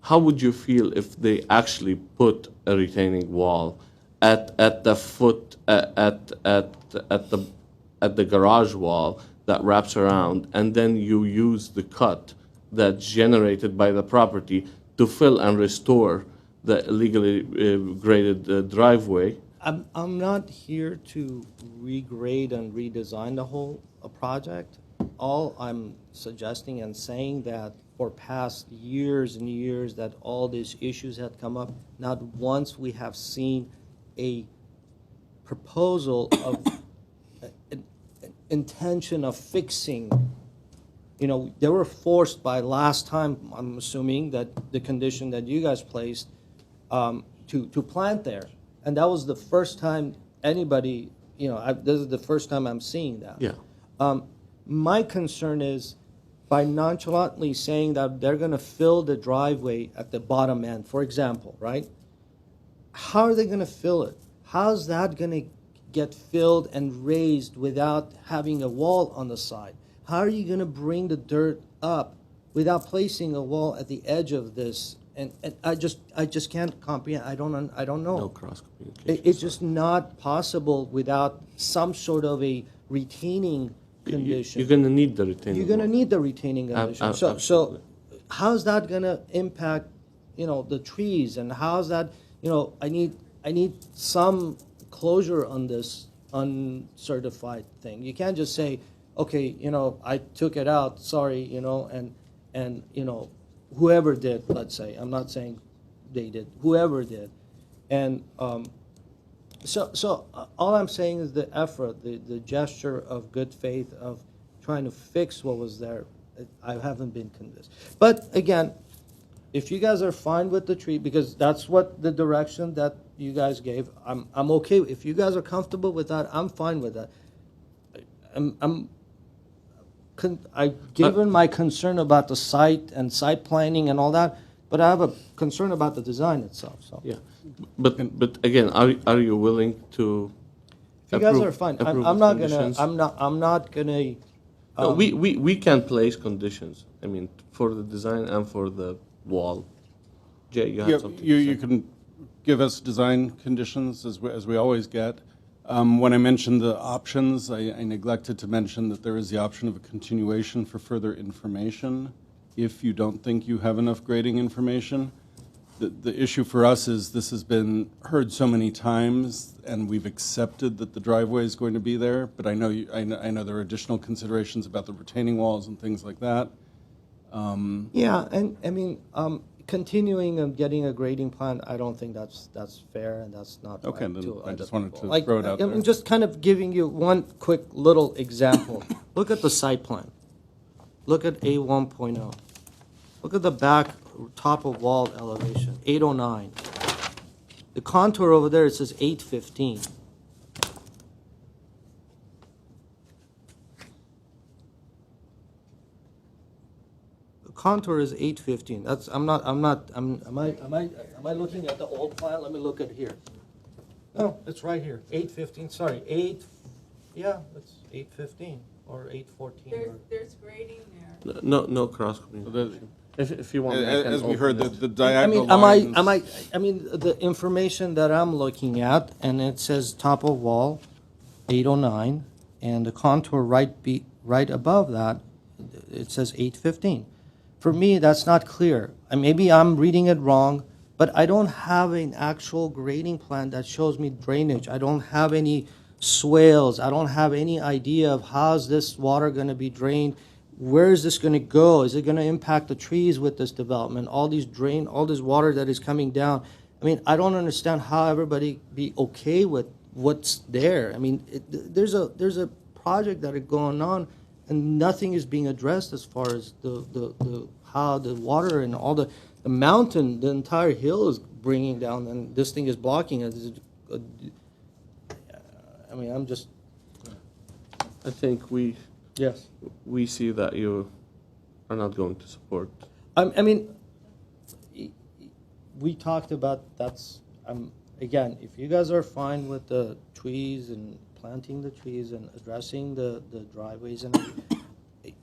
Speaker 2: How would you feel if they actually put a retaining wall at the foot at the garage wall that wraps around, and then you use the cut that's generated by the property to fill and restore the illegally graded driveway?
Speaker 5: I'm not here to regrade and redesign the whole project. All I'm suggesting and saying that for past years and years that all these issues had come up, not once we have seen a proposal of an intention of fixing. You know, they were forced by last time, I'm assuming, that the condition that you guys placed to plant there. And that was the first time anybody, you know, this is the first time I'm seeing that.
Speaker 2: Yeah.
Speaker 5: My concern is by nonchalantly saying that they're going to fill the driveway at the bottom end, for example, right? How are they going to fill it? How's that going to get filled and raised without having a wall on the side? How are you going to bring the dirt up without placing a wall at the edge of this? And I just can't comprehend. I don't know.
Speaker 2: No cross communication.
Speaker 5: It's just not possible without some sort of a retaining condition.
Speaker 2: You're going to need the retaining
Speaker 5: You're going to
Speaker 2: wall.
Speaker 5: need the retaining condition. So how's that going to impact, you know, the trees, and how's that, you know, I need some closure on this uncertified thing. You can't just say, okay, you know, I took it out, sorry, you know, and you know, whoever did, let's say, I'm not saying they did, whoever did. And so all I'm saying is the effort, the gesture of good faith of trying to fix what was there, I haven't been convinced. But again, if you guys are fine with the tree, because that's what the direction that you guys gave, I'm okay. If you guys are comfortable with that, I'm fine with that. I've given my concern about the site and site planning and all that, but I have a concern about the design itself. So
Speaker 2: Yeah, but again, are you willing to?
Speaker 5: if you guys are fine, I'm not gonna.
Speaker 2: No, we can place conditions. I mean, for the design and for the wall. Jay, you have something.
Speaker 14: You can give us design conditions as we always get. When I mentioned the options, I neglected to mention that there is the option of a continuation for further information if you don't think you have enough grading information. The issue for us is this has been heard so many times, and we've accepted that the driveway is going to be there, but I know there are additional considerations about the retaining walls and things like that.
Speaker 5: Yeah, and I mean, continuing and getting a grading plan, I don't think that's fair, and that's not
Speaker 14: Okay,
Speaker 5: right
Speaker 14: then
Speaker 5: to
Speaker 14: I
Speaker 5: other
Speaker 14: just wanted
Speaker 5: people.
Speaker 14: to throw it out there.
Speaker 5: I'm just kind of giving you one quick little example. Look at the site plan. Look at A1.0. Look at the back top of wall elevation, 809. The contour over there, it says 815. Contour is 815. That's, am I looking at the old plan? Let me look at here. No, it's right here, 815, sorry, yeah, it's 815 or 814.
Speaker 9: There's grading there.
Speaker 2: No cross communication. If you want, I can
Speaker 14: As we
Speaker 2: open
Speaker 14: heard,
Speaker 2: it.
Speaker 14: the diagonal
Speaker 5: I
Speaker 14: lines.
Speaker 5: mean, the information that I'm looking at, and it says top of wall, 809, and the contour right above that, it says 815. For me, that's not clear. And maybe I'm reading it wrong, but I don't have an actual grading plan that shows me drainage. I don't have any swales. I don't have any idea of how's this water going to be drained. Where is this going to go? Is it going to impact the trees with this development? All this water that is coming down. I mean, I don't understand how everybody be okay with what's there. I mean, there's a project that is going on, and nothing is being addressed as far as the how the water and all the mountain, the entire hill is bringing down, and this thing is blocking it. I mean, I'm just.
Speaker 2: I think we see that you are not going to support.
Speaker 5: I mean, we talked about again, if you guys are fine with the trees and planting the trees and addressing the driveways, and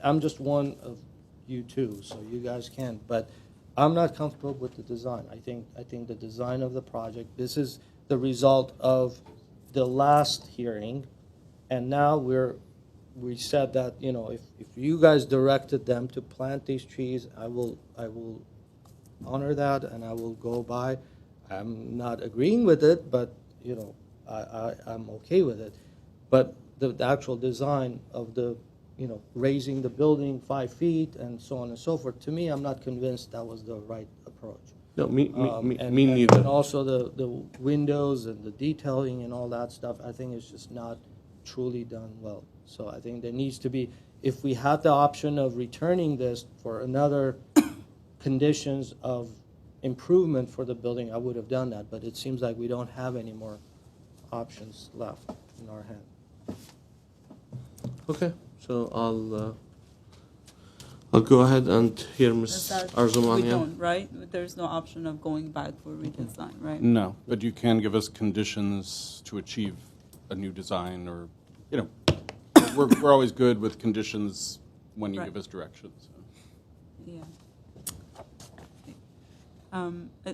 Speaker 5: I'm just one of you too, so you guys can. But I'm not comfortable with the design. I think the design of the project. This is the result of the last hearing, and now we said that, you know, if you guys directed them to plant these trees, I will honor that, and I will go by. I'm not agreeing with it, but, you know, I'm okay with it. But the actual design of the, you know, raising the building 5 feet and so on and so forth, to me, I'm not convinced that was the right approach.
Speaker 2: No, me
Speaker 5: And
Speaker 2: neither.
Speaker 5: And also the windows and the detailing and all that stuff, I think it's just not truly done well. So I think there needs to be, if we had the option of returning this for another conditions of improvement for the building, I would have done that. But it seems like we don't have any more options left in our hand.
Speaker 2: Okay, so I'll go ahead and hear Ms. Arzumanian.
Speaker 9: We don't, right? There's no option of going back for redesign, right?
Speaker 14: No, but you can give us conditions to achieve a new design, or, you know, we're always good with conditions when you
Speaker 9: Right.
Speaker 14: give us directions.
Speaker 9: Yeah.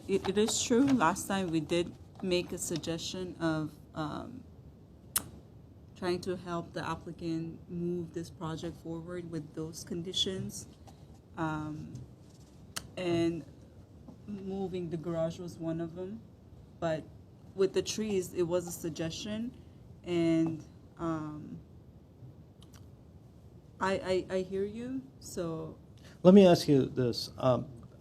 Speaker 9: It is true, last time we did make a suggestion of trying to help the applicant move this project forward with those conditions. And moving the garage was one of them. But with the trees, it was a suggestion. And I hear you, so.
Speaker 5: Let me ask you this.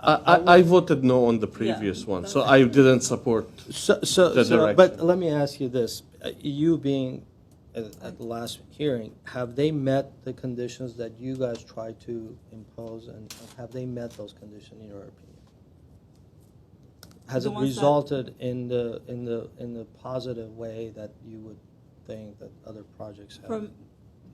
Speaker 2: I voted no on the previous one, so I didn't support the direction.
Speaker 5: But let me ask you this. You being at the last hearing, have they met the conditions that you guys tried to impose, and have they met those conditions in your opinion? Has
Speaker 9: The
Speaker 5: it
Speaker 9: ones that-
Speaker 5: resulted in the positive way that you would think that other projects have?
Speaker 9: From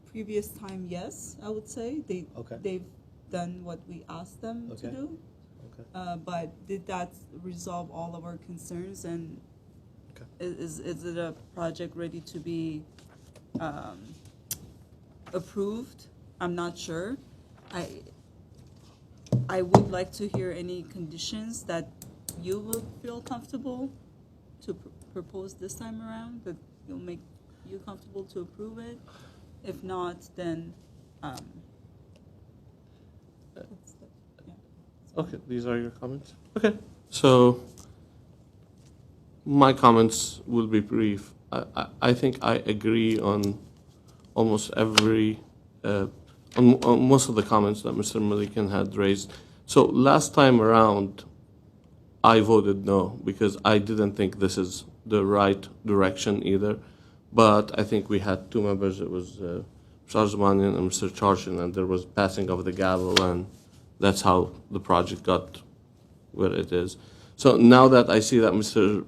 Speaker 9: previous time, yes, I would say. They've done what we asked them to
Speaker 5: Okay.
Speaker 9: do.
Speaker 5: Okay.
Speaker 9: But did that resolve all of our concerns, and is it a project ready to be approved? I'm not sure. I would like to hear any conditions that you would feel comfortable to propose this time around, that will make you comfortable to approve it. If not, then
Speaker 2: Okay, these are your comments? Okay, so my comments will be brief. I think I agree on almost every, on most of the comments that Mr. Malikan had raised. So last time around, I voted no because I didn't think this is the right direction either. But I think we had two members. It was Mr. Arzumanian and Mr. Charshin, and there was passing of the gavel, and that's how the project got where it is. So now that I see that Mr.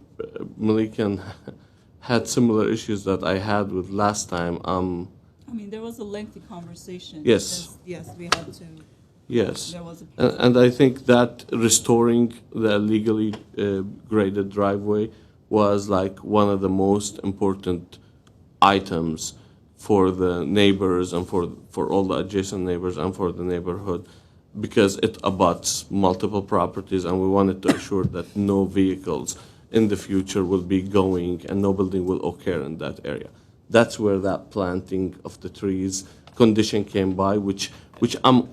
Speaker 2: Malikan had similar issues that I had with last time,
Speaker 9: I mean, there was a lengthy conversation.
Speaker 2: Yes.
Speaker 9: Because, yes, we had to.
Speaker 2: yes.
Speaker 9: There was a
Speaker 2: And I think that restoring the legally graded driveway was like one of the most important items for the neighbors and for all the adjacent neighbors and for the neighborhood, because it abuts multiple properties, and we wanted to assure that no vehicles in the future will be going and no building will occur in that area. That's where that planting of the trees condition came by, which which I'm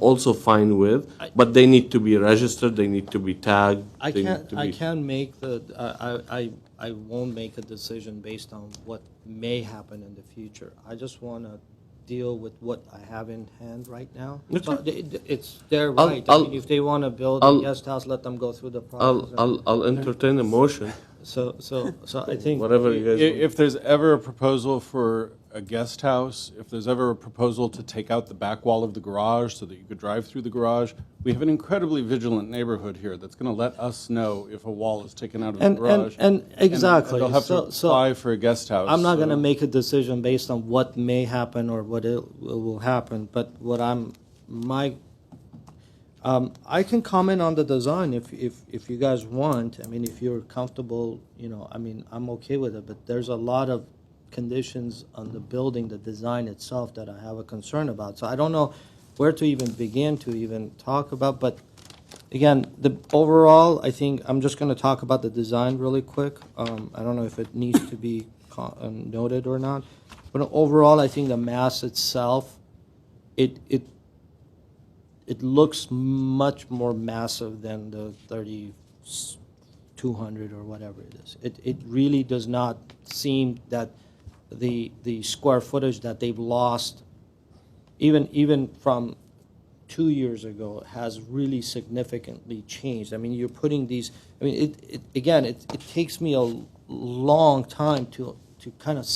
Speaker 2: also fine with, but they need to be registered, they need to be tagged.
Speaker 5: I
Speaker 2: they need
Speaker 5: can't,
Speaker 2: to
Speaker 5: I
Speaker 2: be-
Speaker 5: can't make the, I won't make a decision based on what may happen in the future. I just want to deal with what I have in hand right now. So it's their
Speaker 2: I'll-
Speaker 5: right. I mean, if they want to build a
Speaker 2: I'll-
Speaker 5: guest house, let them go through the process.
Speaker 2: I'll entertain a motion.
Speaker 5: So I think.
Speaker 2: Whatever you guys want.
Speaker 14: If there's ever a proposal for a guest house, if there's ever a proposal to take out the back wall of the garage so that you could drive through the garage, we have an incredibly vigilant neighborhood here that's going to let us know if a wall is taken out of the garage.
Speaker 5: And exactly.
Speaker 14: And they'll have to apply for a guest house.
Speaker 5: I'm not going to
Speaker 14: so-
Speaker 5: make a decision based on what may happen or what it will happen, but what I can comment on the design if you guys want. I mean, if you're comfortable, I mean, I'm okay with it, but there's a lot of conditions on the building, the design itself, that I have a concern about. So I don't know where to even begin to even talk about, but again, the overall, I think I'm just going to talk about the design really quick. I don't know if it needs to be noted or not, but overall, I think the mass itself, it looks much more massive than the 3,200 or whatever it is. It really does not seem that the square footage that they've lost, even from 2 years ago, has really significantly changed. I mean, you're putting these. I mean, it takes me a long time to kind of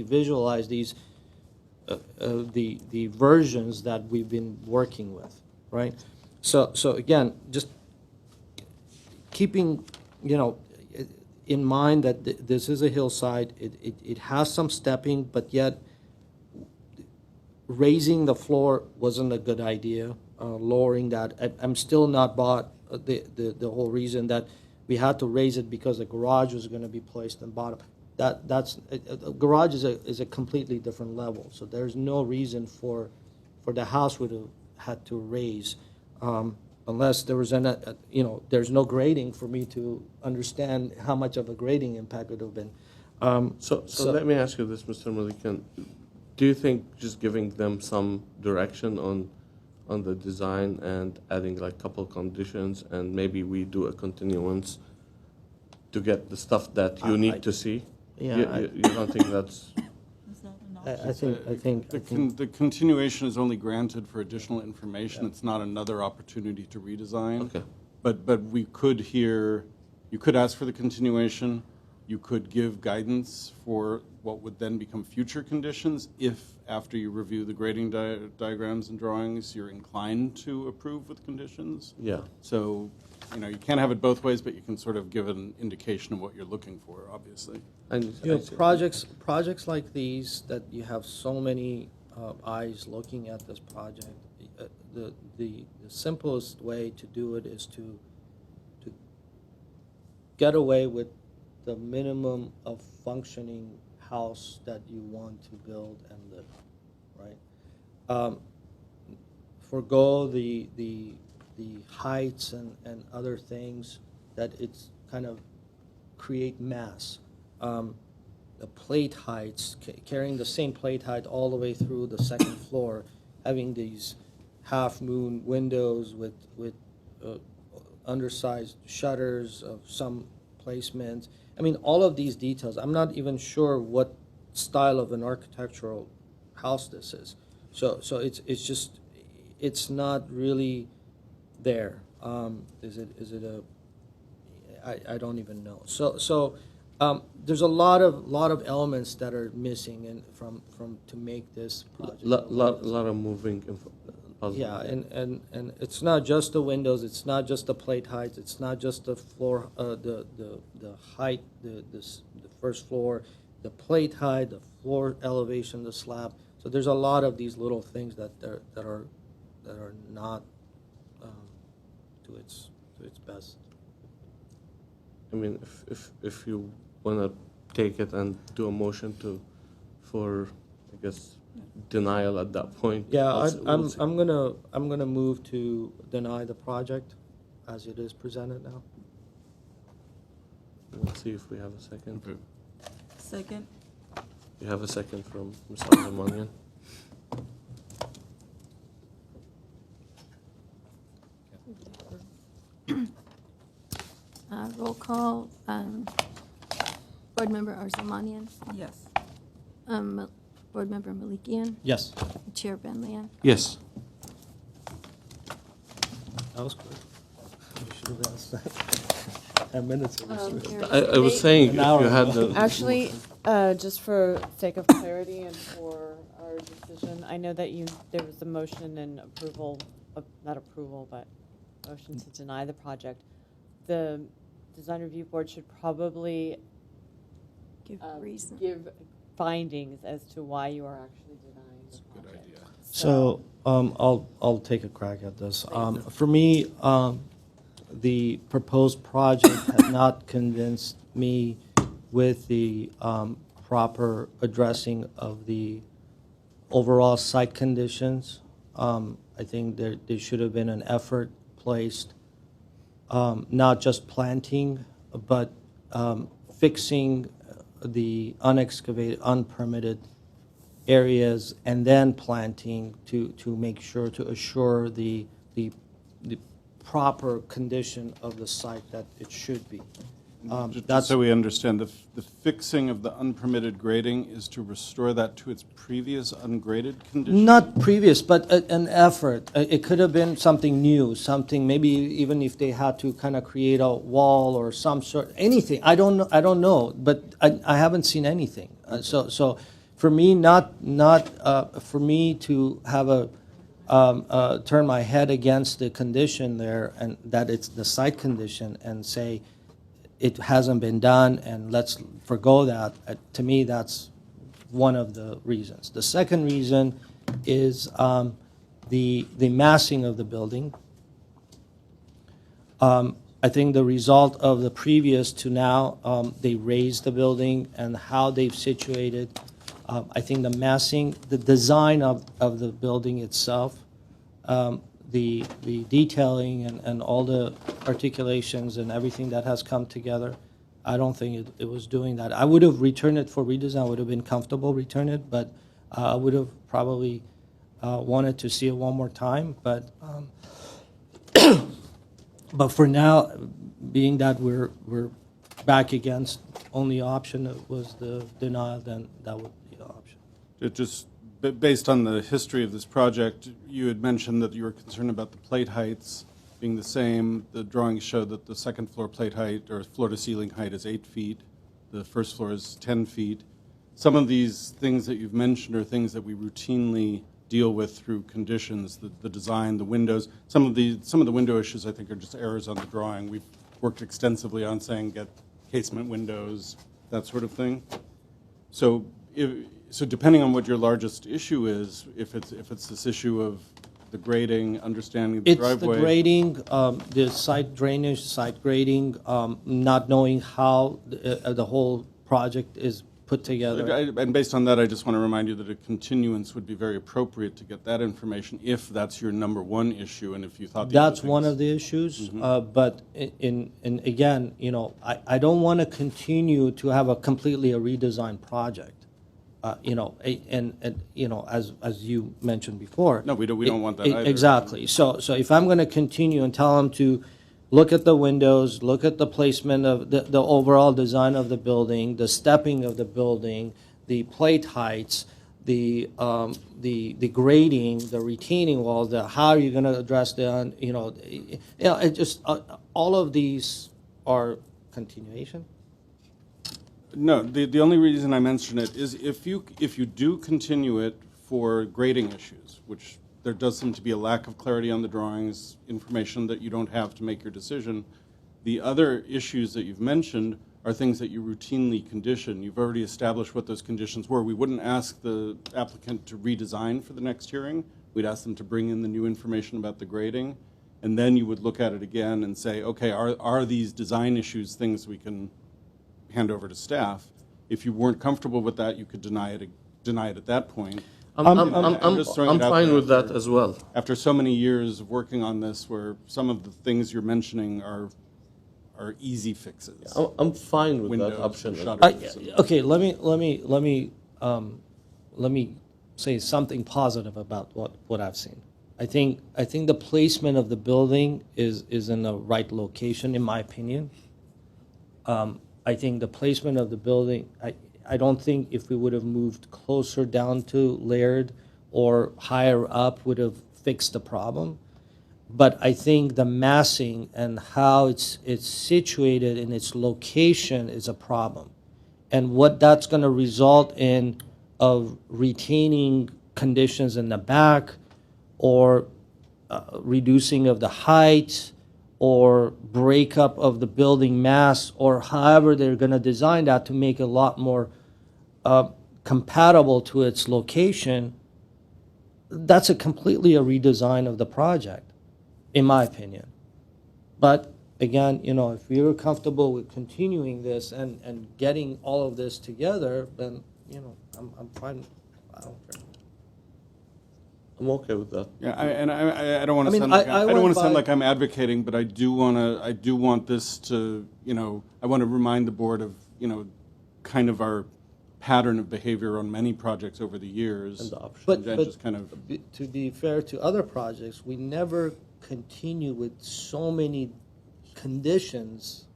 Speaker 5: visualize these the versions that we've been working with, right? So again, just keeping in mind that this is a hillside. It has some stepping, but yet raising the floor wasn't a good idea. Lowering that, I'm still not bought the whole reason that we had to raise it because the garage was going to be placed in bottom. That's a garage is a completely different level. So there's no reason for the house would have had to raise. Unless there was there's no grading for me to understand how much of a grading impact it would have been.
Speaker 2: So let me ask you this, Mr. Malikan. Do you think just giving them some direction on the design and adding like a couple conditions and maybe we do a continuance to get the stuff that you need to see?
Speaker 5: Yeah,
Speaker 2: you don't think that's...
Speaker 5: I think
Speaker 14: the continuation is only granted for additional information. It's not another opportunity to redesign.
Speaker 2: Okay.
Speaker 14: But you could ask for the continuation. You could give guidance for what would then become future conditions if, after you review the grading diagrams and drawings, you're inclined to approve with conditions.
Speaker 2: Yeah.
Speaker 14: So, you can't have it both ways, but you can sort of give an indication of what you're looking for, obviously.
Speaker 5: Projects like these that you have so many eyes looking at this project, the simplest way to do it is to get away with the minimum of functioning house that you want to build and live, right? Forgo the heights and other things that it's kind of create mass. The plate heights, carrying the same plate height all the way through the second floor, having these half-moon windows with undersized shutters of some placements. I mean, all of these details. I'm not even sure what style of an architectural house this is. So it's not really there. Is it a? I don't even know. So there's a lot of elements that are missing from to make this project.
Speaker 2: Lot of moving.
Speaker 5: Yeah, and it's not just the windows. It's not just the plate heights. It's not just the floor, the height, the first floor, the plate height, the floor elevation, the slab. So there's a lot of these little things that are not to its best.
Speaker 2: I mean, if you want to take it and do a motion for I guess denial at that point.
Speaker 5: Yeah,
Speaker 2: we'll see.
Speaker 5: I'm gonna move to deny the project as it is presented now.
Speaker 2: We'll see if we have a second.
Speaker 14: Okay.
Speaker 9: Second.
Speaker 2: You have a second from Mr. Armanian.
Speaker 10: Roll call. Board Member Arzamanian.
Speaker 9: Yes.
Speaker 10: Board Member Malikian.
Speaker 5: Yes.
Speaker 10: Chair Ben Lian.
Speaker 2: Yes.
Speaker 5: That was quick. We should have asked that 10 minutes ago.
Speaker 2: I was saying, if
Speaker 5: An hour
Speaker 2: you had
Speaker 5: ago.
Speaker 2: the.
Speaker 11: Actually, just for sake of clarity and for our decision, I know that there was a motion and approval, not approval, but motion to deny the project. The Design Review Board should probably give findings as to why you are actually denying the project.
Speaker 5: So I'll take a crack at this. For me, the proposed project has not convinced me with the proper addressing of the overall site conditions. I think there should have been an effort placed, not just planting, but fixing the unexcavated, unpermitted areas, and then planting to make sure, to assure the proper condition of the site that it should be.
Speaker 14: Just so we understand, the fixing of the unpermitted grading is to restore that to its previous ungraded condition?
Speaker 5: Not previous, but an effort. It could have been something new, something maybe even if they had to kind of create a wall or some sort, anything. I don't know, but I haven't seen anything. So for me, for me to have turn my head against the condition there, and that it's the site condition, and say it hasn't been done and let's forgo that, to me that's one of the reasons. The second reason is the massing of the building. I think the result of the previous to now, they raised the building and how they've situated. I think the massing, the design of the building itself, the detailing and all the articulations and everything that has come together, I don't think it was doing that. I would have returned it for redesign. I would have been comfortable returning it, but I would have probably wanted to see it one more time. But but for now, being that we're back against only option was the denial, then that would be the option.
Speaker 14: It just, based on the history of this project, you had mentioned that you were concerned about the plate heights being the same. The drawings show that the second floor plate height or floor to ceiling height is 8 feet. The first floor is 10 feet. Some of these things that you've mentioned are things that we routinely deal with through conditions, the design, the windows. Some of the window issues, I think, are just errors on the drawing. We've worked extensively on saying get casement windows, that sort of thing. So depending on what your largest issue is, if it's this issue of the grading, understanding the driveway.
Speaker 5: It's the grading, the site drainage, site grading, not knowing how the whole project is put together.
Speaker 14: And based on that, I just want to remind you that a continuance would be very appropriate to get that information if that's your number one issue, and if you thought
Speaker 5: that's one of the issues. But again, I don't want to continue to have a completely redesigned project. As you mentioned before.
Speaker 14: No, we don't want that either.
Speaker 5: Exactly. So if I'm going to continue and tell them to look at the windows, look at the placement of the overall design of the building, the stepping of the building, the plate heights, the grading, the retaining walls, how are you going to address it just all of these are continuation.
Speaker 14: No, the only reason I mention it is if you do continue it for grading issues, which there does seem to be a lack of clarity on the drawings, information that you don't have to make your decision, the other issues that you've mentioned are things that you routinely condition. You've already established what those conditions were. We wouldn't ask the applicant to redesign for the next hearing. We'd ask them to bring in the new information about the grading, and then you would look at it again and say, okay, are these design issues things we can hand over to staff? If you weren't comfortable with that, you could deny it at that point.
Speaker 2: I'm fine with that as well.
Speaker 14: After so many years of working on this, where some of the things you're mentioning are easy fixes.
Speaker 2: I'm fine with
Speaker 14: Windows,
Speaker 2: that option.
Speaker 5: Okay, let me say something positive about what I've seen. I think the placement of the building is in the right location, in my opinion. I think the placement of the building, I don't think if we would have moved closer down to Laird or higher up would have fixed the problem. But I think the massing and how it's situated in its location is a problem. And what that's going to result in of retaining conditions in the back or reducing of the height or breakup of the building mass or however they're going to design that to make it a lot more compatible to its location, that's completely a redesign of the project, in my opinion. But again, if we were comfortable with continuing this and getting all of this together, then, I'm fine. I don't care.
Speaker 2: I'm okay with that.
Speaker 14: Yeah, I don't want to
Speaker 5: I mean,
Speaker 14: sound like
Speaker 5: I
Speaker 14: I don't want
Speaker 5: went
Speaker 14: to sound
Speaker 5: by-
Speaker 14: like I'm advocating, but I do want this to, I want to remind the board of, kind of our pattern of behavior on many projects over the years.
Speaker 2: And the options.
Speaker 5: But,
Speaker 14: And just kind of,
Speaker 5: to be fair to other projects, we never continue with so many conditions,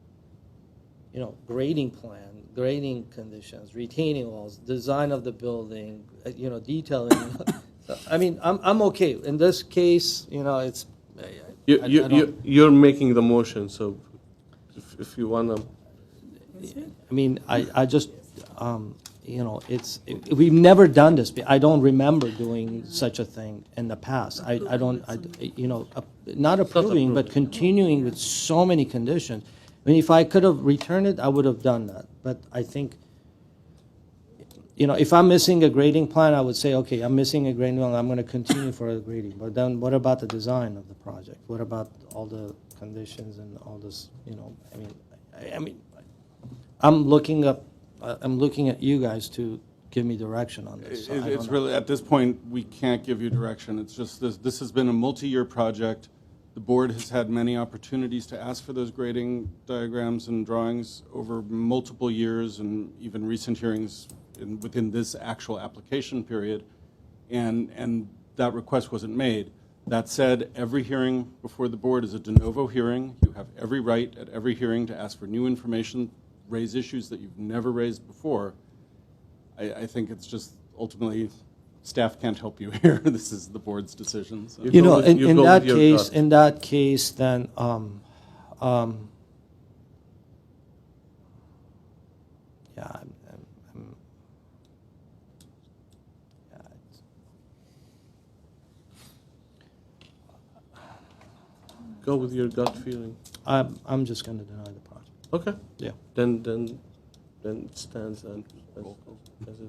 Speaker 5: grading plan, grading conditions, retaining walls, design of the building, detailing. I mean, I'm okay. In this case, it's.
Speaker 2: You're making the motion, so if you want to.
Speaker 5: I mean, I just, we've never done this. I don't remember doing such a thing in the past. I don't, not approving, but continuing with so many conditions. I mean, if I could have returned it, I would have done that. But I think, if I'm missing a grading plan, I would say, okay, I'm missing a grading plan, I'm going to continue for a grading. But then what about the design of the project? What about all the conditions and all this, I mean, I'm looking at you guys to give me direction on this. So I don't
Speaker 14: it's
Speaker 5: know.
Speaker 14: really, at this point, we can't give you direction. It's just this has been a multi-year project. The board has had many opportunities to ask for those grading diagrams and drawings over multiple years and even recent hearings within this actual application period, and that request wasn't made. That said, every hearing before the board is a de novo hearing. You have every right at every hearing to ask for new information, raise issues that you've never raised before. I think it's just ultimately staff can't help you here. This is the board's decision. So.
Speaker 5: In that case, then, yeah,
Speaker 2: Go with your gut feeling.
Speaker 5: I'm just going to deny the project.
Speaker 2: Okay.
Speaker 5: Yeah.
Speaker 2: Then it stands as it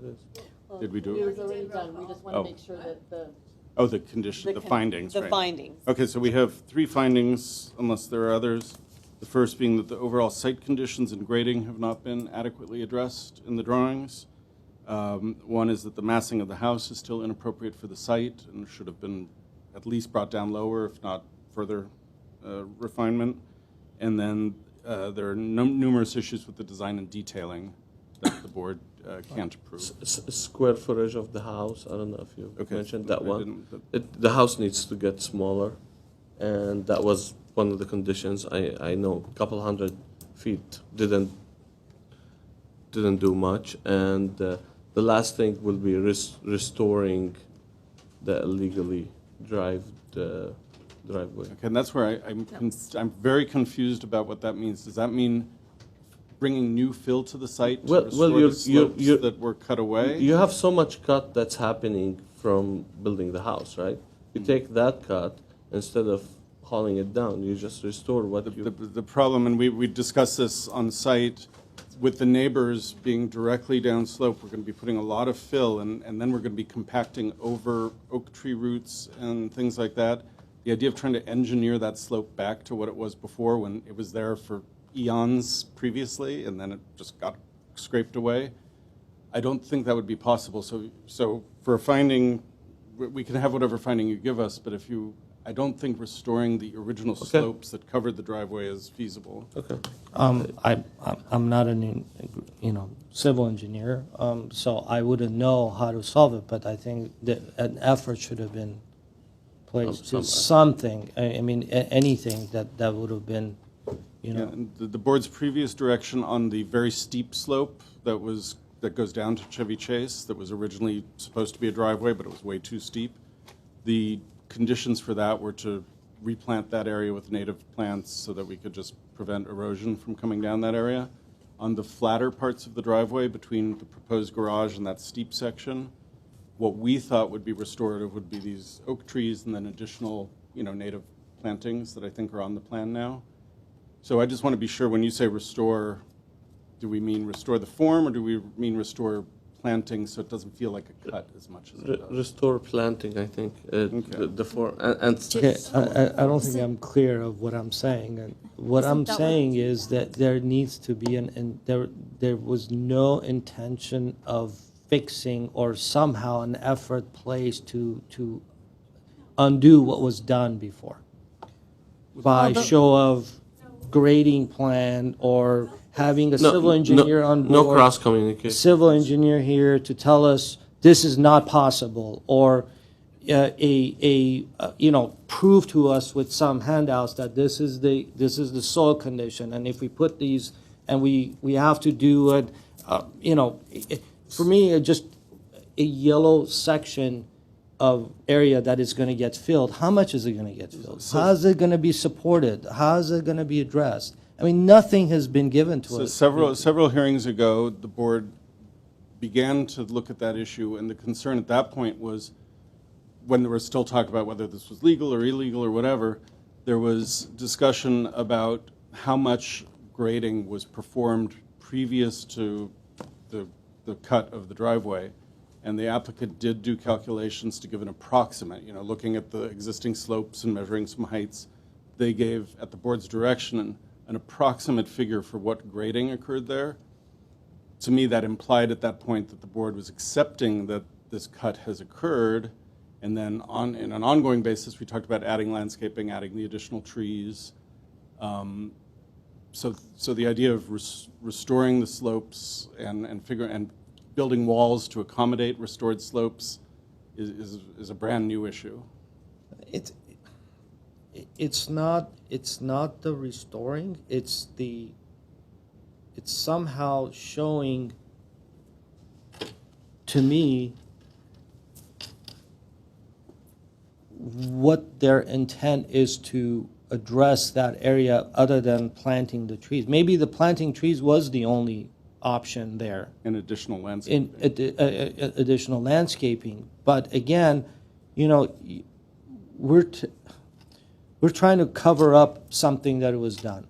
Speaker 2: is.
Speaker 14: Did we do it?
Speaker 12: It was already done. We just want to make sure that the.
Speaker 14: Oh, the condition, the findings,
Speaker 11: The
Speaker 14: right.
Speaker 11: findings.
Speaker 14: Okay, so we have 3 findings, unless there are others. The first being that the overall site conditions and grading have not been adequately addressed in the drawings. One is that the massing of the house is still inappropriate for the site and should have been at least brought down lower, if not further refinement. And then there are numerous issues with the design and detailing that the board can't approve.
Speaker 2: Square footage of the house, I don't know if you mentioned that
Speaker 14: I
Speaker 2: one.
Speaker 14: didn't,
Speaker 2: The house needs to get smaller, and that was one of the conditions. I know a couple hundred feet didn't do much, and the last thing will be restoring the illegally driveway.
Speaker 14: Okay, and that's where I'm very confused about what that means. Does that mean bringing new fill to the site to restore the slopes that were cut away?
Speaker 2: You have so much cut that's happening from building the house, right? You take that cut, instead of hauling it down, you just restore what you...
Speaker 14: The problem, and we discussed this on site, with the neighbors being directly downslope, we're going to be putting a lot of fill, and then we're going to be compacting over oak tree roots and things like that. The idea of trying to engineer that slope back to what it was before, when it was there for eons previously, and then it just got scraped away, I don't think that would be possible. So for a finding, we can have whatever finding you give us, but I don't think restoring the original slopes that covered the driveway is feasible.
Speaker 2: Okay.
Speaker 5: I'm not an civil engineer, so I wouldn't know how to solve it. But I think that an effort should have been placed to something. I mean, anything that would have been, you know.
Speaker 14: And the board's previous direction on the very steep slope that goes down to Chevy Chase, that was originally supposed to be a driveway, but it was way too steep. The conditions for that were to replant that area with native plants so that we could just prevent erosion from coming down that area. On the flatter parts of the driveway between the proposed garage and that steep section, what we thought would be restorative would be these oak trees and then additional, native plantings that I think are on the plan now. So I just want to be sure when you say restore, do we mean restore the form or do we mean restore planting so it doesn't feel like a cut as much as it does?
Speaker 2: Restore planting, I think, the form.
Speaker 5: Okay, I don't think I'm clear of what I'm saying. And what I'm saying is that there needs to be there was no intention of fixing or somehow an effort placed to undo what was done before by show of grading plan or having a civil engineer on board.
Speaker 2: No cross communication.
Speaker 5: Civil engineer here to tell us this is not possible, or prove to us with some handouts that this is the soil condition, and if we put these, and we have to do it, for me, just a yellow section of area that is going to get filled. How much is it going to get filled? How is it going to be supported? How is it going to be addressed? I mean, nothing has been given to us.
Speaker 14: Several hearings ago, the board began to look at that issue, and the concern at that point was, when there was still talk about whether this was legal or illegal or whatever, there was discussion about how much grading was performed previous to the cut of the driveway. And the applicant did do calculations to give an approximate, looking at the existing slopes and measuring some heights. They gave, at the board's direction, an approximate figure for what grading occurred there. To me, that implied at that point that the board was accepting that this cut has occurred, and then in an ongoing basis, we talked about adding landscaping, adding the additional trees. So the idea of restoring the slopes and building walls to accommodate restored slopes is a brand new issue.
Speaker 5: It's not the restoring, it's somehow showing to me what their intent is to address that area other than planting the trees. Maybe the planting trees was the only option there.
Speaker 14: And additional landscaping.
Speaker 5: Additional landscaping. But again, we're trying to cover up something that was done.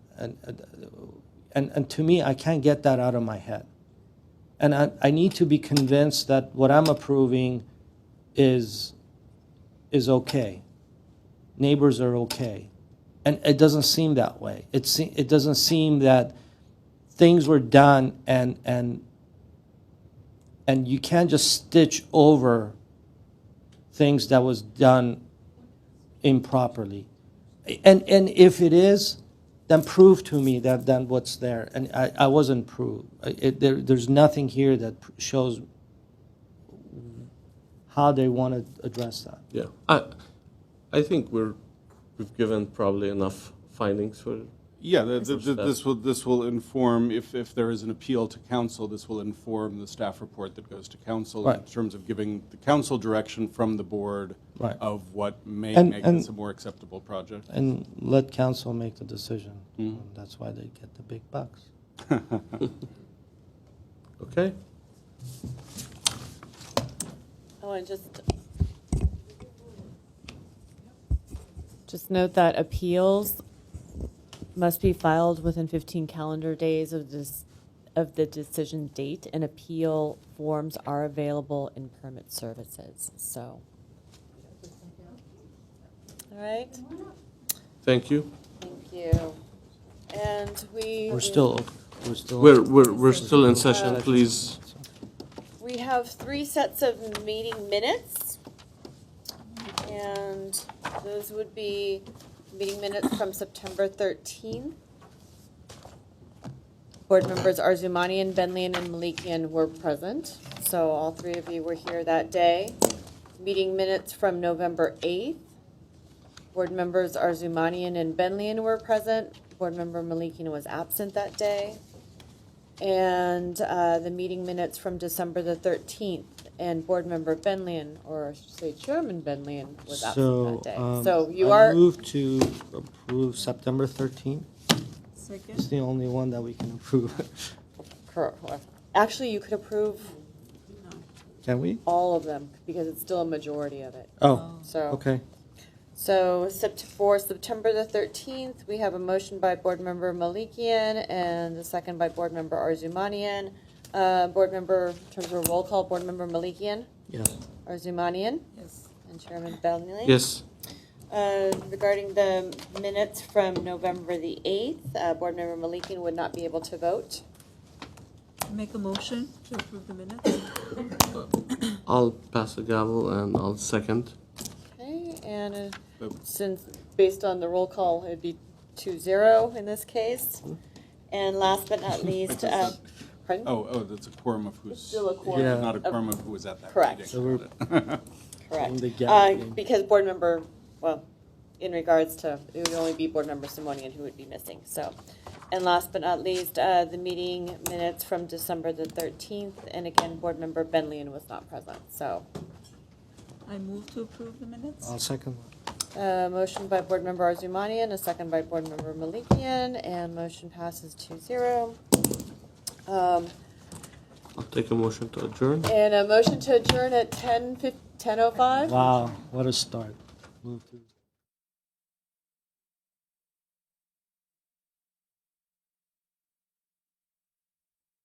Speaker 5: And to me, I can't get that out of my head. And I need to be convinced that what I'm approving is okay. Neighbors are okay. And it doesn't seem that way. It doesn't seem that things were done and you can't just stitch over things that was done improperly. And if it is, then prove to me that then what's there. And I wasn't proved. There's nothing here that shows how they want to address that.
Speaker 2: Yeah, I think we've given probably enough findings for.
Speaker 14: Yeah, this will inform, if there is an appeal to council, this will inform the staff report that goes to council in terms of giving the council direction from the board of what may make this a more acceptable project.
Speaker 5: And let council make the decision. That's why they get the big bucks.
Speaker 2: Okay.
Speaker 11: Oh, and just note that appeals must be filed within 15 calendar days of the decision date, and appeal forms are available in permit services. So, all right.
Speaker 2: Thank you.
Speaker 11: Thank you. And
Speaker 5: we're still
Speaker 2: in session. Please.
Speaker 11: We have 3 sets of meeting minutes, and those would be meeting minutes from September 13th. Board members Arzumanian, Benlian, and Malikian were present, so all 3 of you were here that day. Meeting minutes from November 8th. Board members Arzumanian and Benlian were present. Board Member Malikian was absent that day. And the meeting minutes from December the 13th, and Board Member Benlian, or I should say Chairman Benlian, was absent that day. So you
Speaker 5: I
Speaker 11: are,
Speaker 5: move to approve September 13th.
Speaker 9: Second.
Speaker 5: It's the only one that we can approve.
Speaker 11: actually, you could approve
Speaker 5: Can we?
Speaker 11: all of them, because it's still a majority of it.
Speaker 5: Oh,
Speaker 11: So.
Speaker 5: okay.
Speaker 11: So for September the 13th, we have a motion by Board Member Malikian and a second by Board Member Arzumanian. Board Member, in terms of a roll call, Board Member Malikian?
Speaker 5: Yes.
Speaker 11: Arzumanian?
Speaker 9: Yes.
Speaker 11: And Chairman Bentley?
Speaker 2: Yes.
Speaker 11: Regarding the minutes from November the 8th, Board Member Malikian would not be able to vote.
Speaker 9: Make a motion to approve the minutes.
Speaker 2: I'll pass the gavel and I'll second.
Speaker 11: Okay, and since, based on the roll call, it'd be 2-0 in this case. And last but not least, pardon?
Speaker 14: Oh, that's a quorum of who's.
Speaker 11: It's still a quorum.
Speaker 5: Yeah.
Speaker 14: Not a quorum of who was at that
Speaker 11: Correct.
Speaker 14: meeting.
Speaker 5: So we're
Speaker 11: Correct.
Speaker 5: the gavel game.
Speaker 11: Because Board Member, well, in regards to, it would only be Board Member Simonian who would be missing, so. And last but not least, the meeting minutes from December the 13th, and again, Board Member Benlian was not present, so.
Speaker 9: I move to approve the minutes.
Speaker 5: I'll second.
Speaker 11: Motion by Board Member Arzumanian, a second by Board Member Malikian, and motion passes 2-0.
Speaker 2: I'll take a motion to adjourn.
Speaker 11: And a motion to adjourn at 10:05.
Speaker 5: Wow, what a start. Move to.